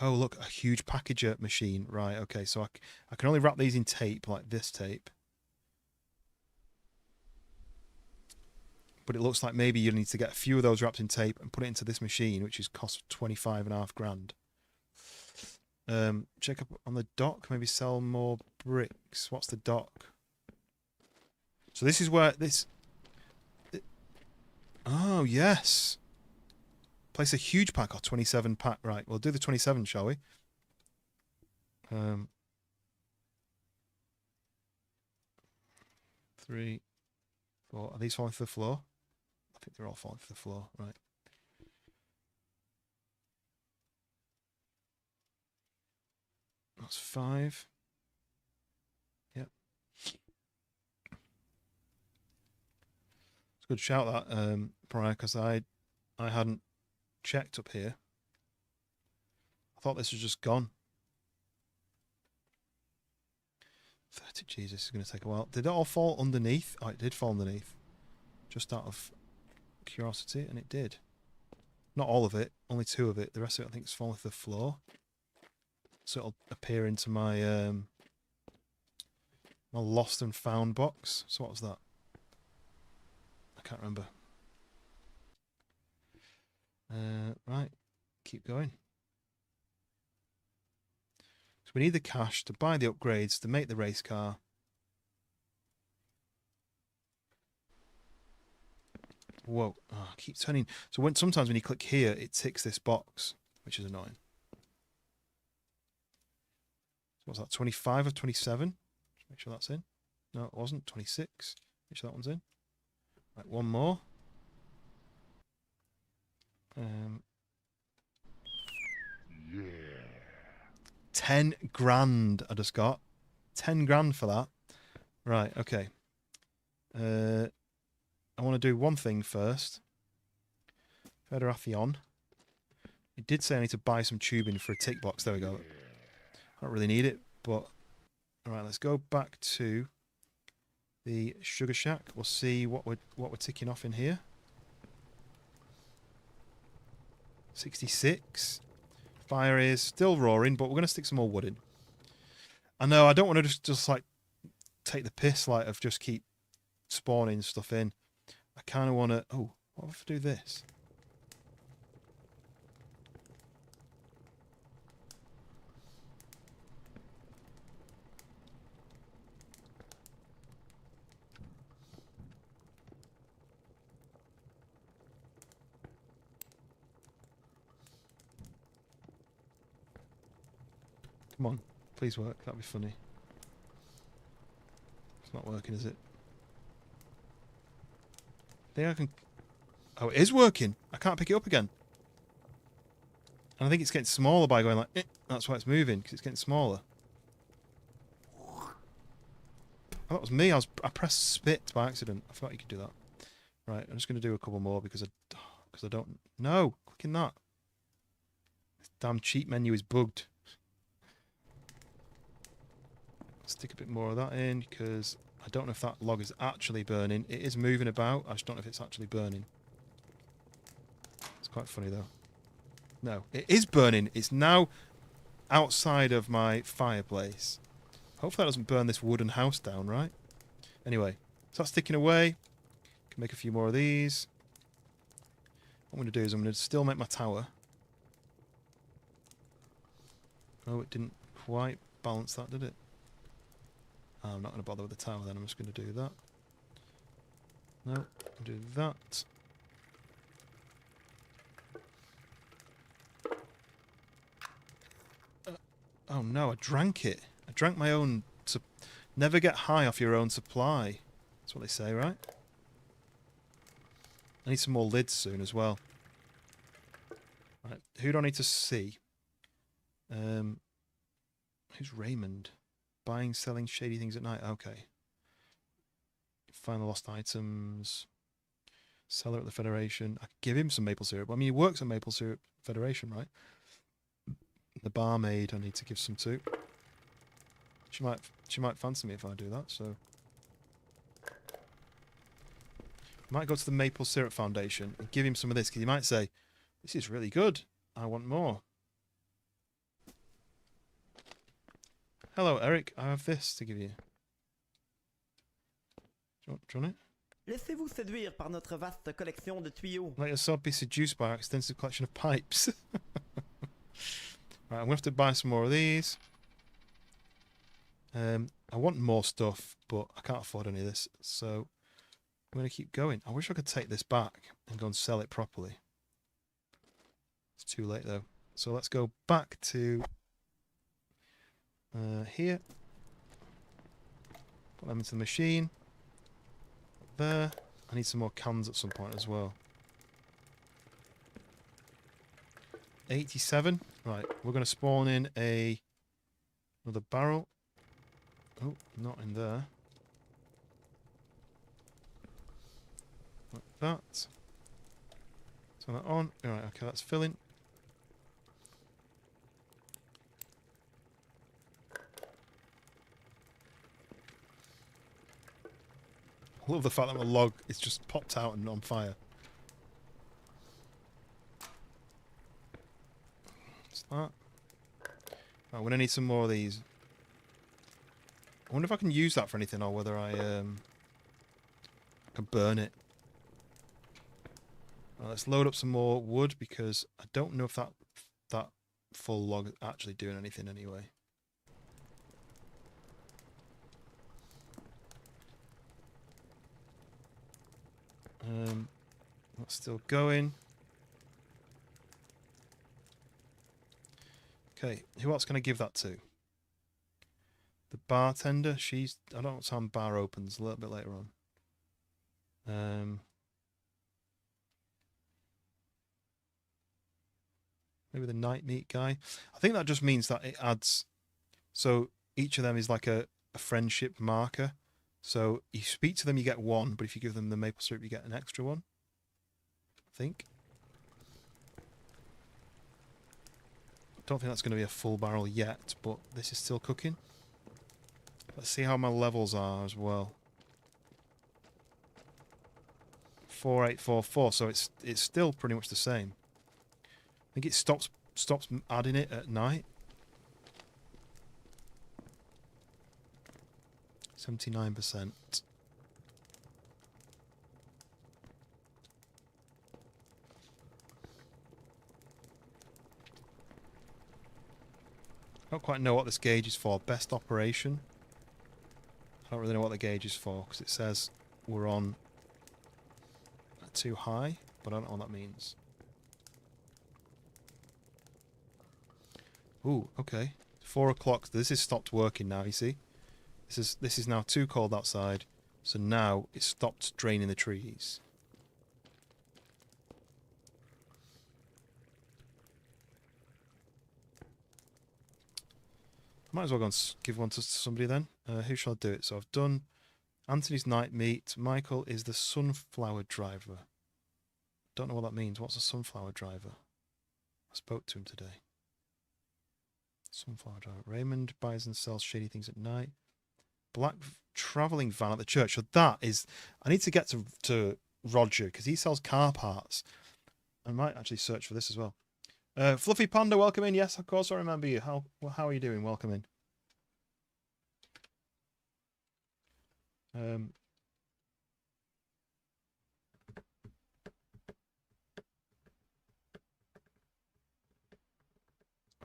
Oh, look, a huge packager machine. Right, okay, so I can only wrap these in tape, like this tape. But it looks like maybe you need to get a few of those wrapped in tape and put it into this machine, which is cost 25.5 grand. Check up on the dock, maybe sell more bricks. What's the dock? So this is where this... Oh, yes. Place a huge pack or 27 pack. Right, we'll do the 27, shall we? 3, 4. Are these falling to the floor? I think they're all falling to the floor. Right. That's 5. Yep. It's a good shout that, Brian, because I hadn't checked up here. I thought this was just gone. 30, Jesus, this is going to take a while. Did it all fall underneath? Oh, it did fall underneath. Just out of curiosity, and it did. Not all of it, only 2 of it. The rest of it, I think, is falling to the floor. So it'll appear into my my lost and found box. So what was that? I can't remember. Right, keep going. So we need the cash to buy the upgrades to make the race car. Whoa! Oh, I keep turning. So sometimes when you click here, it ticks this box, which is annoying. What's that, 25 or 27? Just make sure that's in. No, it wasn't. 26. Make sure that one's in. Right, one more. 10 grand I just got. 10 grand for that. Right, okay. I want to do one thing first. Federation. It did say I need to buy some tubing for a tick box. There we go. I don't really need it, but... Alright, let's go back to the sugar shack. We'll see what we're ticking off in here. 66. Fire is still roaring, but we're going to stick some more wood in. I know, I don't want to just like take the piss like of just keep spawning stuff in. I kind of want to... Oh, what if I do this? Come on, please work. That'd be funny. It's not working, is it? I think I can... Oh, it is working. I can't pick it up again. And I think it's getting smaller by going like... Eh. That's why it's moving, because it's getting smaller. Oh, that was me. I pressed spit by accident. I forgot you could do that. Right, I'm just going to do a couple more because I don't... No! Clicking that. This damn cheat menu is bugged. Stick a bit more of that in because I don't know if that log is actually burning. It is moving about. I just don't know if it's actually burning. It's quite funny though. No, it is burning. It's now outside of my fireplace. Hopefully that doesn't burn this wooden house down, right? Anyway, so that's sticking away. Can make a few more of these. What I'm going to do is I'm going to still make my tower. Oh, it didn't quite balance that, did it? I'm not going to bother with the tower then, I'm just going to do that. No, I'll do that. Oh no, I drank it. I drank my own... Never get high off your own supply. That's what they say, right? I need some more lids soon as well. Right, who do I need to see? Who's Raymond? Buying, selling shady things at night. Okay. Find the lost items. Seller at the Federation. I could give him some maple syrup. I mean, he works at Maple Syrup Federation, right? The barmaid I need to give some to. She might fancy me if I do that, so... I might go to the Maple Syrup Foundation and give him some of this, because he might say, this is really good. I want more. Hello, Eric. I have this to give you. Do you want it? Laissez-vous séduire par notre vaste collection de tuyaux. Let yourself be seduced by our extensive collection of pipes. Right, I'm going to have to buy some more of these. I want more stuff, but I can't afford any of this, so I'm going to keep going. I wish I could take this back and go and sell it properly. It's too late, though. So let's go back to... here. Put them into the machine. There. I need some more cans at some point as well. 87. Right, we're going to spawn in another barrel. Oh, not in there. Like that. Turn that on. Alright, okay, that's filling. I love the fact that my log is just popped out and on fire. What's that? Right, we're going to need some more of these. I wonder if I can use that for anything or whether I can burn it. Right, let's load up some more wood because I don't know if that full log is actually doing anything anyway. That's still going. Okay, who else can I give that to? The bartender, I don't know what time bar opens, a little bit later on. Maybe the night meat guy. I think that just means that it adds, so each of them is like a friendship marker. So you speak to them, you get one, but if you give them the maple syrup, you get an extra one. I think. don't think that's going to be a full barrel yet, but this is still cooking. Let's see how my levels are as well. 4844, so it's still pretty much the same. I think it stops adding it at night. 79%. I don't quite know what this gauge is for. Best operation. I don't really know what the gauge is for because it says we're on too high, but I don't know what that means. Ooh, okay. 4 o'clock. This has stopped working now, you see? This is now too cold outside, so now it's stopped draining the trees. Might as well go and give one to somebody then. Who shall I do it? So I've done Anthony's night meat. Michael is the sunflower driver. Don't know what that means. What's a sunflower driver? I spoke to him today. Sunflower driver. Raymond buys and sells shady things at night. Black travelling van at the church. So that is... I need to get to Roger because he sells car parts. I might actually search for this as well. Fluffy Panda, welcome in. Yes, of course, I remember you. How are you doing? Welcome in.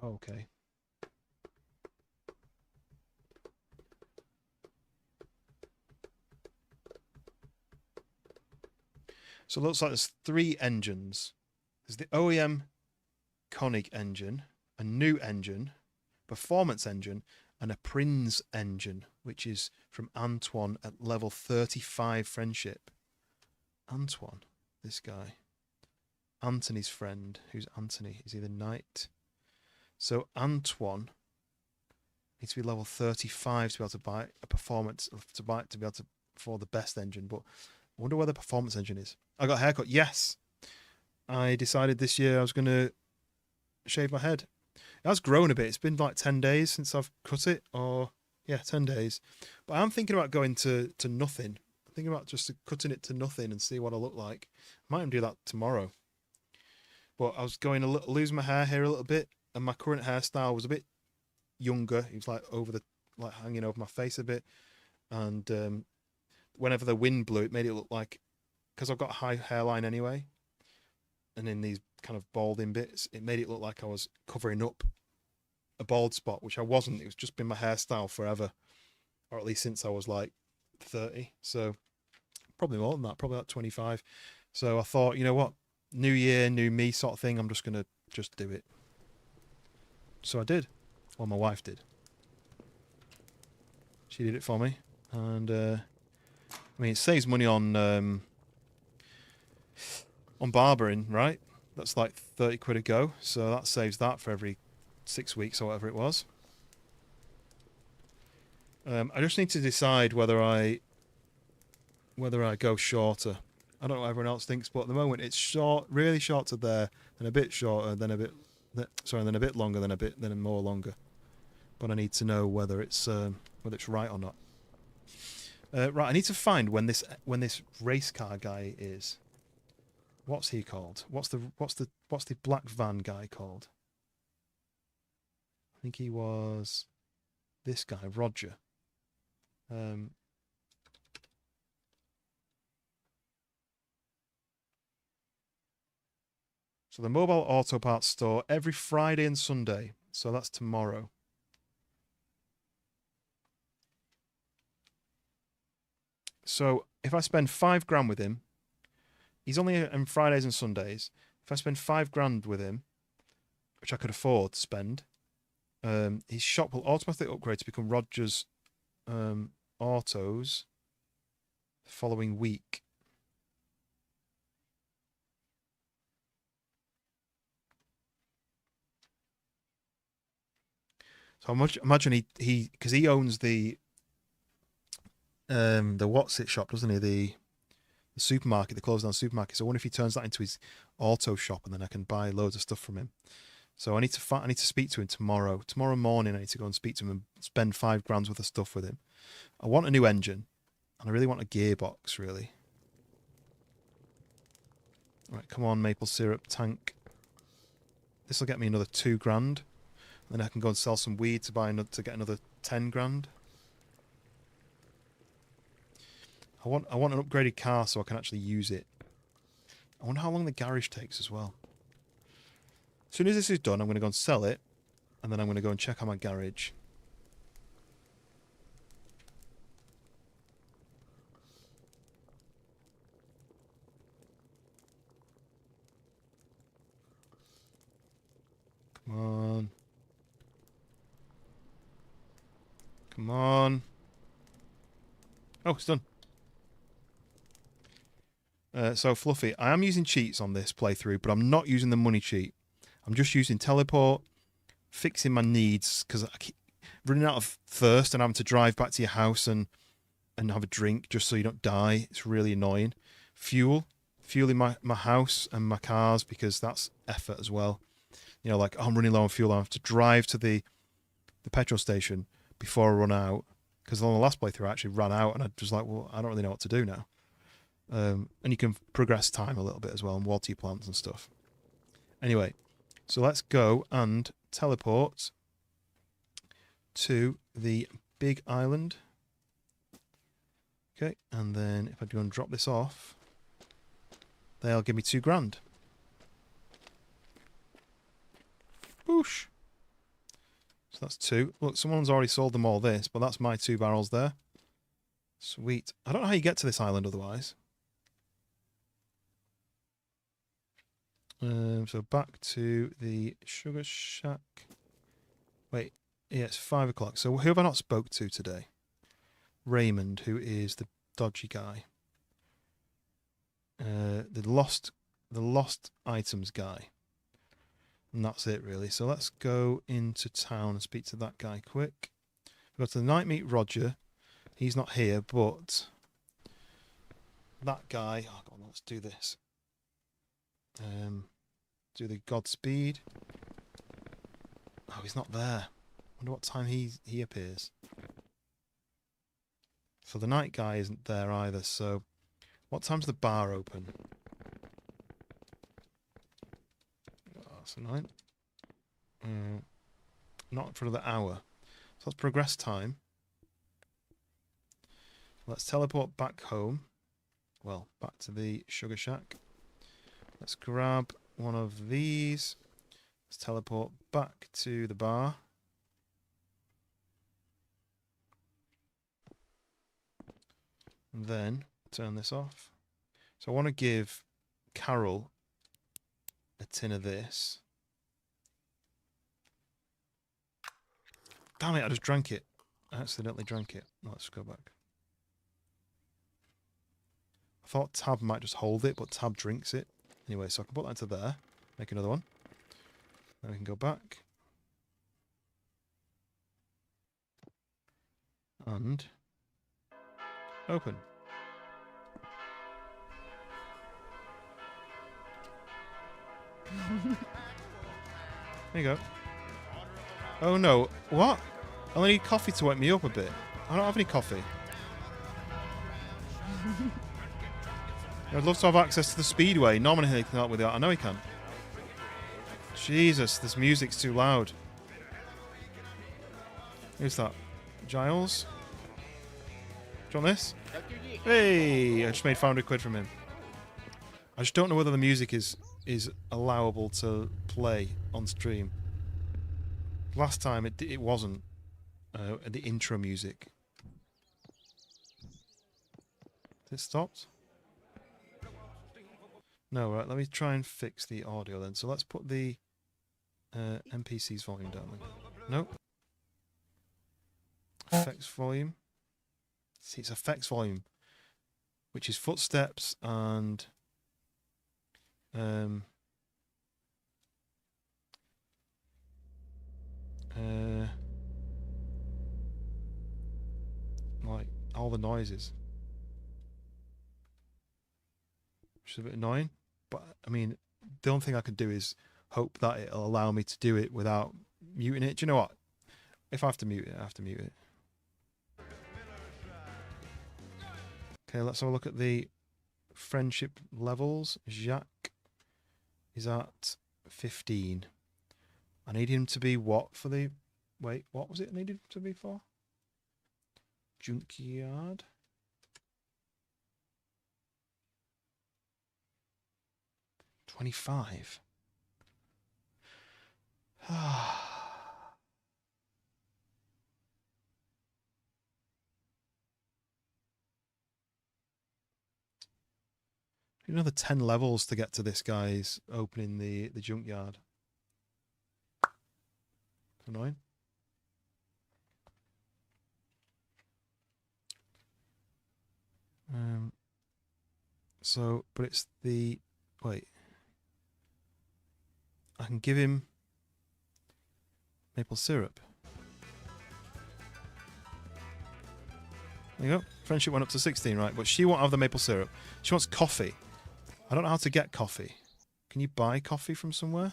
Okay. So it looks like there's 3 engines. There's the OEM Koenig engine, a new engine, performance engine, and a Prinz engine, which is from Antoine at level 35 friendship. Antoine, this guy. Anthony's friend. Who's Anthony? Is he the knight? So Antoine needs to be level 35 to be able to buy a performance, to be able to afford the best engine. But I wonder where the performance engine is. I got a haircut. Yes. I decided this year I was going to shave my head. It has grown a bit. It's been like 10 days since I've cut it, or yeah, 10 days. But I'm thinking about going to nothing. I'm thinking about just cutting it to nothing and see what I look like. I might even do that tomorrow. But I was going to lose my hair here a little bit, and my current hairstyle was a bit younger. It was like hanging over my face a bit, and whenever the wind blew, it made it look like, because I've got a high hairline anyway, and in these kind of balding bits, it made it look like I was covering up a bald spot, which I wasn't. It was just been my hairstyle forever, or at least since I was like 30. So probably more than that, probably like 25. So I thought, you know what, new year, new me sort of thing. I'm just gonna do it. So I did. Well, my wife did. She did it for me, and I mean, it saves money on barbering, right? That's like 30 quid a go, so that saves that for every 6 weeks or whatever it was. I just need to decide whether I go shorter. I don't know what everyone else thinks, but at the moment it's short, really short to there, then a bit shorter, then a bit, then a bit longer, then more longer. But I need to know whether it's right or not. Right, I need to find when this race car guy is. What's he called? What's the black van guy called? I think he was this guy, Roger. So the mobile auto parts store every Friday and Sunday. So that's tomorrow. So if I spend £5 with him, he's only on Fridays and Sundays. If I spend £5 with him, which I could afford to spend, his shop will automatically upgrade to become Roger's Autos the following week. So imagine he because he owns the what's it shop, doesn't he? The supermarket, the closed down supermarket. So I wonder if he turns that into his auto shop, and then I can buy loads of stuff from him. So I need to speak to him tomorrow. Tomorrow morning I need to go and speak to him and spend £5 worth of stuff with him. I want a new engine, and I really want a gearbox, really. Right, come on, maple syrup tank. This will get me another £2,000. Then I can go and sell some weed to get another 10 grand. I want an upgraded car so I can actually use it. I wonder how long the garage takes as well. As soon as this is done, I'm going to go and sell it, and then I'm going to go and check out my garage. Come on. Come on. Oh, it's done. So, Fluffy, I am using cheats on this playthrough, but I'm not using the money cheat. I'm just using teleport, fixing my needs, because I keep running out of thirst and having to drive back to your house and have a drink just so you don't die. It's really annoying. Fueling my house and my cars, because that's effort as well. You know, like, oh, I'm running low on fuel. I have to drive to the petrol station before I run out. Because on the last playthrough, I actually ran out, and I was like, well, I don't really know what to do now. And you can progress time a little bit as well, and water your plants and stuff. Anyway, so let's go and teleport to the big island. Okay, and then if I go and drop this off, they'll give me £2,000. Boosh. So that's 2. Look, someone's already sold them all this, but that's my 2 barrels there. Sweet. I don't know how you get to this island otherwise. So back to the sugar shack. Wait, yeah, it's 5 o'clock. So who have I not spoke to today? Raymond, who is the dodgy guy. The lost items guy. And that's it, really. So let's go into town and speak to that guy quick. We go to the night meet Roger. He's not here, but that guy. Oh God, let's do this. Do the Godspeed. Oh, he's not there. Wonder what time he appears. So the night guy isn't there either. So, what time's the bar open? Oh, that's annoying. Not for another hour. So let's progress time. Let's teleport back home. Well, back to the sugar shack. Let's grab one of these. Let's teleport back to the bar. And then turn this off. So I want to give Carol a tin of this. Damn it, I just drank it. I accidentally drank it. Let's go back. I thought Tab might just hold it, but Tab drinks it. Anyway, so I can put that into there. Make another one. Then we can go back. And open. There you go. Oh no. What? I only need coffee to wake me up a bit. I don't have any coffee. I'd love to have access to the speedway. Norman can help with that. I know he can. Jesus, this music's too loud. Who's that? Giles? Do you want this? Hey! I just made £500 from him. I just don't know whether the music is allowable to play on stream. Last time it wasn't. The intro music. Is it stopped? No, right, let me try and fix the audio then. So let's put the NPC's volume down then. Nope. Effects volume. See, it's effects volume, which is footsteps and like all the noises. Which is a bit annoying. But, I mean, the only thing I could do is hope that it'll allow me to do it without muting it. Do you know what? If I have to mute it, I have to mute it. Okay, let's have a look at the friendship levels. Jacques is at 15. I need him to be what for the... Wait, what was it I needed him to be for? Junkyard? $25. Another 10 levels to get to this guy's opening the junkyard. Annoying. So, but it's the... Wait. I can give him maple syrup. There you go. Friendship went up to 16, right? But she won't have the maple syrup. She wants coffee. I don't know how to get coffee. Can you buy coffee from somewhere?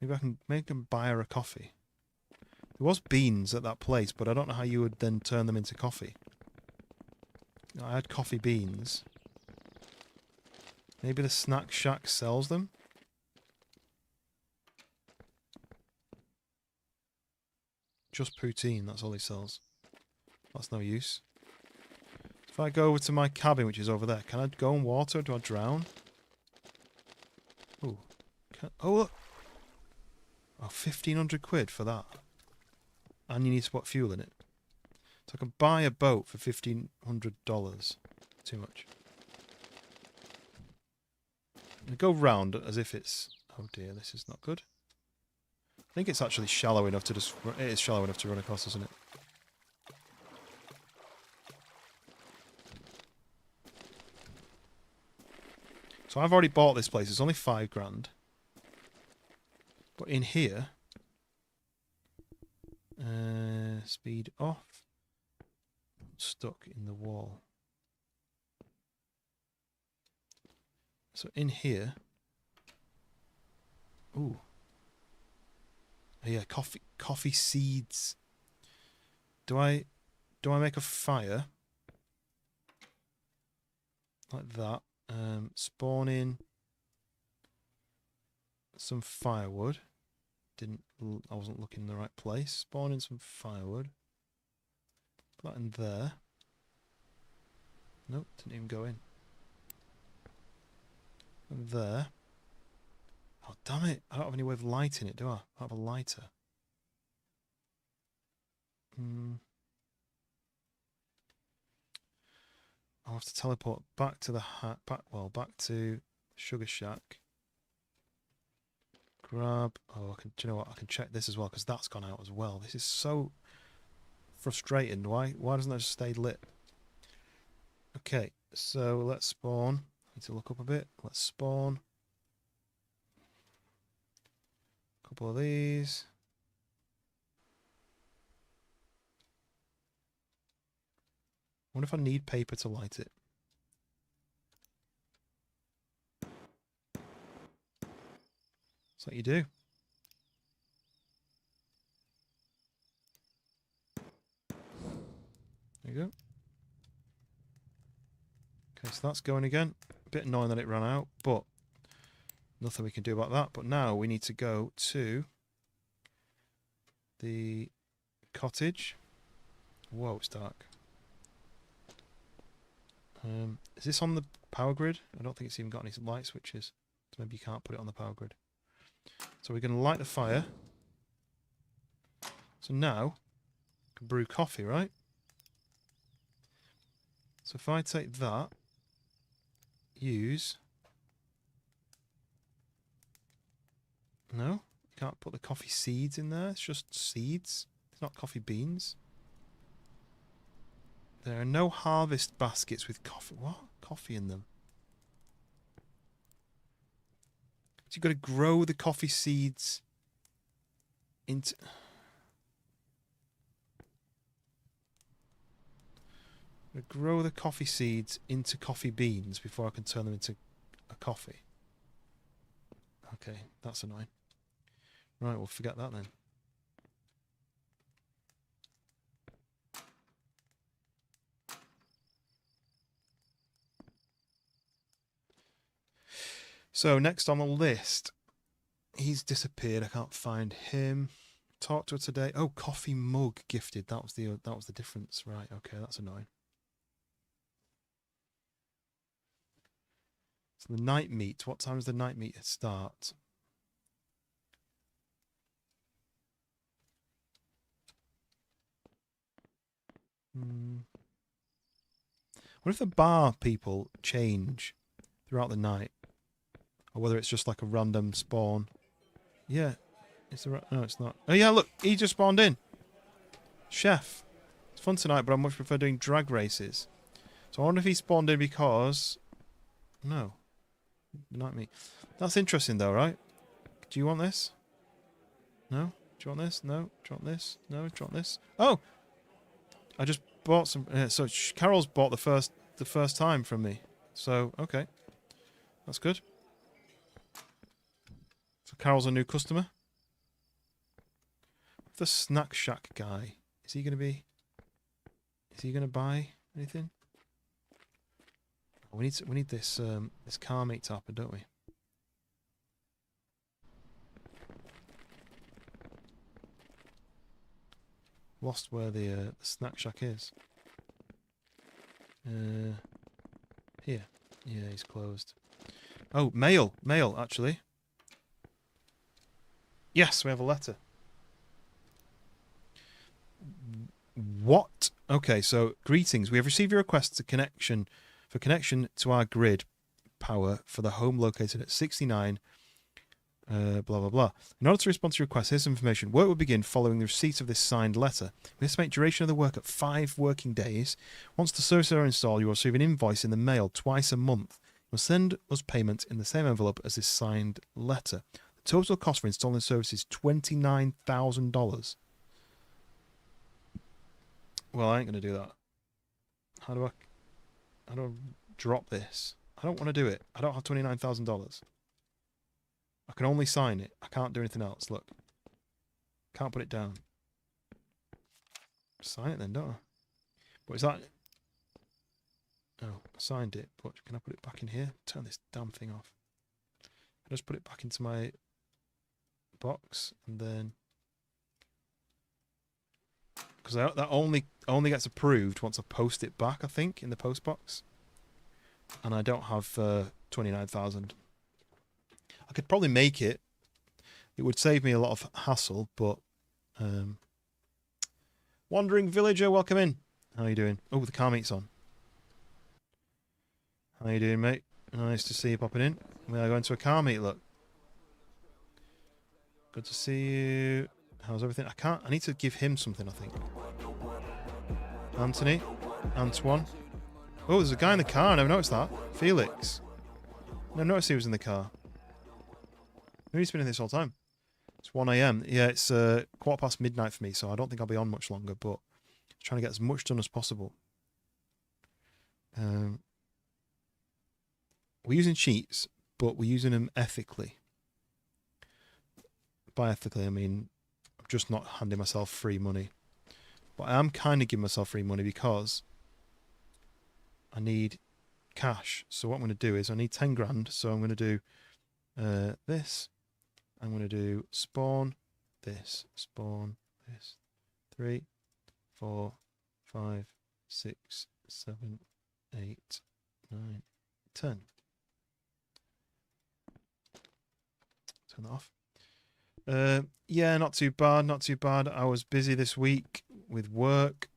Maybe I can make them buy her a coffee. There was beans at that place, but I don't know how you would then turn them into coffee. I had coffee beans. Maybe the Snack Shack sells them? Just poutine, that's all he sells. That's no use. If I go over to my cabin, which is over there, can I go in water or do I drown? Ooh. Oh, look! Oh, 1,500 quid for that. And you need to put fuel in it. So I can buy a boat for $1,500. Too much. I go round as if it's... Oh dear, this is not good. I think it's actually shallow enough to just... It is shallow enough to run across, isn't it? So I've already bought this place. It's only £5,000. But in here... speed off. Stuck in the wall. So in here... Ooh. Oh yeah, coffee seeds. Do I make a fire? Like that. Spawn in some firewood. I wasn't looking in the right place. Spawn in some firewood. Put that in there. Nope, didn't even go in. And there. Oh, damn it. I don't have any way of lighting it, do I? I don't have a lighter. I'll have to teleport back to the back to Sugar Shack. Grab... Oh, do you know what? I can check this as well, because that's gone out as well. This is so frustrating. Why doesn't that just stay lit? Okay, so let's spawn. I need to look up a bit. Let's spawn. Couple of these. I wonder if I need paper to light it. That's what you do. There you go. Okay, so that's going again. A bit annoying that it ran out, but nothing we can do about that. But now we need to go to the cottage. Whoa, it's dark. Is this on the power grid? I don't think it's even got any light switches. So maybe you can't put it on the power grid. So we're going to light the fire. So now, I can brew coffee, right? So if I take that, use... No, you can't put the coffee seeds in there. It's just seeds. It's not coffee beans. There are no harvest baskets with coffee. What? Coffee in them. So you've got to grow the coffee seeds into... Grow the coffee seeds into coffee beans before I can turn them into a coffee. Okay, that's annoying. Right, we'll forget that then. So next on the list, he's disappeared. I can't find him. Talk to her today. Oh, coffee mug gifted. That was the difference. Right. Okay, that's annoying. So the night meet. What time does the night meet start? What if the bar people change throughout the night? Or whether it's just like a random spawn. Yeah. No, it's not. Oh yeah, look, he just spawned in. Chef. It's fun tonight, but I much prefer doing drag races. So I wonder if he spawned in because... No. Not me. That's interesting though, right? Do you want this? No? Do you want this? No? Do you want this? No? Do you want this? Oh! I just bought some... so Carol's bought the first time from me. So, okay. That's good. So Carol's a new customer. The Snack Shack guy. Is he going to buy anything? We need this this car meet to happen, don't we? Lost where the Snack Shack is. Here. Yeah, he's closed. Oh, mail, actually. Yes, we have a letter. What? Okay, so greetings. We have received your request for connection to our grid power for the home located at 69 blah blah blah. In order to respond to your request, here's some information. Work will begin following the receipt of this signed letter. We estimate duration of the work at 5 working days. Once the services are installed, you will receive an invoice in the mail twice a month. You will send us payment in the same envelope as this signed letter. The total cost for installing the service is $29,000. Well, I ain't going to do that. How do I drop this? I don't want to do it. I don't have $29,000. I can only sign it. I can't do anything else. Look. Can't put it down. Sign it then, don't I? But is that... Oh, I signed it. But can I put it back in here? Turn this damn thing off. I just put it back into my box and then... Because that only gets approved once I post it back, I think, in the post box. And I don't have 29,000. I could probably make it. It would save me a lot of hassle, but... Wandering Villager, welcome in. How are you doing? Oh, the car meet's on. How you doing, mate? Nice to see you popping in. We are going to a car meet, look. Good to see you. How's everything? I need to give him something, I think. Anthony. Antoine. Oh, there's a guy in the car. I never noticed that. Felix. Never noticed he was in the car. Maybe he's been in this all the time. It's 1 a.m. Yeah, it's midnight for me, so I don't think I'll be on much longer, but I'm trying to get as much done as possible. We're using cheats, but we're using them ethically. By ethically, I mean I'm just not handing myself free money. But I am kind of giving myself free money because I need cash. So what I'm going to do is I need 10 grand. So I'm going to do this. I'm going to do spawn this. 3, 4, 5, 6, 7, 8, 9, 10. Turn that off. Yeah, not too bad. I was busy this week with work.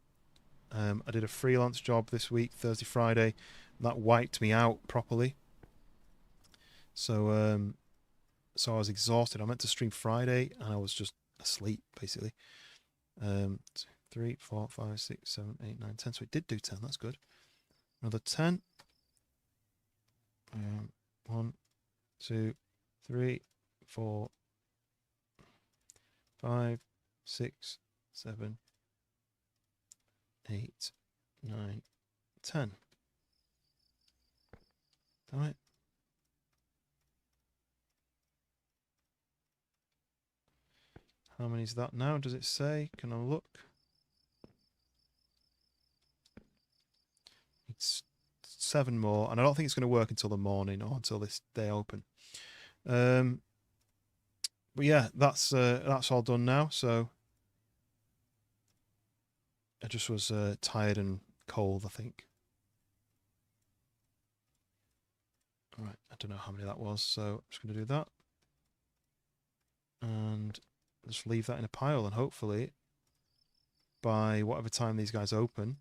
I did a freelance job this week, Thursday, Friday. That wiped me out properly. So I was exhausted. I meant to stream Friday and I was just asleep, basically. 3, 4, 5, 6, 7, 8, 9, 10. So it did do 10. That's good. Another 10. 1, 2, 3, 4, 5, 6, 7, 8, 9, 10. Damn it. How many is that now? Does it say? Can I look? It's 7 more, and I don't think it's going to work until the morning or until this day open. But yeah, that's all done now. So I just was tired and cold, I think. All right, I don't know how many that was, so I'm just going to do that. And just leave that in a pile, and hopefully by whatever time these guys open,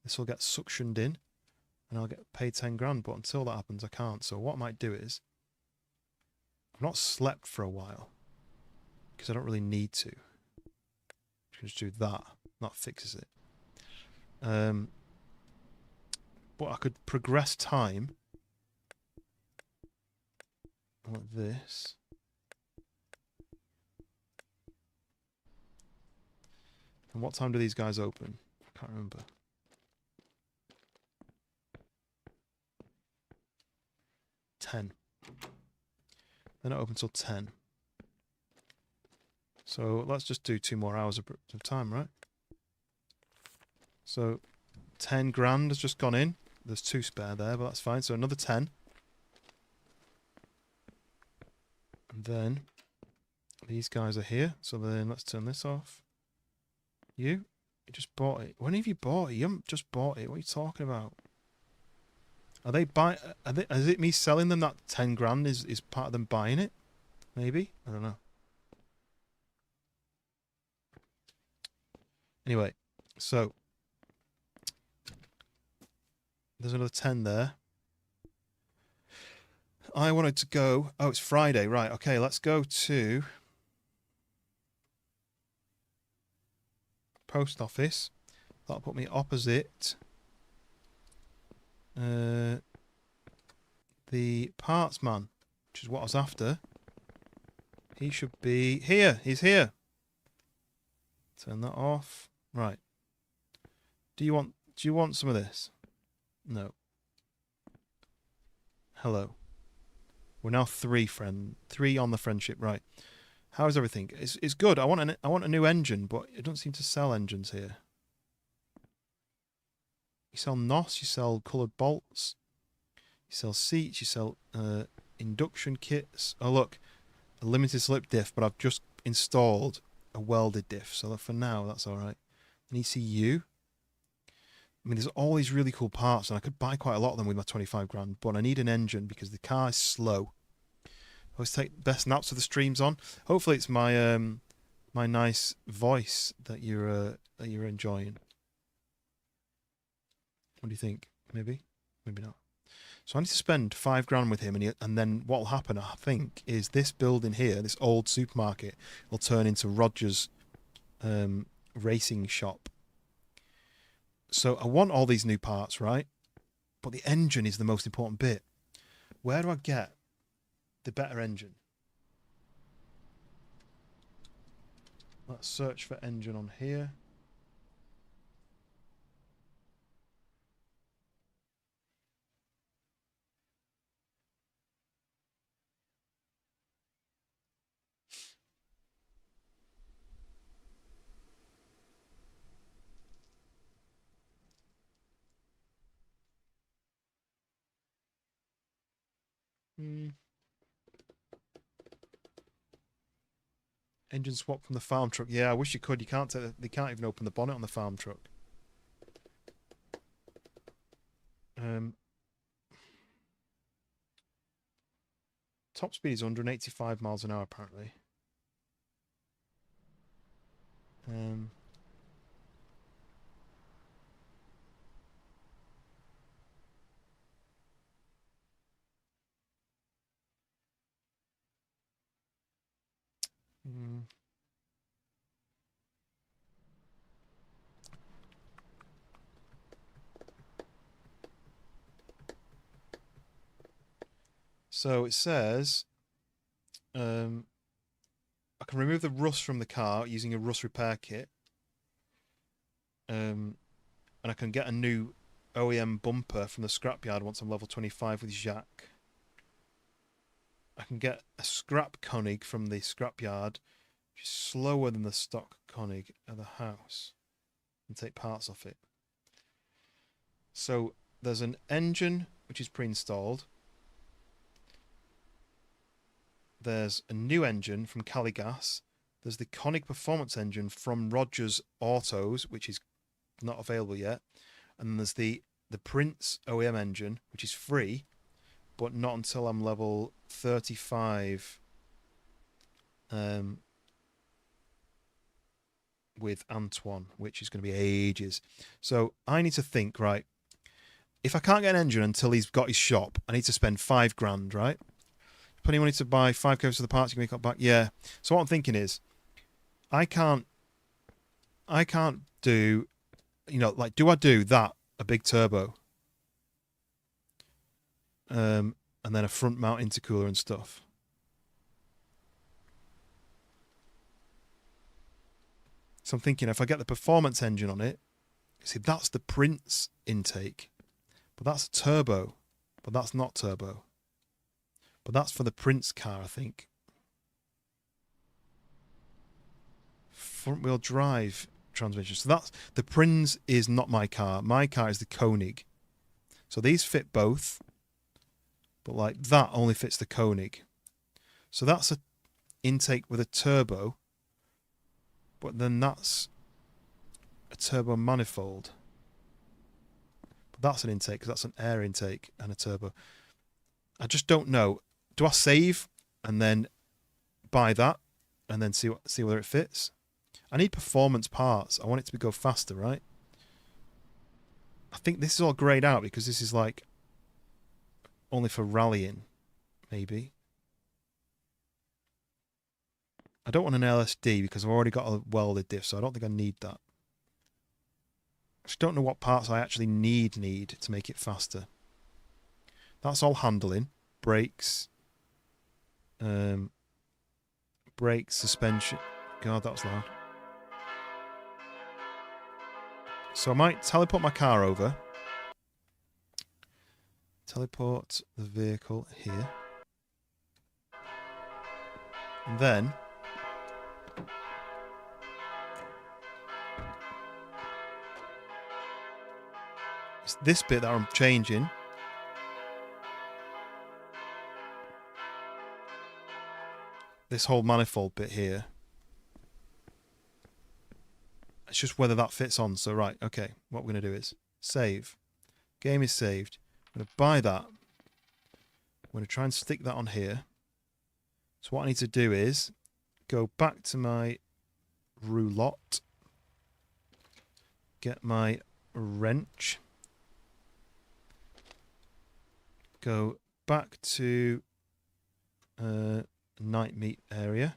this will get suctioned in and I'll get paid 10 grand. But until that happens, I can't. So what I might do is, I've not slept for a while because I don't really need to. I can just do that. That fixes it. But I could progress time like this. And what time do these guys open? I can't remember. 10. They're not open till 10. So let's just do 2 more hours of time, right? So 10 grand has just gone in. There's 2 spare there, but that's fine. So another 10. And then these guys are here. So then let's turn this off. You just bought it. When have you bought it? You haven't just bought it. What are you talking about? Are they buy? Is it me selling them that 10 grand? Is part of them buying it? Maybe? I don't know. Anyway, so there's another 10 there. I wanted to go. Oh, it's Friday, right? Okay, let's go to post office. That'll put me opposite the parts man, which is what I was after. He should be here. He's here. Turn that off. Right. Do you want some of this? No. Hello. We're now 3 on the friendship. Right. How is everything? It's good. I want a new engine, but it doesn't seem to sell engines here. You sell NOS, you sell coloured bolts, you sell seats, you sell induction kits. Oh look, a limited slip diff, but I've just installed a welded diff, so for now that's all right. An ECU. I mean, there's all these really cool parts, and I could buy quite a lot of them with my 25 grand, but I need an engine because the car is slow. I always take best naps with the streams on. Hopefully it's my my nice voice that you're enjoying. What do you think? Maybe? Maybe not. So I need to spend 5 grand with him, and then what will happen, I think, is this building here, this old supermarket, will turn into Roger's racing shop. So I want all these new parts, right? But the engine is the most important bit. Where do I get the better engine? Let's search for engine on here. Engine swap from the farm truck. Yeah, I wish you could. You can't. They can't even open the bonnet on the farm truck. Top speed is 185 miles an hour apparently. So it says I can remove the rust from the car using a rust repair kit. And I can get a new OEM bumper from the scrapyard once I'm level 25 with Jacques. I can get a scrap Koenig from the scrapyard which is slower than the stock Koenig of the house, and take parts off it. So there's an engine which is pre-installed. There's a new engine from Caligas. There's the Koenig Performance engine from Rogers Autos, which is not available yet. And then there's the Prince OEM engine, which is free, but not until I'm level 35 with Antoine, which is going to be ages. So I need to think, right, if I can't get an engine until he's got his shop, I need to spend $5,000, right? Plenty of money to buy 5 codes of the parts you can make up back. Yeah. So what I'm thinking is, I can't do, you know, like, do I do that, a big turbo, and then a front mount intercooler and stuff? So I'm thinking, if I get the performance engine on it, see, that's the Prince intake, but that's a turbo, but that's not turbo. But that's for the Prince car, I think. Front wheel drive transmission. So that's the Prince is not my car. My car is the Koenig. So these fit both, but like that only fits the Koenig. So that's a intake with a turbo, but then that's a turbo manifold. But that's an intake because that's an air intake and a turbo. I just don't know. Do I save and then buy that and then see whether it fits? I need performance parts. I want it to go faster, right? I think this is all greyed out because this is like only for rallying, maybe. I don't want an LSD because I've already got a welded diff, so I don't think I need that. I just don't know what parts I actually need to make it faster. That's all handling. Brakes. Brakes, suspension. God, that was loud. So I might teleport my car over. Teleport the vehicle here. And then it's this bit that I'm changing. This whole manifold bit here. It's just whether that fits on. So right, okay, what we're going to do is save. Game is saved. I'm going to buy that. I'm going to try and stick that on here. So what I need to do is go back to my roulotte. Get my wrench. Go back to night meat area,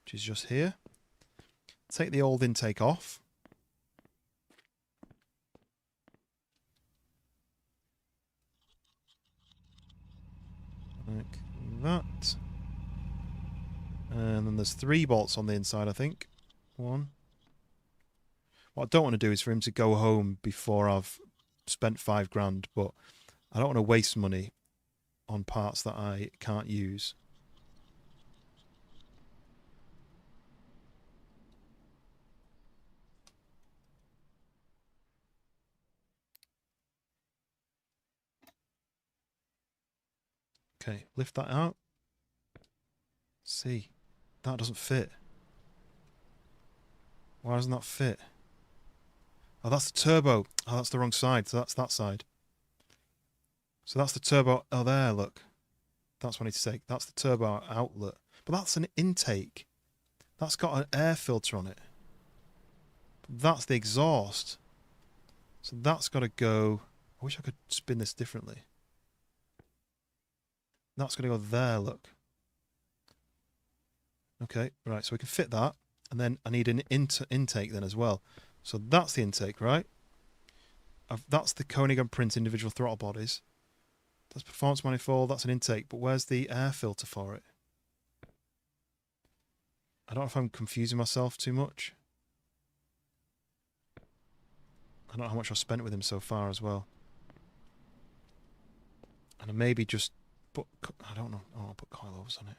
which is just here. Take the old intake off. Like that. And then there's 3 bolts on the inside, I think. 1. What I don't want to do is for him to go home before I've spent $5,000, but I don't want to waste money on parts that I can't use. Okay, lift that out. See, that doesn't fit. Why doesn't that fit? Oh, that's the turbo. Oh, that's the wrong side. So that's that side. So that's the turbo. Oh, there, look. That's what I need to say. That's the turbo outlet. But that's an intake. That's got an air filter on it. That's the exhaust. So that's got to go... I wish I could spin this differently. That's going to go there, look. Okay, right, so we can fit that. And then I need an intake then as well. So that's the intake, right? That's the Koenig and Prince individual throttle bodies. That's performance manifold, that's an intake. But where's the air filter for it? I don't know if I'm confusing myself too much. I don't know how much I've spent with him so far as well. And I maybe just put... I don't know. Oh, I'll put coilovers on it.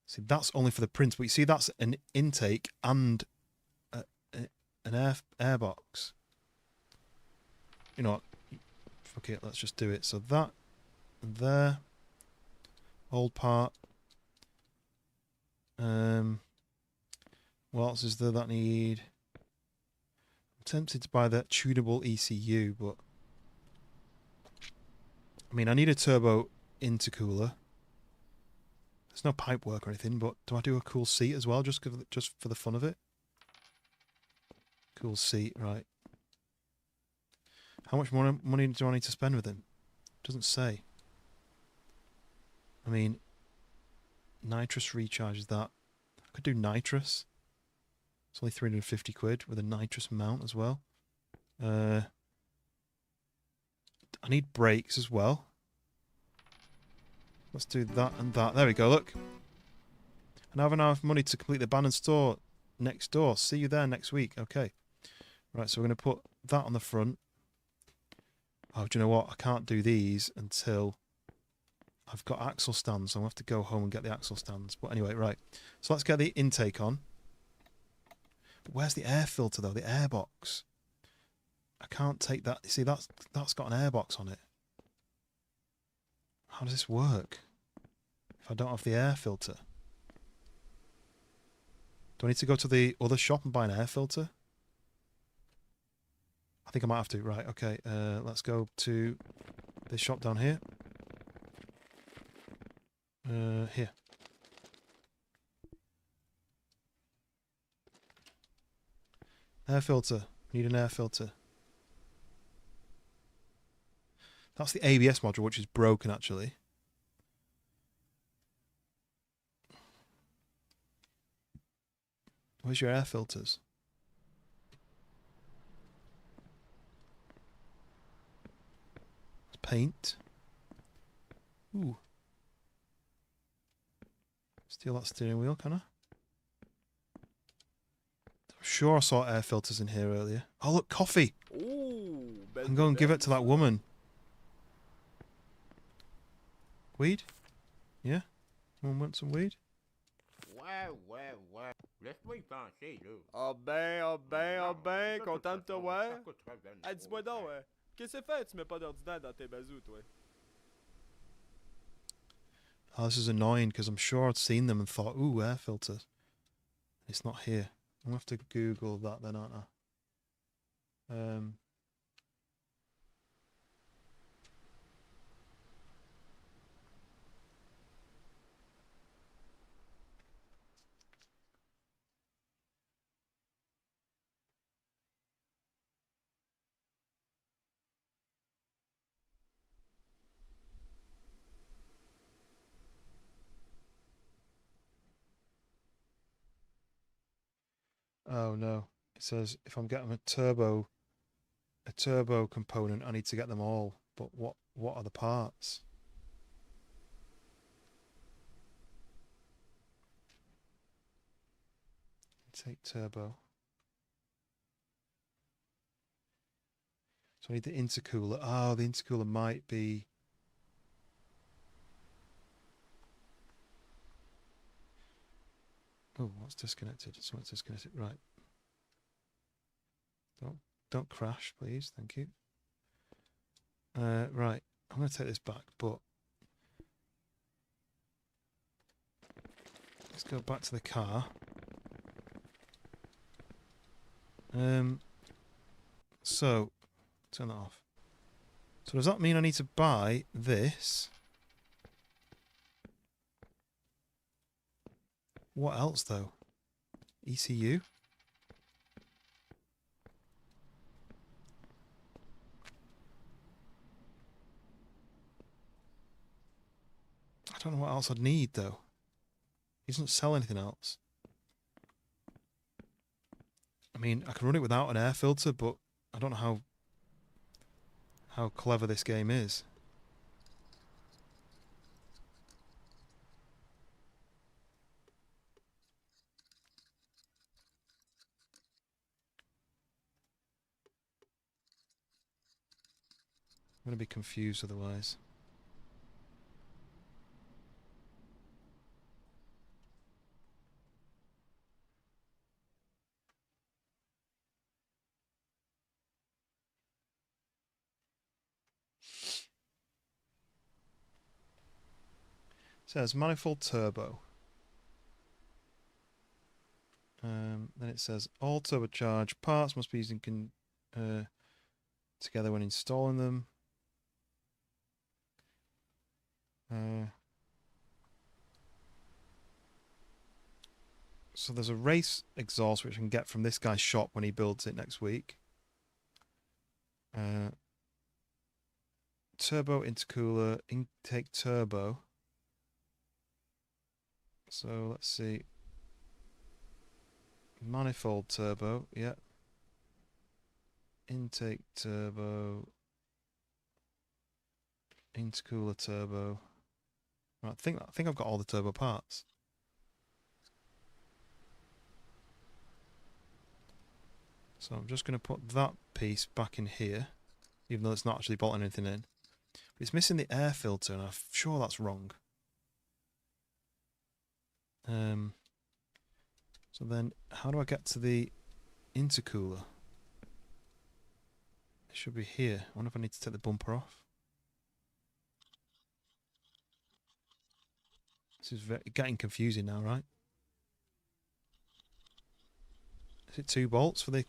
See, that's only for the prints, but you see that's an intake and an air box. You know what? Fuck it, let's just do it. So that there, old part. What else is there that I need? I'm tempted to buy that tunable ECU, but I mean, I need a turbo intercooler. There's no pipe work or anything, but do I do a cool seat as well, just for the fun of it? Cool seat, right. How much more money do I need to spend with him? Doesn't say. I mean, nitrous recharge is that. I could do nitrous. It's only 350 quid with a nitrous mount as well. I need brakes as well. Let's do that and that. There we go, look. And I have enough money to complete the abandoned store next door. See you there next week. Okay. Right, so we're going to put that on the front. Oh, do you know what? I can't do these until I've got axle stands. So I'll have to go home and get the axle stands. But anyway, right. So let's get the intake on. But where's the air filter, though? The air box. I can't take that. You see, that's got an air box on it. How does this work if I don't have the air filter? Do I need to go to the other shop and buy an air filter? I think I might have to. Right, okay. Let's go to this shop down here. Here. Air filter. Need an air filter. That's the ABS module, which is broken, actually. Where's your air filters? Paint. Ooh. Steal that steering wheel, can I? I'm sure I saw air filters in here earlier. Oh, look, coffee! Ooh, I can go and give it to that woman. Weed? Yeah? Someone want some weed? Ouais. Laisse-moi y penser, là. Ah ben, content de te voir. Ça coûtera 23. Ah, dis-moi donc, qu'est-ce que c'est fait? Tu mets pas d'ordinaire dans tes bazous, toi? Oh, this is annoying because I'm sure I'd seen them and thought, ooh, air filters. It's not here. I'm going to have to Google that then, aren't I? Oh no. It says if I'm getting a turbo component, I need to get them all. But what are the parts? Take turbo. So I need the intercooler. Oh, the intercooler might be. Oh, what's disconnected? Someone's disconnected. Right. Don't crash, please. Thank you. Right. I'm going to take this back, but let's go back to the car. So turn that off. So does that mean I need to buy this? What else though? ECU? I don't know what else I'd need though. He doesn't sell anything else. I mean, I can run it without an air filter, but I don't know how clever this game is. I'm going to be confused otherwise. says manifold turbo. Then it says all turbocharged parts must be used together when installing them. So there's a race exhaust which I can get from this guy's shop when he builds it next week. Turbo intercooler, intake turbo. So let's see. Manifold turbo, yeah. Intake turbo. Intercooler turbo. Right, I think I've got all the turbo parts. So I'm just going to put that piece back in here, even though it's not actually bolting anything in. But it's missing the air filter, and I'm sure that's wrong. So then, how do I get to the intercooler? It should be here. I wonder if I need to take the bumper off. This is getting confusing now, right? Is it 2 bolts for the...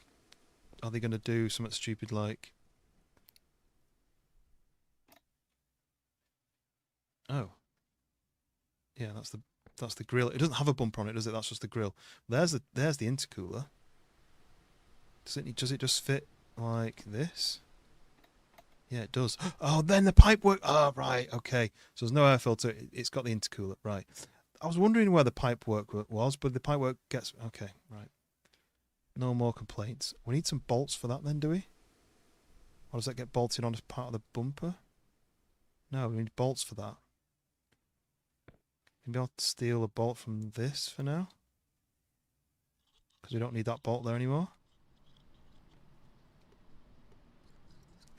Are they going to do something stupid like... Oh. Yeah, that's the grill. It doesn't have a bumper on it, does it? That's just the grill. There's the intercooler. Does it just fit like this? Yeah, it does. Oh, then the pipe work. Oh, right. Okay. So there's no air filter. It's got the intercooler. Right. I was wondering where the pipe work was, but the pipe work gets... Okay, right. No more complaints. We need some bolts for that then, do we? Or does that get bolted on as part of the bumper? No, we need bolts for that. Maybe I'll steal a bolt from this for now. Because we don't need that bolt there anymore.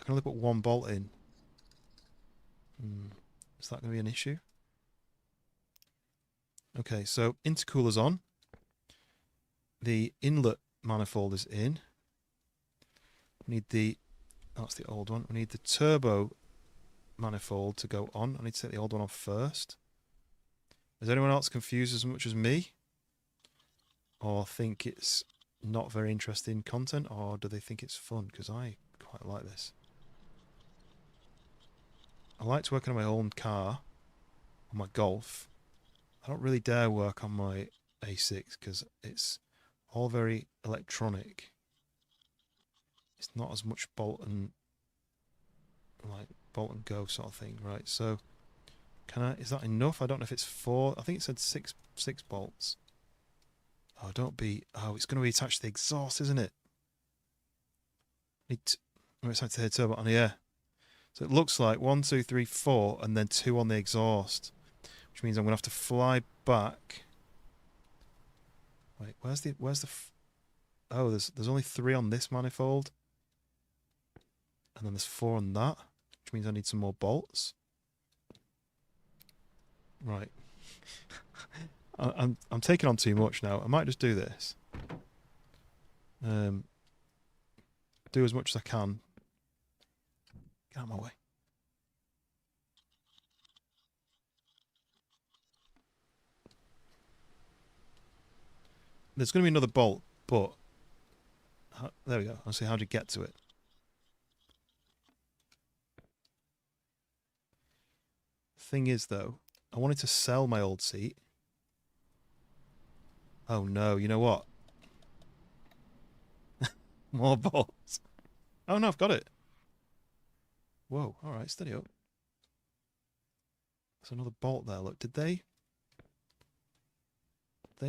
I can only put 1 bolt in. Is that going to be an issue? Okay, so intercooler's on. The inlet manifold is in. We need the... That's the old one. We need the turbo manifold to go on. I need to take the old one off first. Is anyone else confused as much as me? Or think it's not very interesting content? Or do they think it's fun? Because I quite like this. I like to work on my own car, on my Golf. I don't really dare work on my A6 because it's all very electronic. It's not as much bolt and go sort of thing, right? So is that enough? I don't know if it's 4. I think it said six bolts. Oh, it's going to be attached to the exhaust, isn't it? It's attached to the turbo on here. So it looks like 1, 2, 3, 4, and then 2 on the exhaust, which means I'm going to have to fly back. Wait, where's the oh, there's only 3 on this manifold, and then there's 4 on that, which means I need some more bolts. Right. I'm taking on too much now. I might just do this. Do as much as I can. Get out of my way. There's going to be another bolt, but... there we go. I'll see how to get to it. Thing is, though, I wanted to sell my old seat. Oh, no. You know what? More bolts. Oh, no, I've got it. Whoa. All right, steady up. There's another bolt there. Look, did they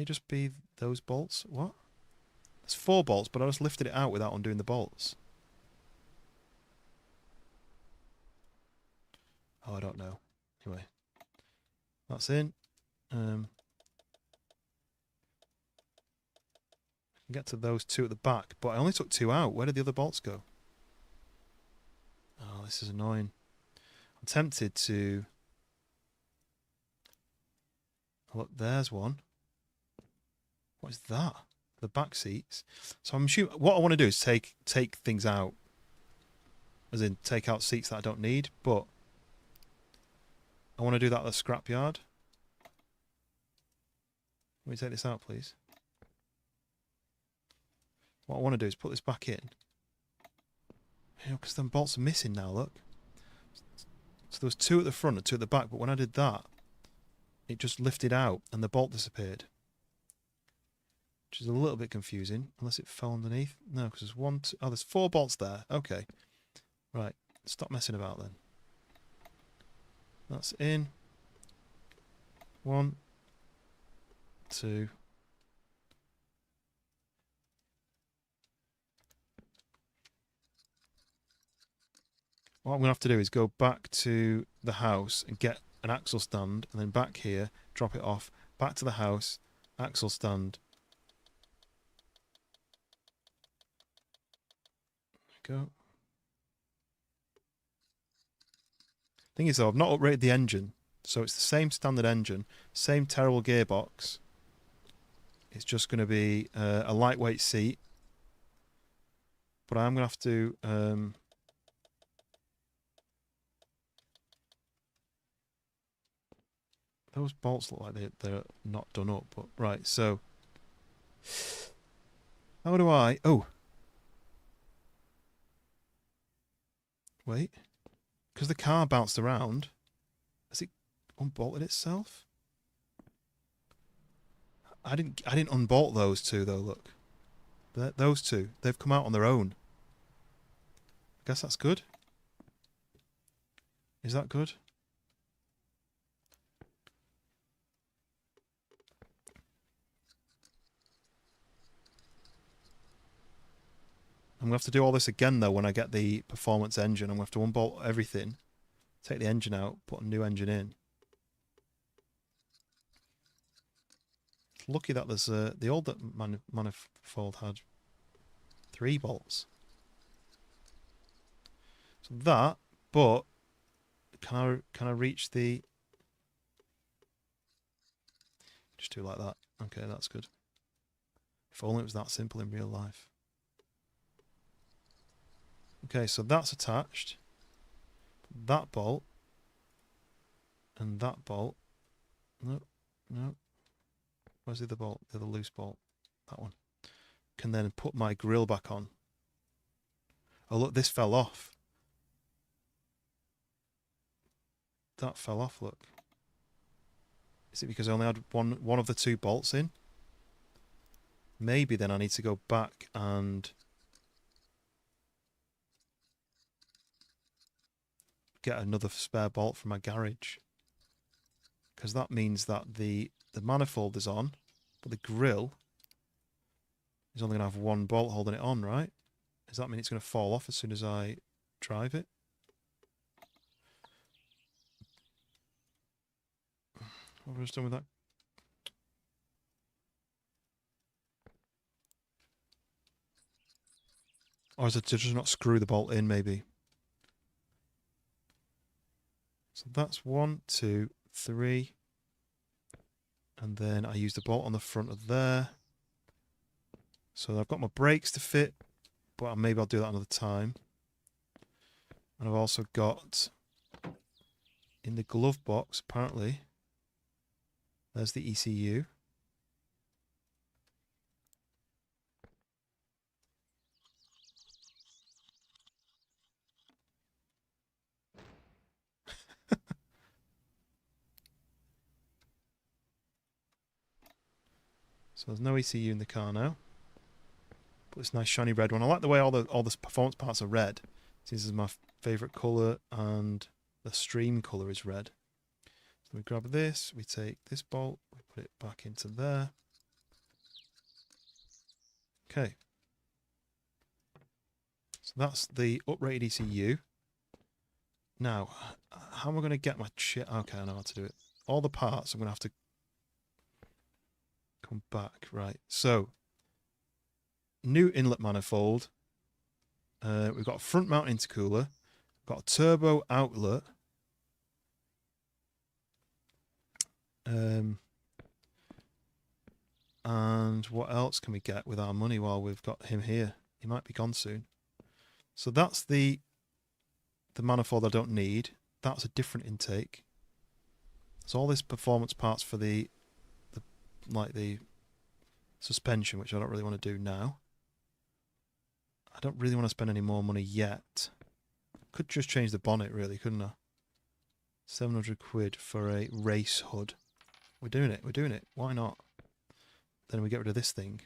just be those bolts? What? There's 4 bolts, but I just lifted it out without undoing the bolts. Oh, I don't know. Anyway, that's in. I can get to those 2 at the back, but I only took 2 out. Where did the other bolts go? Oh, this is annoying. I'm tempted to... Oh, look, there's one. What is that? The back seats. So I'm assuming what I want to do is take things out, as in take out seats that I don't need. But I want to do that at the scrapyard. Let me take this out, please. What I want to do is put this back in. You know, because them bolts are missing now, look. So there was 2 at the front and 2 at the back, but when I did that, it just lifted out and the bolt disappeared. Which is a little bit confusing, unless it fell underneath. No, because there's 1, 2, oh, there's 4 bolts there. Okay. Right, stop messing about then. That's in. 1, 2. What I'm going to have to do is go back to the house and get an axle stand, and then back here, drop it off, back to the house, axle stand. There we go. Thing is though, I've not upgraded the engine, so it's the same standard engine, same terrible gearbox. It's just going to be a lightweight seat, but I'm going to have to those bolts look like they're not done up, but right, so how do I... Oh! Wait. Because the car bounced around, has it unbolted itself? I didn't unbolt those 2 though, look. Those 2, they've come out on their own. I guess that's good. Is that good? I'm going to have to do all this again though when I get the performance engine. I'm going to have to unbolt everything, take the engine out, put a new engine in. It's lucky that there's the old manifold had 3 bolts. So that, but can I reach the... Just do it like that. Okay, that's good. If only it was that simple in real life. Okay, so that's attached. That bolt. And that bolt. No, no. Where's the other bolt? The other loose bolt. That one. Can then put my grill back on. Oh look, this fell off. That fell off, look. Is it because I only had one of the 2 bolts in? Maybe then I need to go back and get another spare bolt from my garage, because that means that the manifold is on, but the grill is only going to have 1 bolt holding it on, right? Does that mean it's going to fall off as soon as I drive it? What have I just done with that? Or is it to just not screw the bolt in, maybe? So that's 1, 2, 3. And then I use the bolt on the front of there. So I've got my brakes to fit, but maybe I'll do that another time. And I've also got, in the glove box, apparently, there's the ECU. So there's no ECU in the car now. But this nice shiny red one. I like the way all the performance parts are red. This is my favourite colour, and the stream colour is red. So we grab this, we take this bolt, we put it back into there. Okay. So that's the uprated ECU. Now, how am I going to get my shit? Okay, I know how to do it. All the parts, I'm going to have to come back. Right, so new inlet manifold. We've got a front mount intercooler. We've got a turbo outlet. And what else can we get with our money while we've got him here? He might be gone soon. So that's the manifold I don't need. That's a different intake. So all this performance parts for the like the suspension, which I don't really want to do now. I don't really want to spend any more money yet. Could just change the bonnet, really, couldn't I? 700 quid for a race hood. We're doing it. We're doing it. Why not? Then we get rid of this thing.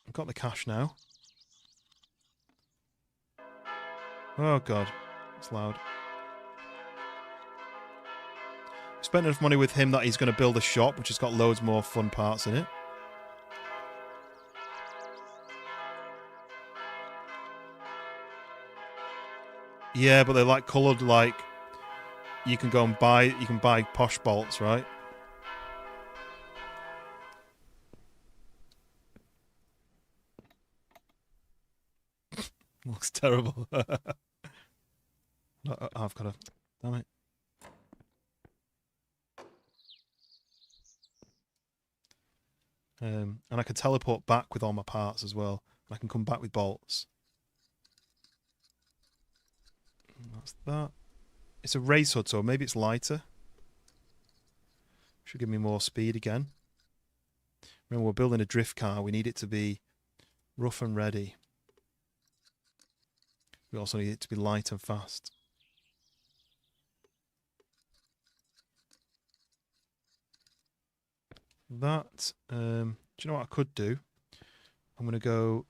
I've got the cash now. Oh, God. It's loud. Spent enough money with him that he's going to build a shop, which has got loads more fun parts in it. Yeah, but they're like coloured, like you can go and buy posh bolts, right? Looks terrible. No, I've got to, damn it. And I can teleport back with all my parts as well. I can come back with bolts. That's that. It's a race hood, so maybe it's lighter. Should give me more speed again. Remember, we're building a drift car. We need it to be rough and ready. We also need it to be light and fast. That, do you know what I could do? I'm going to go...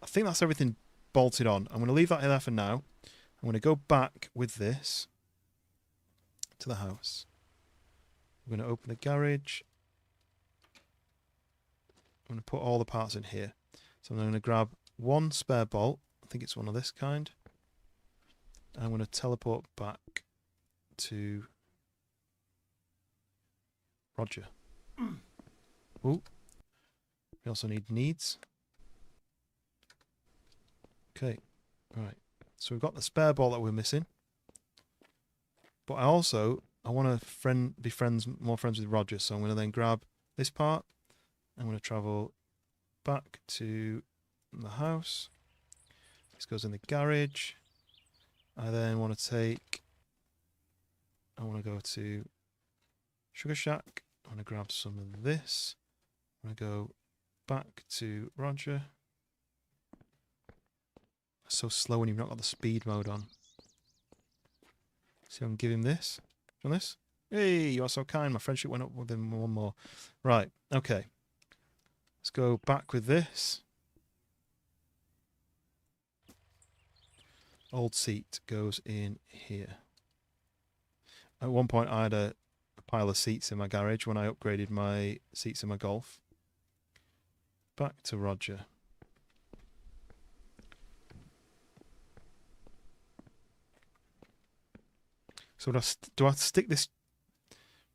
I think that's everything bolted on. I'm going to leave that there for now. I'm going to go back with this to the house. I'm going to open the garage. I'm going to put all the parts in here. So I'm going to grab one spare bolt. I think it's one of this kind. And I'm going to teleport back to Roger. Ooh. We also need needs. Okay. Right. So we've got the spare bolt that we're missing. But I want to be more friends with Roger. So I'm going to then grab this part. I'm going to travel back to the house. This goes in the garage. I then want to go to Sugar Shack. I want to grab some of this. I'm going to go back to Roger. It's so slow when you've not got the speed mode on. So I'm going to give him this. Do you want this? Hey, you are so kind. My friendship went up with him one more. Right, okay. Let's go back with this. Old seat goes in here. At one point I had a pile of seats in my garage when I upgraded my seats in my Golf. Back to Roger. So do I stick this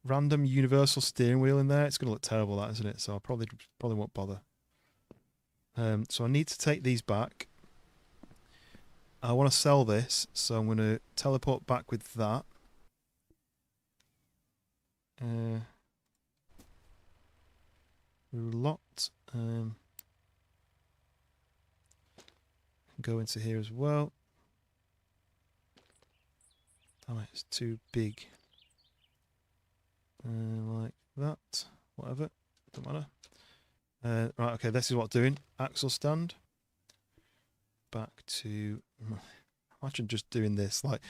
random universal steering wheel in there? It's going to look terrible, that, isn't it? So I probably won't bother. So I need to take these back. I want to sell this, so I'm going to teleport back with that. Lot. Go into here as well. Damn it, it's too big. Like that. Whatever. Don't matter. Right, okay, this is what I'm doing. Axle stand. Back to... Imagine just doing this, like,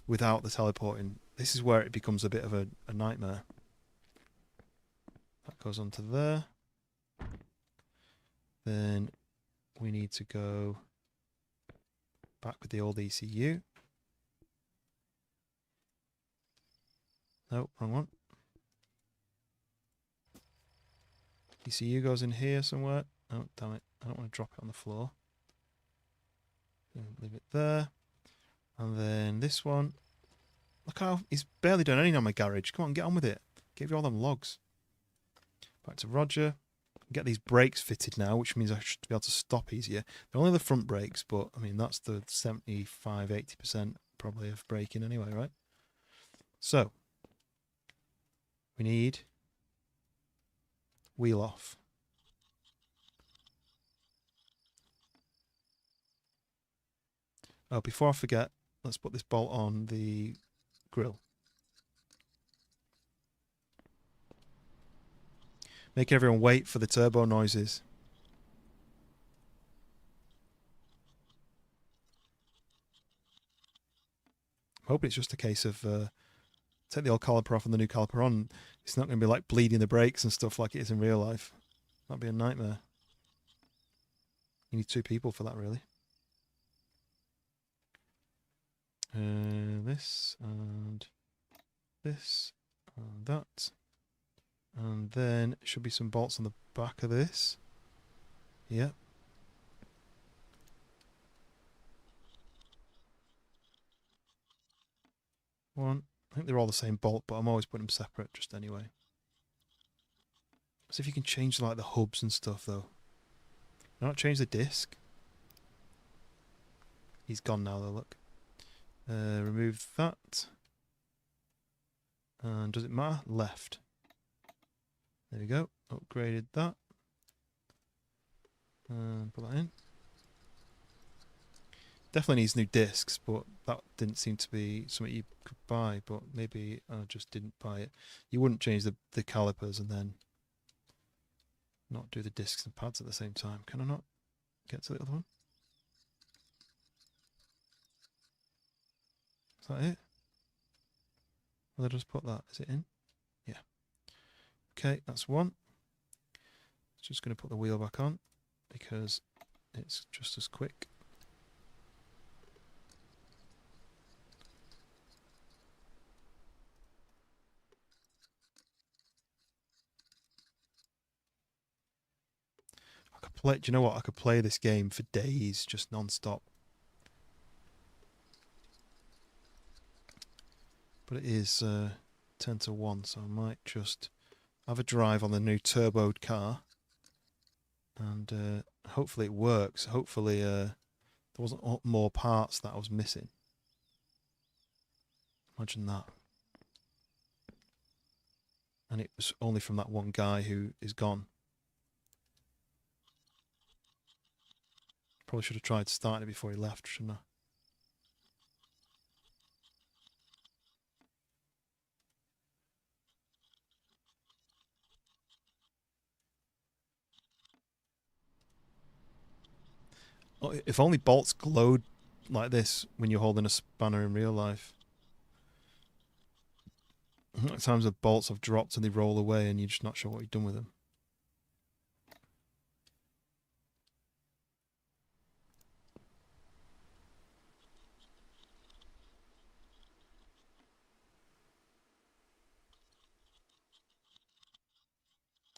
without the teleporting. This is where it becomes a bit of a nightmare. That goes onto there. Then we need to go back with the old ECU. No, wrong one. ECU goes in here somewhere. Oh, damn it. I don't want to drop it on the floor. Leave it there. And then this one. Look how he's barely done anything on my garage. Come on, get on with it. Give you all them logs. Back to Roger. Get these brakes fitted now, which means I should be able to stop easier. They're only the front brakes, but I mean, that's the 75-80% probably of braking anyway, right? So, we need wheel off. Oh, before I forget, let's put this bolt on the grill. Making everyone wait for the turbo noises. I'm hoping it's just a case of take the old caliper off and the new caliper on. It's not going to be like bleeding the brakes and stuff like it is in real life. That'd be a nightmare. You need 2 people for that, really. This and this and that. And then should be some bolts on the back of this. Yep. One. I think they're all the same bolt, but I'm always putting them separate just anyway. See if you can change like the hubs and stuff though. Not change the disc. He's gone now though, look. Remove that. And does it matter? Left. There we go. Upgraded that. And put that in. Definitely needs new discs, but that didn't seem to be something you could buy, but maybe I just didn't buy it. You wouldn't change the calipers and then not do the discs and pads at the same time. Can I not get to the other one? Is that it? Well, I just put that. Is it in? Yeah. Okay, that's one. Just going to put the wheel back on because it's just as quick. I could play. Do you know what? I could play this game for days, just non-stop. But it is 10 to 1, so I might just have a drive on the new turboed car. And hopefully it works. Hopefully there wasn't more parts that I was missing. Imagine that. And it was only from that one guy who is gone. Probably should have tried starting it before he left, shouldn't I? Oh, if only bolts glowed like this when you're holding a spanner in real life. At times the bolts have dropped and they roll away and you're just not sure what you've done with them.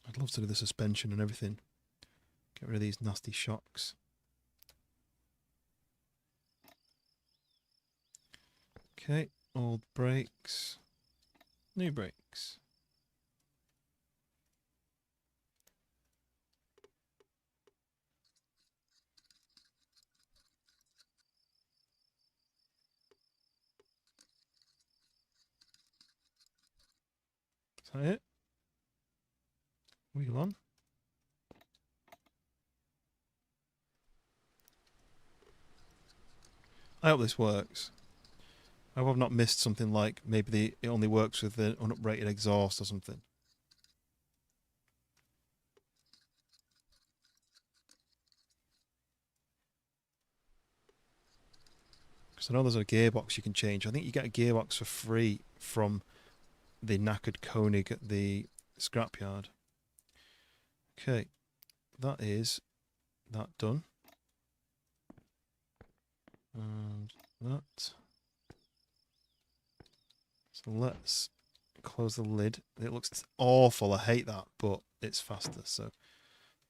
I'd love to do the suspension and everything. Get rid of these nasty shocks. Okay, old brakes, new brakes. Is that it? Wheel on. I hope this works. I hope I've not missed something like maybe it only works with the unuprated exhaust or something. Because I know there's a gearbox you can change. I think you get a gearbox for free from the knackered Koenig at the scrapyard. Okay, that is that done. And that. So let's close the lid. It looks awful. I hate that, but it's faster. So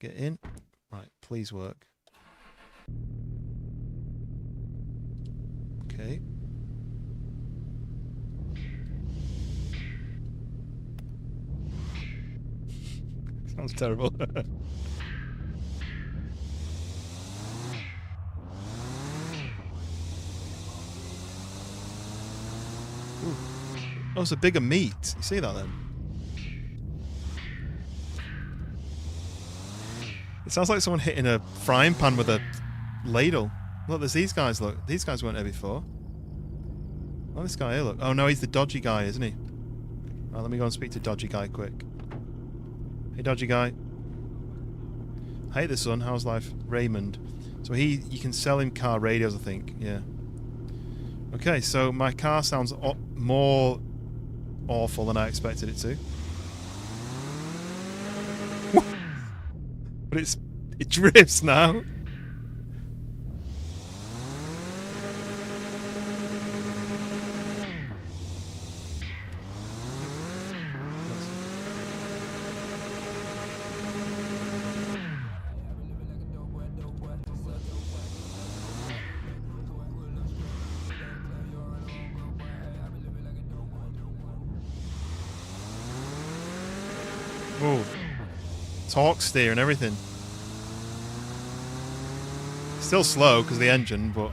get in. Right, please work. Okay. Sounds terrible. Ooh. Oh, it's a bigger meat. You see that then? It sounds like someone hitting a frying pan with a ladle. Look, there's these guys, look. These guys weren't here before. Oh, this guy here, look. Oh no, he's the dodgy guy, isn't he? Right, let me go and speak to dodgy guy quick. Hey, dodgy guy. Hey there, son. How's life? Raymond. So you can sell him car radios, I think. Yeah. Okay, so my car sounds more awful than I expected it to. But it drifts now. Whoa. Torque steer and everything. Still slow because of the engine, but...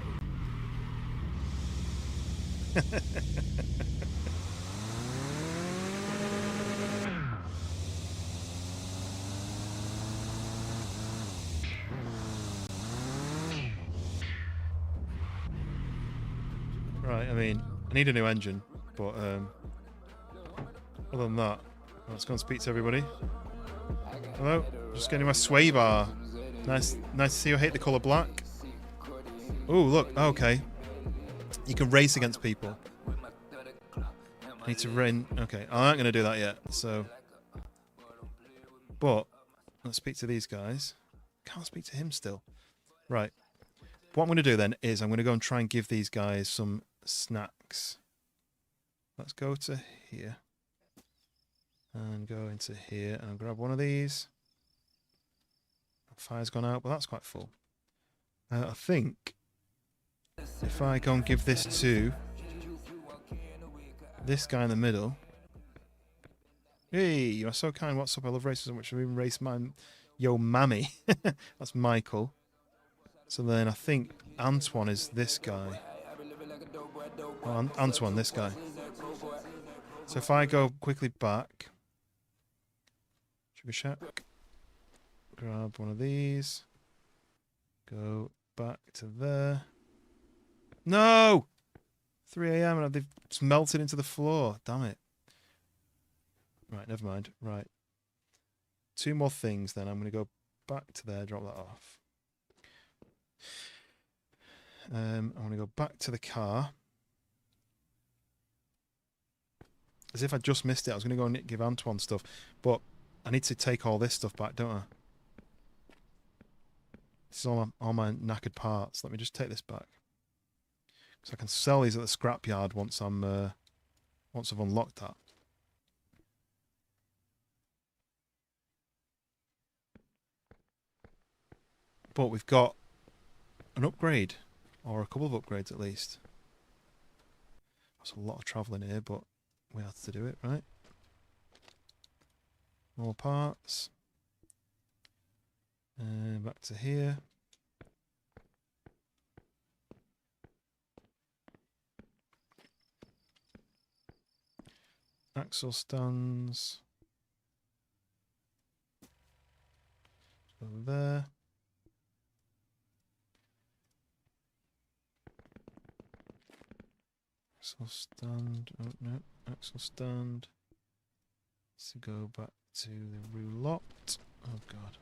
Right, I mean, I need a new engine, but other than that, let's go and speak to everybody. Hello, just getting my sway bar. Nice to see you. I hate the colour black. Oh, look, okay. You can race against people. Need to rain. Okay, I'm not going to do that yet, so... But, let's speak to these guys. Can't speak to him still. Right. What I'm going to do then is I'm going to go and try and give these guys some snacks. Let's go to here. And go into here and grab one of these. Fire's gone out, but that's quite full. I think if I go and give this to this guy in the middle. Hey, you are so kind. What's up? I love racism, which I've even raced my yo mammy. That's Michael. So then I think Antoine is this guy. Oh, Antoine, this guy. So if I go quickly back, Sugar Shack, grab one of these, go back to there. No! 3 a.m. and they've just melted into the floor. Damn it. Right, never mind. Right. 2 more things then. I'm going to go back to there, drop that off. I'm going to go back to the car. As if I just missed it. I was going to go and give Antoine stuff. But I need to take all this stuff back, don't I? This is all my knackered parts. Let me just take this back. So I can sell these at the scrapyard once I've unlocked that. But we've got an upgrade, or a couple of upgrades at least. That's a lot of travelling here, but we have to do it, right? More parts. And back to here. Axle stands. Over there. Axle stand. Oh no, axle stand. Let's go back to the roulotte. Oh god.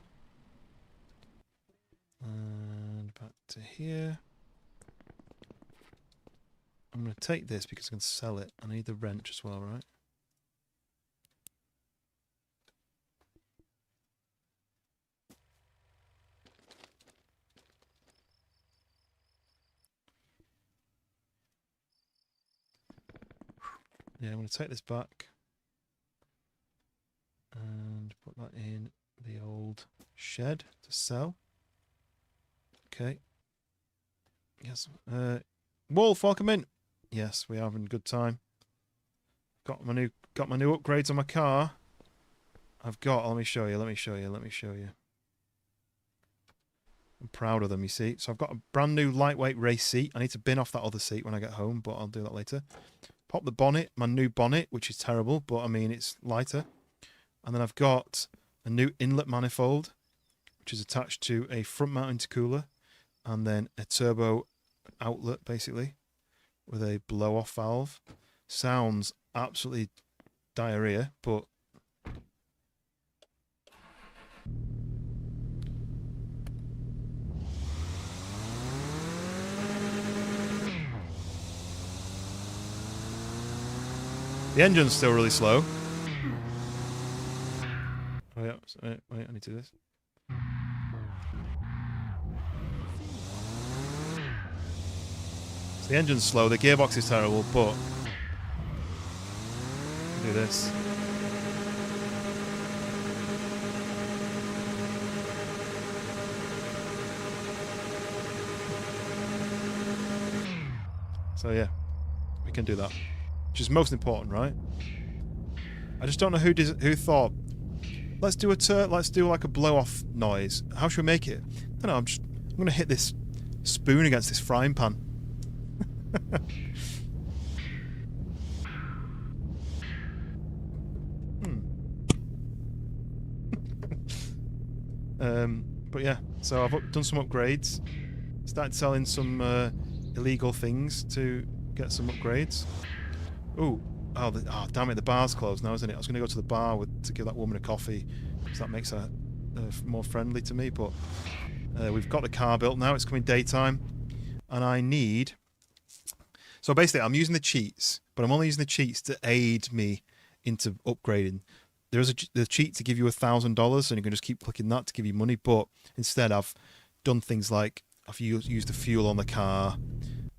And back to here. I'm going to take this because I can sell it. I need the wrench as well, right? Yeah, I'm going to take this back and put that in the old shed to sell. Okay. Yes. Wolf, welcome in. Yes, we're having a good time. Got my new upgrades on my car. Let me show you. I'm proud of them, you see. So I've got a brand new lightweight race seat. I need to bin off that other seat when I get home, but I'll do that later. Pop the bonnet, my new bonnet, which is terrible, but I mean, it's lighter. And then I've got a new inlet manifold, which is attached to a front mount intercooler, and then a turbo outlet, basically, with a blow-off valve. Sounds absolutely diarrhea, but The engine's still really slow. Oh yeah, wait, I need to do this. So the engine's slow, the gearbox is terrible, but... do this. So yeah, we can do that, which is most important, right? I just don't know who thought, let's do like a blow off noise. How should we make it? I don't know. I'm gonna hit this spoon against this frying pan. But yeah, so I've done some upgrades. Started selling some illegal things to get some upgrades. Oh, damn it, the bar's closed now, isn't it? I was going to go to the bar to give that woman a coffee, because that makes her more friendly to me, but we've got the car built now. It's coming daytime, and I need... So basically, I'm using the cheats, but I'm only using the cheats to aid me into upgrading. There's the cheat to give you $1,000, and you can just keep clicking that to give you money, but instead I've done things like I've used the fuel on the car,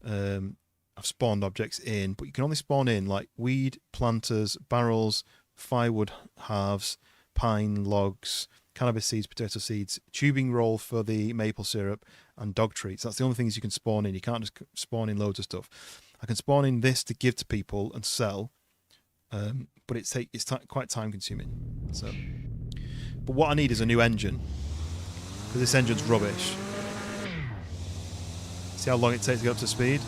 I've spawned objects in, but you can only spawn in like weed planters, barrels, firewood halves, pine logs, cannabis seeds, potato seeds, tubing roll for the maple syrup, and dog treats. That's the only things you can spawn in. You can't just spawn in loads of stuff. I can spawn in this to give to people and sell, but it's quite time consuming. So, but what I need is a new engine, because this engine's rubbish. See how long it takes to get up to speed?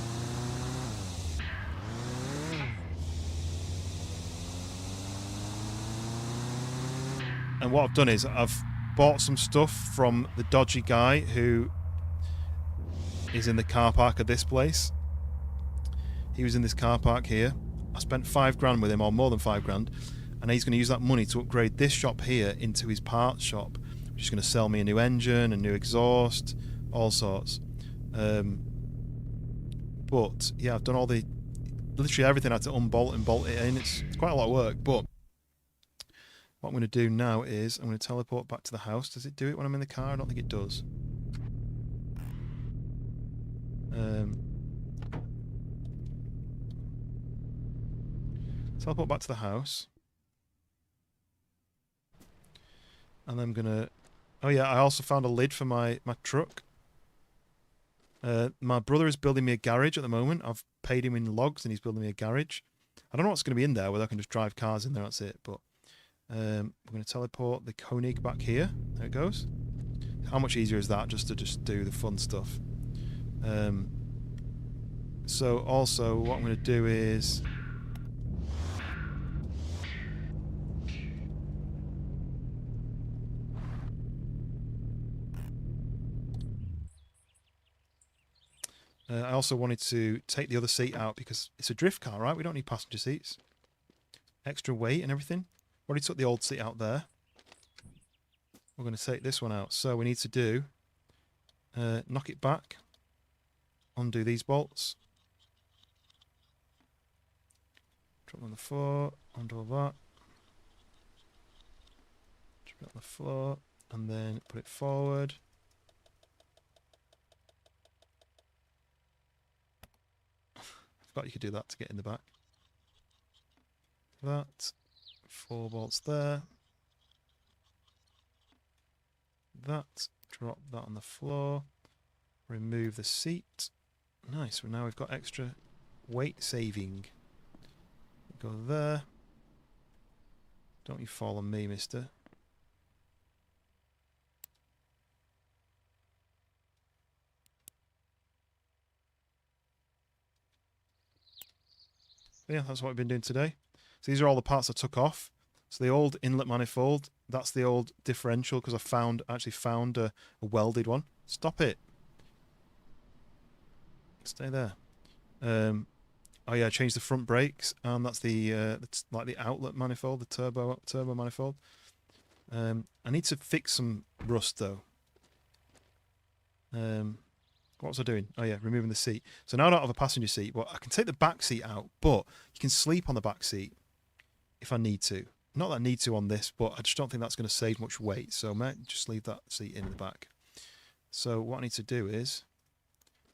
And what I've done is I've bought some stuff from the dodgy guy who is in the car park of this place. He was in this car park here. I spent $5 with him, or more than $5, and he's going to use that money to upgrade this shop here into his parts shop, which is going to sell me a new engine, a new exhaust, all sorts. But yeah, I've done literally everything. I had to unbolt and bolt it in. It's quite a lot of work, but what I'm going to do now is I'm going to teleport back to the house. Does it do it when I'm in the car? I don't think it does. Teleport back to the house. And I'm going to... Oh yeah, I also found a lid for my truck. My brother is building me a garage at the moment. I've paid him in logs and he's building me a garage. I don't know what's going to be in there, whether I can just drive cars in there, that's it. But we're going to teleport the Koenig back here. There it goes. How much easier is that just to do the fun stuff? So also what I'm going to do is... I also wanted to take the other seat out because it's a drift car, right? We don't need passenger seats. Extra weight and everything. Already took the old seat out there. We're going to take this one out. So we need to do... knock it back. Undo these bolts. Drop them on the floor. Undo all that. Drop it on the floor. And then put it forward. Forgot you could do that to get in the back. That. 4 bolts there. That. Drop that on the floor. Remove the seat. Nice. Well, now we've got extra weight saving. Go there. Don't you fall on me, mister. Yeah, that's what we've been doing today. So these are all the parts I took off. So the old inlet manifold, that's the old differential because I actually found a welded one. Stop it. Stay there. Oh yeah, I changed the front brakes, and that's like the outlet manifold, the turbo manifold. I need to fix some rust though. What was I doing? Oh yeah, removing the seat. So now I don't have a passenger seat, but I can take the back seat out, but you can sleep on the back seat. if I need to. Not that I need to on this, but I just don't think that's going to save much weight. So I might just leave that seat in the back. So what I need to do is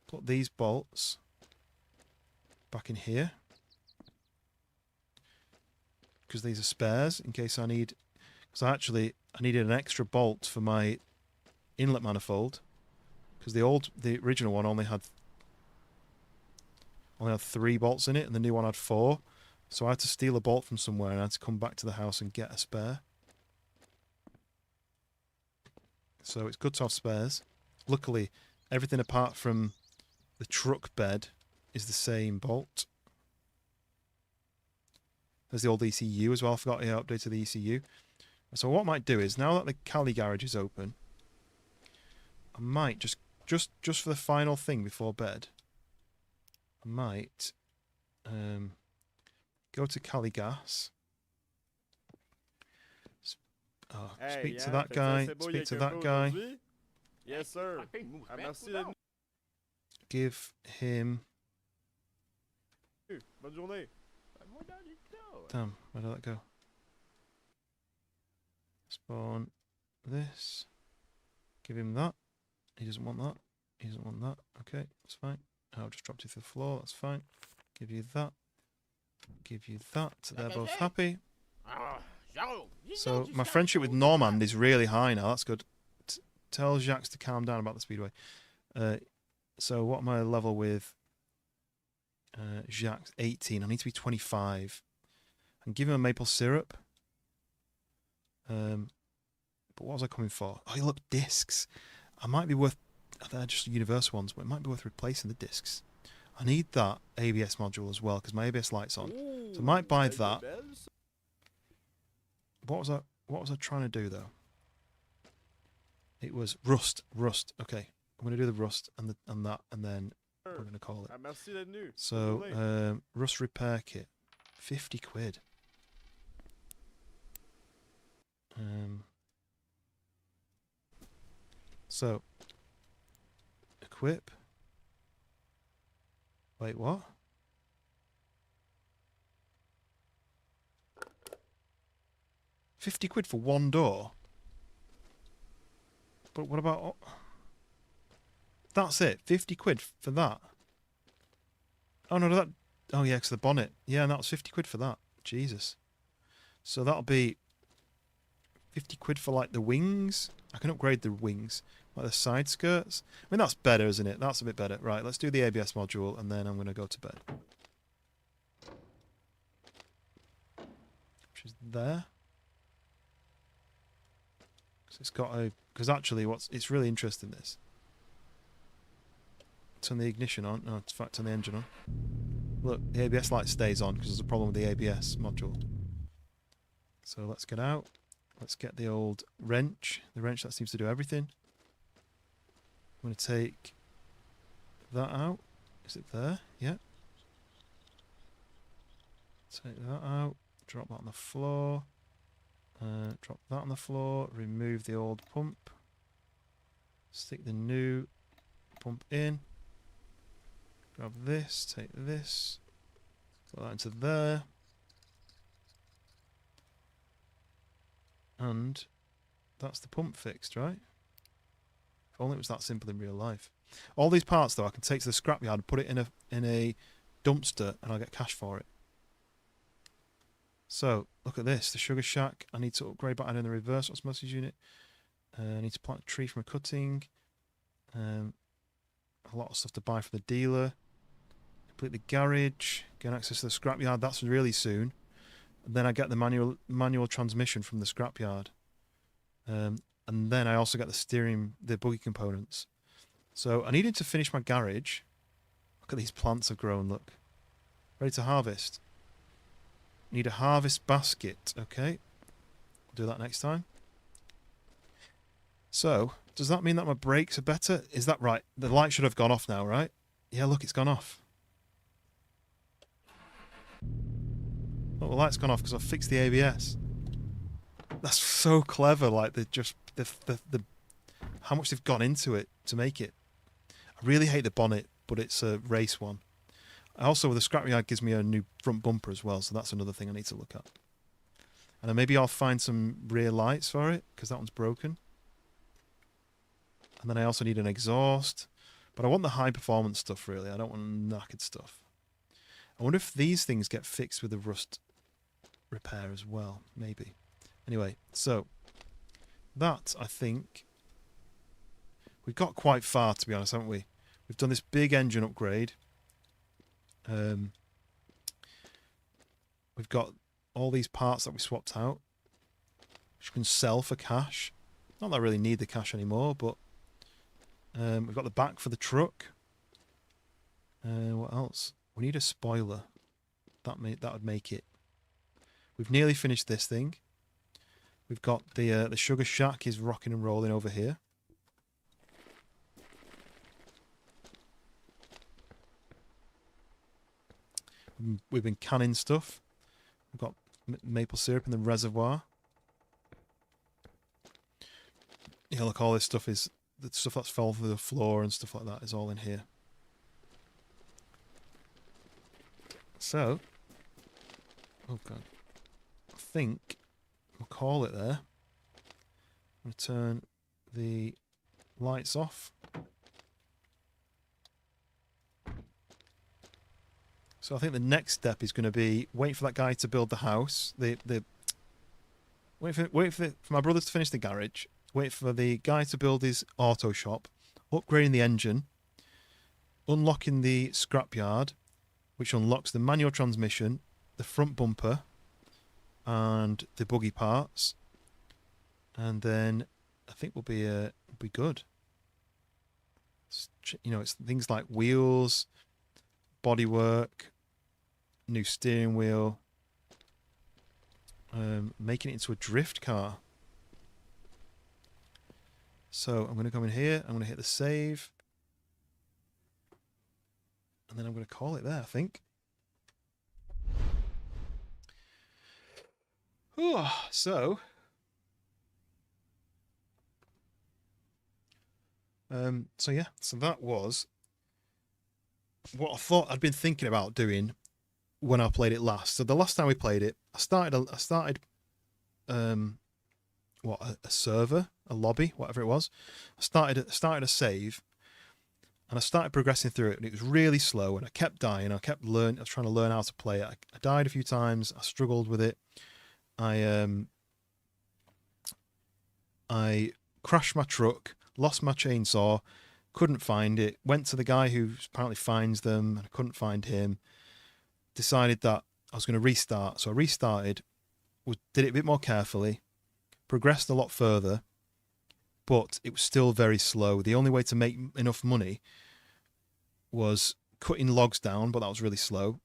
put these bolts back in here, because these are spares in case I need. Because I needed an extra bolt for my inlet manifold, because the original one only had 3 bolts in it, and the new one had 4. So I had to steal a bolt from somewhere, and I had to come back to the house and get a spare. So it's good to have spares. Luckily, everything apart from the truck bed is the same bolt. There's the old ECU as well. I forgot I updated the ECU. So what I might do is, now that the Cali garage is open, I might just for the final thing before bed, I might go to Cali Gas. Speak to that guy. Speak to that guy. Yes, sir. Ah, merci d'être Give him. venu. Bonne journée. Damn, where did that go? Spawn this. Give him that. He doesn't want that. He doesn't want that. Okay, that's fine. I'll just drop it to the floor. That's fine. Give you that. Give you that. They're both happy. So my friendship with Normand is really high now. That's good. Tell Jacques to calm down about the speedway. So what am I level with? Jacques 18. I need to be 25. And give him a maple syrup. But what was I coming for? Oh, look, discs. I might be worth. They're just universal ones, but it might be worth replacing the discs. I need that ABS module as well because my ABS light's on. So I might buy that. What was I trying to do though? It was rust. Okay, I'm going to do the rust and that, and then we're going to call it. Ah, merci d'être venu. So rust repair kit, 50 quid. So equip. Wait, what? £50 for one door? But what about... That's it, £50 for that? Oh no, that... Oh yeah, because the bonnet. Yeah, and that was £50 for that. Jesus. So that'll be £50 for like the wings. I can upgrade the wings. Like the side skirts. I mean, that's better, isn't it? That's a bit better. Right, let's do the ABS module and then I'm going to go to bed. Which is there. So it's got a... Because actually, it's really interesting, this. Turn the ignition on. No, in fact, turn the engine on. Look, the ABS light stays on because there's a problem with the ABS module. So let's get out. Let's get the old wrench. The wrench that seems to do everything. I'm going to take that out. Is it there? Yeah. Take that out. Drop that on the floor. Drop that on the floor. Remove the old pump. Stick the new pump in. Grab this. Take this. Put that into there. And that's the pump fixed, right? If only it was that simple in real life. All these parts, though, I can take to the scrapyard and put it in a dumpster, and I'll get cash for it. So look at this, the sugar shack. I need to upgrade back in the reverse osmosis unit. I need to plant a tree from a cutting. A lot of stuff to buy from the dealer. Complete the garage. Get access to the scrapyard. That's really soon. And then I get the manual transmission from the scrapyard. And then I also get the buggy components. So I needed to finish my garage. Look at these plants have grown, look. Ready to harvest. Need a harvest basket, okay. I'll do that next time. So, does that mean that my brakes are better? Is that right? The light should have gone off now, right? Yeah, look, it's gone off. Oh, the light's gone off because I fixed the ABS. That's so clever, like the how much they've gone into it to make it. I really hate the bonnet, but it's a race one. Also, the scrapyard gives me a new front bumper as well, so that's another thing I need to look at. And then maybe I'll find some rear lights for it, because that one's broken. And then I also need an exhaust. But I want the high performance stuff, really. I don't want knackered stuff. I wonder if these things get fixed with the rust repair as well. Maybe. Anyway, so that, I think... We've got quite far, to be honest, haven't we? We've done this big engine upgrade. We've got all these parts that we swapped out, which we can sell for cash. Not that I really need the cash anymore, but we've got the back for the truck. What else? We need a spoiler. That would make it. We've nearly finished this thing. We've got the sugar shack is rocking and rolling over here. We've been canning stuff. We've got maple syrup in the reservoir. Yeah, look, all this stuff is the stuff that's fell through the floor and stuff like that is all in here. So, oh god, I think we'll call it there. I'm going to turn the lights off. So I think the next step is going to be wait for that guy to build the house. Wait for my brothers to finish the garage. Wait for the guy to build his auto shop. Upgrading the engine. Unlocking the scrapyard, which unlocks the manual transmission, the front bumper, and the buggy parts. And then I think we'll be good. You know, it's things like wheels, bodywork, new steering wheel, making it into a drift car. So I'm going to come in here, I'm going to hit the save, and then I'm going to call it there, I think. So yeah, so that was what I thought I'd been thinking about doing when I played it last. So the last time we played it, I started a server, a lobby, whatever it was. I started a save, and I started progressing through it, and it was really slow, and I kept dying. I was trying to learn how to play it. I died a few times. I struggled with it. I crashed my truck, lost my chainsaw, couldn't find it, went to the guy who apparently finds them, and I couldn't find him. Decided that I was going to restart, so I restarted, did it a bit more carefully, progressed a lot further, but it was still very slow. The only way to make enough money was cutting logs down, but that was really slow,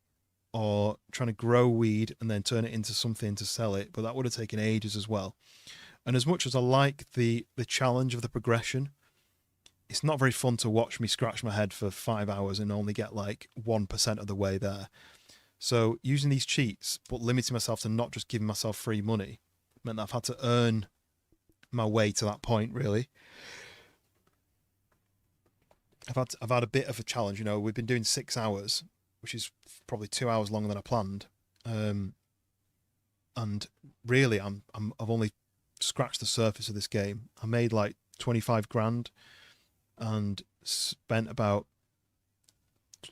or trying to grow weed and then turn it into something to sell it, but that would have taken ages as well. And as much as I like the challenge of the progression, it's not very fun to watch me scratch my head for 5 hours and only get like 1% of the way there. So using these cheats, but limiting myself to not just giving myself free money, meant that I've had to earn my way to that point, really. I've had a bit of a challenge, you know. We've been doing 6 hours, which is probably 2 hours longer than I planned. And really, I've only scratched the surface of this game. I made like 25 grand and spent about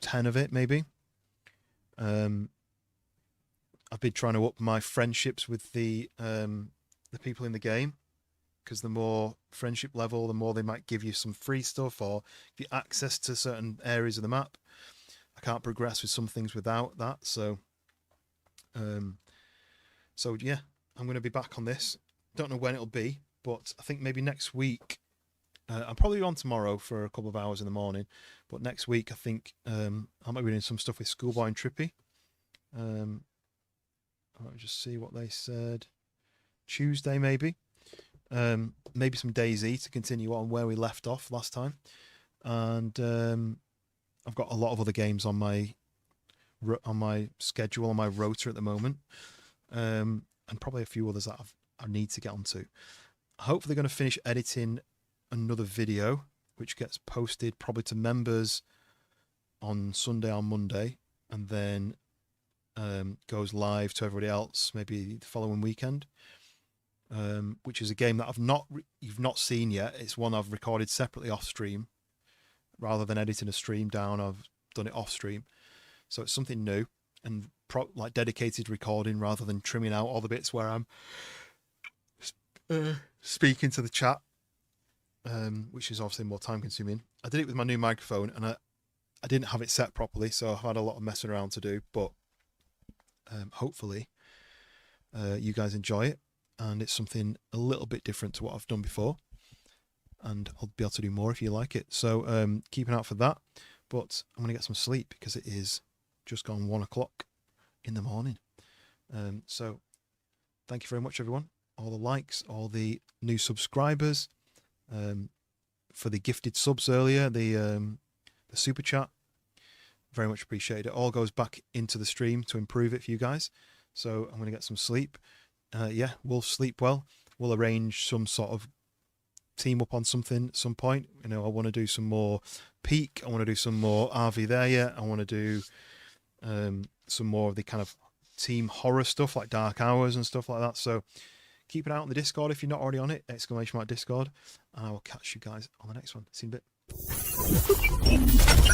10 of it, maybe. I've been trying to up my friendships with the people in the game, because the more friendship level, the more they might give you some free stuff or give you access to certain areas of the map. I can't progress with some things without that, so yeah, I'm going to be back on this. Don't know when it'll be, but I think maybe next week. I'm probably on tomorrow for a couple of hours in the morning, but next week I think I might be doing some stuff with Schoolboy and Trippy. Let me just see what they said. Tuesday maybe. Maybe some DayZ to continue on where we left off last time. And I've got a lot of other games on my schedule, on my rotor at the moment, and probably a few others that I need to get onto. Hopefully going to finish editing another video, which gets posted probably to members on Sunday or Monday, and then goes live to everybody else maybe the following weekend. Which is a game that you've not seen yet. It's one I've recorded separately off stream, rather than editing a stream down. I've done it off stream, so it's something new and like dedicated recording rather than trimming out all the bits where I'm speaking to the chat, which is obviously more time consuming. I did it with my new microphone and I didn't have it set properly, so I've had a lot of messing around to do, but hopefully you guys enjoy it, and it's something a little bit different to what I've done before, and I'll be able to do more if you like it. So keep an eye out for that, but I'm going to get some sleep because it is just gone 1 o'clock in the morning. So thank you very much, everyone. All the likes, all the new subscribers, for the gifted subs earlier, the super chat, very much appreciated. It all goes back into the stream to improve it for you guys. So I'm going to get some sleep. Yeah, we'll sleep well. We'll arrange some sort of team up on something at some point. You know, I want to do some more Peak. I want to do some more RV there yet. I want to do some more of the kind of team horror stuff like Dark Hours and stuff like that. So keep an eye out on the Discord if you're not already on it, !Discord. And I will catch you guys on the next one. See you in a bit.